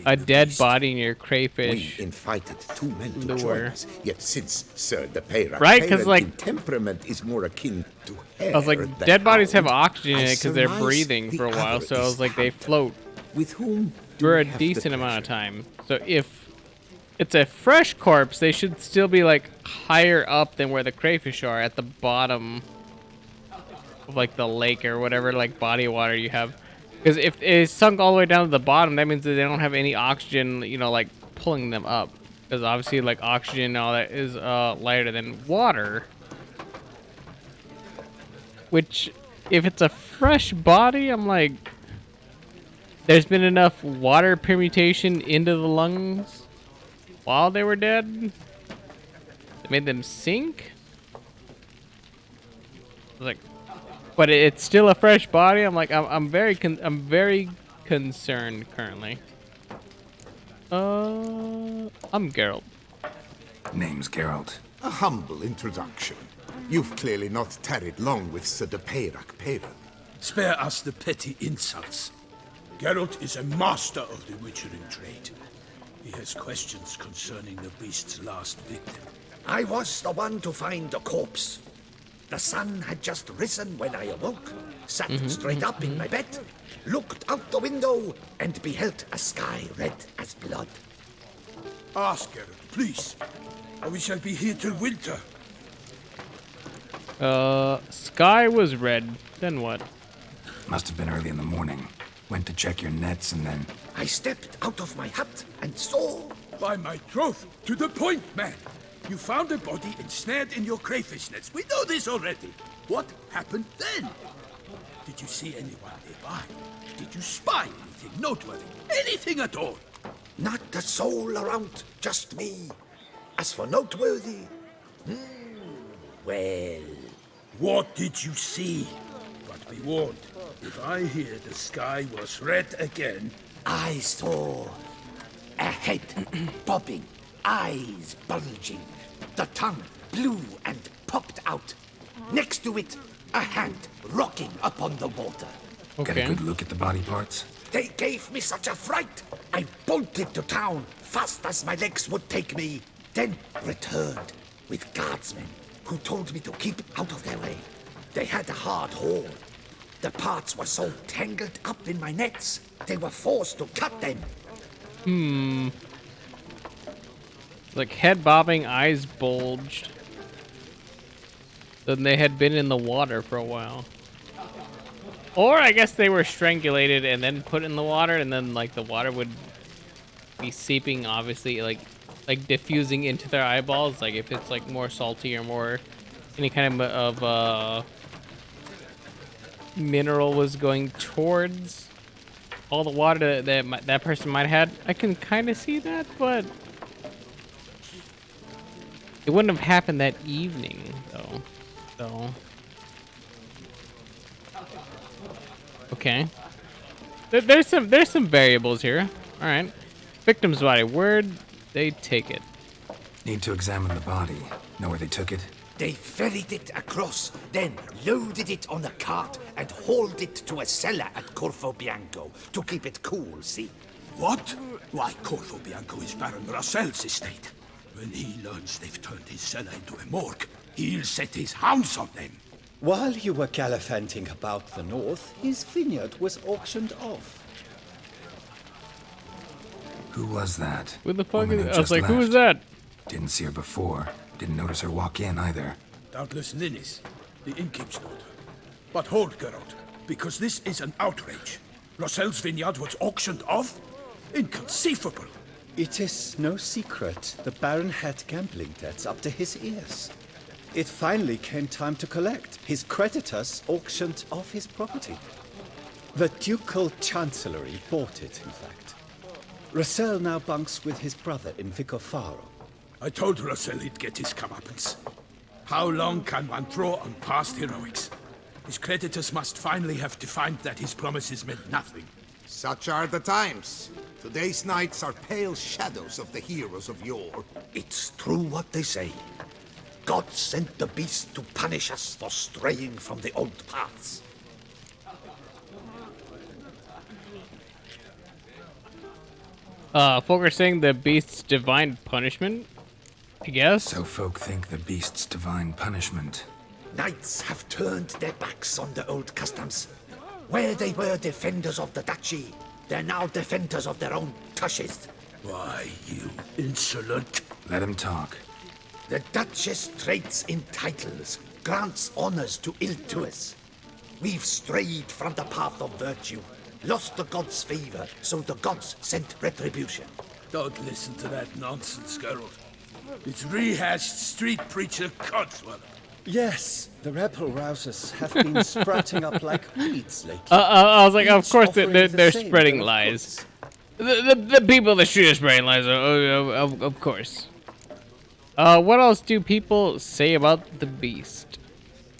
a dead body in your crayfish. We invited 2 men to lure. join us, yet since Sir the Peyrac Right, 'cause, like, temperament is more akin to hair I was like, than dead bodies have hound, oxygen in I it because they're surmise breathing for a the while, other so I is was like, they Hunter, float with whom for a have the decent amount of time. So if it's a fresh corpse, they should still be like higher up than where the crayfish are, at the bottom of like the lake or whatever like body of water you have. Because if it's sunk all the way down to the bottom, that means that they don't have any oxygen, you know, like pulling them up. Because obviously, like oxygen and all that is lighter than water. Which, if it's a fresh body, I'm like, there's been enough water permutation into the lungs while they were dead. It made them sink. Like, but it's still a fresh body. I'm like, I'm very concerned currently. I'm Geralt. Name's Geralt. A humble introduction. You've clearly not tarried long with Sir de Peyrac Peyran. Spare us the petty insults. Geralt is a master of the witchering trade. He has questions concerning the beast's last victim. I was the one to find the corpse. The sun had just risen when I awoke, sat straight up in my bed, looked out the window, and beheld a sky red as blood. Ask Geralt, please, or we shall be here till winter. Sky was red. Then what? Must have been early in the morning. Went to check your nets and then... I stepped out of my hut and saw... By my troth, to the point, man. You found a body ensnared in your crayfish nets. We know this already. What happened then? Did you see anyone nearby? Did you spy anything noteworthy? Anything at all? Not a soul around, just me. As for noteworthy... well... What did you see? But be warned, if I hear the sky was red again... I saw a head bobbing, eyes bulging, the tongue blue and popped out. Next to it, a hand rocking upon the water. Got a good look at the body parts? They gave me such a fright. I bolted to town fast as my legs would take me, then returned with guardsmen who told me to keep out of their way. They had a hard haul. The parts were so tangled up in my nets, they were forced to cut them. Like head bobbing, eyes bulged. Then they had been in the water for a while. Or I guess they were strangulated and then put in the water, and then like the water would be seeping, obviously, like diffusing into their eyeballs. Like if it's like more salty or more any kind of mineral was going towards all the water that person might have had. I can kind of see that, but it wouldn't have happened that evening, though. So, okay. There's some variables here. All right. Victim's body. Where'd they take it? Need to examine the body. Know where they took it? They ferried it across, then loaded it on a cart and hauled it to a cellar at Corvo Bianco to keep it cool, see? What? Why, Corvo Bianco is Baron Russell's estate. When he learns they've turned his cellar into a morgue, he'll set his hounds on them. While you were gallivanting about the north, his vineyard was auctioned off. Who was that? Who the fuck Woman is who I was just like, who was left. that? Didn't see her before. Didn't notice her walk in either. Doubtless Ninnis, the innkeep's daughter. But hold, Geralt, because this is an outrage. Russell's vineyard was auctioned off? Inconceivable. It is no secret the Baron had gambling debts up to his ears. It finally came time to collect. His creditors auctioned off his property. The Ducal Chancellery bought it, in fact. Russell now bunks with his brother in Vicofaro. I told Russell he'd get his comeuppance. How long can one throw on past heroics? His creditors must finally have defined that his promises meant nothing. Such are the times. Today's knights are pale shadows of the heroes of yore. It's true what they say. God sent the beast to punish us for straying from the old paths. Folk are saying the beast's divine punishment, I guess. So folk think the beast's divine punishment. Knights have turned their backs on the old customs. Where they were defenders of the duchy, they're now defenders of their own tushes. Why, you insolent... Let him talk. The Duchess trades in titles, grants honors to ill-doers. We've strayed from the path of virtue, lost the gods' favor, so the gods sent retribution. Don't listen to that nonsense, Geralt. It's rehashed street preacher codswallop. Yes, the rebel rousers have been sprouting up like weeds lately. I was like, of Each course offering they're the same spreading bill of lies. The people that shoot are spreading lies. Of course. What else do people say about the beast?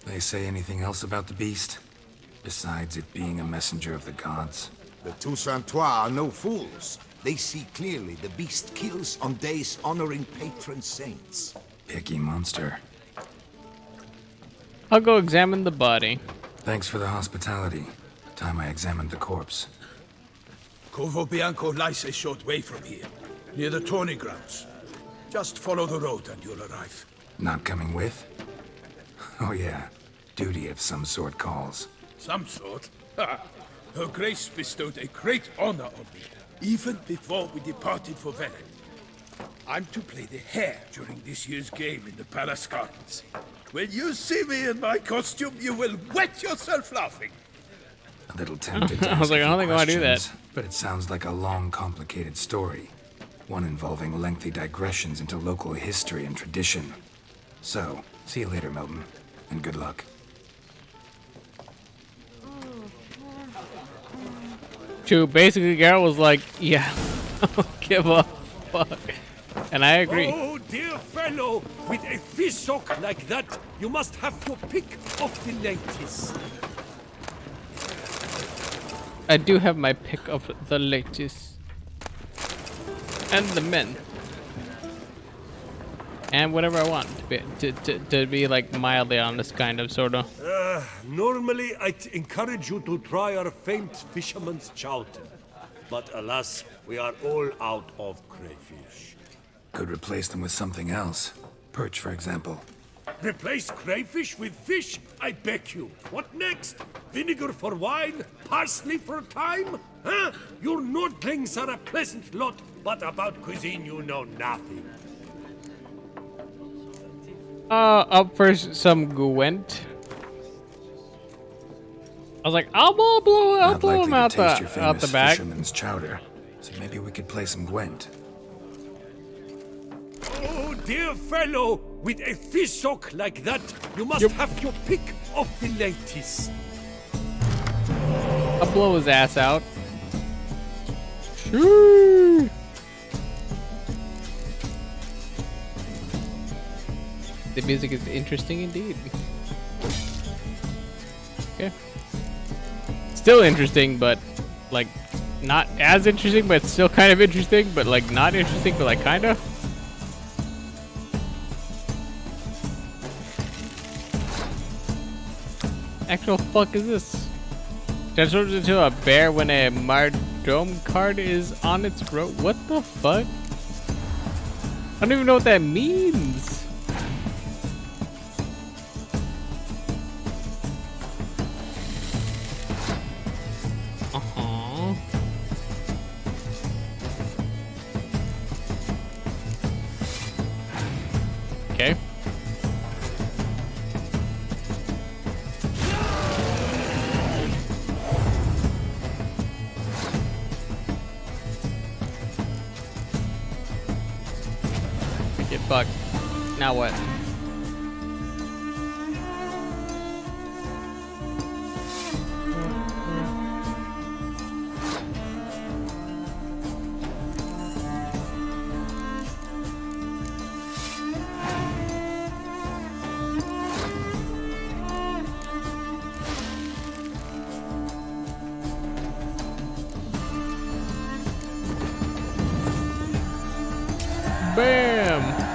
They say anything else about the beast? Besides it being a messenger of the gods? The Toussaintois are no fools. They see clearly the beast kills on days honoring patron saints. Picky monster. I'll go examine the body. Thanks for the hospitality. Time I examined the corpse. Corvo Bianco lies a short way from here, near the tourney grounds. Just follow the road and you'll arrive. Not coming with? Oh yeah, duty of some sort calls. Some sort? Her Grace bestowed a great honor on me, even before we departed for Velen. I'm to play the hare during this year's game in the palace gardens. When you see me in my costume, you will wet yourself laughing. A little tempted to I was ask like, a I don't few think I want to do that. questions, but it sounds like a long, complicated story. One involving lengthy digressions into local history and tradition. So, see you later, Milton, and good luck. True, basically Garrett was like, yeah, I don't give a fuck. And I agree. Oh, dear fellow, with a fish hook like that, you must have your pick of the ladies. I do have my pick of the latest. And the men. And whatever I want to be like mildly honest, kind of, sort of. Normally, I'd encourage you to try our famed fisherman's chowder. But alas, we are all out of crayfish. Could replace them with something else. Perch, for example. Replace crayfish with fish? I beg you. What next? Vinegar for wine? Parsley for thyme? Huh? Your Nordlings are a pleasant lot, but about cuisine you know nothing. Up for some Gwent. I was like, I'll blow him out the back. Fisherman's chowder. So maybe we could play some Gwent. Oh, dear fellow, with a fish hook like that, you must have your pick of the ladies. I'll blow his ass out. Shoo. The music is interesting indeed. Okay. Still interesting, but like not as interesting, but still kind of interesting, but like not interesting, but like kind of. Actual fuck is this? Transforms into a bear when a Mardome card is on its throat. What the fuck? I don't even know what that means. Okay. Get fucked. Now what? Bam!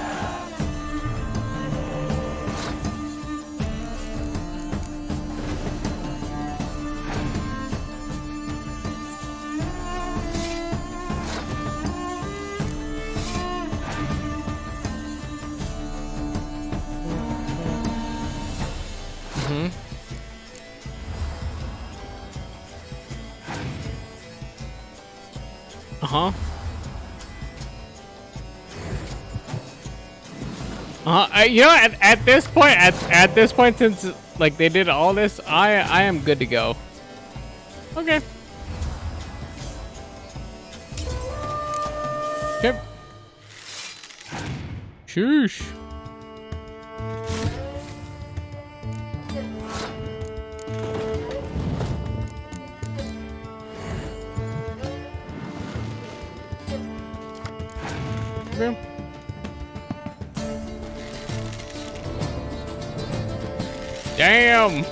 Uh-huh. You know, at this point, since like they did all this, I am good to go. Okay. Okay. Sheesh. Okay. Damn!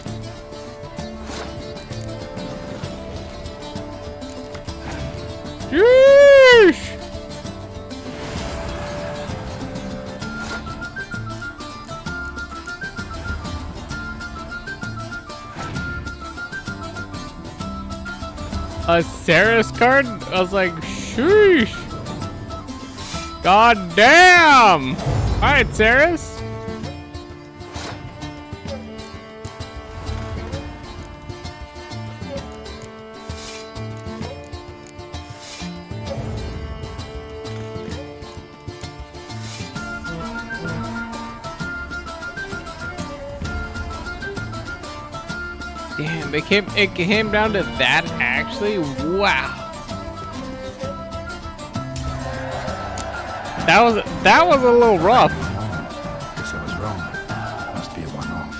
Sheesh! A Ceres card? I was like, sheesh! God damn! Alright, Ceres. Damn, it came down to that actually? Wow. That was a little rough. Guess I was wrong. Must be a one-off.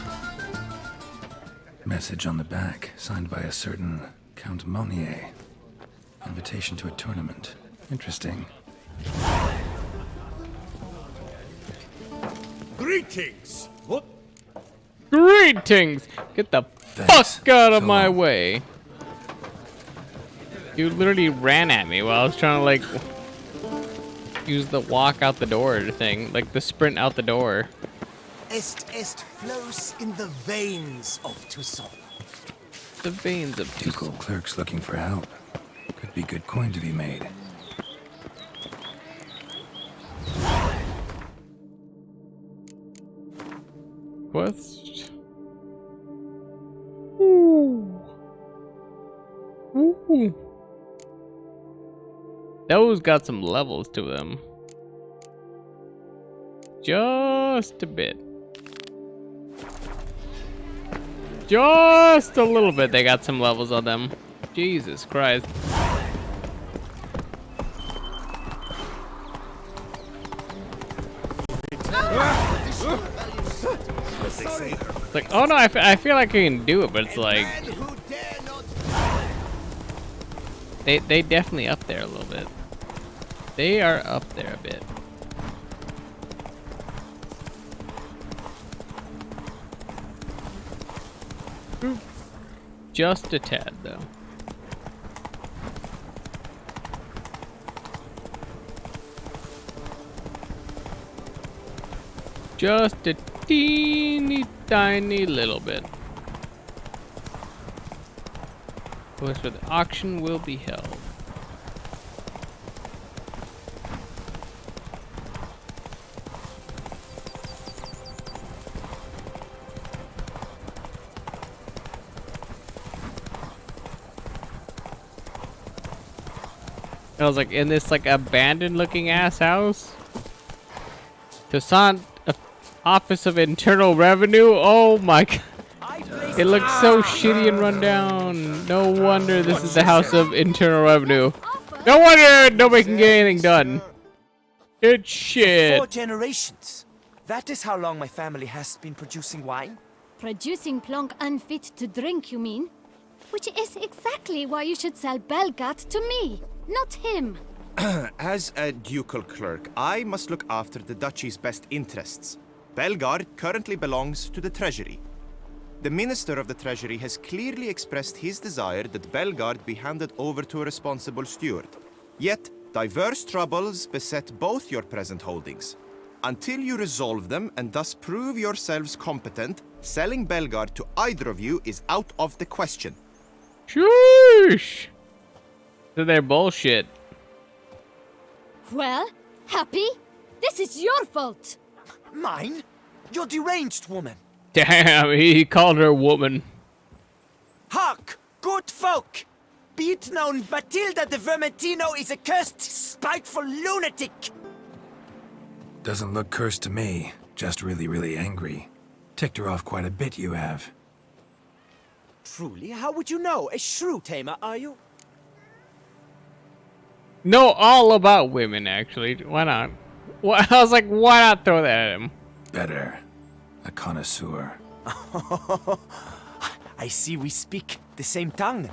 Message on the back, signed by a certain Count Monnier. Invitation to a tournament. Interesting. Greetings. What? Greetings! Get the fuck out of my way. You literally ran at me while I was trying to like use the walk out the door thing, like the sprint out the door. Est flows in the veins of Toussaint. The veins of Ducal clerks looking for help. Could be good coin to be made. Quest. Ooh. Ooh. Those got some levels to them. Just a bit. Just a little bit, they got some levels on them. Jesus Christ. It's like, oh no, I feel like I can do it, but it's like... They definitely up there a little bit. They are up there a bit. Just a tad, though. Just a teeny tiny little bit. Place where the auction will be held. I was like, in this like abandoned looking ass house. Toussaint Office of Internal Revenue. Oh my god. It looks so shitty and run down. No wonder this is the House of Internal Revenue. No wonder nobody can get anything done. It's shit. 4 generations. That is how long my family has been producing wine. Producing plonk unfit to drink, you mean? Which is exactly why you should sell Belgat to me, not him. As a ducal clerk, I must look after the duchy's best interests. Belgard currently belongs to the treasury. The Minister of the Treasury has clearly expressed his desire that Belgard be handed over to a responsible steward. Yet, Diverse troubles beset both your present holdings. Until you resolve them and thus prove yourselves competent, selling Belgard to either of you is out of the question. Sheesh. So they're bullshit. Well, Happy? This is your fault. Mine? You're deranged, woman. Damn, he called her woman. Hark, good folk! Be it known, Matilda de Vermentino is a cursed, spiteful lunatic! Doesn't look cursed to me. Just really, really angry. Ticked her off quite a bit, you have. Truly, how would you know? A shrew tamer, are you? Know all about women, actually. Why not? I was like, why not throw that at him? Better. A connoisseur. I see we speak the same tongue.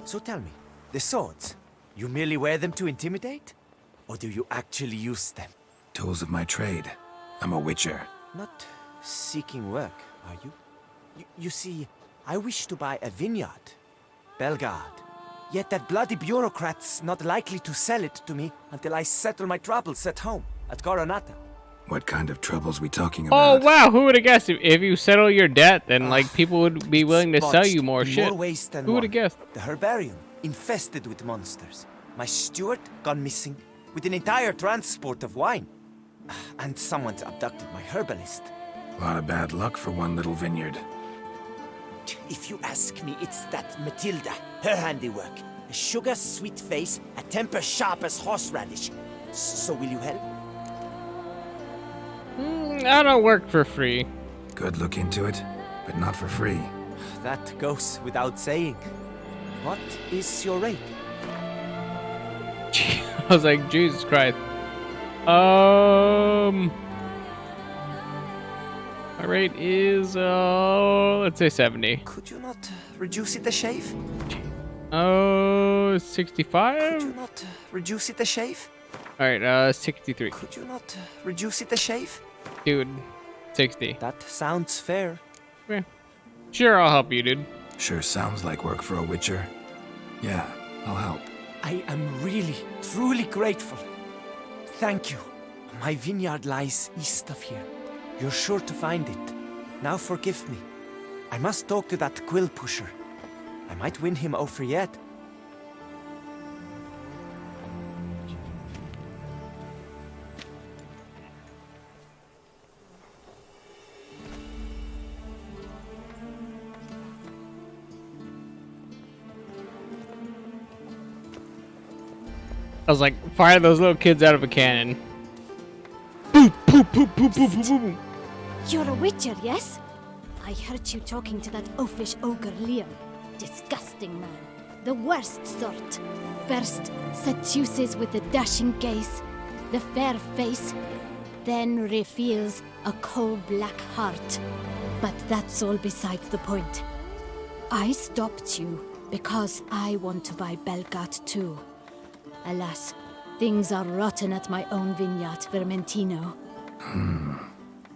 So tell me, the swords, you merely wear them to intimidate? Or do you actually use them? Tools of my trade. I'm a witcher. Not seeking work, are you? You see, I wish to buy a vineyard. Belgard. Yet that bloody bureaucrat's not likely to sell it to me until I settle my troubles at home, at Coronata. What kind of troubles we talking Oh about? wow, who would have guessed? If you settle your debt, then like people would be willing to sell you more shit. Ways than Who would have guessed? The herbarium, infested with monsters. My steward gone missing, with an entire transport of wine. And someone's abducted my herbalist. A lot of bad luck for one little vineyard. If you ask me, it's that Matilda, her handiwork. A sugar-sweet face, a temper sharp as horseradish. So will you help? I don't work for free. Good look into it, but not for free. That goes without saying. What is your rate? I was like, Jesus Christ. My rate is let's say 70. Could you not reduce it a shave? 65? Could you not reduce it a shave? Alright, 63. Could you not reduce it a shave? Dude, 60. That sounds fair. Yeah. Sure, I'll help you, dude. Sure sounds like work for a witcher. Yeah, I'll help. I am really, truly grateful. Thank you. My vineyard lies east of here. You're sure to find it. Now forgive me. I must talk to that quill pusher. I might win him over yet. I was like, fire those little kids out of a cannon. Boop, boop, boop, boop, boop, boop, boop. You're a witcher, yes? I heard you talking to that oafish ogre Liam. Disgusting man. The worst sort. First, seduces with the dashing gaze, the fair face, then reveals a coal-black heart. But that's all beside the point. I stopped you because I want to buy Belgard too. Alas, things are rotten at my own vineyard, Vermentino.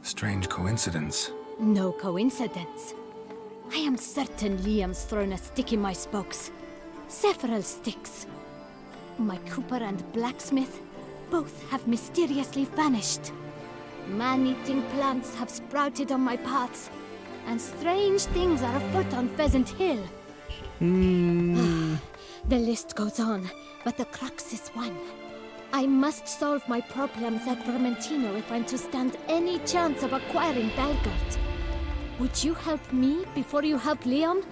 Strange coincidence. No coincidence. I am certain Liam's thrown a stick in my spokes. Several sticks. My cooper and blacksmith both have mysteriously vanished. Man-eating plants have sprouted on my paths, and strange things are afoot on Pheasant Hill. The list goes on, but the crux is one. I must solve my problems at Vermentino if I'm to stand any chance of acquiring Belgard. Would you help me before you help Leon?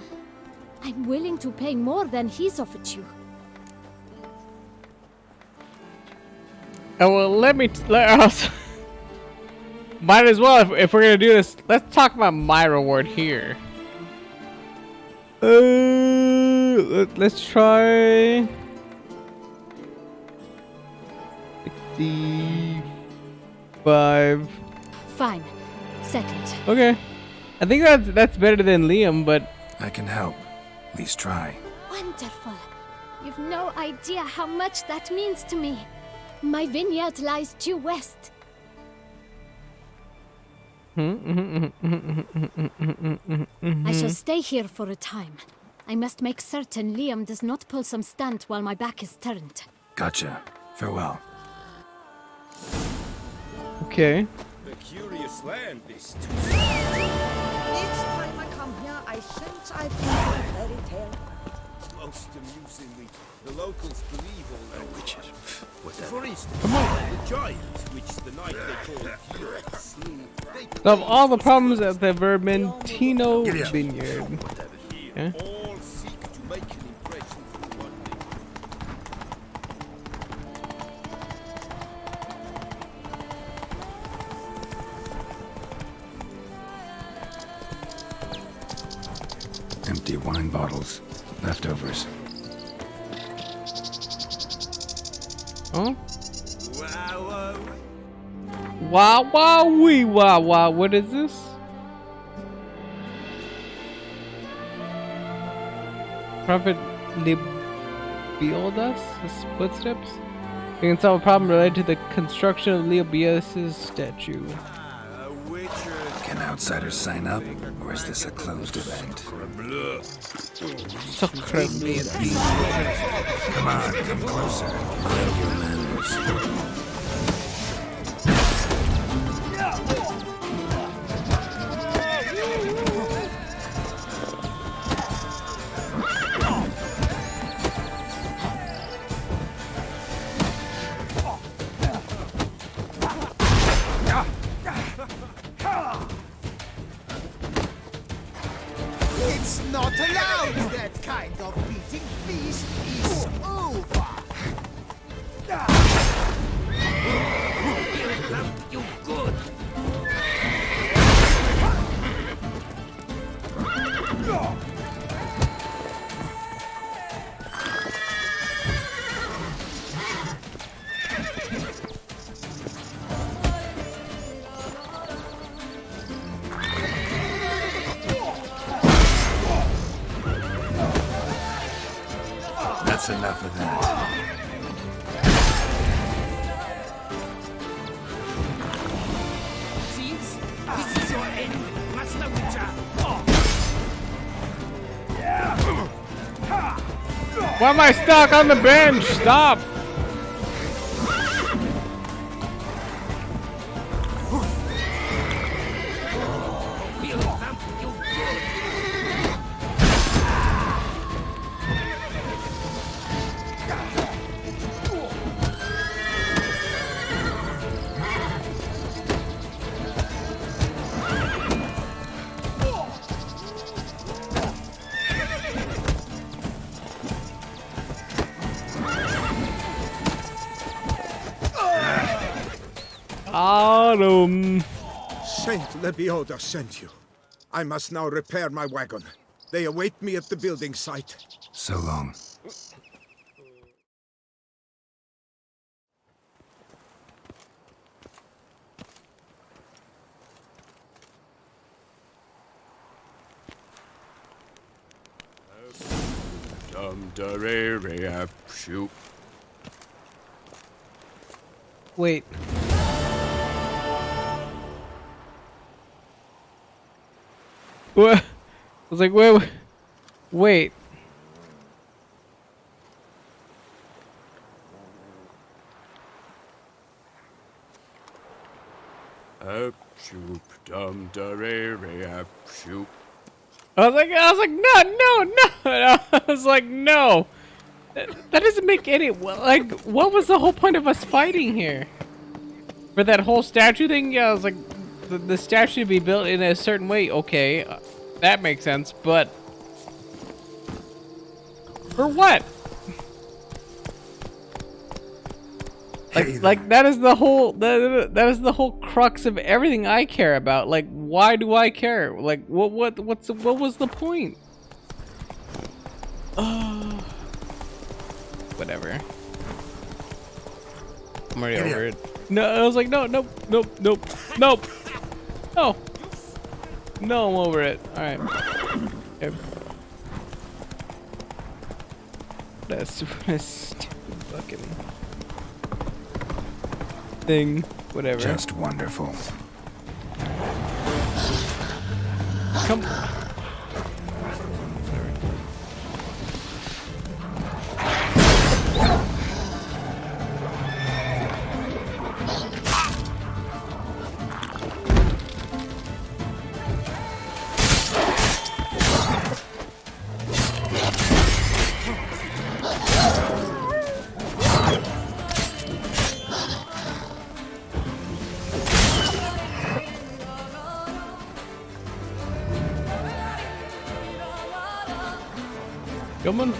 I'm willing to pay more than he's offered you. Oh, well, let us. Might as well, if we're gonna do this, let's talk about my reward here. Let's try 65. Fine. Settled. Okay. I think that's better than Liam, but I can help. At least try. Wonderful. You've no idea how much that means to me. My vineyard lies due west. I shall stay here for a time. I must make certain Liam does not pull some stunt while my back is turned. Gotcha. Farewell. Okay. A curious land, this. Each time I come here, I sense I've heard a fairy tale. Most amusingly, the locals believe all their witches. For instance, Come on. the giant, which the night they call Fury slew, they Solve all the problems at the Vermentino Vineyard. Okay. all seek to make an impression through one Empty wine bottles. Leftovers. Huh? Wow, wow, wee, wow, wow. What is this? Prophet Leobidas' footsteps? You can solve a problem related to the construction of Leobidas' statue. Can outsiders sign up, or is this a closed event? Come on, come closer. Mind your manners. It's not allowed! That kind of beating feast is over! You good! That's enough of that. Seems this is your end, Master Witcher! Why am I stuck on the bench? Stop! Autumn. Saint Lebioda sent you. I must now repair my wagon. They await me at the building site. So long. Wait. What? I was like, wait. I was like, no. I was like, no. That doesn't make any, like, what was the whole point of us fighting here? For that whole statue thing? Yeah, I was like, the statue be built in a certain way. Okay, that makes sense, but for what? Like that is the whole that is the whole crux of everything I care about. Like, why do I care? Like, what was the point? Whatever. I'm already over it. No, I was like, nope. No, I'm over it. All right. Okay. That's a stupid fucking thing. Whatever. Just wonderful. Come. Come on.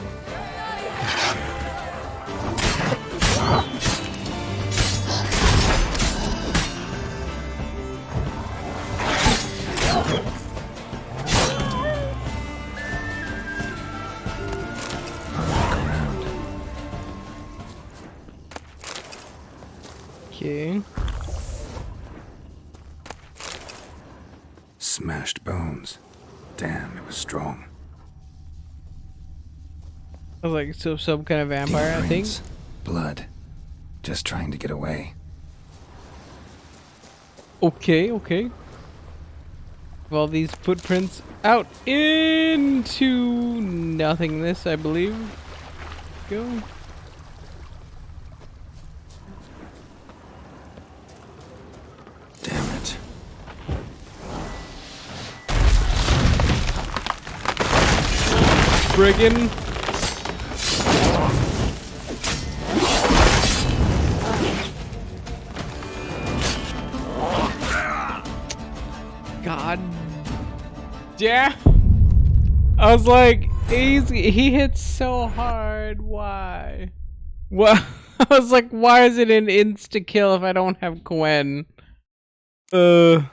Okay. Smashed bones. Damn, it was strong. I was like some kind of vampire, I think. Prints, blood. Just trying to get away. Okay, okay. All these footprints out into nothingness, I believe. Go. Damn it. Friggin'. God. Yeah. I was like, he hits so hard. Why? What? I was like, why is it an insta kill if I don't have Gwen? Long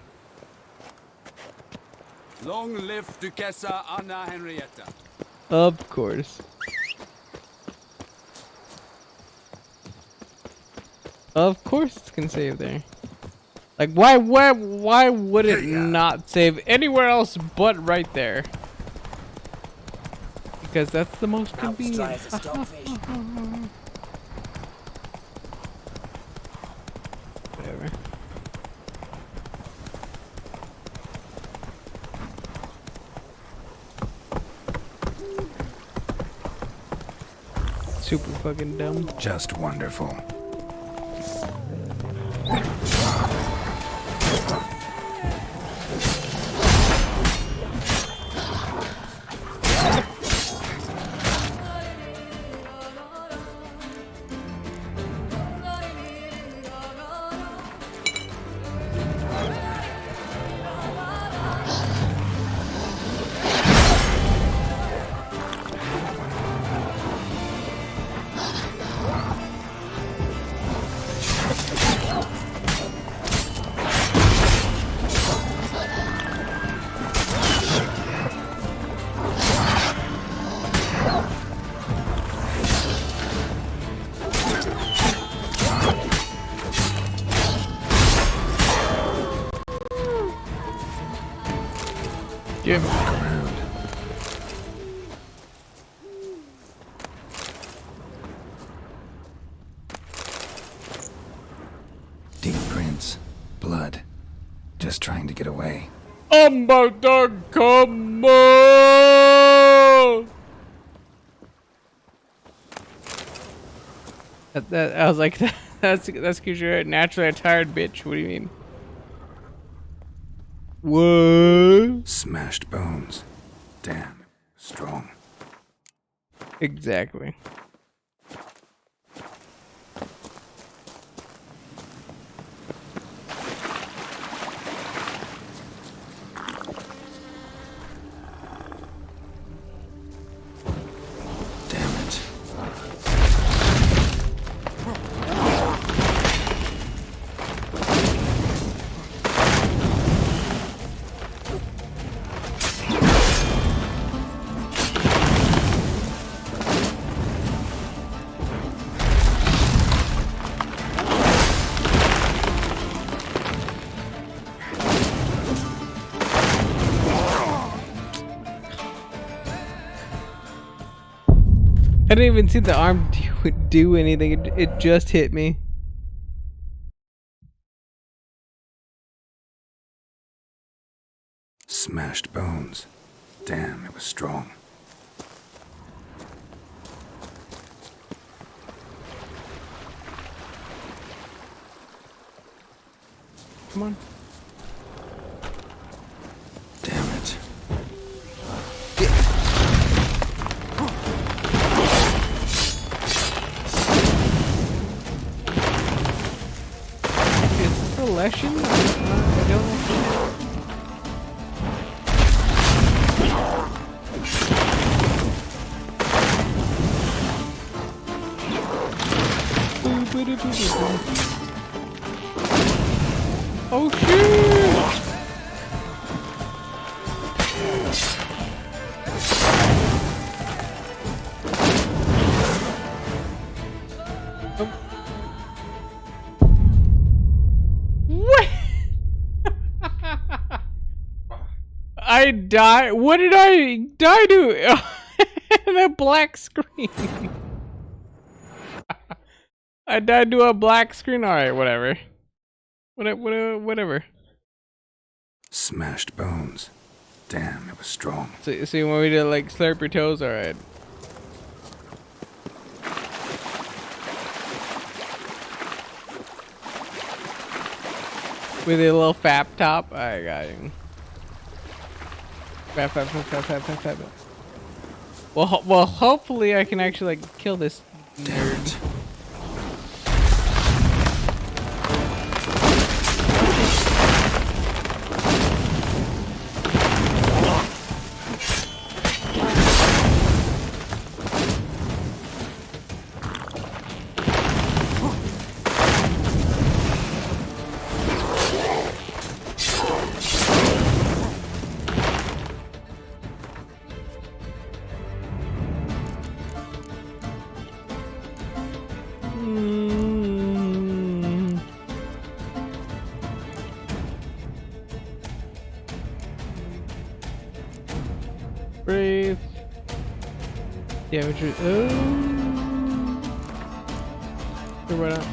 live Duchessa Anna Henrietta. Of course. Of course it's gonna save there. Like, why would it not save anywhere else but right there? Because that's the most convenient. Whatever. Super fucking dumb. Just wonderful. Jim. Deep prints, blood. Just trying to get away. I'm about to come on! I was like, that's because you're naturally a tired bitch. What do you mean? What? Smashed bones. Damn, strong. Exactly. I didn't even see the arm do anything. It just hit me. Smashed bones. Damn, it was strong. Come on. Damn it. Is this a lesson? I don't know. Oh shit! What? I died. What did I die to? That black screen. I died to a black screen. All right, whatever. Whatever. Smashed bones. Damn, it was strong. So you want me to like slurp your toes? All right. With a little fap top. I got him. Fap. Well, hopefully I can actually like kill this. Damn it. Brave. Damage. Oh. Why not?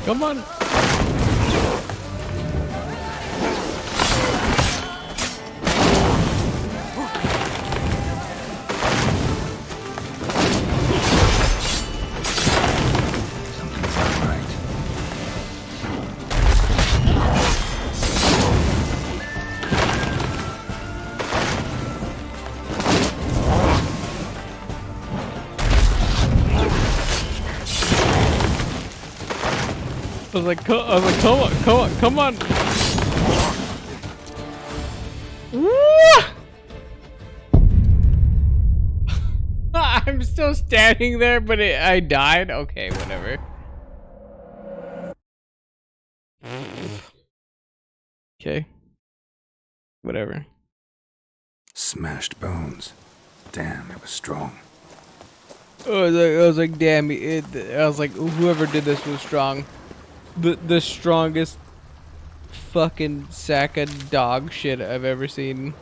Come on. I was like, come on. I'm still standing there, but I died. Okay, whatever. Okay. Whatever. Smashed bones. Damn, it was strong. I was like, damn. I was like, whoever did this was strong. The strongest fucking sack of dog shit I've ever seen.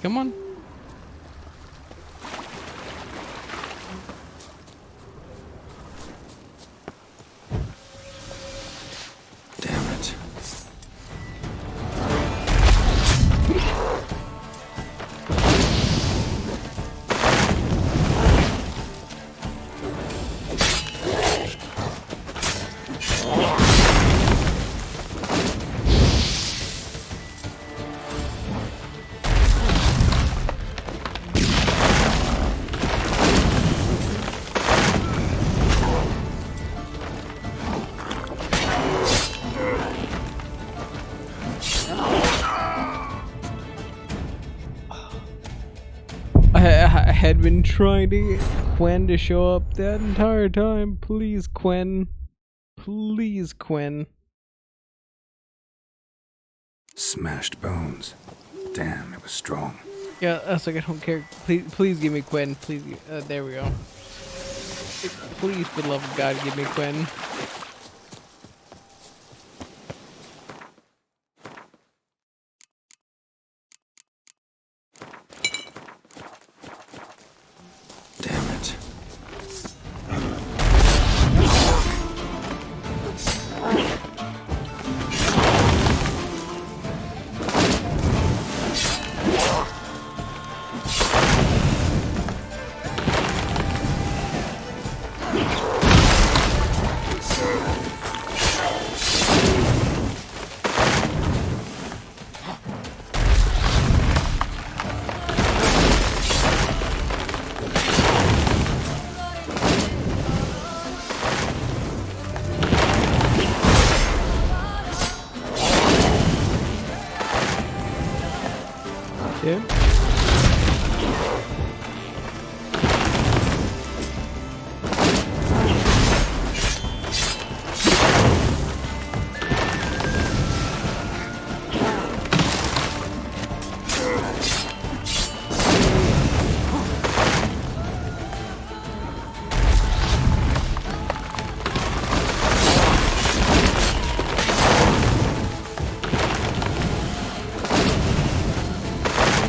Come on. Damn it. I had been trying to get Quen to show up that entire time. Please, Quen. Please, Quen. Smashed bones. Damn, it was strong. Yeah, I was like, I don't care. Please give me Quen. Please, there we go. Please, for the love of God, give me Quen.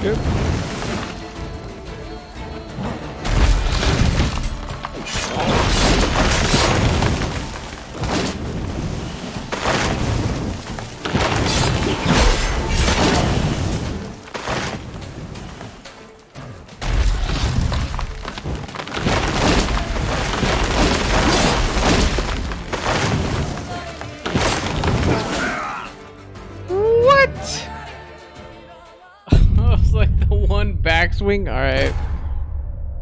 Yep. What? I was like the one backswing. All right,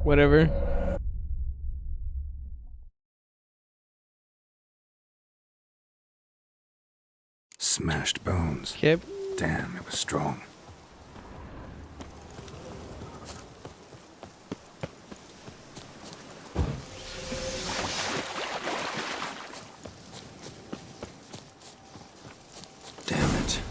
whatever. Smashed bones. Yep. Damn, it was strong. Damn it.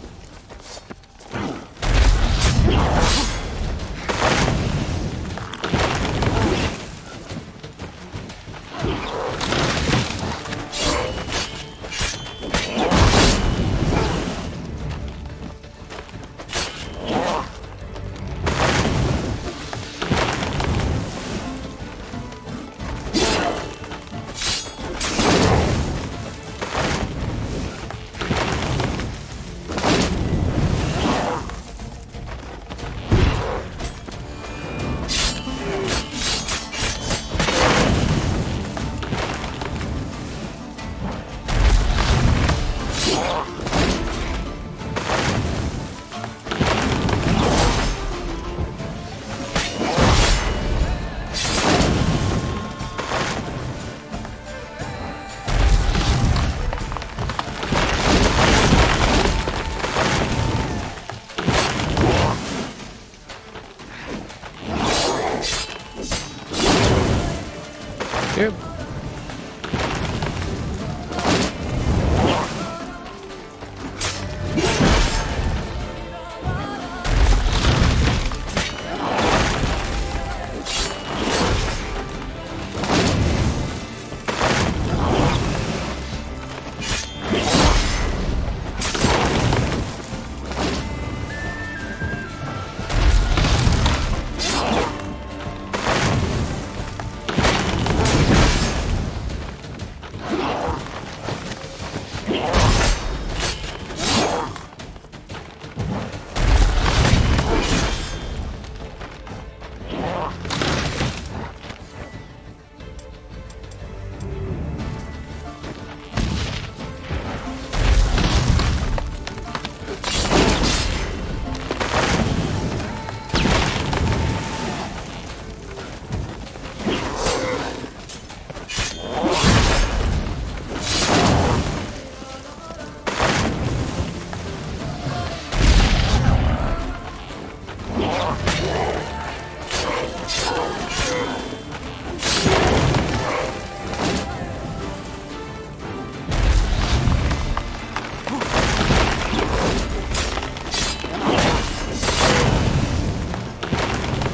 Yep.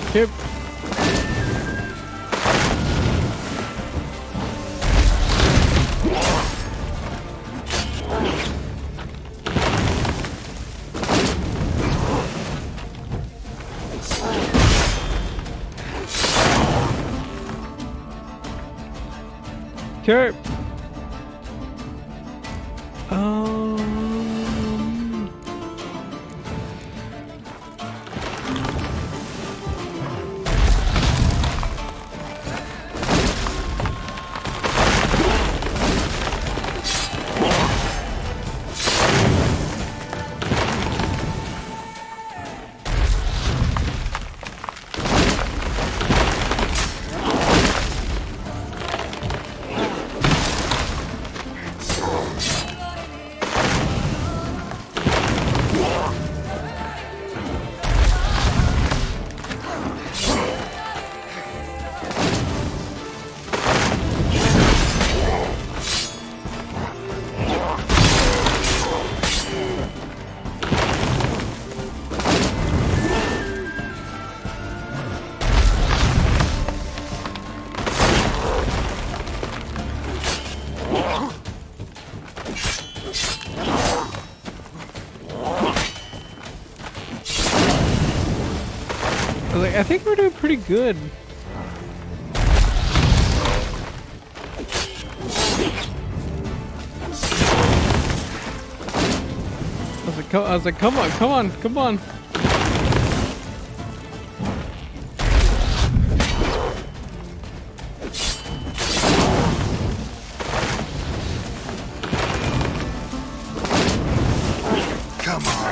Yep. Okay. was like, I think we're doing pretty good. I was like, come on, come on, come on. Come on.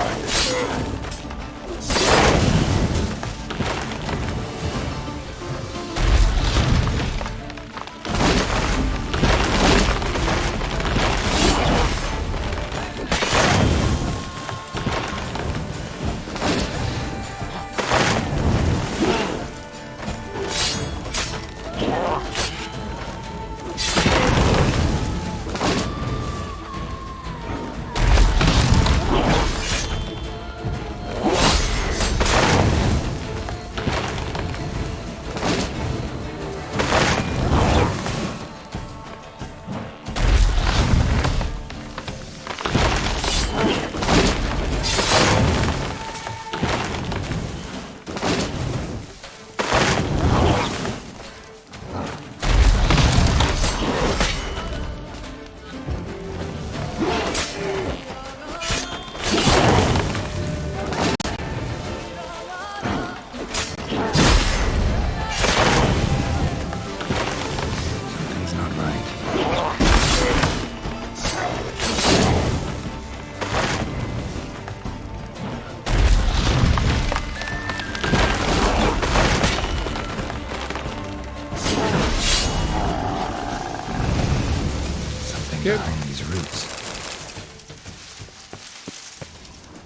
Behind these roots.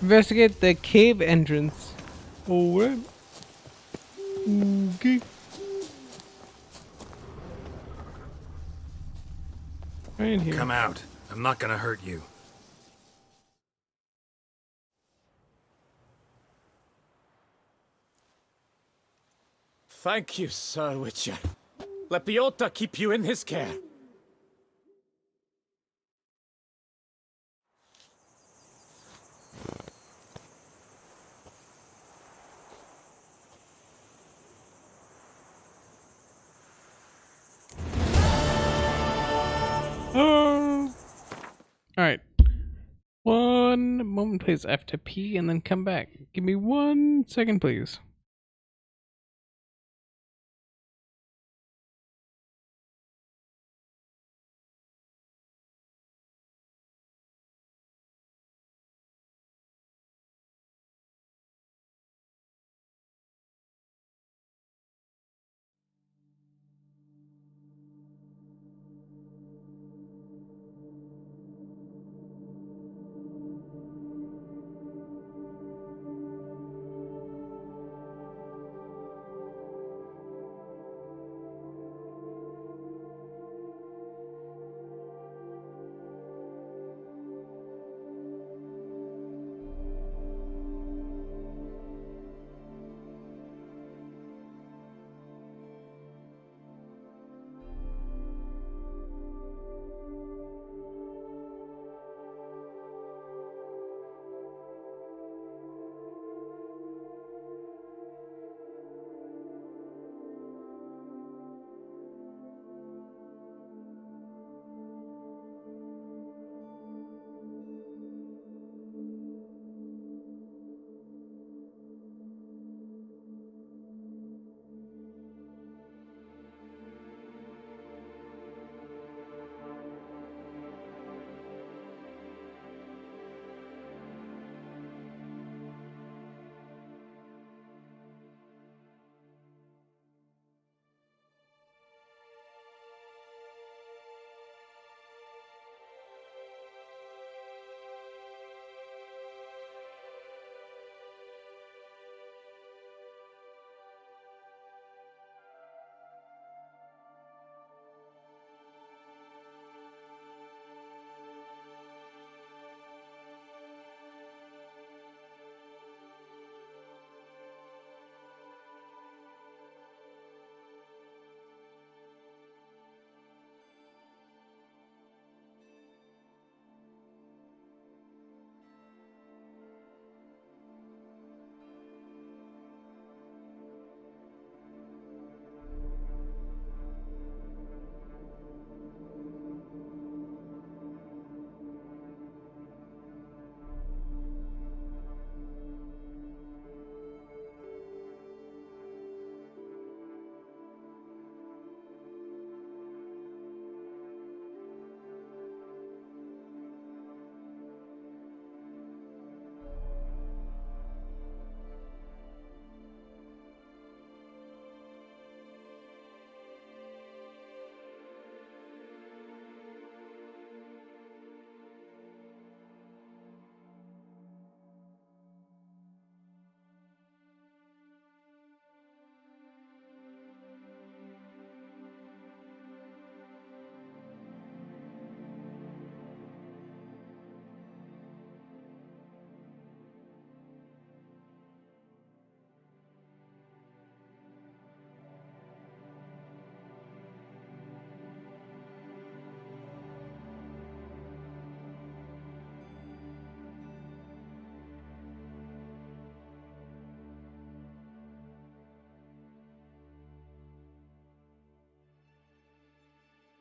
Investigate the cave entrance. Alright. Okay. Right here. Come out. I'm not gonna hurt you. Thank you, Sir Witcher. Let Biota keep you in his care. Alright. One moment, please. F to P and then come back. Give me 1 second, please.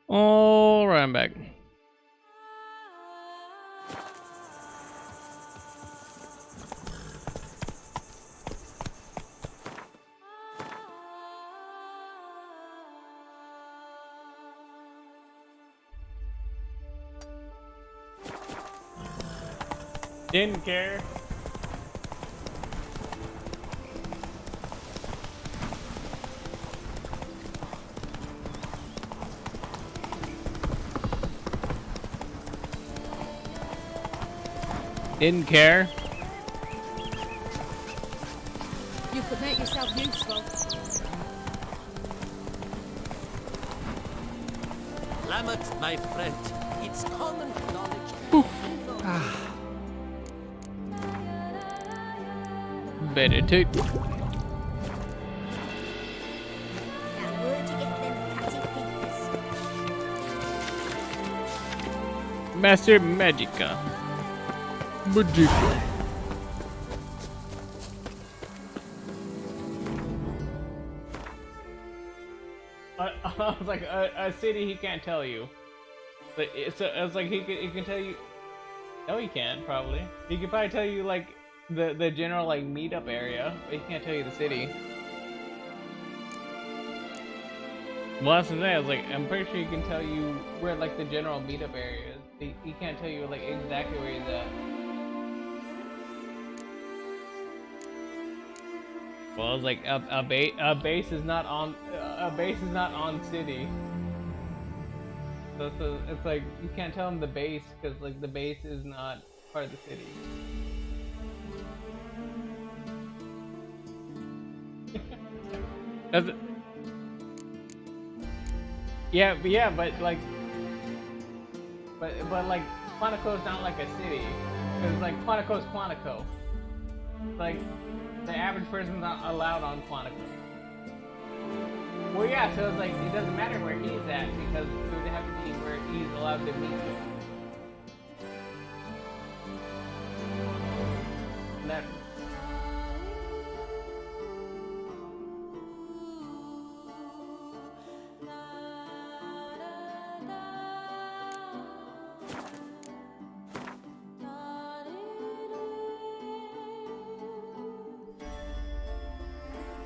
All right, I'm back. Didn't care. Didn't care. You could make yourself useful. Lamet, my friend, it's common knowledge. Better take. Now, where'd you get them catty fingers? Master Magica. Magica. I was like, a city he can't tell you. But I was like, he can tell you. No, he can't, probably. He could probably tell you, like, the general, like, meetup area, but he can't tell you the city. Well, that's the thing, I was like, I'm pretty sure he can tell you where, like, the general meetup area is. He can't tell you, like, exactly where he's at. Well, I was like, a base is not on city. So it's like you can't tell him the base because like the base is not part of the city. That's yeah, but like Quantico's not like a city because like Quantico's Quantico. Like the average person's not allowed on Quantico. Well, yeah, so it's like, it doesn't matter where he's at, because it would have to be where he's allowed to meet you. And that...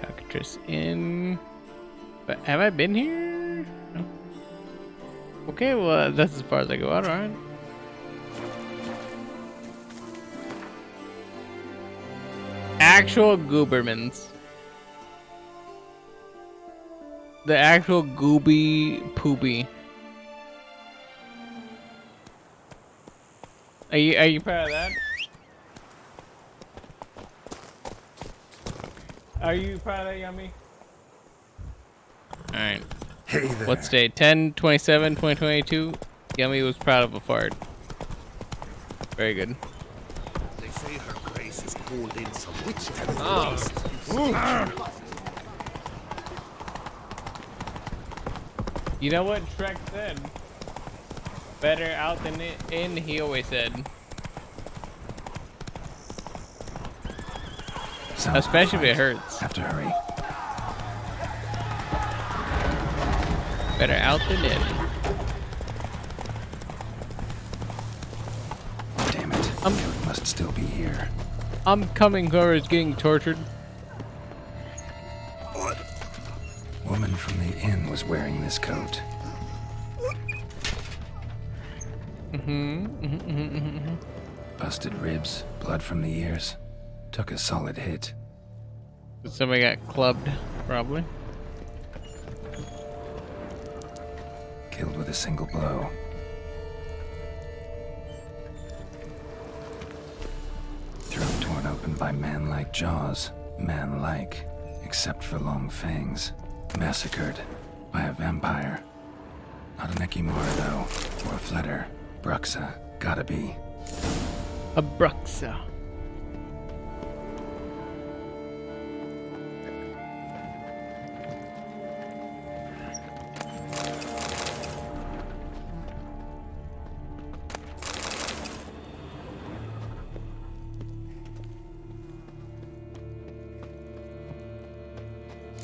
Cockatrice in... But have I been here? No. Okay, well that's as far as I go out, alright. Actual Goobermans. The actual Gooby Poopy. Are you proud of that? Are you proud of that, Yummy? Alright. Hey there. What's date? 10/27/2022. Yummy was proud of a fart. Very good. They say her grace has called in some witch You know what Shrek said? Better out than in, he always said. Especially if it hurts. Have to hurry. Better out than in. Damn it. It must still be here. I'm coming, whoever's getting tortured. Woman from the inn was wearing this coat. Busted ribs, blood from the ears. Took a solid hit. Somebody got clubbed, probably. Killed with a single blow. Throat torn open by man-like jaws. Man-like, except for long fangs. Massacred by a vampire. Not an Ekimura, though, or a Fletter. Bruxa, gotta be. A Bruxa.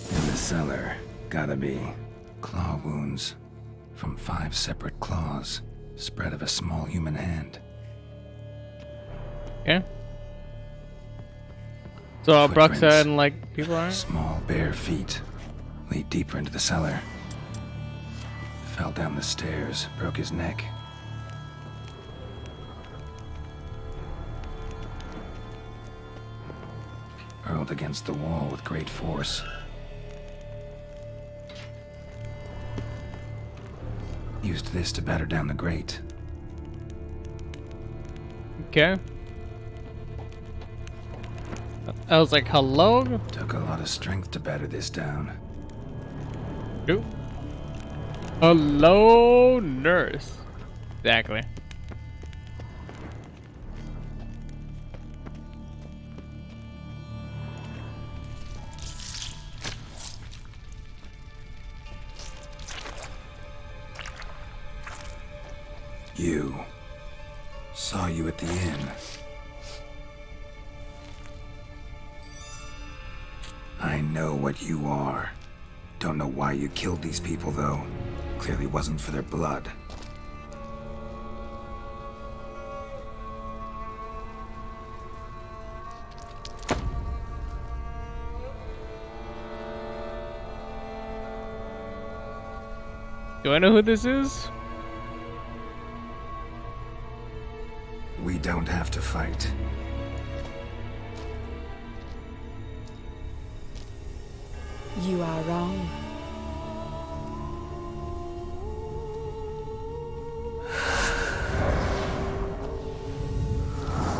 In the cellar, gotta be. Claw wounds. from 5 separate claws, spread of a small human hand. Yeah. So Brooke Footprints. said, and like people aren't. Small bare feet lead deeper into the cellar. Fell down the stairs, broke his neck. Hurled against the wall with great force. Used this to batter down the grate. Okay. I was like, hello? Took a lot of strength to batter this down. Ooh. Hello, nurse. Exactly. You. Saw you at the inn. I know what you are. Don't know why you killed these people, though. Clearly wasn't for their blood. Do I know who this is? We don't have to fight. You are wrong.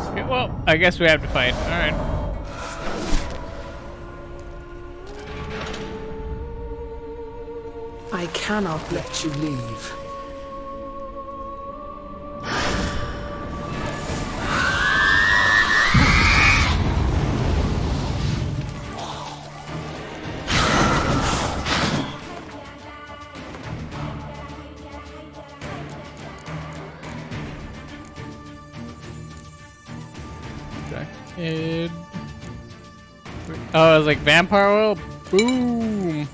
Okay, well, I guess we have to fight. Alright. I cannot let you leave. Oh, it was like vampire oil? Boom!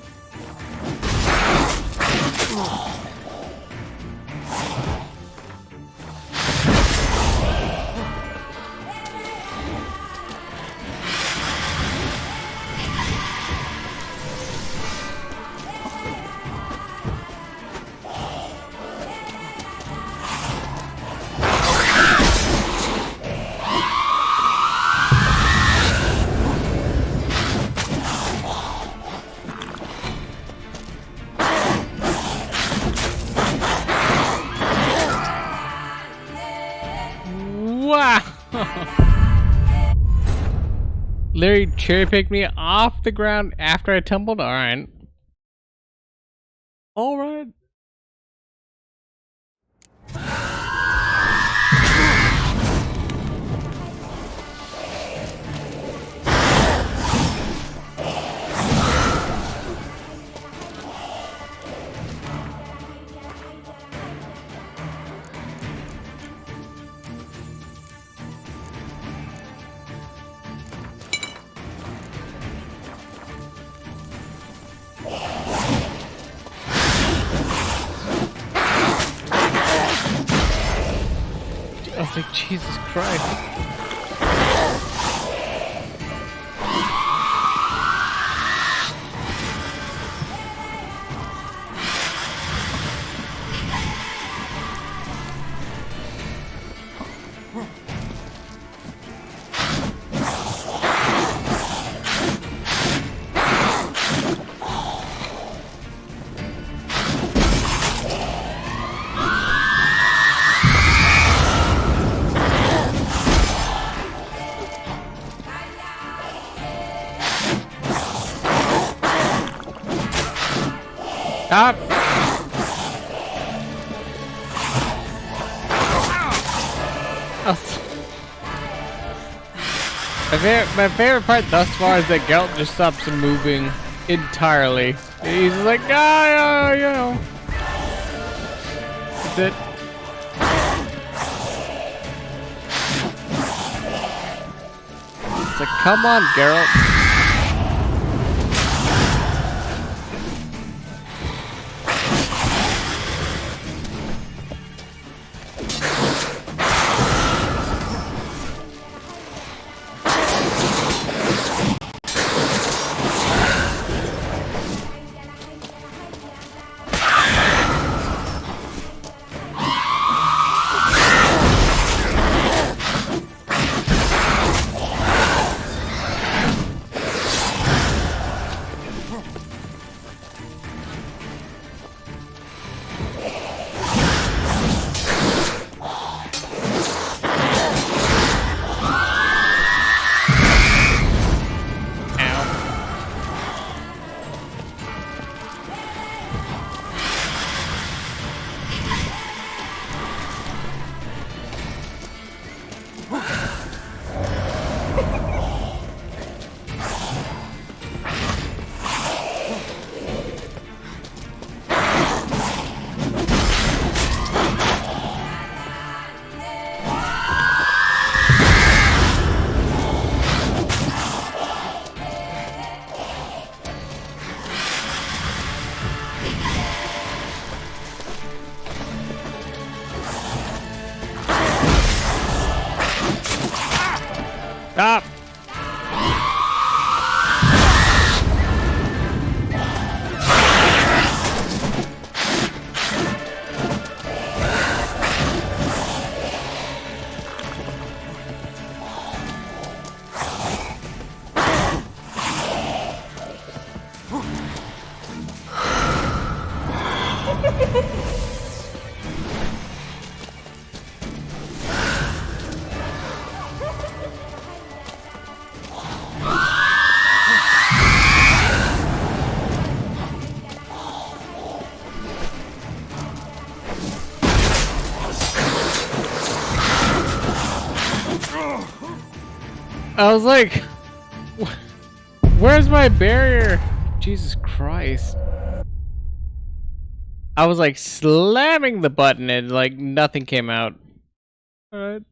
Larry cherry picked me off the ground after I tumbled? Alright. Alright. I was like, Jesus Christ. Stop! My favorite part thus far is that Geralt just stops moving entirely. He's like, ah, you know. That's it. It's like, come on, Geralt. Stop! I was like, where's my barrier? Jesus Christ. I was like slamming the button and like nothing came out. Alright.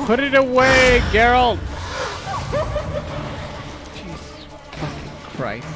Put it away, Geralt! Jesus fucking Christ.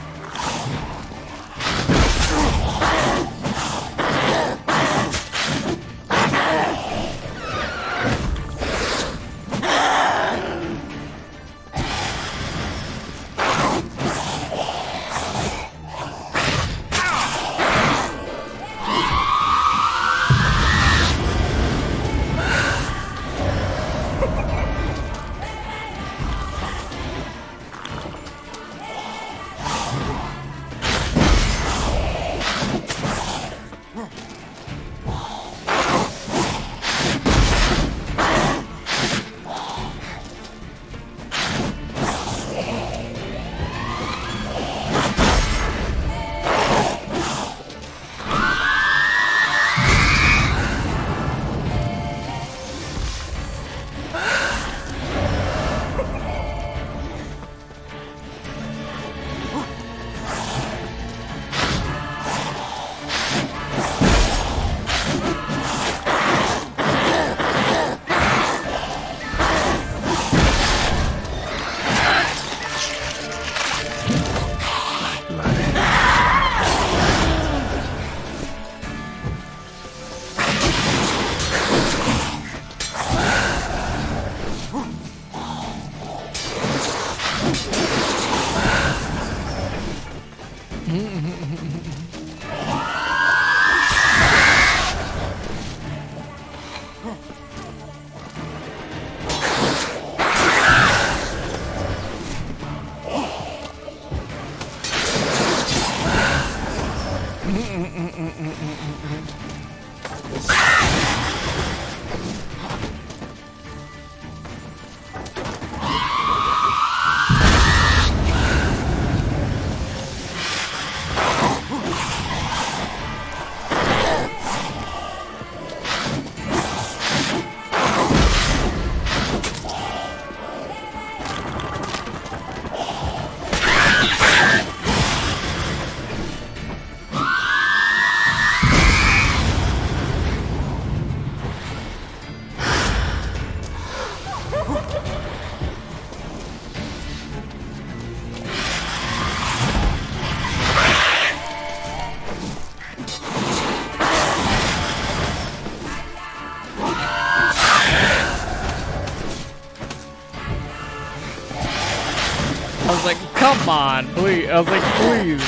I was like, come on, please. I was like, please.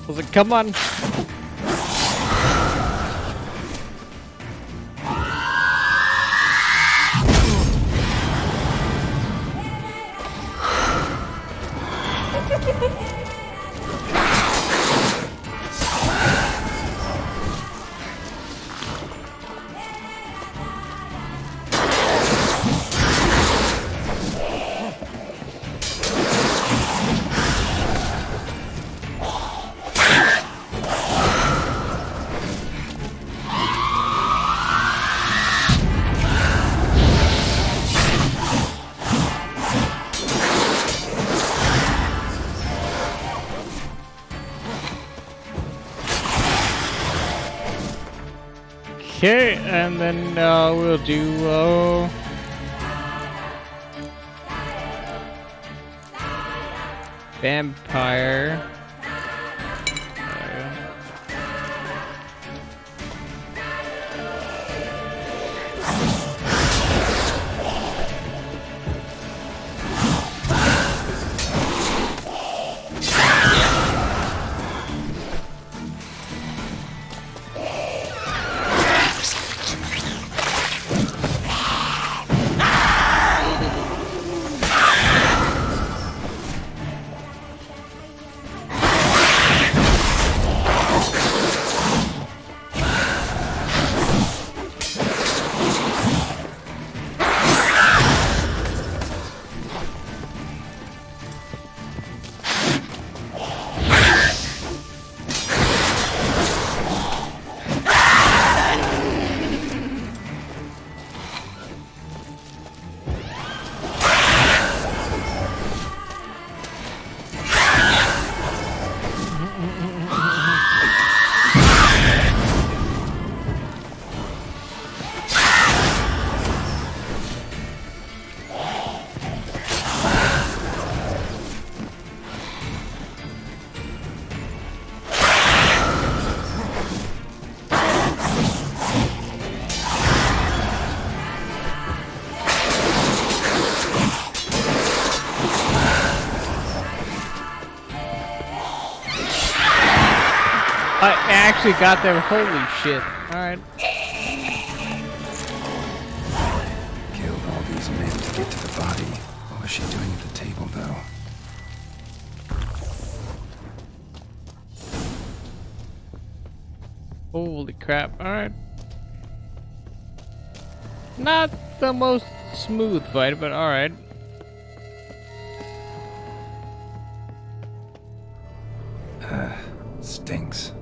I was like, come on. Okay, and then we'll do vampire. I actually got there. Holy shit. Alright. Killed all these men to get to the body. What was she doing at the table, though? Holy crap. Alright. Not the most smooth fight, but alright. Stinks.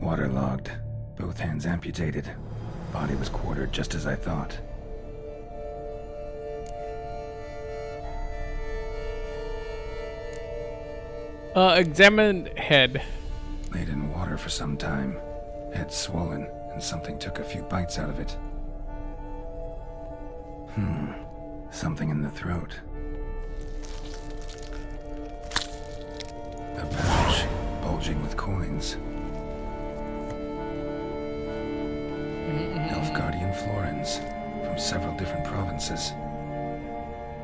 Waterlogged. Both hands amputated. Body was quartered just as I thought. Examine head. Laid in water for some time. Head swollen, and something took a few bites out of it. Something in the throat. A pouch, bulging with coins. Elfguardian florins, from several different provinces.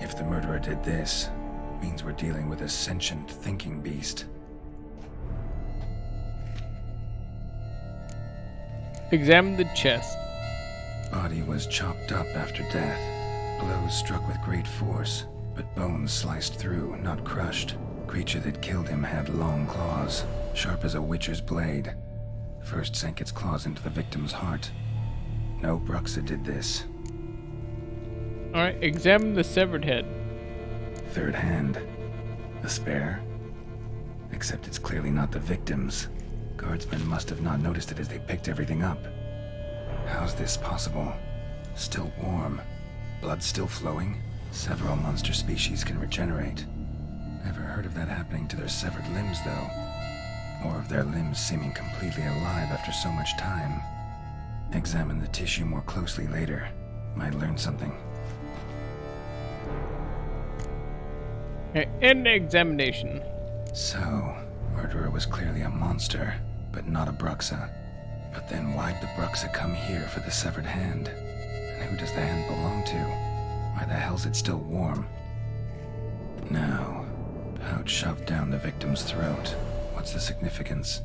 If the murderer did this, means we're dealing with a sentient thinking beast. Examine the chest. Body was chopped up after death. Blows struck with great force, but bones sliced through, not crushed. Creature that killed him had long claws, sharp as a witcher's blade. First sank its claws into the victim's heart. No Bruxa did this. Alright, examine the severed head. Third hand. A spare? Except it's clearly not the victim's. Guardsmen must have not noticed it as they picked everything up. How's this possible? Still warm. Blood still flowing? Several monster species can regenerate. Never heard of that happening to their severed limbs, though. Or of their limbs seeming completely alive after so much time. Examine the tissue more closely later. Might learn something. End examination. So, murderer was clearly a monster, but not a Bruxa. But then why'd the Bruxa come here for the severed hand? And who does the hand belong to? Why the hell's it still warm? Now, pouch shoved down the victim's throat. What's the significance?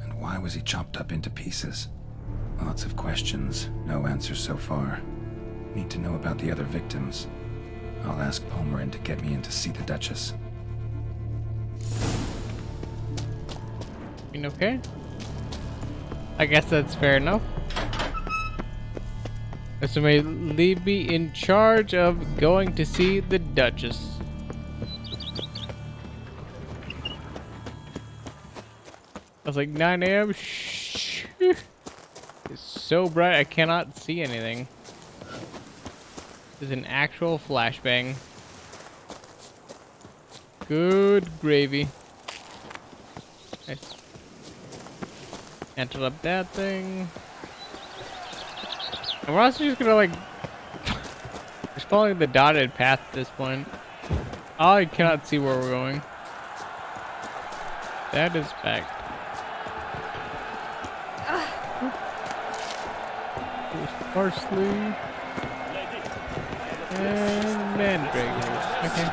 And why was he chopped up into pieces? Lots of questions, no answers so far. Need to know about the other victims. I'll ask Palmerin to get me in to see the Duchess. Okay. I guess that's fair enough. So may leave me in charge of going to see the Duchess. I was like 9 a.m. Shh. It's so bright I cannot see anything. This is an actual flashbang. Good gravy. Nice. Enter up that thing. And we're also just gonna like just following the dotted path at this point. I cannot see where we're going. That is back. There's parsley. And mandrakes. Okay.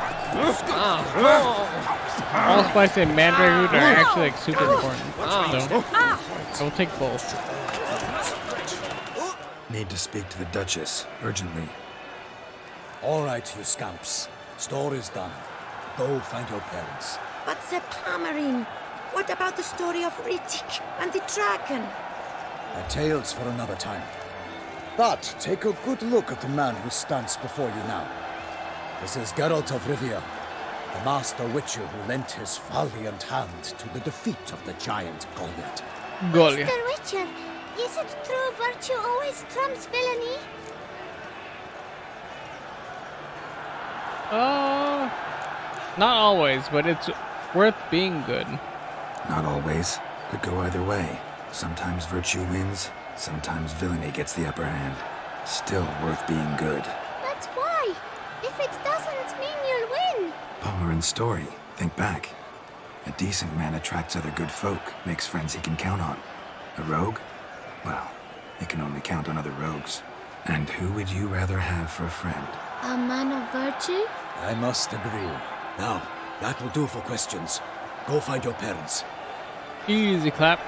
All spice and mandrake root are actually like super important. So I will take both. Need to speak to the Duchess, urgently. All right, you scamps. Store is done. Go find your parents. But the Pomerine, what about the story of Rittik and the dragon? A tale's for another time. But take a good look at the man who stands before you now. This is Geralt of Rivia, the master witcher who lent his valiant hand to the defeat of the giant Goliath. Mr. Witcher, is it true virtue always trumps villainy? Not always, but it's worth being good. Not always. Could go either way. Sometimes virtue wins, sometimes villainy gets the upper hand. Still worth being good. But why? If it doesn't mean you'll win. Palmerin's story. Think back. A decent man attracts other good folk, makes friends he can count on. A rogue? Well, he can only count on other rogues. And who would you rather have for a friend? A man of virtue? I must agree. Now, that will do for questions. Go find your parents. Easy clap.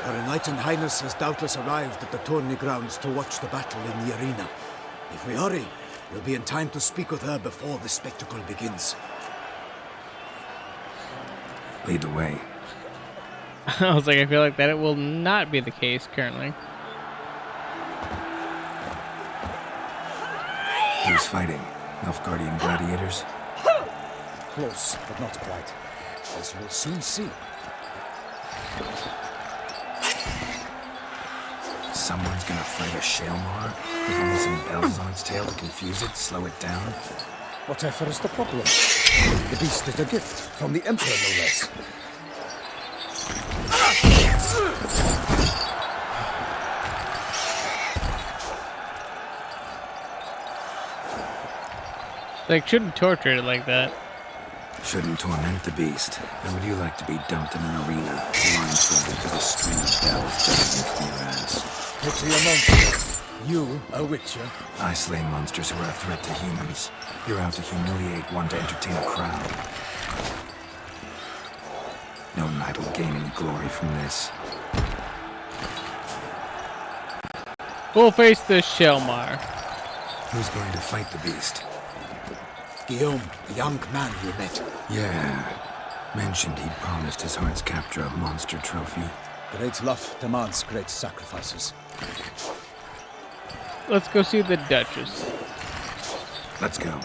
Her Knight and Highness has doubtless arrived at the tourney grounds to watch the battle in the arena. If we hurry, we'll be in time to speak with her before the spectacle begins. Lead the way. I was like, I feel like that it will not be the case currently. Who's fighting? Nilfgaardian gladiators? Close, but not quite. As you'll soon see. Someone's gonna fight a Shaelmar? With only some bells on its tail to confuse it, slow it down? Whatever is the problem? The beast is a gift from the Emperor, no less. Like, shouldn't torture it like that. Shouldn't torment the beast. How would you like to be dumped in an arena, blindfolded with a string of bells dangling from your ass? Pity a monster. You, a witcher? I slay monsters who are a threat to humans. You're out to humiliate one to entertain a crowd. No knight will gain any glory from this. We'll face the Shaelmar. Who's going to fight the beast? Guillaume, the young man you met. Yeah. Mentioned he'd promised his heart's capture a monster trophy. Great love demands great sacrifices. Let's go see the Duchess. Let's go.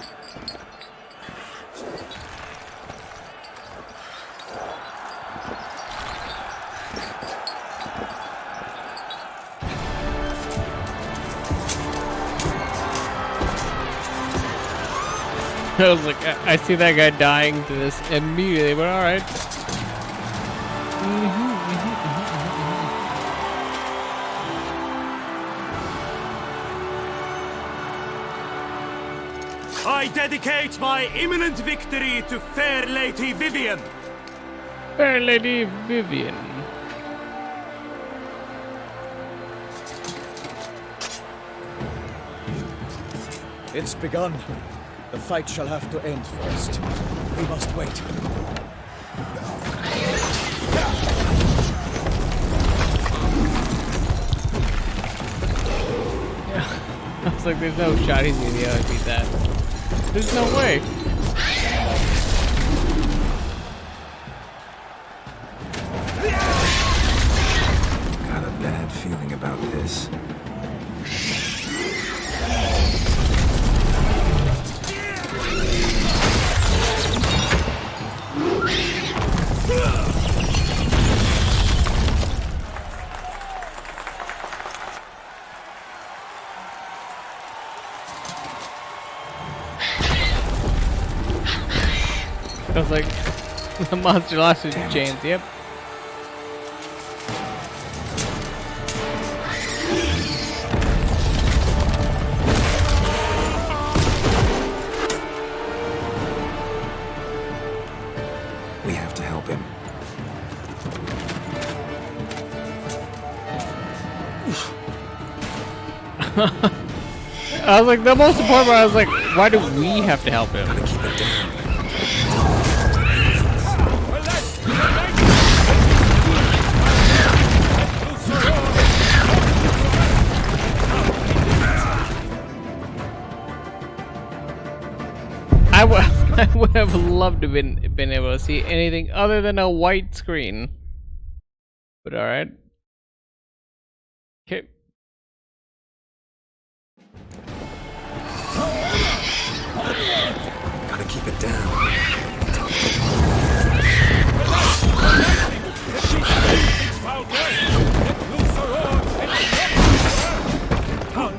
I was like, I see that guy dying to this immediately, but alright. I dedicate my imminent victory to fair Lady Vivian. Fair Lady Vivian. It's begun. The fight shall have to end first. We must wait. I was like, there's no shot he's gonna be able to beat that. There's no way. Got a bad feeling about this. I was like, the monster lost his chains, yep. I was like, the most important part, I was like, why do we have to help him? Gotta keep it down. I would have loved to been able to see anything other than a white screen. But alright. Okay. Gotta keep it down. Down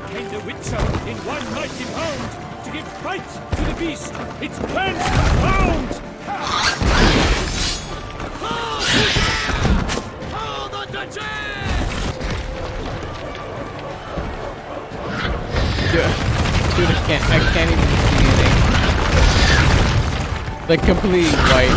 came the Witcher in one mighty bound to give fight to the beast. Its plans found. Hold on the Dude, I can't even see anything. Like completely white.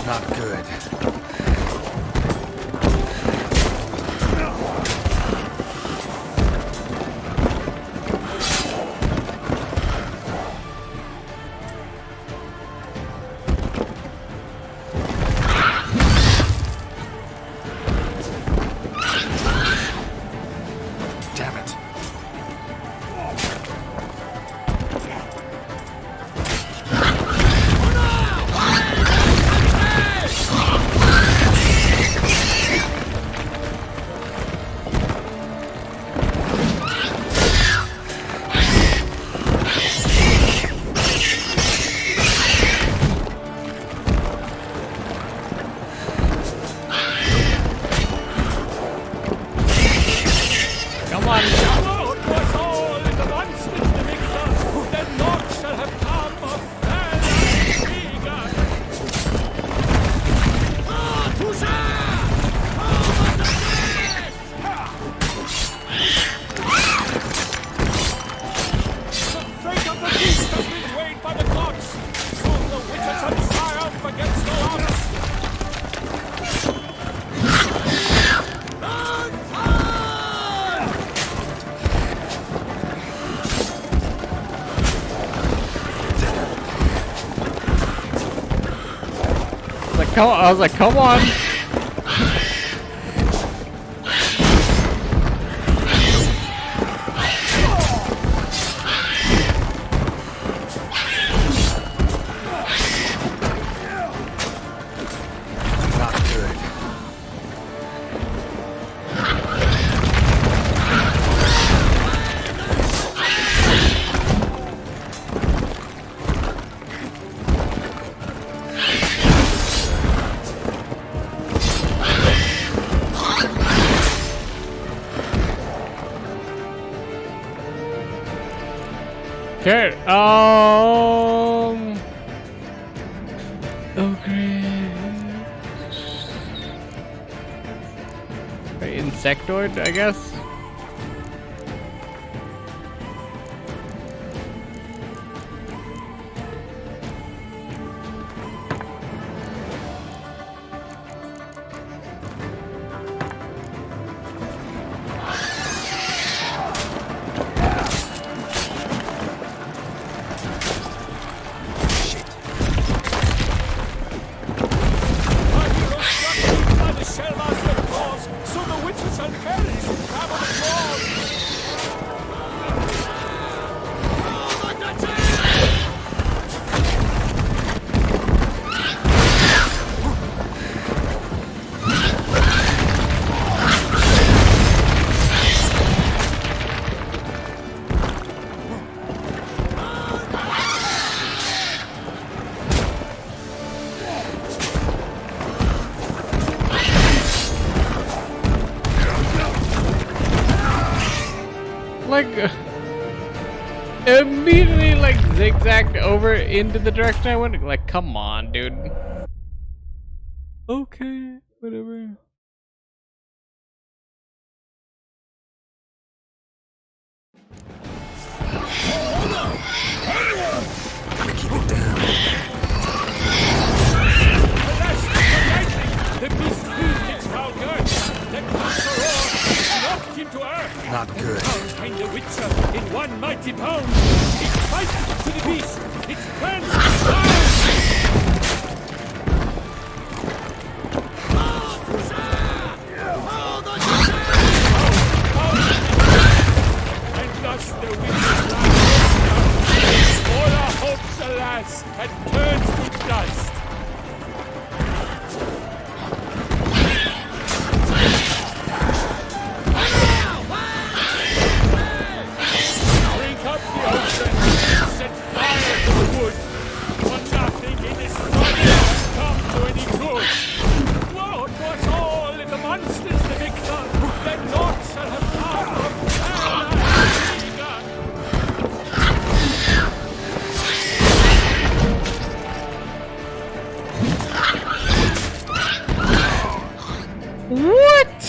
Not good. Damn it. I was like, come on. Okay, okay. Insectoid, I guess? So the witches and fairies who travel zigzagged over into the direction I went. Like, come on, dude. Okay, whatever. Gotta keep it down. The beast heaved its foul girth. The closer roar knocked him to earth. Not good. Down came the Witcher in one mighty bound. It fights to the beast. It turns down. And thus the Witcher's life. All our hopes, alas, had turned to dust. Set fire to the wood, for nothing in this world has come to any good. What was all in the monsters the victor, that naught shall have come of What?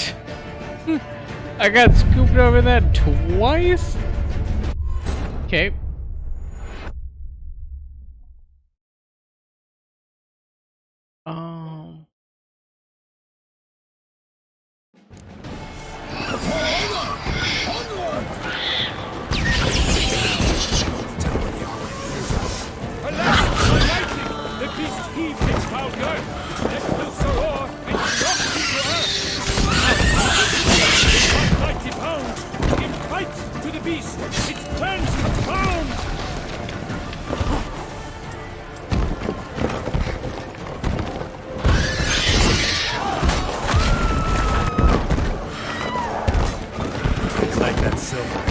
I got scooped over that twice? Okay. the beast heaved its foul girth, let loose a roar, and knocked him to earth. In one mighty bound, in fight to the beast, its turns confound. Like that silver.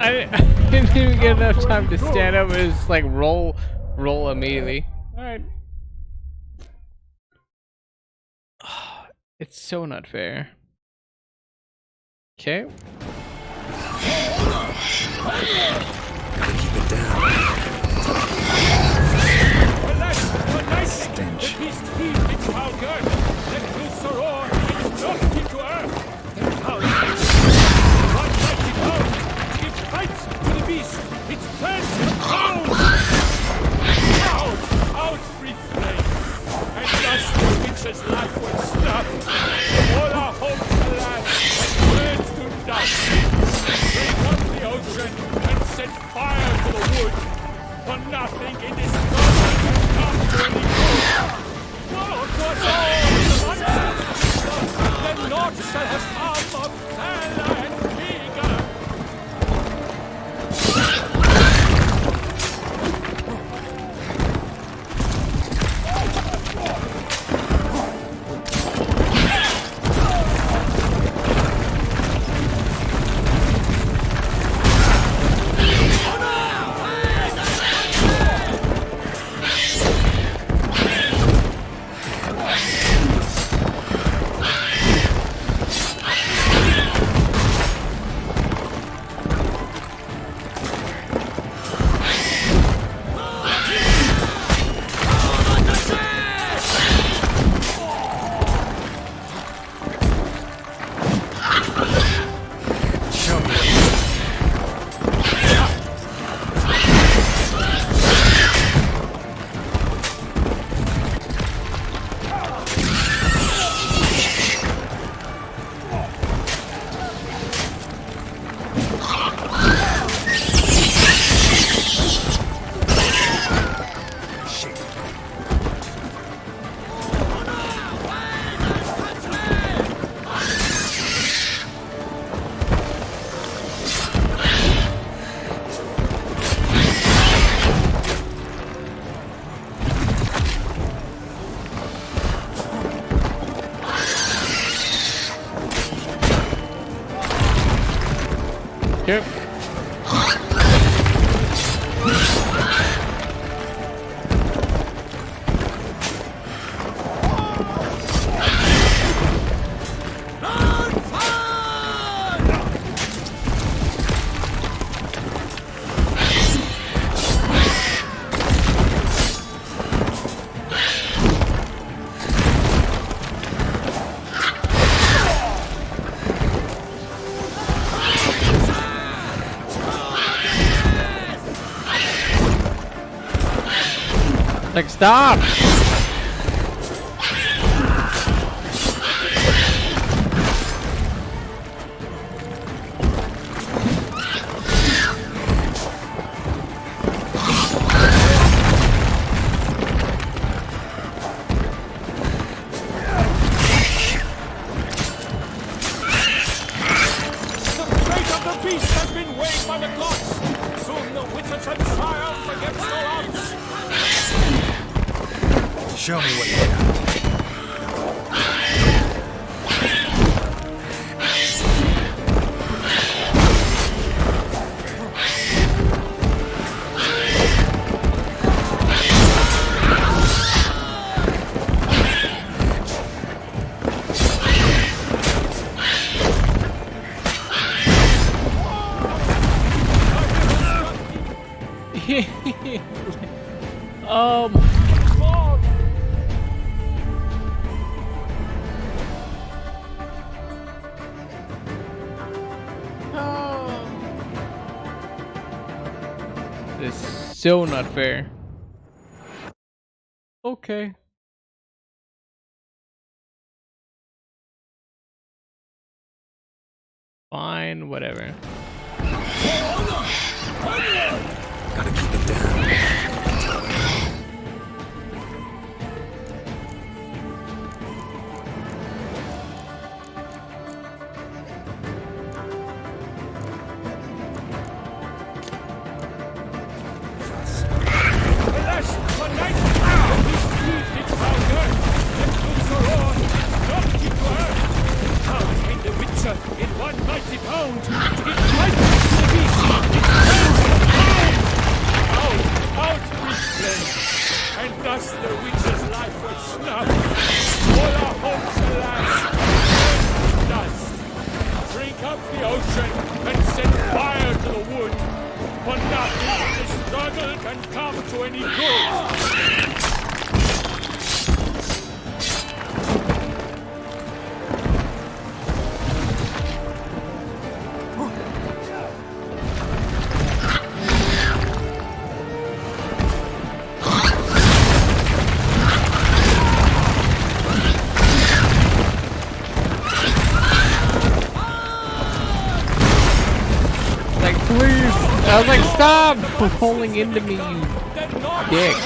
I didn't even get enough time to stand up and just like roll immediately. Alright. It's so not fair. Okay. Gotta keep it down. Stench. The beast heaved its foul girth, let loose a roar, it knocked him to earth. The power one mighty bound, it fights to the beast, its turns confound. Out, free flame, and thus the witch's life was stopped. All our hopes, alas, had turned to dust. Break up the ocean and set fire to the wood, for nothing in this world has come to any good. What was all the monsters that naught shall have come of valor and vigor? Like, stop! Show me what you got. This is so not fair. Okay. Fine, whatever. Gotta keep it down. In one mighty pound, it might the beast. Out we fled, and thus the witch's life was snuffed. All our hopes, alas, turned to dust. Drink up the ocean and set fire to the wood, for nothing in the struggle can come to any good. I was like, stop pulling into me, you dick.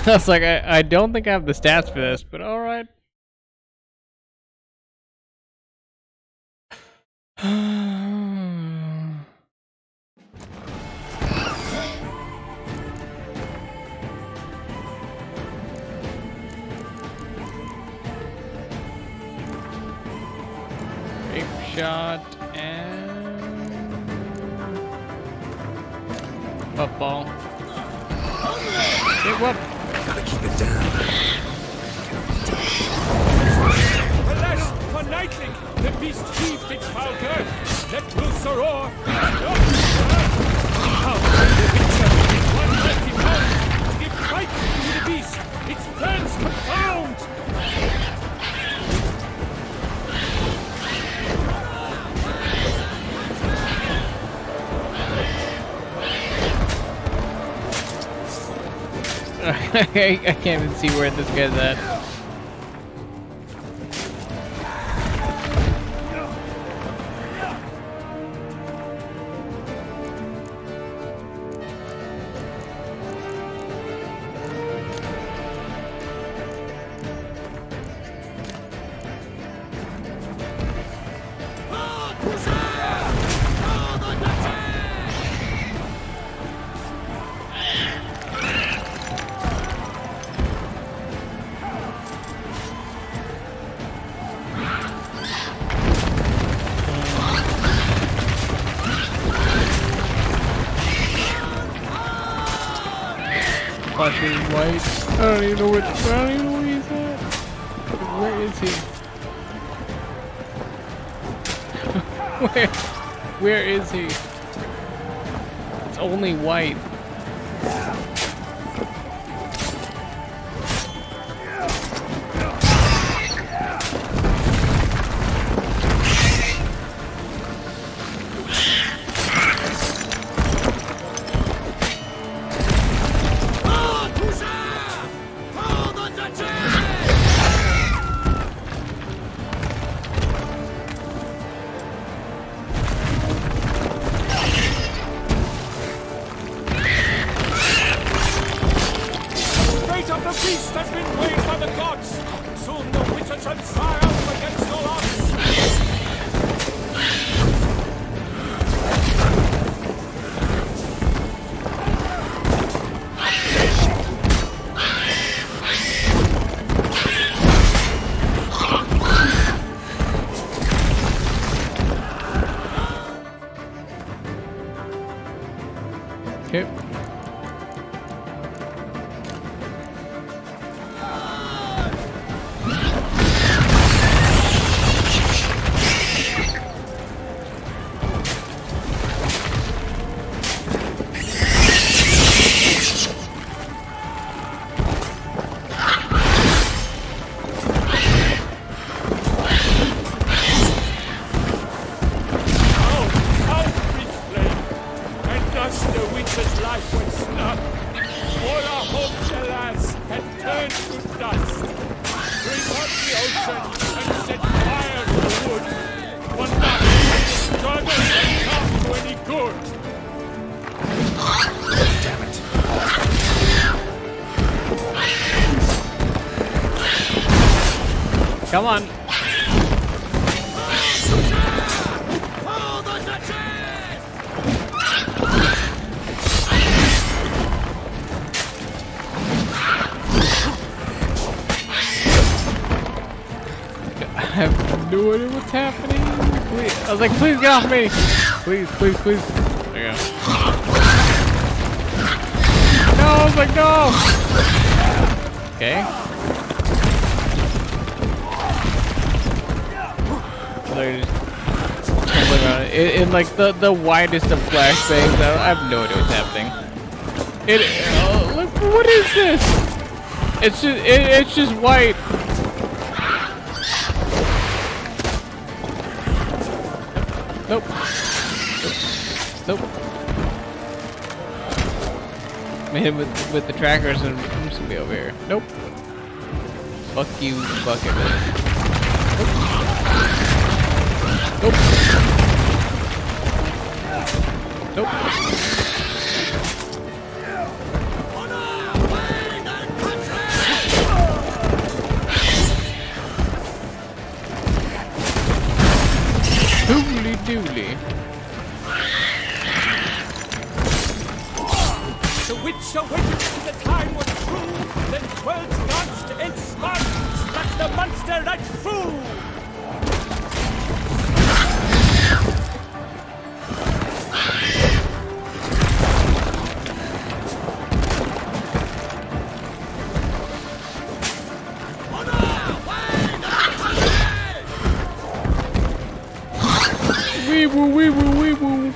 I was like, I don't think I have the stats for this, but alright. Rape shot and football. Hey, what? Gotta keep it down. confound! I can't even see where this guy's at. Fucking white. I don't even know where he's at. Where is he? Where is he? It's only white. Okay. Come on. I have no idea what's happening. Please. I was like, please get off me. Please, please, please. There you go. No, I was like, no. Okay. In like the widest of flashbangs, I have no idea what's happening. Look, what is this? It's just white. Nope. Nope. Man, with the trackers, and I'm just gonna be over here. Nope. Fuck you, fuck everything. Nope. Nope. Holy dooly. The Witcher waited till the time was true, then 12 danced and smart, struck the monster right through. Wee woo, wee woo, wee woo.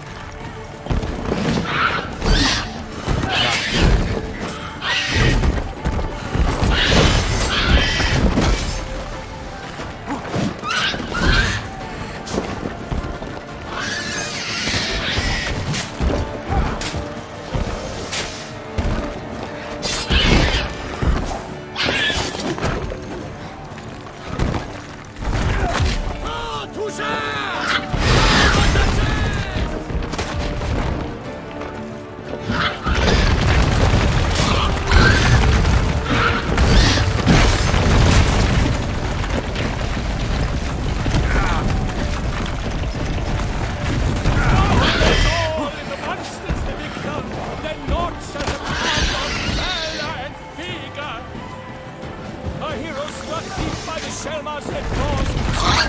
hero struck deep by the Shellmaster claws.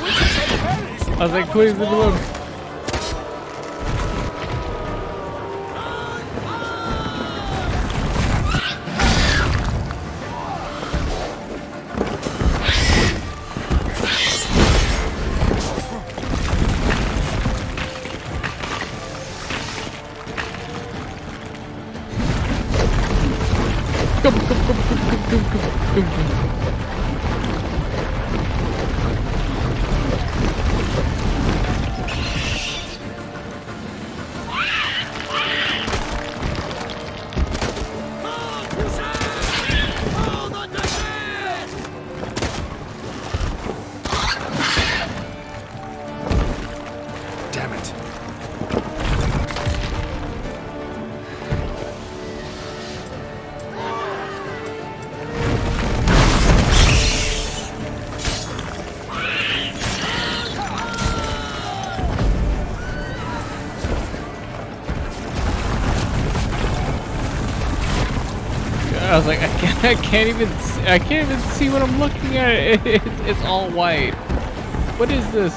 Witches and fairies. I was like, please leave me alone. Damn it. I was like, I can't even see what I'm looking at. It's all white. What is this?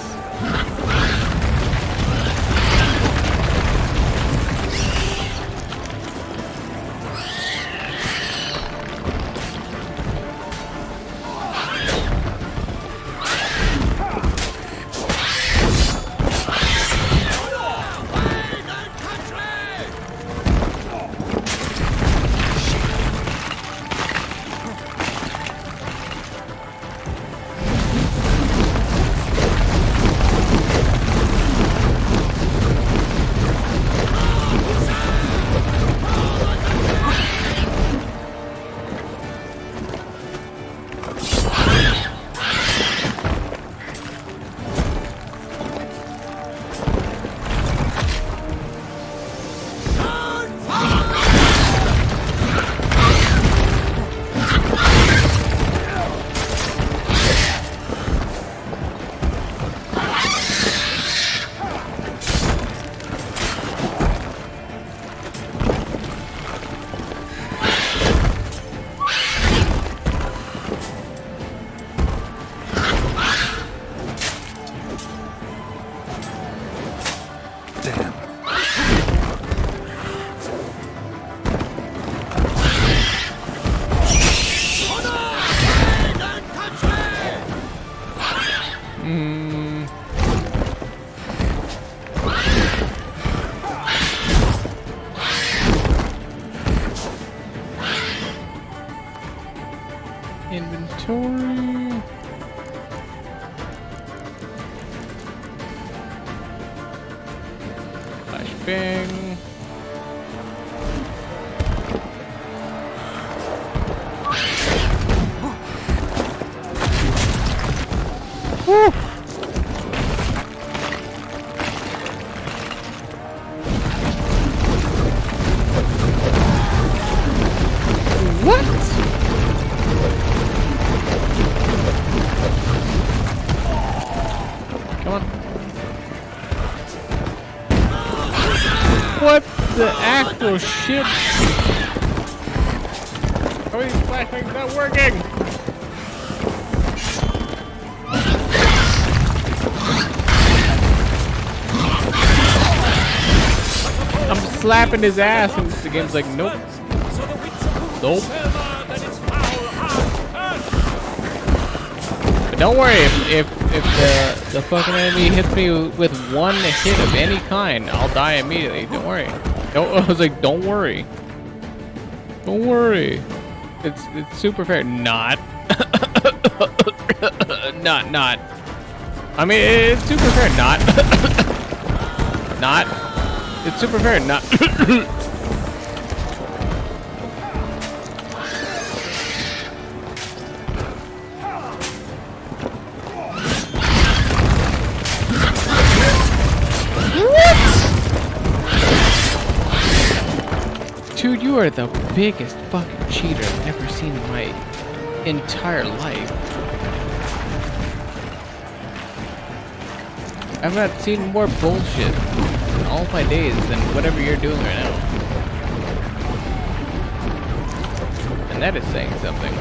Inventory. Flashbang. Woo! What? Come on. What the actual shit? How are these flashbangs not working? I'm slapping his ass and the game's like, nope. Nope. But don't worry, if the fucking enemy hits me with one hit of any kind, I'll die immediately. Don't worry. I was like, don't worry. Don't worry. It's super fair. Not. not. I mean, it's super fair. Not. Not. It's super fair. Not. Dude, you are the biggest fucking cheater I've ever seen in my entire life. I've not seen more bullshit in all my days than whatever you're doing right now. And that is saying something.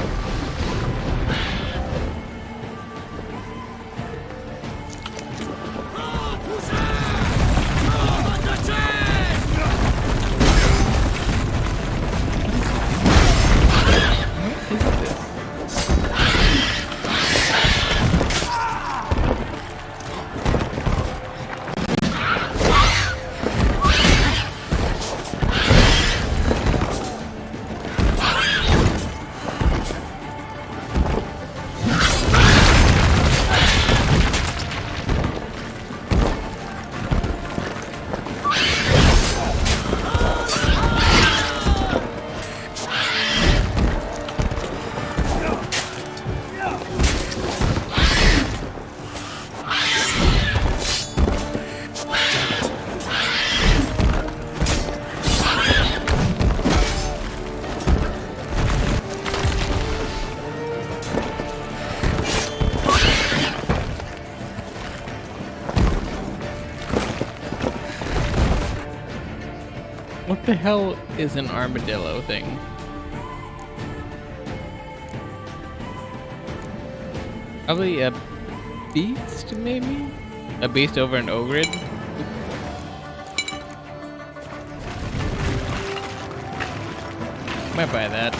the hell is an armadillo thing? Probably a beast, maybe? A beast over an ogre? Might buy that.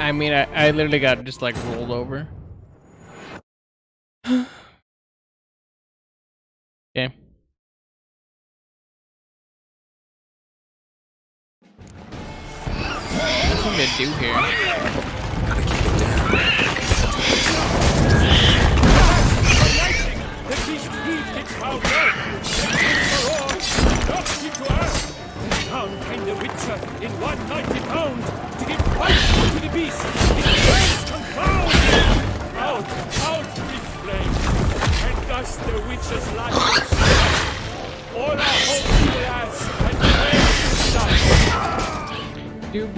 I mean, I literally got just like rolled over. Okay. What's something to do here? Gotta keep it down. The beast heaved its foul roar. The roar knocked into earth. Down came the Witcher in one mighty bound to give fight to the beast. Its flames confound. Out with flames. And thus the Witcher's life was struck. All our hope to last and praise to Dude,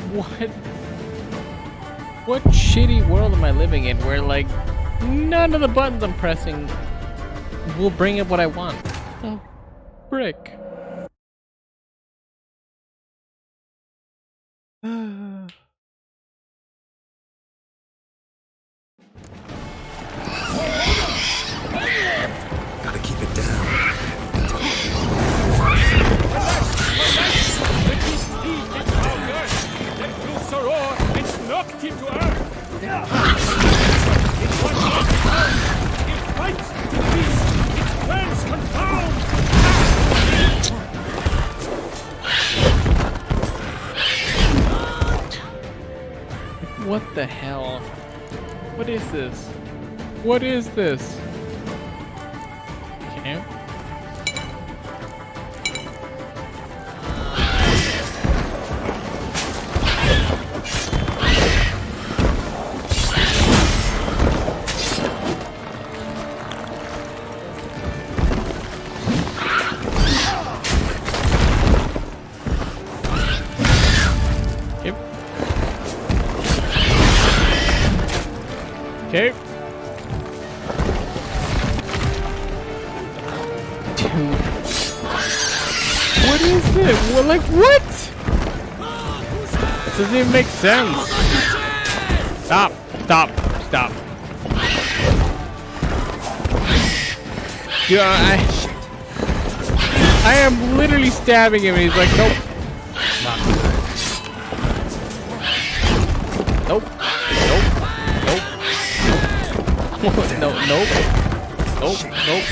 what shitty world am I living in where like none of the buttons I'm pressing will bring up what I want? Oh, frick. Gotta keep it down. the beast heaved its foul earth. Let loose a roar and knocked him to earth. It one mighty bound. It fights to the beast. Its plans confound. What the hell? What is this? What is this? Okay. Okay. Dude. What is this? What, like, what? This doesn't even make sense. Stop. Stop. Stop. Dude, I am literally stabbing him and he's like, nope. Nope. Nope.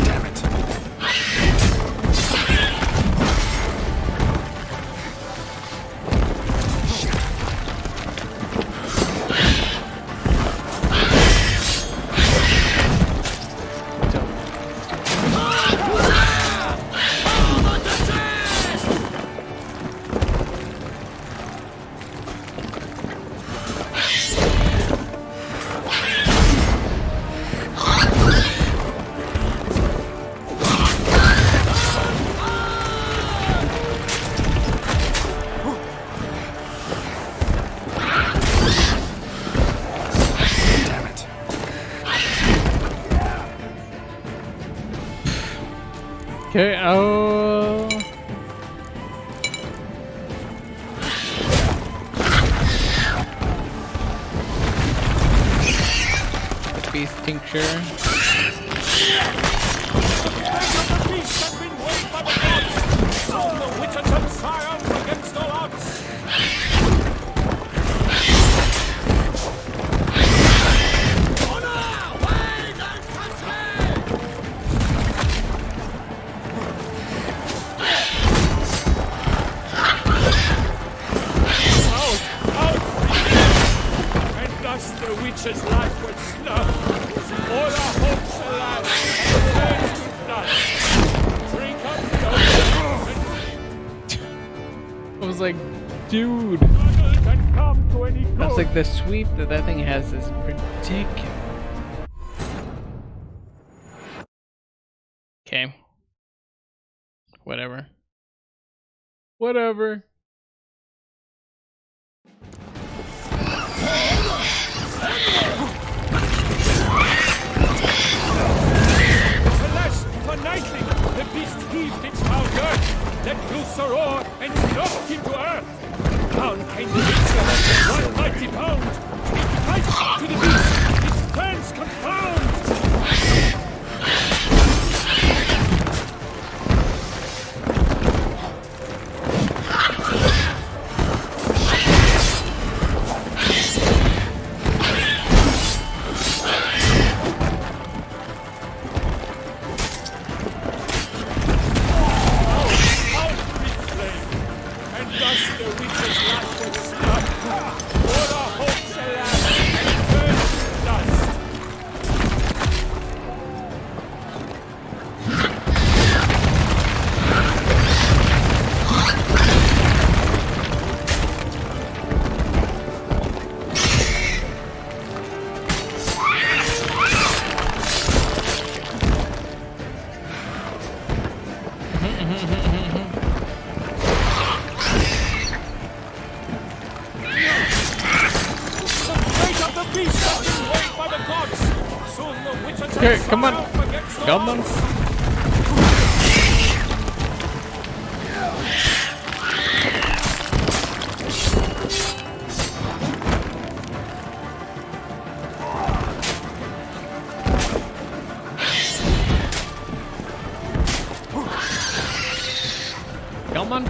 Damn it. Okay, beast tincture. The witch's life was snuffed. All our hopes alive and turned to dust. Drink up the ocean. I was like, dude. Can come to any good. That's like the sweep that thing has is ridiculous. Okay. Whatever. Whatever. Alas, for nightly, the beast heaved its foul girth, let loose a roar, and knocked him to earth. Down came the creature like one mighty pound. It bites to the beast, its fangs confound. Okay, come on. Come on. Come on.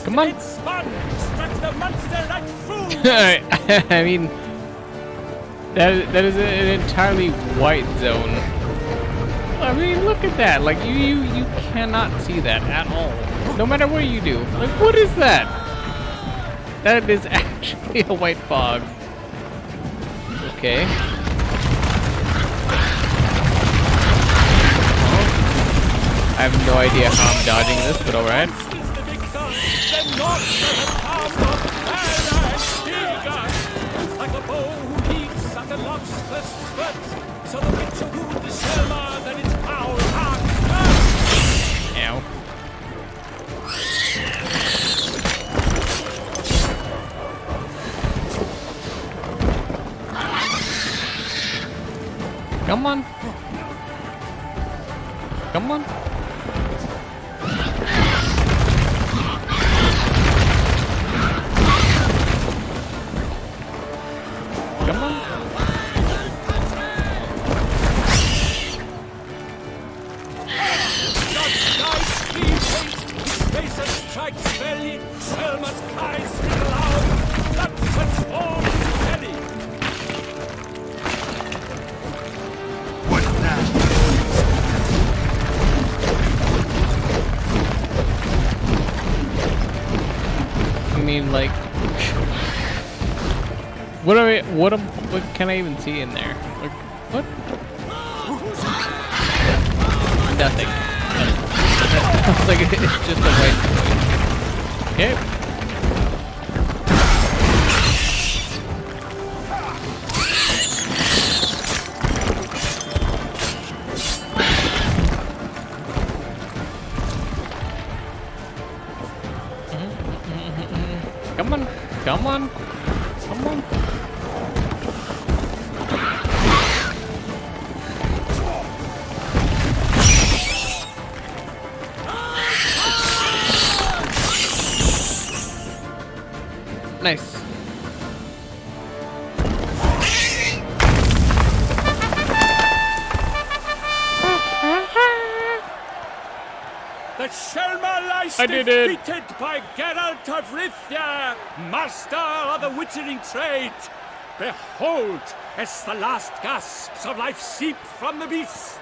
Come on. I mean, that is an entirely white zone. I mean, look at that. Like you cannot see that at all. No matter what you do. Like, what is that? That is actually a white fog. Okay. I have no idea how I'm dodging this, but alright. Like a bow who leaps at the love's first spurt, so the witcher wound the silver that its foul heart burns. Ow. Come on. Come on. Come on. I mean, like, what can I even see in there? Like, what? Nothing. It's like it's just a white. Okay. Come on. Come on. Come on. Nice. The Shelma lies I did it. defeated by Geralt of Rivia, master of the witchering trade. Behold, as the last gasps of life seep from the beast.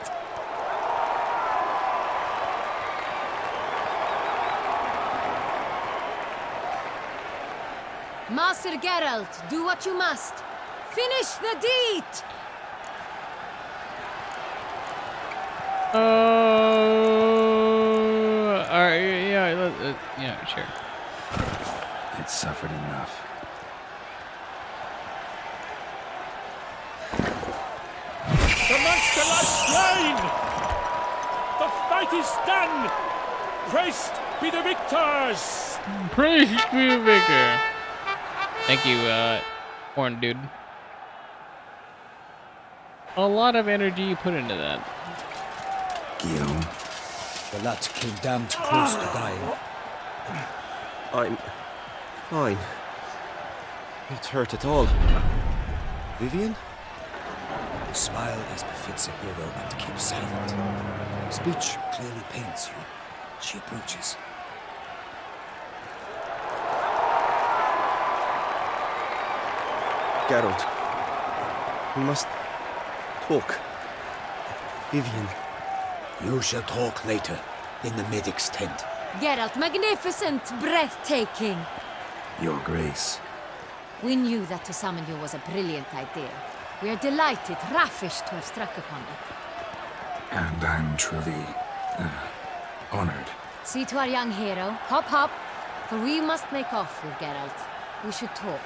Master Geralt, do what you must. Finish the deed! Yeah, sure. It suffered enough. The monster lies slain! The fight is done! Praised be the victors! Praise be the victor. Thank you, horn dude. A lot of energy you put into that. Guillaume. The lad came damned close to dying. I'm fine. Not hurt at all. Vivian? Smile as befits a hero and keep silent. Speech clearly pains you. She approaches. Geralt. We must talk. Vivian. You shall talk later, in the medic's tent. Geralt, magnificent, breathtaking. Your Grace. We knew that to summon you was a brilliant idea. We are delighted, ravished to have struck upon it. And I'm truly honored. See to our young hero. Hop, hop. For we must make off with Geralt. We should talk.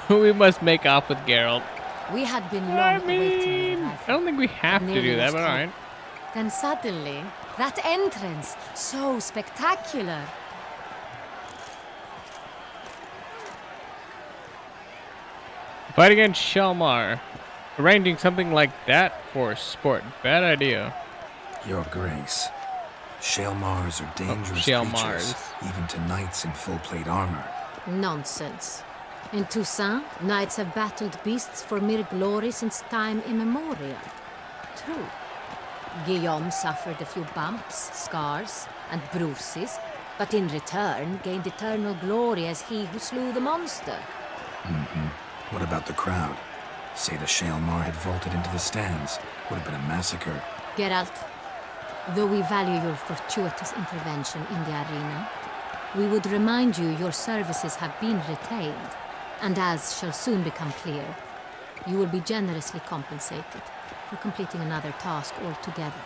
We must make off with Geralt. We had been long awaiting I don't think we have to do that, but alright. Then suddenly, that entrance, so spectacular. Fight against Shelmar. Arranging something like that for sport. Bad idea. Your Grace. Shaelmars are dangerous creatures, even to knights in full plate armor. Nonsense. In Toussaint, knights have battled beasts for mere glory since time immemorial. True. Guillaume suffered a few bumps, scars, and bruises, but in return gained eternal glory as he who slew the monster. What about the crowd? Say the Shaelmar had vaulted into the stands. Would have been a massacre. Geralt, though we value your fortuitous intervention in the arena, we would remind you your services have been retained, and as shall soon become clear, you will be generously compensated for completing another task altogether.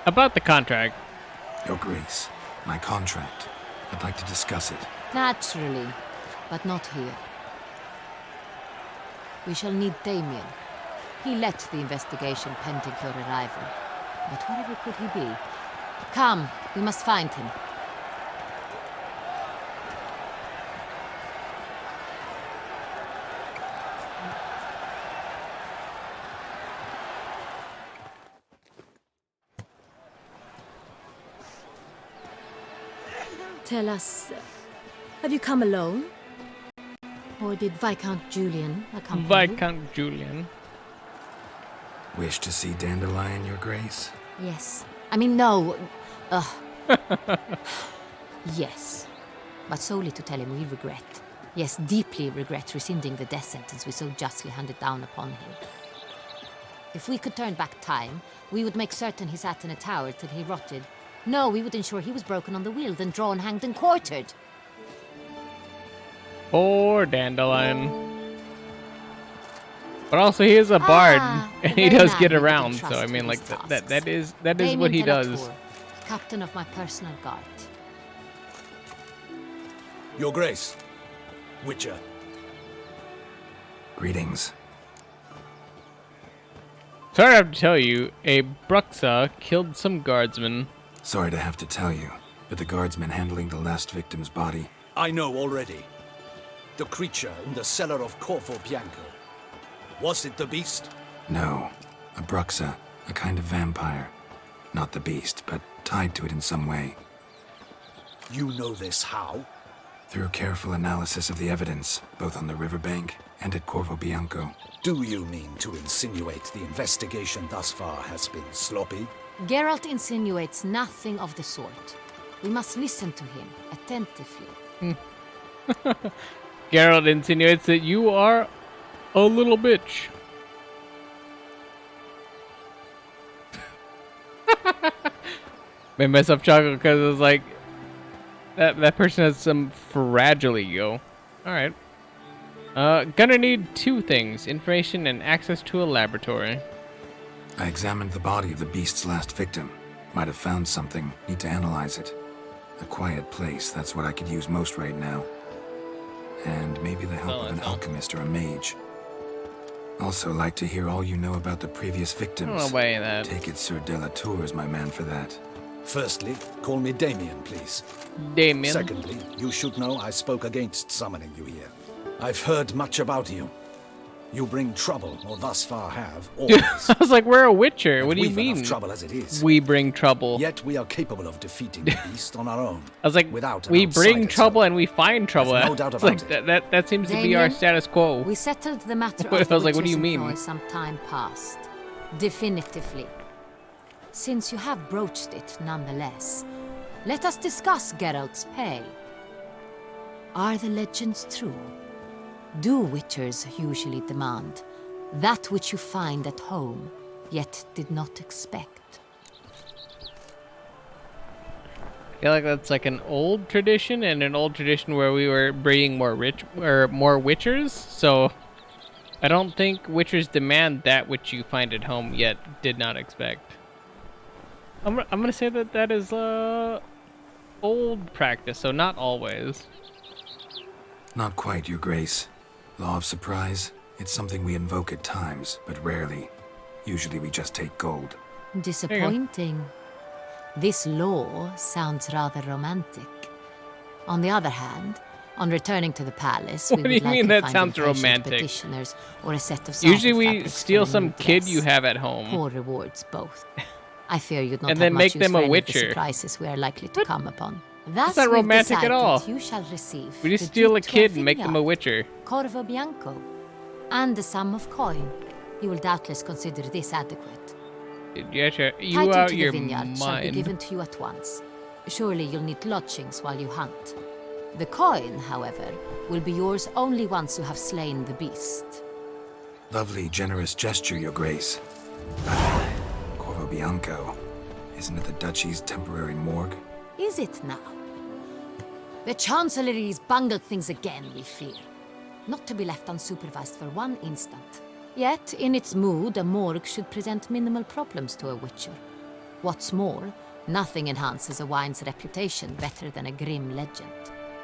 About the contract. Your Grace, my contract. I'd like to discuss it. Naturally, but not here. We shall need Damien. He led the investigation pending your arrival. But wherever could he be? Come, we must find him. Tell us, have you come alone? Or did Viscount Julian accompany you? Viscount Julian. Wish to see Dandelion, Your Grace? Yes. I mean, no. Yes. But solely to tell him we regret. Yes, deeply regret rescinding the death sentence we so justly handed down upon him. If we could turn back time, we would make certain he sat in a tower till he rotted. No, we would ensure he was broken on the wheel, then drawn, hanged, and quartered. Poor Dandelion. But also he is a bard, and he does get around, so I mean, like, that is what he does. Captain of my personal guard. Your Grace. Witcher. Greetings. Sorry I have to tell you, a Bruxa killed some guardsmen. Sorry to have to tell you, but the guardsmen handling the last victim's body I know already. The creature in the cellar of Corvo Bianco. Was it the beast? No. A bruxa. A kind of vampire. Not the beast, but tied to it in some way. You know this how? Through careful analysis of the evidence, both on the riverbank and at Corvo Bianco. Do you mean to insinuate the investigation thus far has been sloppy? Geralt insinuates nothing of the sort. We must listen to him attentively. Geralt insinuates that you are a little bitch. Made myself chuckle because it was like that person has some fragile ego. All right. Gonna need 2 things: information and access to a laboratory. I examined the body of the beast's last victim. Might have found something. Need to analyze it. A quiet place, that's what I could use most right now. And maybe the help of an alchemist or a mage. Also like to hear all you know about the previous victims. No way that. Take it Sir Delatour is my man for that. Firstly, call me Damien, please. Damien. Secondly, you should know I spoke against summoning you here. I've heard much about you. You bring trouble, or thus far have, always. I was like, we're a witcher. And what do you we've mean? enough trouble as it is. We bring trouble. Yet we are capable of defeating the beast on our own. I was like, without we bring trouble and we find trouble. There's no doubt It's about like, that seems to be our status quo. We settled the matter I of the was like, what do you witch's mean? employ some time past. Definitively. Since you have broached it nonetheless, let us discuss Geralt's pay. Are the legends true? Do witchers usually demand that which you find at home, yet did not expect? I feel like that's like an old tradition, and an old tradition where we were breeding more witchers. So I don't think witchers demand that which you find at home, yet did not expect. I'm gonna say that is old practice, so not always. Not quite, Your Grace. Law of surprise, it's something we invoke at times, but rarely. Usually we just take gold. Disappointing. This law sounds rather romantic. On the other hand, on returning to the palace, What we do would you mean likely that find sounds impatient romantic? petitioners or a set of Usually we fabrics steal for a some new kid dress. you have at home. Poor rewards both. I fear you'd not And have then much make use them for a any of the witcher. surprises we are likely to come upon. That's Thus not we've romantic at decided all. You shall receive We just the steal a due kid 12 and make them a vineyard, witcher. Corvo Bianco, and a sum of coin. You will doubtless consider this adequate. You Title out to your the vineyard shall be mind. given to you at once. Surely you'll need lodgings while you hunt. The coin, however, will be yours only once you have slain the beast. Lovely, generous gesture, Your Grace. Corvo Bianco. Isn't it the Duchy's temporary morgue? Is it now? The Chancellery's bungled things again, we fear. Not to be left unsupervised for one instant. Yet, in its mood, a morgue should present minimal problems to a witcher. What's more, nothing enhances a wine's reputation better than a grim legend.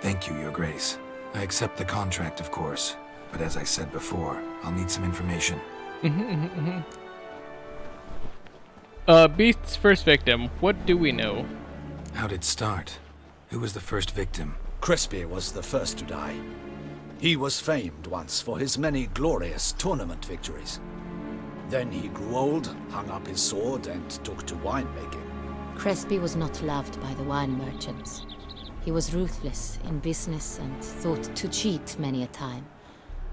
Thank you, Your Grace. I accept the contract, of course. But as I said before, I'll need some information. Beast's first victim. What do we know? How'd it start? Who was the first victim? Crespi was the first to die. He was famed once for his many glorious tournament victories. Then he grew old, hung up his sword, and took to winemaking. Crespi was not loved by the wine merchants. He was ruthless in business and thought to cheat many a time.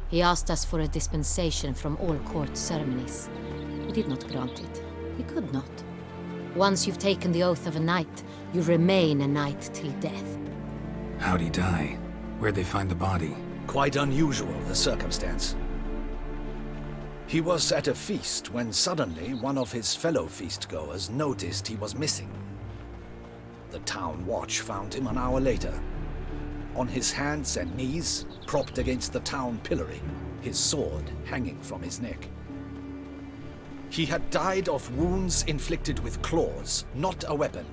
He asked us for a dispensation from all court ceremonies. We did not grant it. We could not. Once you've taken the oath of a knight, you remain a knight till death. How'd he die? Where'd they find the body? Quite unusual, the circumstance. He was at a feast when suddenly one of his fellow feastgoers noticed he was missing. The town watch found him an hour later. On his hands and knees, propped against the town pillory, his sword hanging from his neck. He had died of wounds inflicted with claws, not a weapon.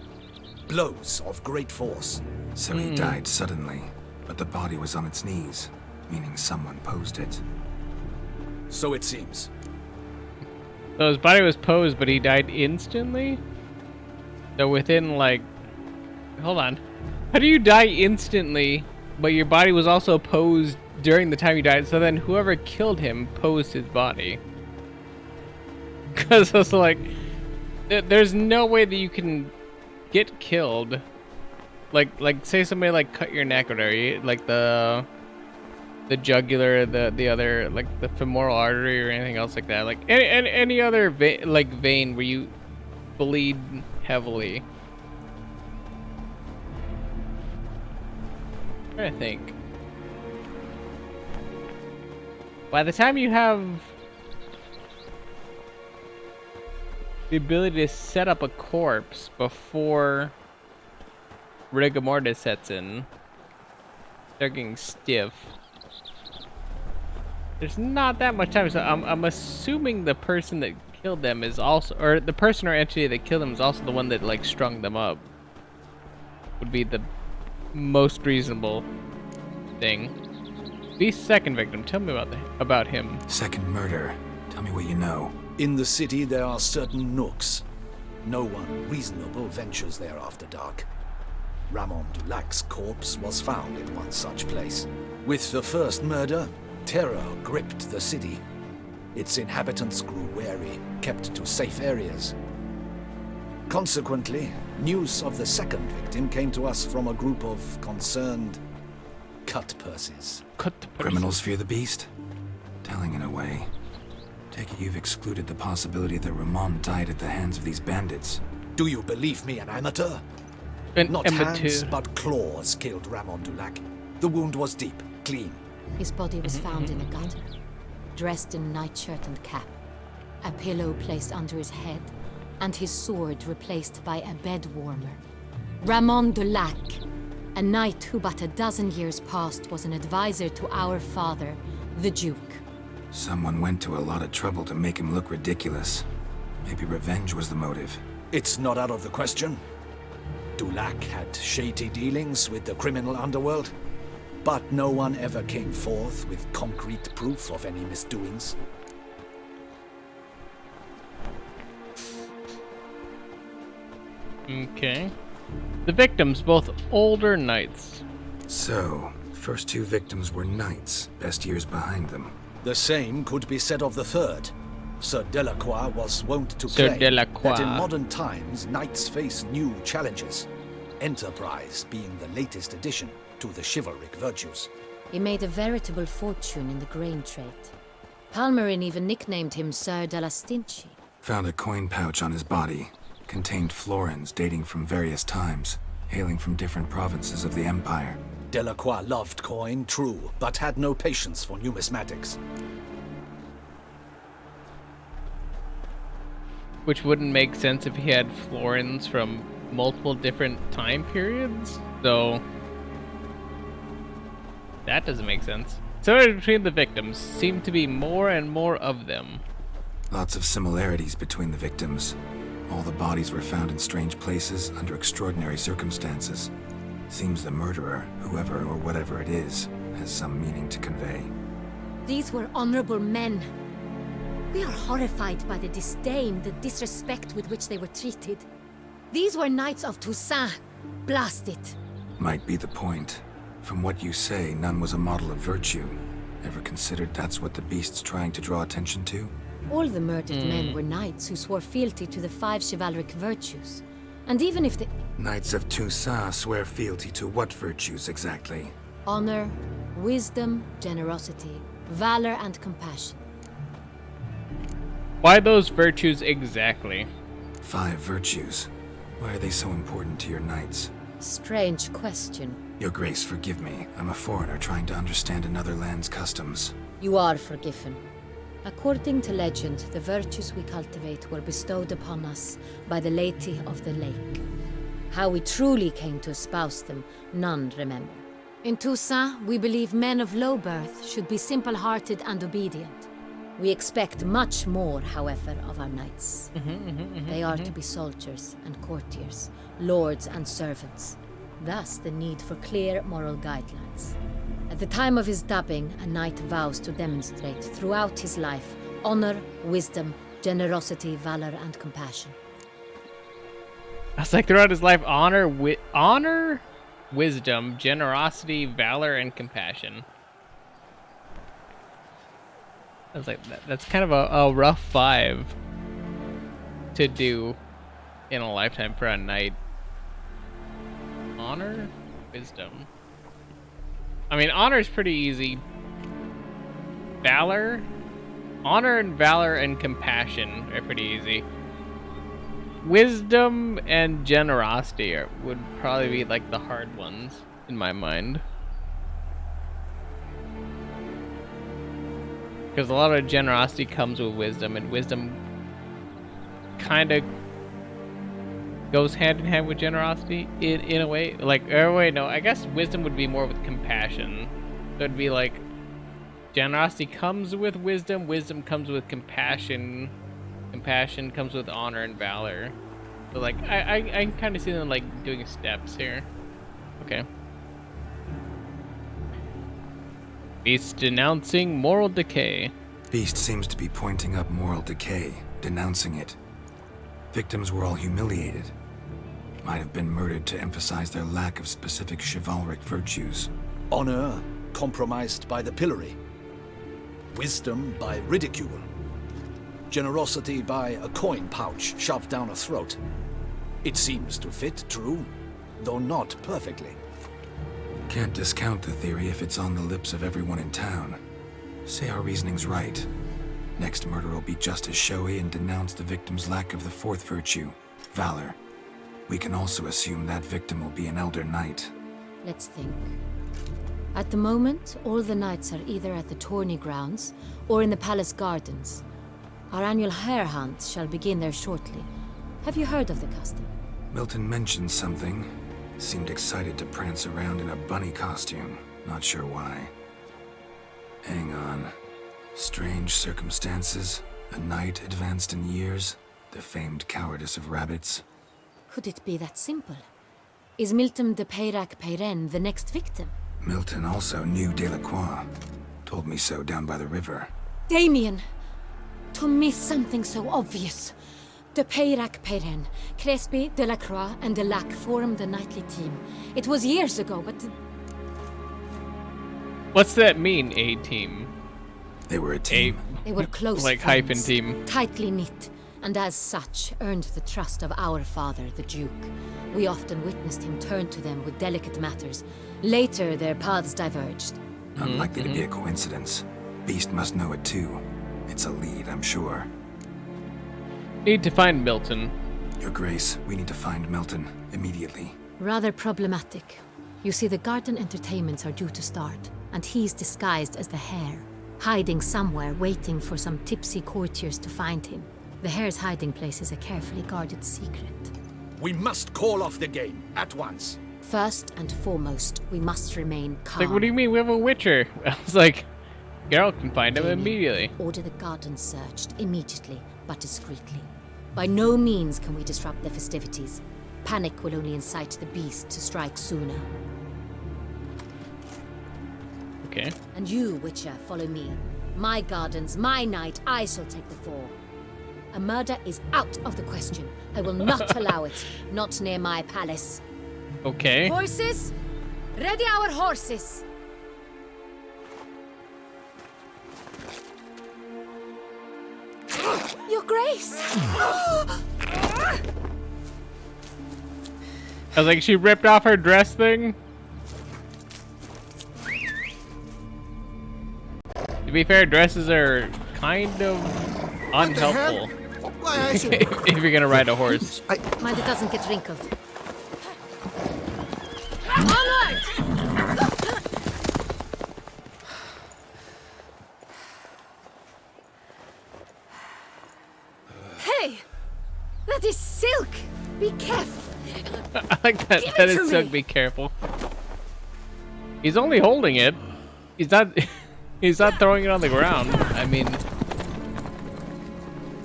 Blows of great force. So he died suddenly, but the body was on its knees, meaning someone posed it. So it seems. So his body was posed, but he died instantly? So within, like... Hold on. How do you die instantly but your body was also posed during the time you died. So then whoever killed him posed his body. Because it's like, there's no way that you can get killed. Like say somebody like cut your neck or whatever, like the jugular, the other, like the femoral artery or anything else like that, like any other vein where you bleed heavily. I'm trying to think. By the time you have the ability to set up a corpse before rigor mortis sets in, they're getting stiff. There's not that much time, so I'm assuming the person that killed them is also, or the person or entity that killed them is also the one that like strung them up. Would be the most reasonable thing. The second victim, tell me about him. Second murder. Tell me what you know. In the city, there are certain nooks. No one reasonable ventures there after dark. Ramon Dulac's corpse was found in one such place. With the first murder, terror gripped the city. Its inhabitants grew wary, kept to safe areas. Consequently, news of the second victim came to us from a group of concerned cut-purses. Criminals fear the beast? Telling in a way. Take it you've excluded the possibility that Ramon died at the hands of these bandits. Do you believe me, an amateur? Not hands, but claws killed Ramon Dulac. The wound was deep, clean. His body was found in a gutter, dressed in nightshirt and cap, a pillow placed under his head, and his sword replaced by a bed warmer. Ramon Dulac, a knight who but a dozen years past was an advisor to our father, the Duke. Someone went to a lot of trouble to make him look ridiculous. Maybe revenge was the motive. It's not out of the question. Dulac had shady dealings with the criminal underworld, but no one ever came forth with concrete proof of any misdoings. Okay. The victims, both older knights. So, first two victims were knights, best years behind them. The same could be said of the third. Sir Delacroix was wont to claim that in modern times, knights face new challenges. Enterprise being the latest addition to the chivalric virtues. He made a veritable fortune in the grain trade. Palmerin even nicknamed him Sir de la Stinchi. Found a coin pouch on his body. Contained florins dating from various times, hailing from different provinces of the Empire. Delacroix loved coin, true, but had no patience for numismatics. Which wouldn't make sense if he had florins from multiple different time periods, so that doesn't make sense. So between the victims, seem to be more and more of them. Lots of similarities between the victims. All the bodies were found in strange places under extraordinary circumstances. Seems the murderer, whoever or whatever it is, has some meaning to convey. These were honorable men. We are horrified by the disdain, the disrespect with which they were treated. These were knights of Toussaint. Blast it. Might be the point. From what you say, none was a model of virtue. Ever considered that's what the beast's trying to draw attention to? All the murdered men were knights who swore fealty to the 5 chivalric virtues. And even if the Knights of Toussaint swear fealty to what virtues exactly? honor, wisdom, generosity, valor, and compassion. Why those virtues exactly? 5 virtues. Why are they so important to your knights? Strange question. Your Grace, forgive me. I'm a foreigner trying to understand another land's customs. You are forgiven. According to legend, the virtues we cultivate were bestowed upon us by the Lady of the Lake. How we truly came to espouse them, none remember. In Toussaint, we believe men of low birth should be simple-hearted and obedient. We expect much more, however, of our knights. They are to be soldiers and courtiers, lords and servants. Thus, the need for clear moral guidelines. At the time of his dubbing, a knight vows to demonstrate throughout his life honor, wisdom, generosity, valor, and compassion. I was like, throughout his life, honor? wisdom, generosity, valor, and compassion. I was like, that's kind of a rough 5 to do in a lifetime for a knight. Honor, wisdom. I mean, honor is pretty easy. Valor, honor and valor and compassion are pretty easy. Wisdom and generosity would probably be like the hard ones in my mind. Because a lot of generosity comes with wisdom, and wisdom kind of goes hand in hand with generosity in a way. Like, oh wait, no, I guess wisdom would be more with compassion. So it'd be like generosity comes with wisdom, wisdom comes with compassion, compassion comes with honor and valor. So like, I kind of see them like doing steps here. Okay. Beast denouncing moral decay. Beast seems to be pointing up moral decay, denouncing it. Victims were all humiliated. Might have been murdered to emphasize their lack of specific chivalric virtues. Honor compromised by the pillory. Wisdom by ridicule. Generosity by a coin pouch shoved down a throat. It seems to fit, true, though not perfectly. Can't discount the theory if it's on the lips of everyone in town. Say our reasoning's right. Next murder will be just as showy and denounce the victim's lack of the fourth virtue, valor. We can also assume that victim will be an elder knight. Let's think. At the moment, all the knights are either at the tourney grounds or in the palace gardens. Our annual hare hunt shall begin there shortly. Have you heard of the custom? Milton mentioned something. Seemed excited to prance around in a bunny costume. Not sure why. Hang on. Strange circumstances. A knight advanced in years. The famed cowardice of rabbits. Could it be that simple? Is Milton de Peyrac Peyren the next victim? Milton also knew Delacroix. Told me so down by the river. Damien! To miss something so obvious. De Peyrac Peyren, Crespi, Delacroix, and Delac formed the knightly team. It was years ago, but... What's that mean, a team? They were a team. They were close like friends, hyphen team. tightly knit, and as such, earned the trust of our father, the Duke. We often witnessed him turn to them with delicate matters. Later, their paths diverged. Unlikely to be a coincidence. Beast must know it too. It's a lead, I'm sure. Need to find Milton. Your Grace, we need to find Milton immediately. Rather problematic. You see, the garden entertainments are due to start, and he's disguised as the hare, hiding somewhere, waiting for some tipsy courtiers to find him. The hare's hiding place is a carefully guarded secret. We must call off the game, at once. First and foremost, we must remain calm. Like, what do you mean? We have a Witcher. I was like, Geralt can find him immediately. Order the garden searched immediately, but discreetly. By no means can we disrupt the festivities. Panic will only incite the beast to strike sooner. Okay. And you, Witcher, follow me. My gardens, my night, I shall take the fall. A murder is out of the question. I will not allow it. Not near my palace. Okay. Horses! Ready our horses! Your Grace! I was like, she ripped off her dress thing? To be fair, dresses are kind of unhelpful. If you're gonna ride a horse. Mind it doesn't get wrinkled. Onward! Hey! That is silk! Be careful! I like that. That is so. Be careful. He's only holding it. He's not. He's not throwing it on the ground. I mean,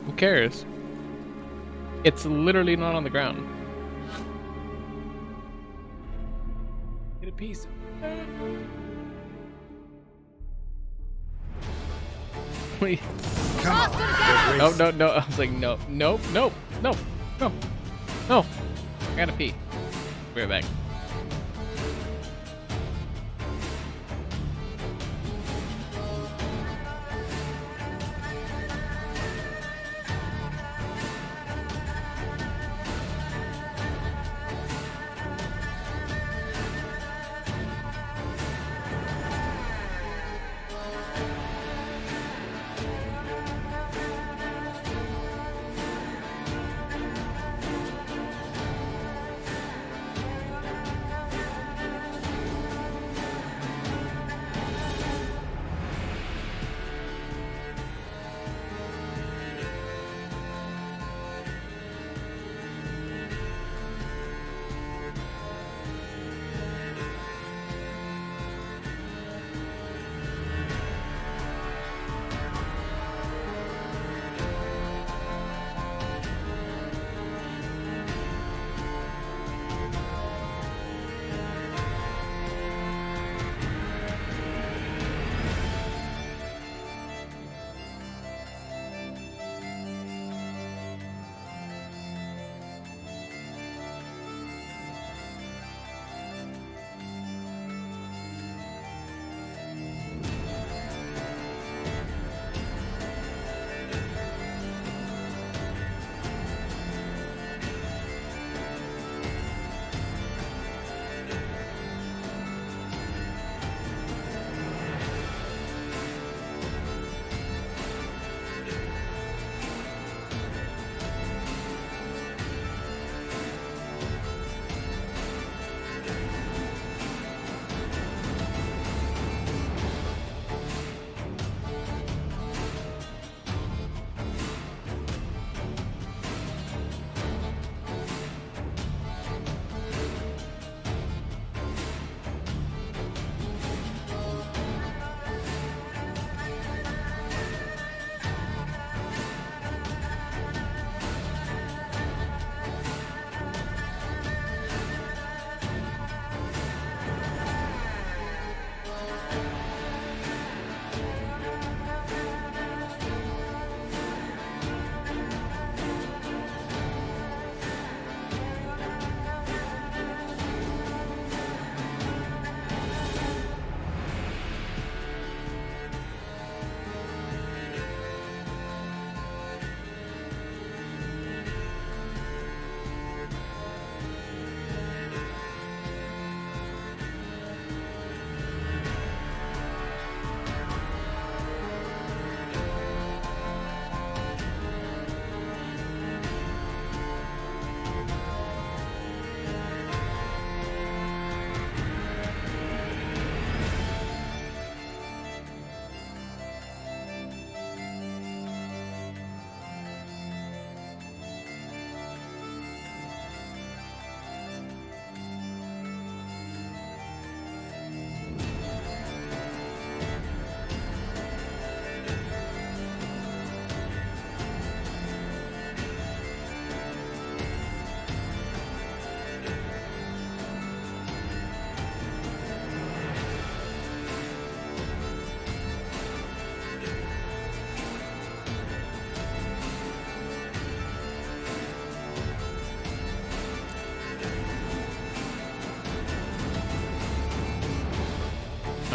who cares? It's literally not on the ground. Get a piece. Wait. Come on. No, no, no. I was like, no, no, no, no, no, no. I gotta pee. Be right back.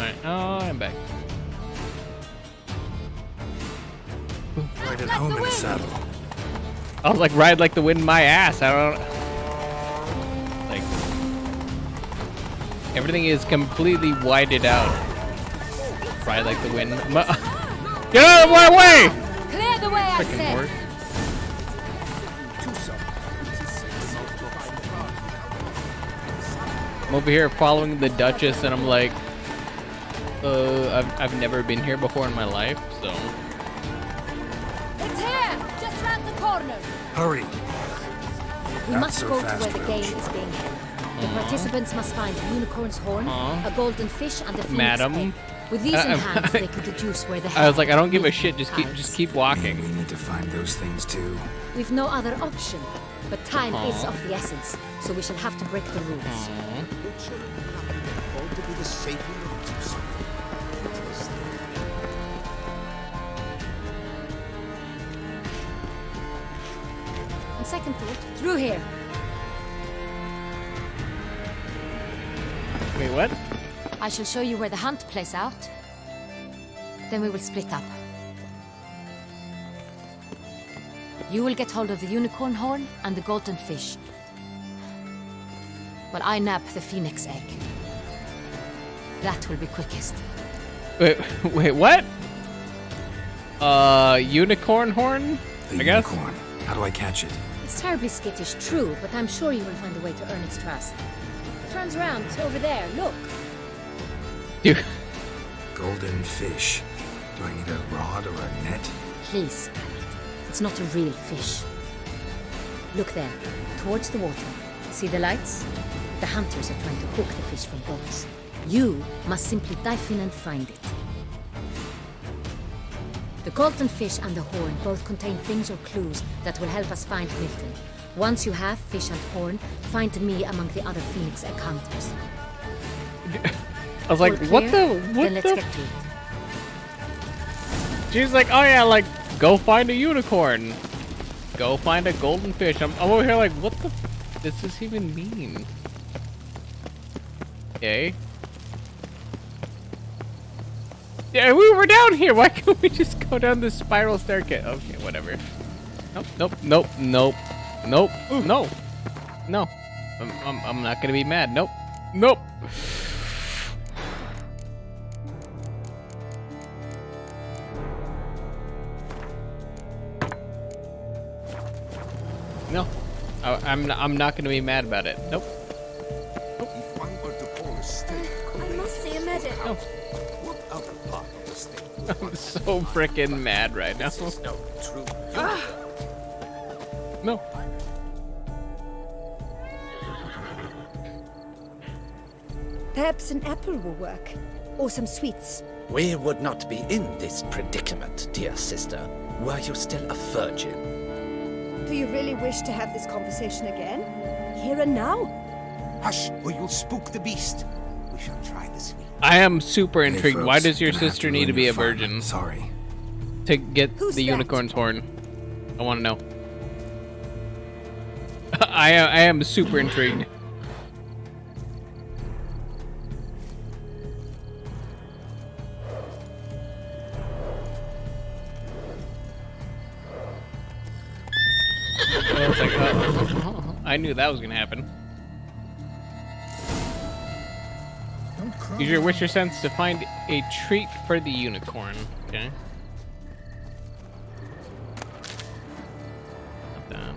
Alright, oh, I'm back. Right at home in the saddle. I was like, ride like the wind, my ass. I don't. Like, everything is completely whited out. Ride like the wind. Get out of my way! Clear the way, I Frickin' said. horse. I'm over here following the Duchess, and I'm like, I've never been here before in my life, so. It's here, just round the corner. Hurry. We Not must so go fast, to where the Roach. game is being held. The participants must find a unicorn's horn, a golden fish, and a phoenix Madam. egg. With these in hand, they could deduce where the I was like, I don't give a hidden shit. Just hides. keep walking. We need to find those things too. We've no other option, but time Aw. is of the essence, so we shall have to break the rules. To be the savior of Tucson. On second thought, through here. Wait, what? I shall show you where the hunt plays out. Then we will split up. You will get hold of the unicorn horn and the golden fish, while I nab the phoenix egg. That will be quickest. Wait, what? Unicorn horn? The I guess. unicorn. How do I catch it? It's terribly skittish, true, but I'm sure you will find a way to earn its trust. It turns around, over there, look. Dude. Golden fish. Do I need a rod or a net? Please. It's not a real fish. Look there, towards the water. See the lights? The hunters are trying to hook the fish from boats. You must simply dive in and find it. The golden fish and the horn both contain things or clues that will help us find Milton. Once you have fish and horn, find me among the other phoenix egg hunters. I was like, All what clear? the? What Then let's the? get to it. She's like, oh yeah, like, go find a unicorn. Go find a golden fish. I'm over here like, what the does this even mean? Okay. Yeah, we were down here. Why can't we just go down this spiral staircase? Okay, whatever. Nope, nope, nope, nope, nope, no, no. I'm not gonna be mad. Nope, nope. No, I'm not gonna be mad about it. Nope. If one were to call a stake, I must see a medic. No. what other part of the stake? I'm so freaking mad right now. This is no true. No. Perhaps an apple will work. Or some sweets. We would not be in this predicament, dear sister, were you still a virgin. Do you really wish to have this conversation again? Here and now? Hush, or you'll spook the beast. We shall try the sweet. I am super intrigued. folks, Why does your gonna have sister to need to ruin be your a fun. virgin? Sorry. To get Who's the that? unicorn's horn. I want to know. I am super intrigued. I was like, I knew that was gonna happen. Use your Witcher sense to find a treat for the unicorn. Okay. Not that.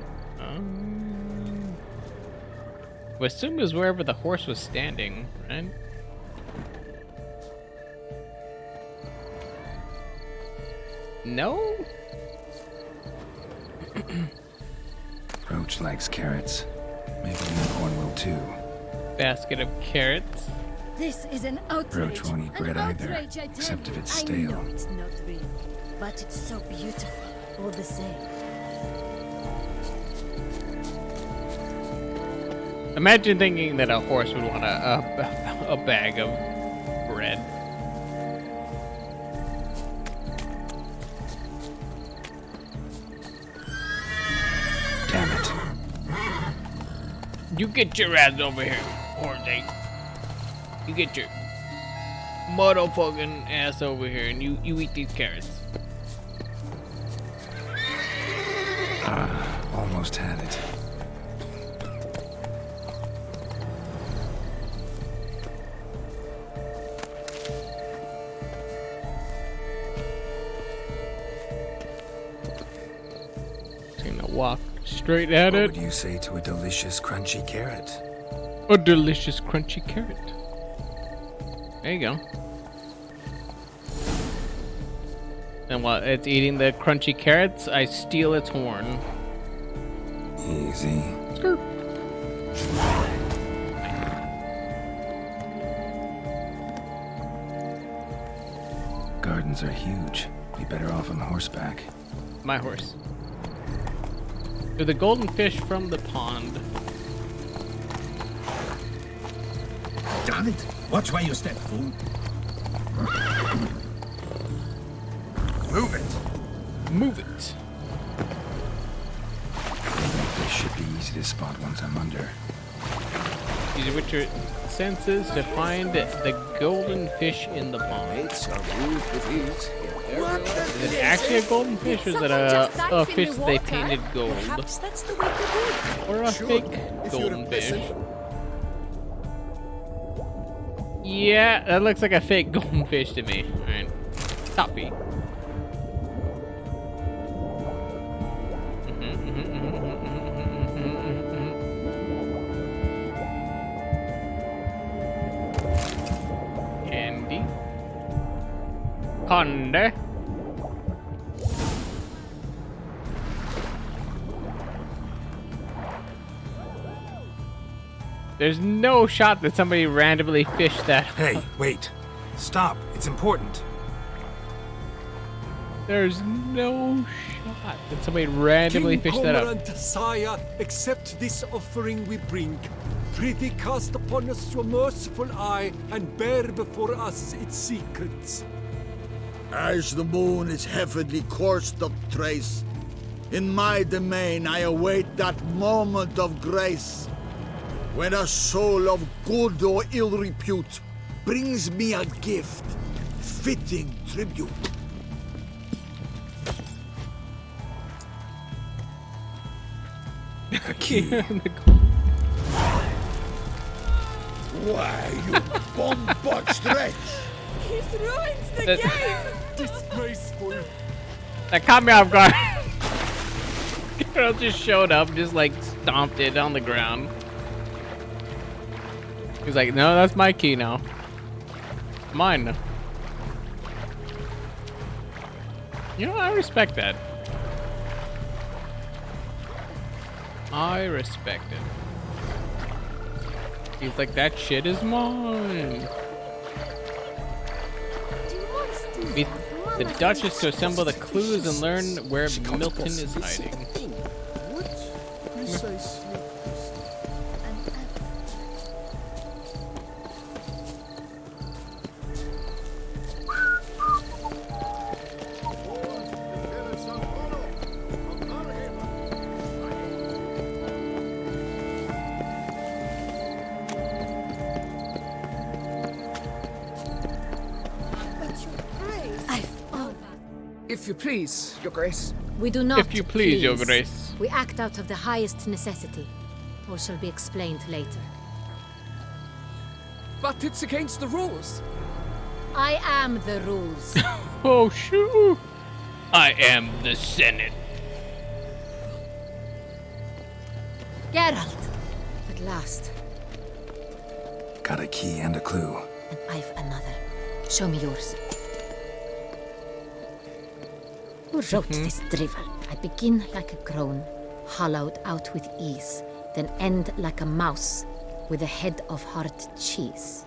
I assume it was wherever the horse was standing, right? No? Roach likes carrots. Maybe unicorn will too. Basket of carrots. This is an outrage. Roach won't eat bread An either, outrage, I tell except you. if it's I stale. know it's not real, but it's so beautiful, all the same. Imagine thinking that a horse would want a bag of bread. Damn it. You get your ass over here, horse. You get your... motherfucking ass over here, and you eat these carrots. Almost had it. Gonna walk straight at What it. would you say to a delicious crunchy carrot? A delicious crunchy carrot. There you go. And while it's eating the crunchy carrots, I steal its horn. Easy. Skirt. Gardens are huge. Be better off on horseback. My horse. To the golden fish from the pond. Damn it! Watch where you step, fool. Move it. Move it. This should be easy to spot once I'm under. Use with your senses to find the golden fish in the pond. Is it actually a golden fish, or is it a fish they painted gold? Perhaps that's the way to do it. Or a fake golden fish? Yeah, that looks like a fake golden fish to me. Alright. Copy. Candy. Conde. There's no shot that somebody randomly fished that. Hey, wait. Stop. It's important. There's no shot that somebody randomly fished that up. King Sire, accept this offering we bring. Prithee cast upon us your merciful eye and bear before us its secrets. As the moon is heavily coursed of trace, in my domain I await that moment of grace, when a soul of good or ill repute brings me a gift, fitting tribute. A key. Why, you bombot wretch! He's ruined the That- game! Disgraceful. That caught me off guard. Girl just showed up, just like stomped it on the ground. He's like, no, that's my key now. Mine now. You know, I respect that. I respect it. He's like, that shit is mine. Meet the Duchess to assemble the clues and learn where Milton is hiding. What precisely? If you please, Your Grace. We do not. If you please, Your Grace. We act out of the highest necessity. All shall be explained later. But it's against the rules. I am the rules. Oh, shoot. I am the Senate. Geralt! At last. Got a key and a clue. And I've another. Show me yours. Who wrote this drivel? I begin like a groan, hollowed out with ease, then end like a mouse, with a head of hard cheese.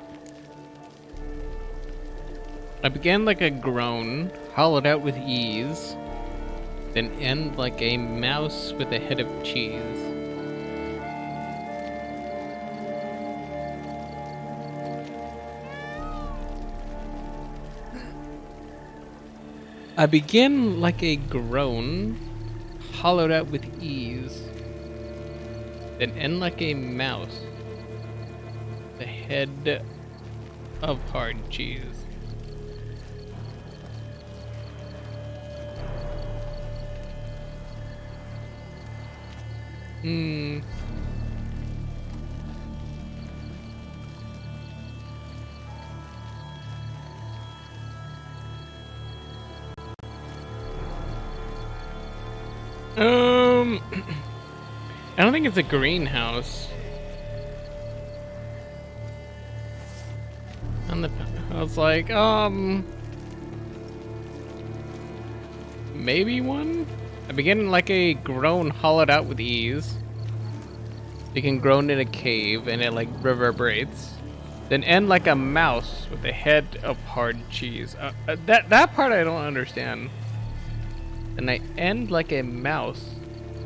I began like a groan, hollowed out with ease, then end like a mouse with a head of cheese. I begin like a groan, hollowed out with ease, then end like a mouse, the head of hard cheese. Hmm. I don't think it's a greenhouse. And I was like, maybe one? I begin like a groan hollowed out with ease. You can groan in a cave and it like reverberates. Then end like a mouse with a head of hard cheese. That part I don't understand. And I end like a mouse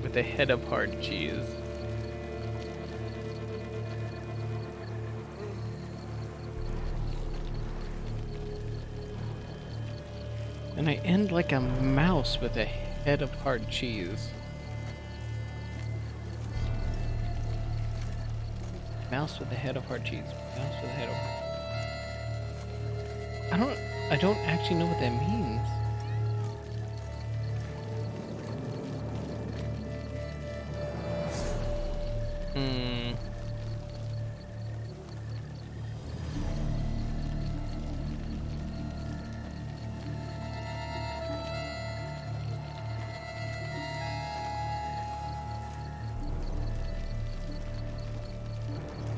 with a head of hard cheese. And I end like a mouse with a head of hard cheese. Mouse with a head of hard cheese. Mouse with a head of... I don't actually know what that means.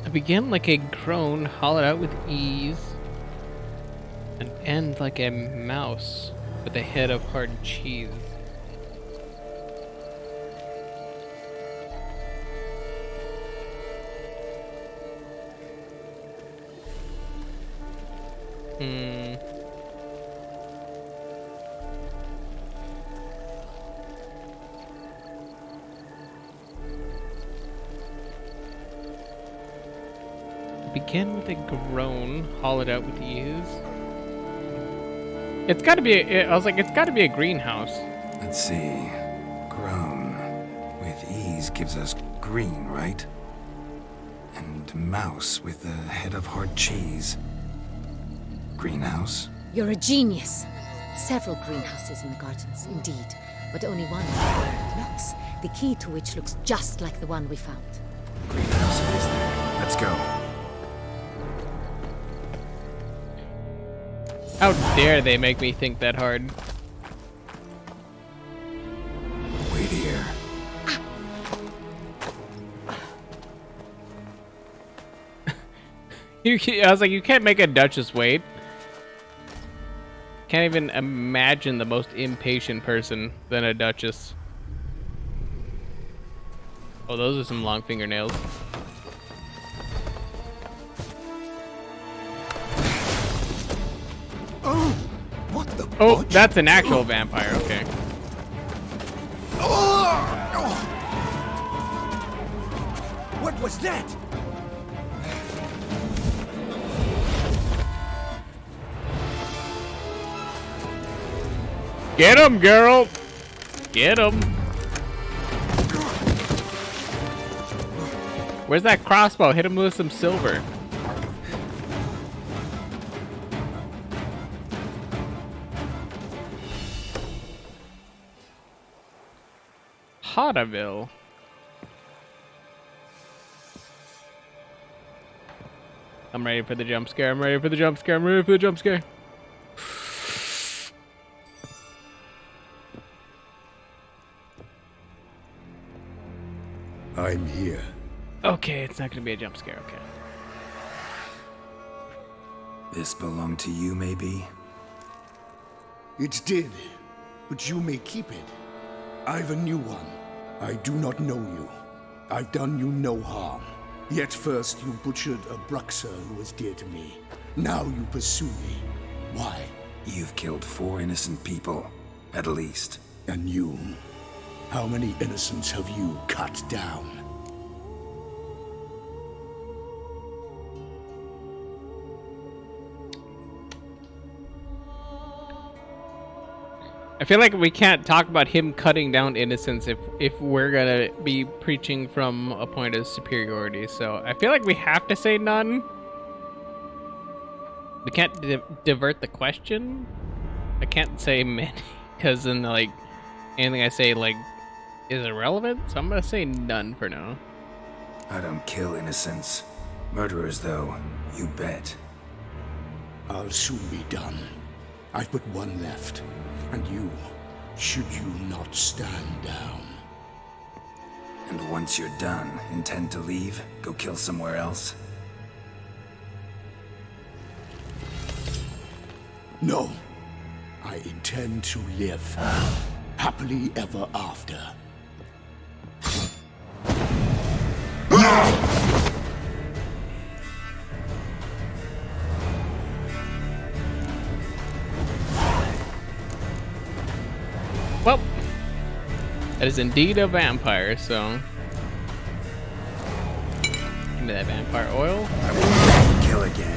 I begin like a groan, hollowed out with ease, and end like a mouse with a head of hard cheese. Begin with a groan, hollowed out with ease. It's gotta be, I was like, it's gotta be a greenhouse. Let's see. Groan with ease gives us green, right? And mouse with the head of hard cheese. Greenhouse? You're a genius. Several greenhouses in the gardens, indeed, but only one looks, the key to which looks just like the one we found. Greenhouse it is then. Let's go. How dare they make me think that hard? Wait here. I was like, you can't make a Duchess wait. Can't even imagine the most impatient person than a Duchess. Oh, those are some long fingernails. Oh, what the? Oh, that's an actual vampire. Okay. What was that? Get him, girl. Get him. Where's that crossbow? Hit him with some silver. Hottaville. I'm ready for the jump scare. I'm ready for the jump scare. I'm ready for the jump scare. I'm here. Okay, it's not gonna be a jump scare. Okay. This belonged to you, maybe? It did, but you may keep it. I've a new one. I do not know you. I've done you no harm. Yet first you butchered a Bruxer who was dear to me. Now you pursue me. Why? You've killed 4 innocent people, at least. And you? How many innocents have you cut down? I feel like we can't talk about him cutting down innocents if we're gonna be preaching from a point of superiority. So I feel like we have to say none. We can't divert the question. I can't say many because then like anything I say like Is it relevant? So I'm gonna say none for now. I don't kill innocents. Murderers, though, you bet. I'll soon be done. I've but one left. And you, should you not stand down. And once you're done, intend to leave? Go kill somewhere else? No. I intend to live. Happily ever after. Well, that is indeed a vampire, so... Give me that vampire oil. Kill again.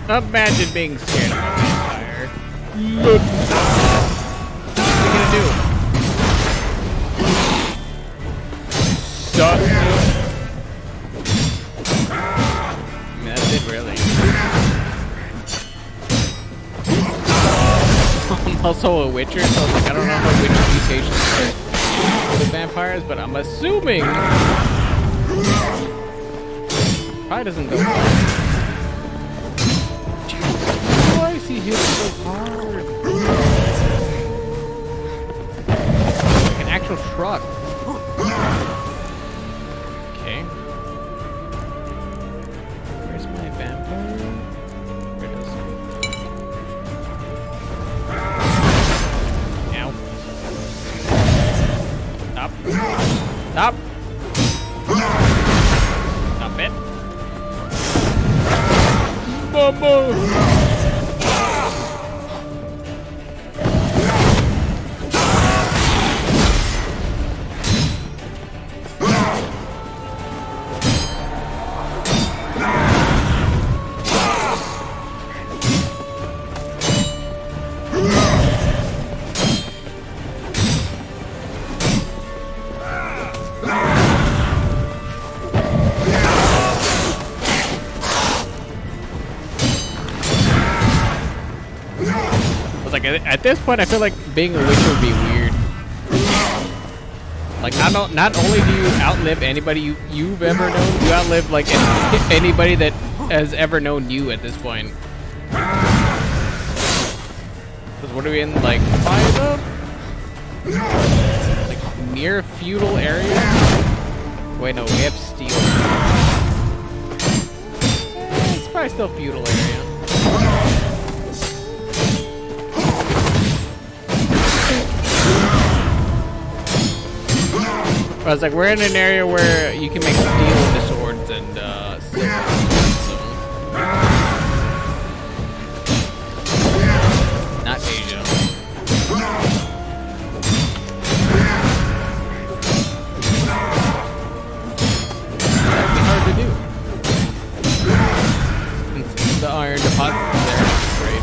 Imagine being scared of a vampire. Look. What are you gonna do? Suck. I mean, that's it, really. I'm also a witcher, so like, I don't know how witch mutations work for the vampires, but I'm assuming probably doesn't go well. He hit so hard. Like an actual truck. Okay. Where's my vampire? Where is it? Ow. Stop. Stop. Stop it. Mama. At this point, I feel like being a witcher would be weird. Like, not only do you outlive anybody you've ever known, you outlive like anybody that has ever known you at this point. Because what are we in, like, like near feudal area? Wait, no, we have steel. It's probably still feudal area. I was like, we're in an area where you can make steel into swords and silver. So. Not Asia. That'd be hard to do. Since the iron deposits there, great.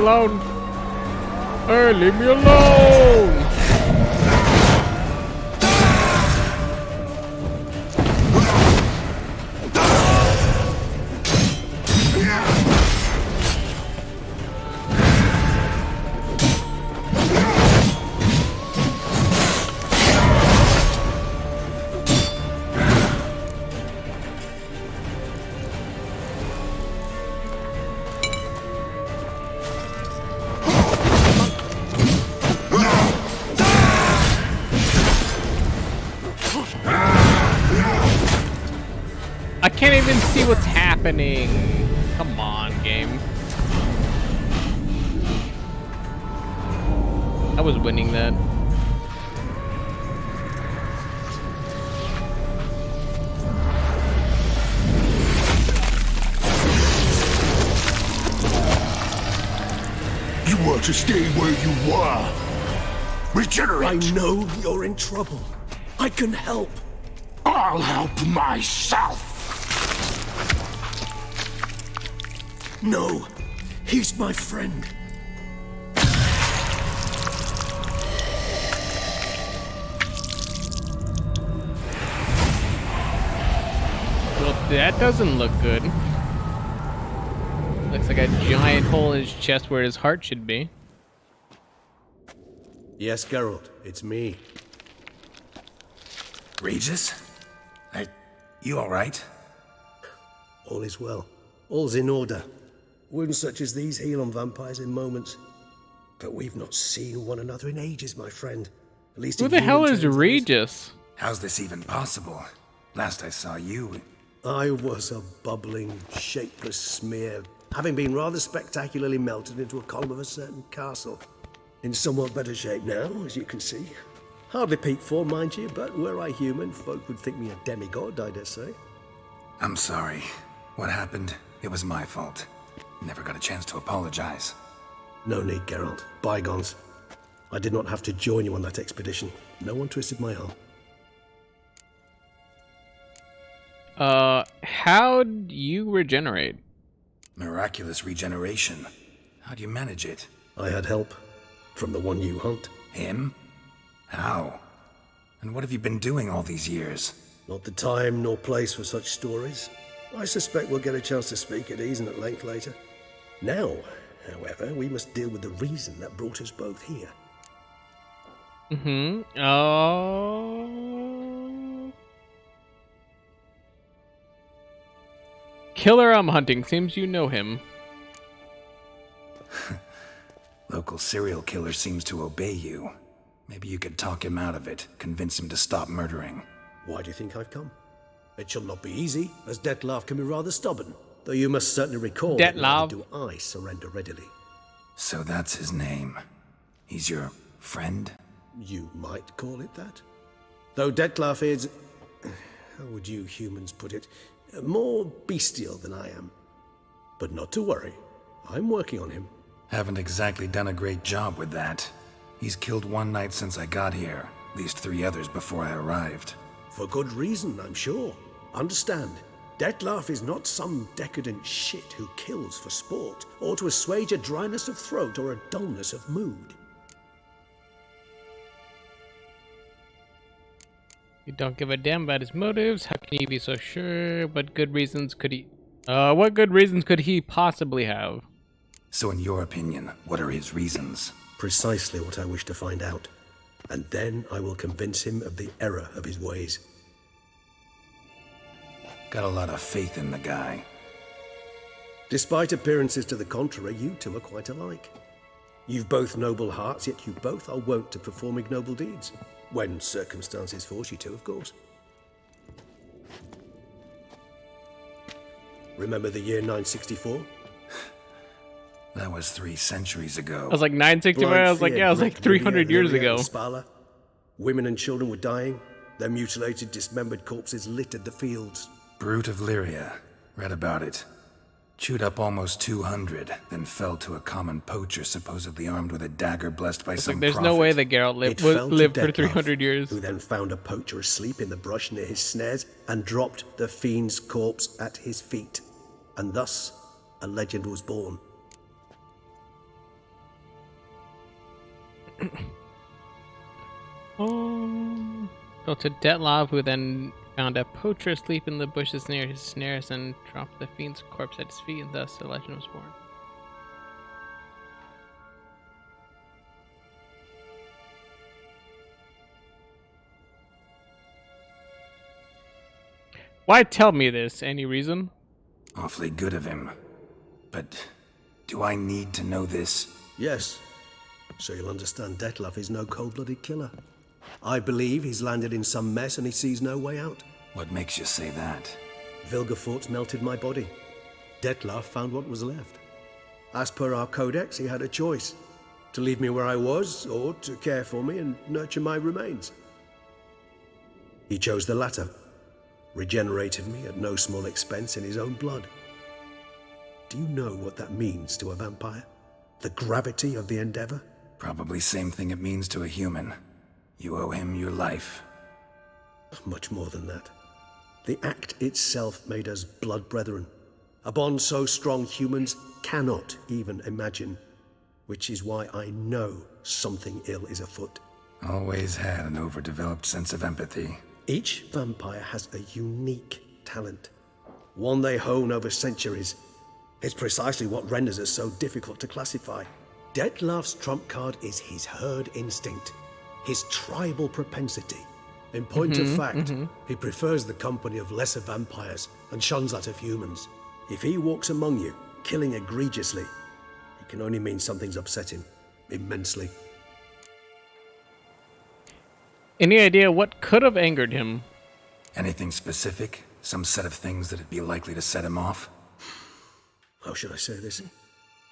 alone. Hey, leave me alone. I can't even see what's happening. Come on, game. I was winning that. You want to stay where you are. Regenerate. I know you're in trouble. I can help. I'll help myself. No, he's my friend. Well, that doesn't look good. Looks like a giant hole in his chest where his heart should be. Yes, Geralt, it's me. Regis? You alright? All is well. All's in order. Wounds such as these heal on vampires in moments. But we've not seen one another in ages, my friend. At least Who the hell is Regis? How's this even possible? Last I saw you... I was a bubbling, shapeless smear, having been rather spectacularly melted into a column of a certain castle. In somewhat better shape now, as you can see. Hardly peak form, mind you, but were I human, folk would think me a demigod, I dare say. I'm sorry. What happened? It was my fault. Never got a chance to apologize. No need, Geralt. Bygones. I did not have to join you on that expedition. No one twisted my arm. How'd you regenerate? Miraculous regeneration. How'd you manage it? I had help. From the one you hunt. Him? How? And what have you been doing all these years? Not the time nor place for such stories. I suspect we'll get a chance to speak at ease and at length later. Now, however, we must deal with the reason that brought us both here. Killer I'm hunting. Seems you know him. Local serial killer seems to obey you. Maybe you could talk him out of it, convince him to stop murdering. Why do you think I've come? It shall not be easy, as Dettlaff can be rather stubborn. Though you must certainly recall that neither do I surrender readily. So that's his name. He's your friend? You might call it that. Though Dettlaff is... how would you humans put it? More bestial than I am. But not to worry. I'm working on him. Haven't exactly done a great job with that. He's killed one knight since I got here. At least 3 others before I arrived. For good reason, I'm sure. Understand, Dettlaff is not some decadent shit who kills for sport, or to assuage a dryness of throat or a dullness of mood. You don't give a damn about his motives. How can you be so sure? What good reasons could he possibly have? So in your opinion, what are his reasons? Precisely what I wish to find out. And then I will convince him of the error of his ways. Got a lot of faith in the guy. Despite appearances to the contrary, you two are quite alike. You've both noble hearts, yet you both are wont to perform ignoble deeds. When circumstances force you to, of course. Remember the year 964? That was 3 centuries ago. I was like 965. I was like, yeah, it was like 300 years ago. Spala. Women and children were dying. Their mutilated, dismembered corpses littered the fields. Brute of Lyria. Read about it. Chewed up almost 200, then fell to a common poacher supposedly armed with a dagger blessed by some there's prophet. no way that Geralt lived for 300 years. Who then found a poacher asleep in the brush near his snares and dropped the fiend's corpse at his feet. And thus, a legend was born. Oh. Fell to Detlav, who then found a poacher asleep in the bushes near his snares and dropped the fiend's corpse at his feet, and thus a legend was born. Why tell me this? Any reason? Awfully good of him. But do I need to know this? Yes. So you'll understand Detlef is no cold-blooded killer. I believe he's landed in some mess and he sees no way out. What makes you say that? Vilgefortz melted my body. Detlef found what was left. As per our codex, he had a choice. To leave me where I was, or to care for me and nurture my remains. He chose the latter. Regenerated me at no small expense in his own blood. Do you know what that means to a vampire? The gravity of the endeavor? Probably same thing it means to a human. You owe him your life. Much more than that. The act itself made us blood brethren. A bond so strong humans cannot even imagine. Which is why I know something ill is afoot. Always had an overdeveloped sense of empathy. Each vampire has a unique talent. One they hone over centuries. It's precisely what renders us so difficult to classify. Detlef's trump card is his herd instinct. His tribal propensity. In point of fact, he prefers the company of lesser vampires and shuns that of humans. If he walks among you, killing egregiously, it can only mean something's upset him immensely. Any idea what could have angered him? Anything specific? Some set of things that'd be likely to set him off? How should I say this?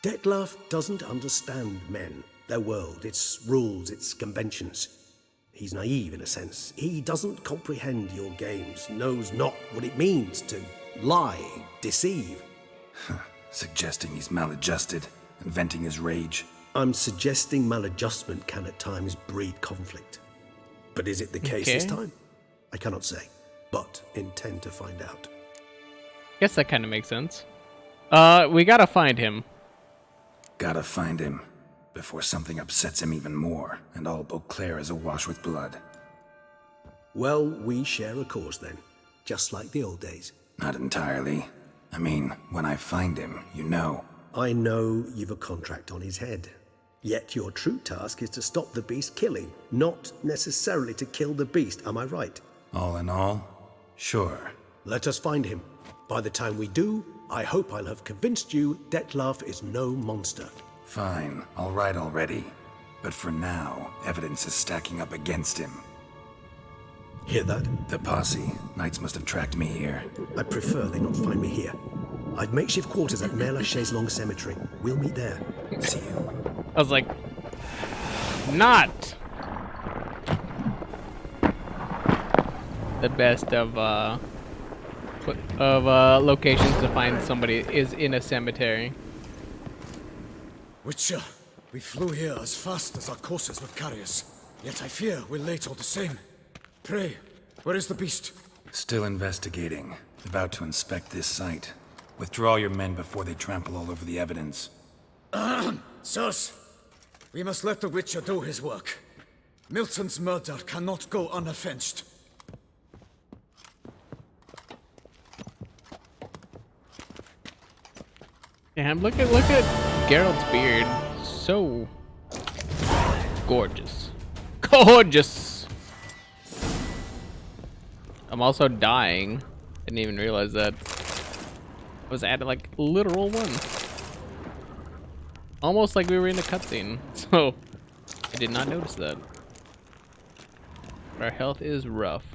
Detlef doesn't understand men, their world, its rules, its conventions. He's naive in a sense. He doesn't comprehend your games, knows not what it means to lie, deceive. Suggesting he's maladjusted and venting his rage. I'm suggesting maladjustment can at times breed conflict. But is it the case this time? I cannot say, but intend to find out. Guess that kind of makes sense. We gotta find him. Gotta find him before something upsets him even more, and all Beauclair is awash with blood. Well, we share a cause then, just like the old days. Not entirely. I mean, when I find him, you know. I know you've a contract on his head. Yet your true task is to stop the beast killing, not necessarily to kill the beast, am I right? All in all, sure. Let us find him. By the time we do, I hope I'll have convinced you Detlef is no monster. Fine, all right already. But for now, evidence is stacking up against him. Hear that? The posse. Knights must have tracked me here. I prefer they not find me here. I've makeshift quarters at Mère Lachaise Long Cemetery. We'll meet there. See you. I was like, not the best of locations to find somebody is in a cemetery. Witcher, we flew here as fast as our courses would carry us. Yet I fear we're late all the same. Pray, where is the beast? Still investigating. About to inspect this site. Withdraw your men before they trample all over the evidence. Sirs, we must let the Witcher do his work. Milton's murder cannot go unavenged. Damn, look at Geralt's beard. So gorgeous. Gorgeous! I'm also dying. Didn't even realize that. I was at like literal one. Almost like we were in a cutscene. So I did not notice that. Our health is rough.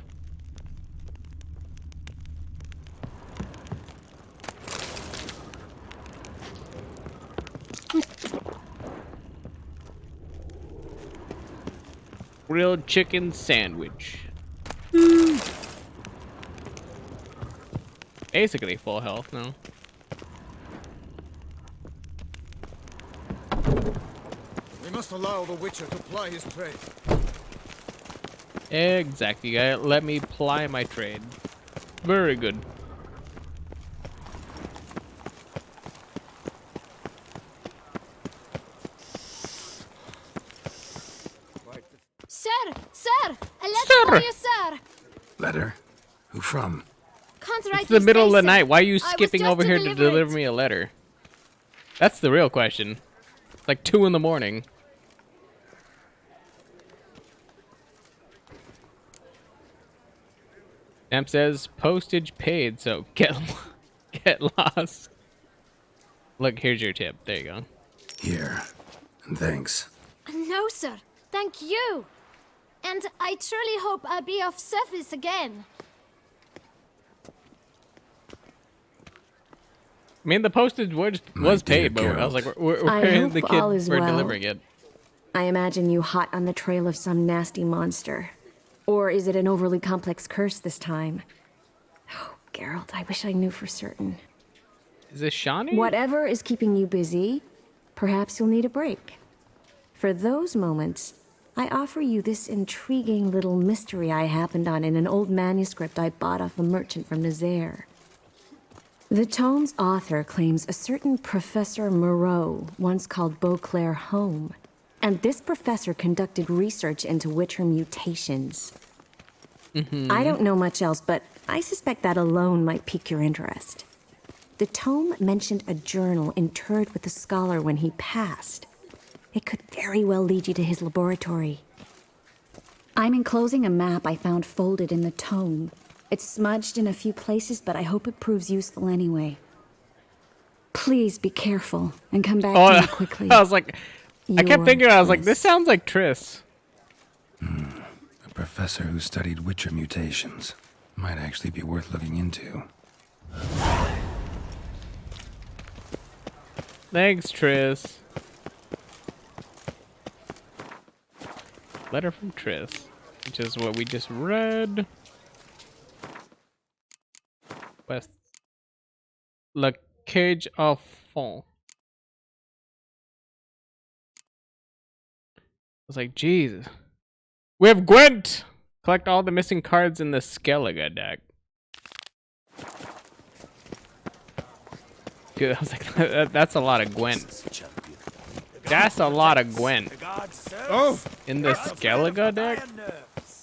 Grilled chicken sandwich. Basically full health now. We must allow the Witcher to ply his trade. Exactly, you gotta let me ply my trade. Very good. Sir! Sir! A letter for you, sir! Letter? Who from? Can't It's write the you middle of say, the sir. night. Why are you I was skipping just over here to it. deliver me a letter? That's the real question. It's like 2 in the morning. Stamp says postage paid, so get lost. Look, here's your tip. There you go. Here. And thanks. No, sir. Thank you. And I truly hope I'll be of service again. I mean, the postage was paid, but I was like, we're I paying hope the kid all is for well. delivering it. I imagine you hot on the trail of some nasty monster. Or is it an overly complex curse this time? Oh, Geralt, I wish I knew for certain. Is this Shawnee? Whatever is keeping you busy, perhaps you'll need a break. For those moments, I offer you this intriguing little mystery I happened on in an old manuscript I bought off a merchant from Nazaire. The tome's author claims a certain Professor Moreau once called Beauclair home, and this professor conducted research into Witcher mutations. I don't know much else, but I suspect that alone might pique your interest. The tome mentioned a journal interred with the scholar when he passed. It could very well lead you to his laboratory. I'm enclosing a map I found folded in the tome. It's smudged in a few places, but I hope it proves useful anyway. Please be careful and come back to me quickly. I was like, I kept thinking, I was like, this sounds like Triss. A professor who studied Witcher mutations. Might actually be worth looking into. Thanks, Triss. Letter from Triss, which is what we just read. West. La Cage of Fond. I was like, Jesus. We have Gwent! Collect all the missing cards in the Skellige deck. Good. I was like, that's a lot of Gwent. That's a lot of Gwent. Oh! In the Skellige deck?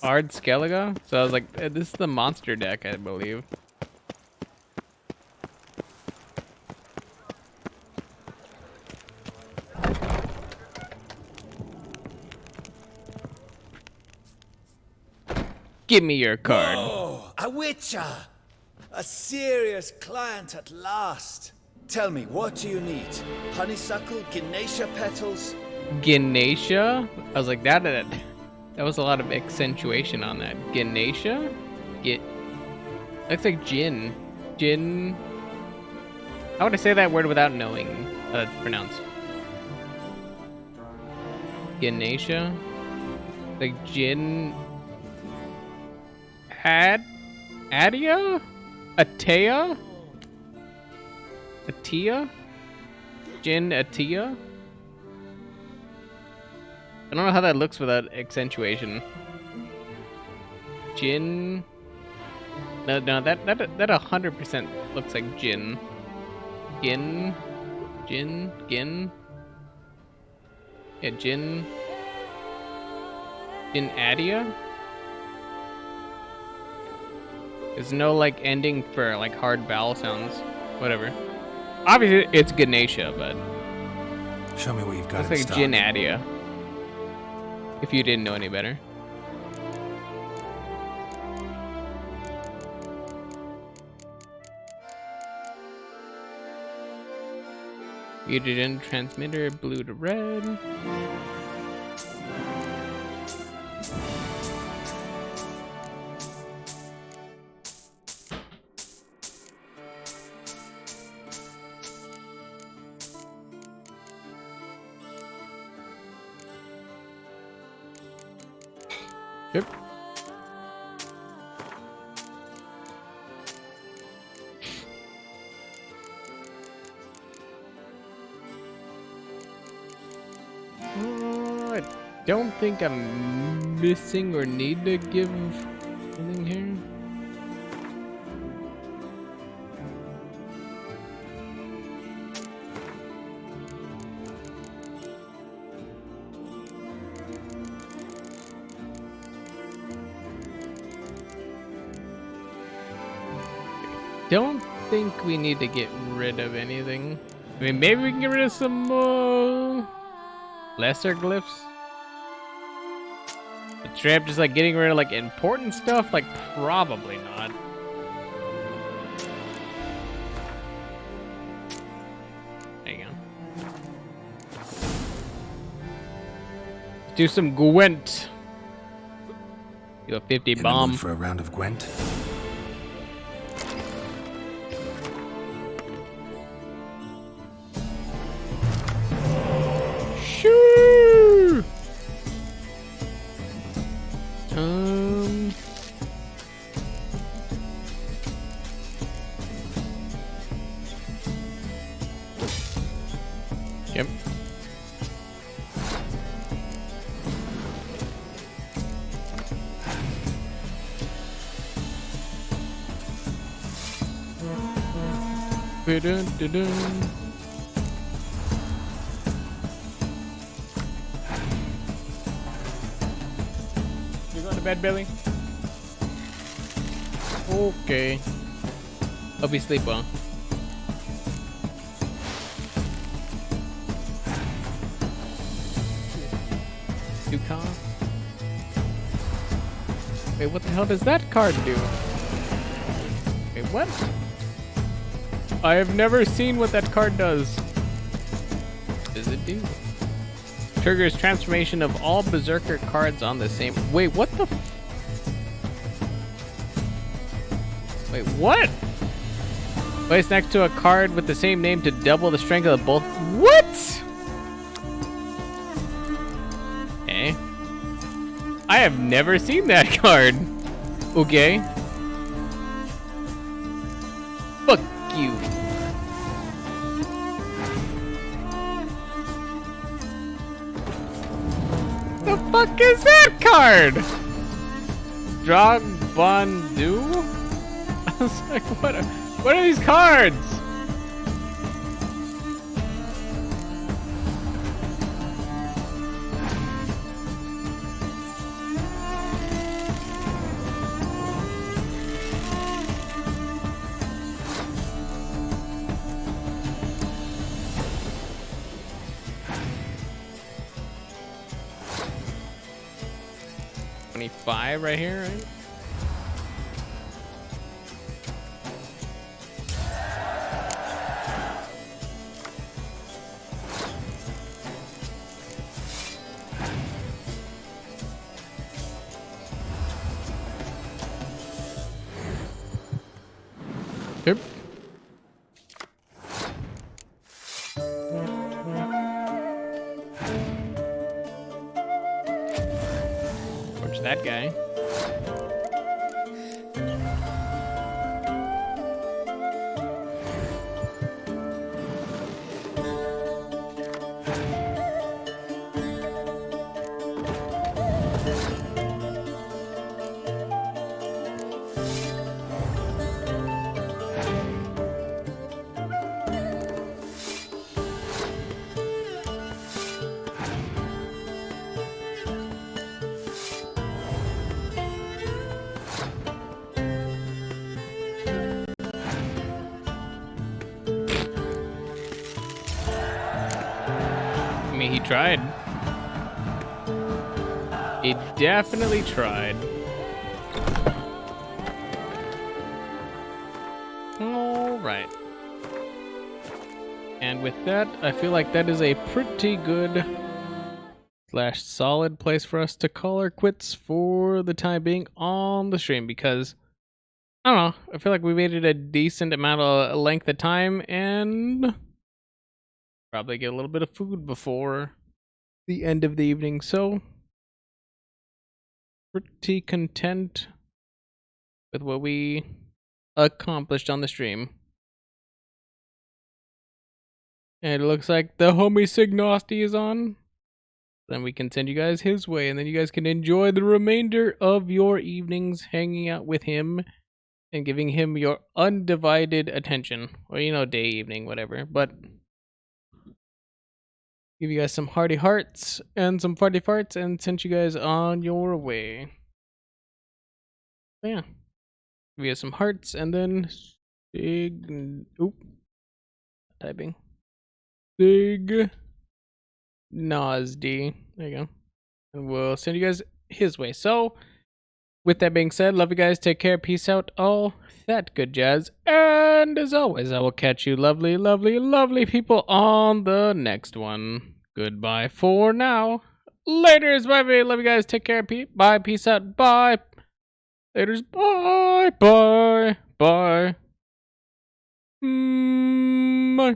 Ard Skellige? So I was like, this is the monster deck, I believe. Give me your card. Oh, a witcher! A serious client at last. Tell me, what do you need? Honeysuckle, Ganesha petals? Ganesha? I was like, that was a lot of accentuation on that. Ganesha? Looks like gin. Gin. How would I say that word without knowing how that's pronounced? Ganesha? Like gin. Adia? Atea? Atia? Jin Atia? I don't know how that looks without accentuation. Jin. No, that 100% looks like Jin. Gin. Gin. Yeah, Jin. Jin Adia? There's no like ending for like hard vowel sounds. Whatever. Obviously it's Ganesha, but show me what you've got. It's like in stock. Jin Adia. If you didn't know any better. Muted in transmitter, blue to red. Yep. I don't think I'm missing or need to give anything here. don't think we need to get rid of anything. I mean, maybe we can get rid of some lesser glyphs. But straight up just like getting rid of like important stuff, like probably not. There you go. Let's do some Gwent. Do a 50 bomb. In the mood for a round of Gwent? Shoo! Yep. Ba-dun-dun-dun. You going to bed, Billy? Okay. Hope you sleep well. Car. Wait, what the hell does that card do? Wait, what? I have never seen what that card does. What does it do? Triggers transformation of all Berserker cards on the same... Wait, what the... Wait, what? Place next to a card with the same name to double the strength of both... What? Okay. I have never seen that card. Okay. Fuck you. The fuck is that card? Drogbondu? I was like, what are these cards? Right here, right? Yep. Watch that guy. He tried. He definitely tried. All right. And with that, I feel like that is a pretty good / solid place for us to call our quits for the time being on the stream, because I don't know, I feel like we made it a decent amount of length of time and probably get a little bit of food before the end of the evening, so pretty content with what we accomplished on the stream. And it looks like the homie Signosti is on. Then we can send you guys his way, and then you guys can enjoy the remainder of your evenings hanging out with him and giving him your undivided attention. Or, you know, day, evening, whatever. But give you guys some hearty hearts and some farty farts and send you guys on your way. But yeah. Give you guys some hearts and then Big. Oop. Typing. Big. Nosd. There you go. And we'll send you guys his way. So, with that being said, love you guys. Take care. Peace out. All that good jazz. And as always, I will catch you lovely, lovely, lovely people on the next one. Goodbye for now. Laters. Bye. Love you guys. Take care. Bye. Peace out. Bye. Laters. Bye. Bye. Bye. Bye.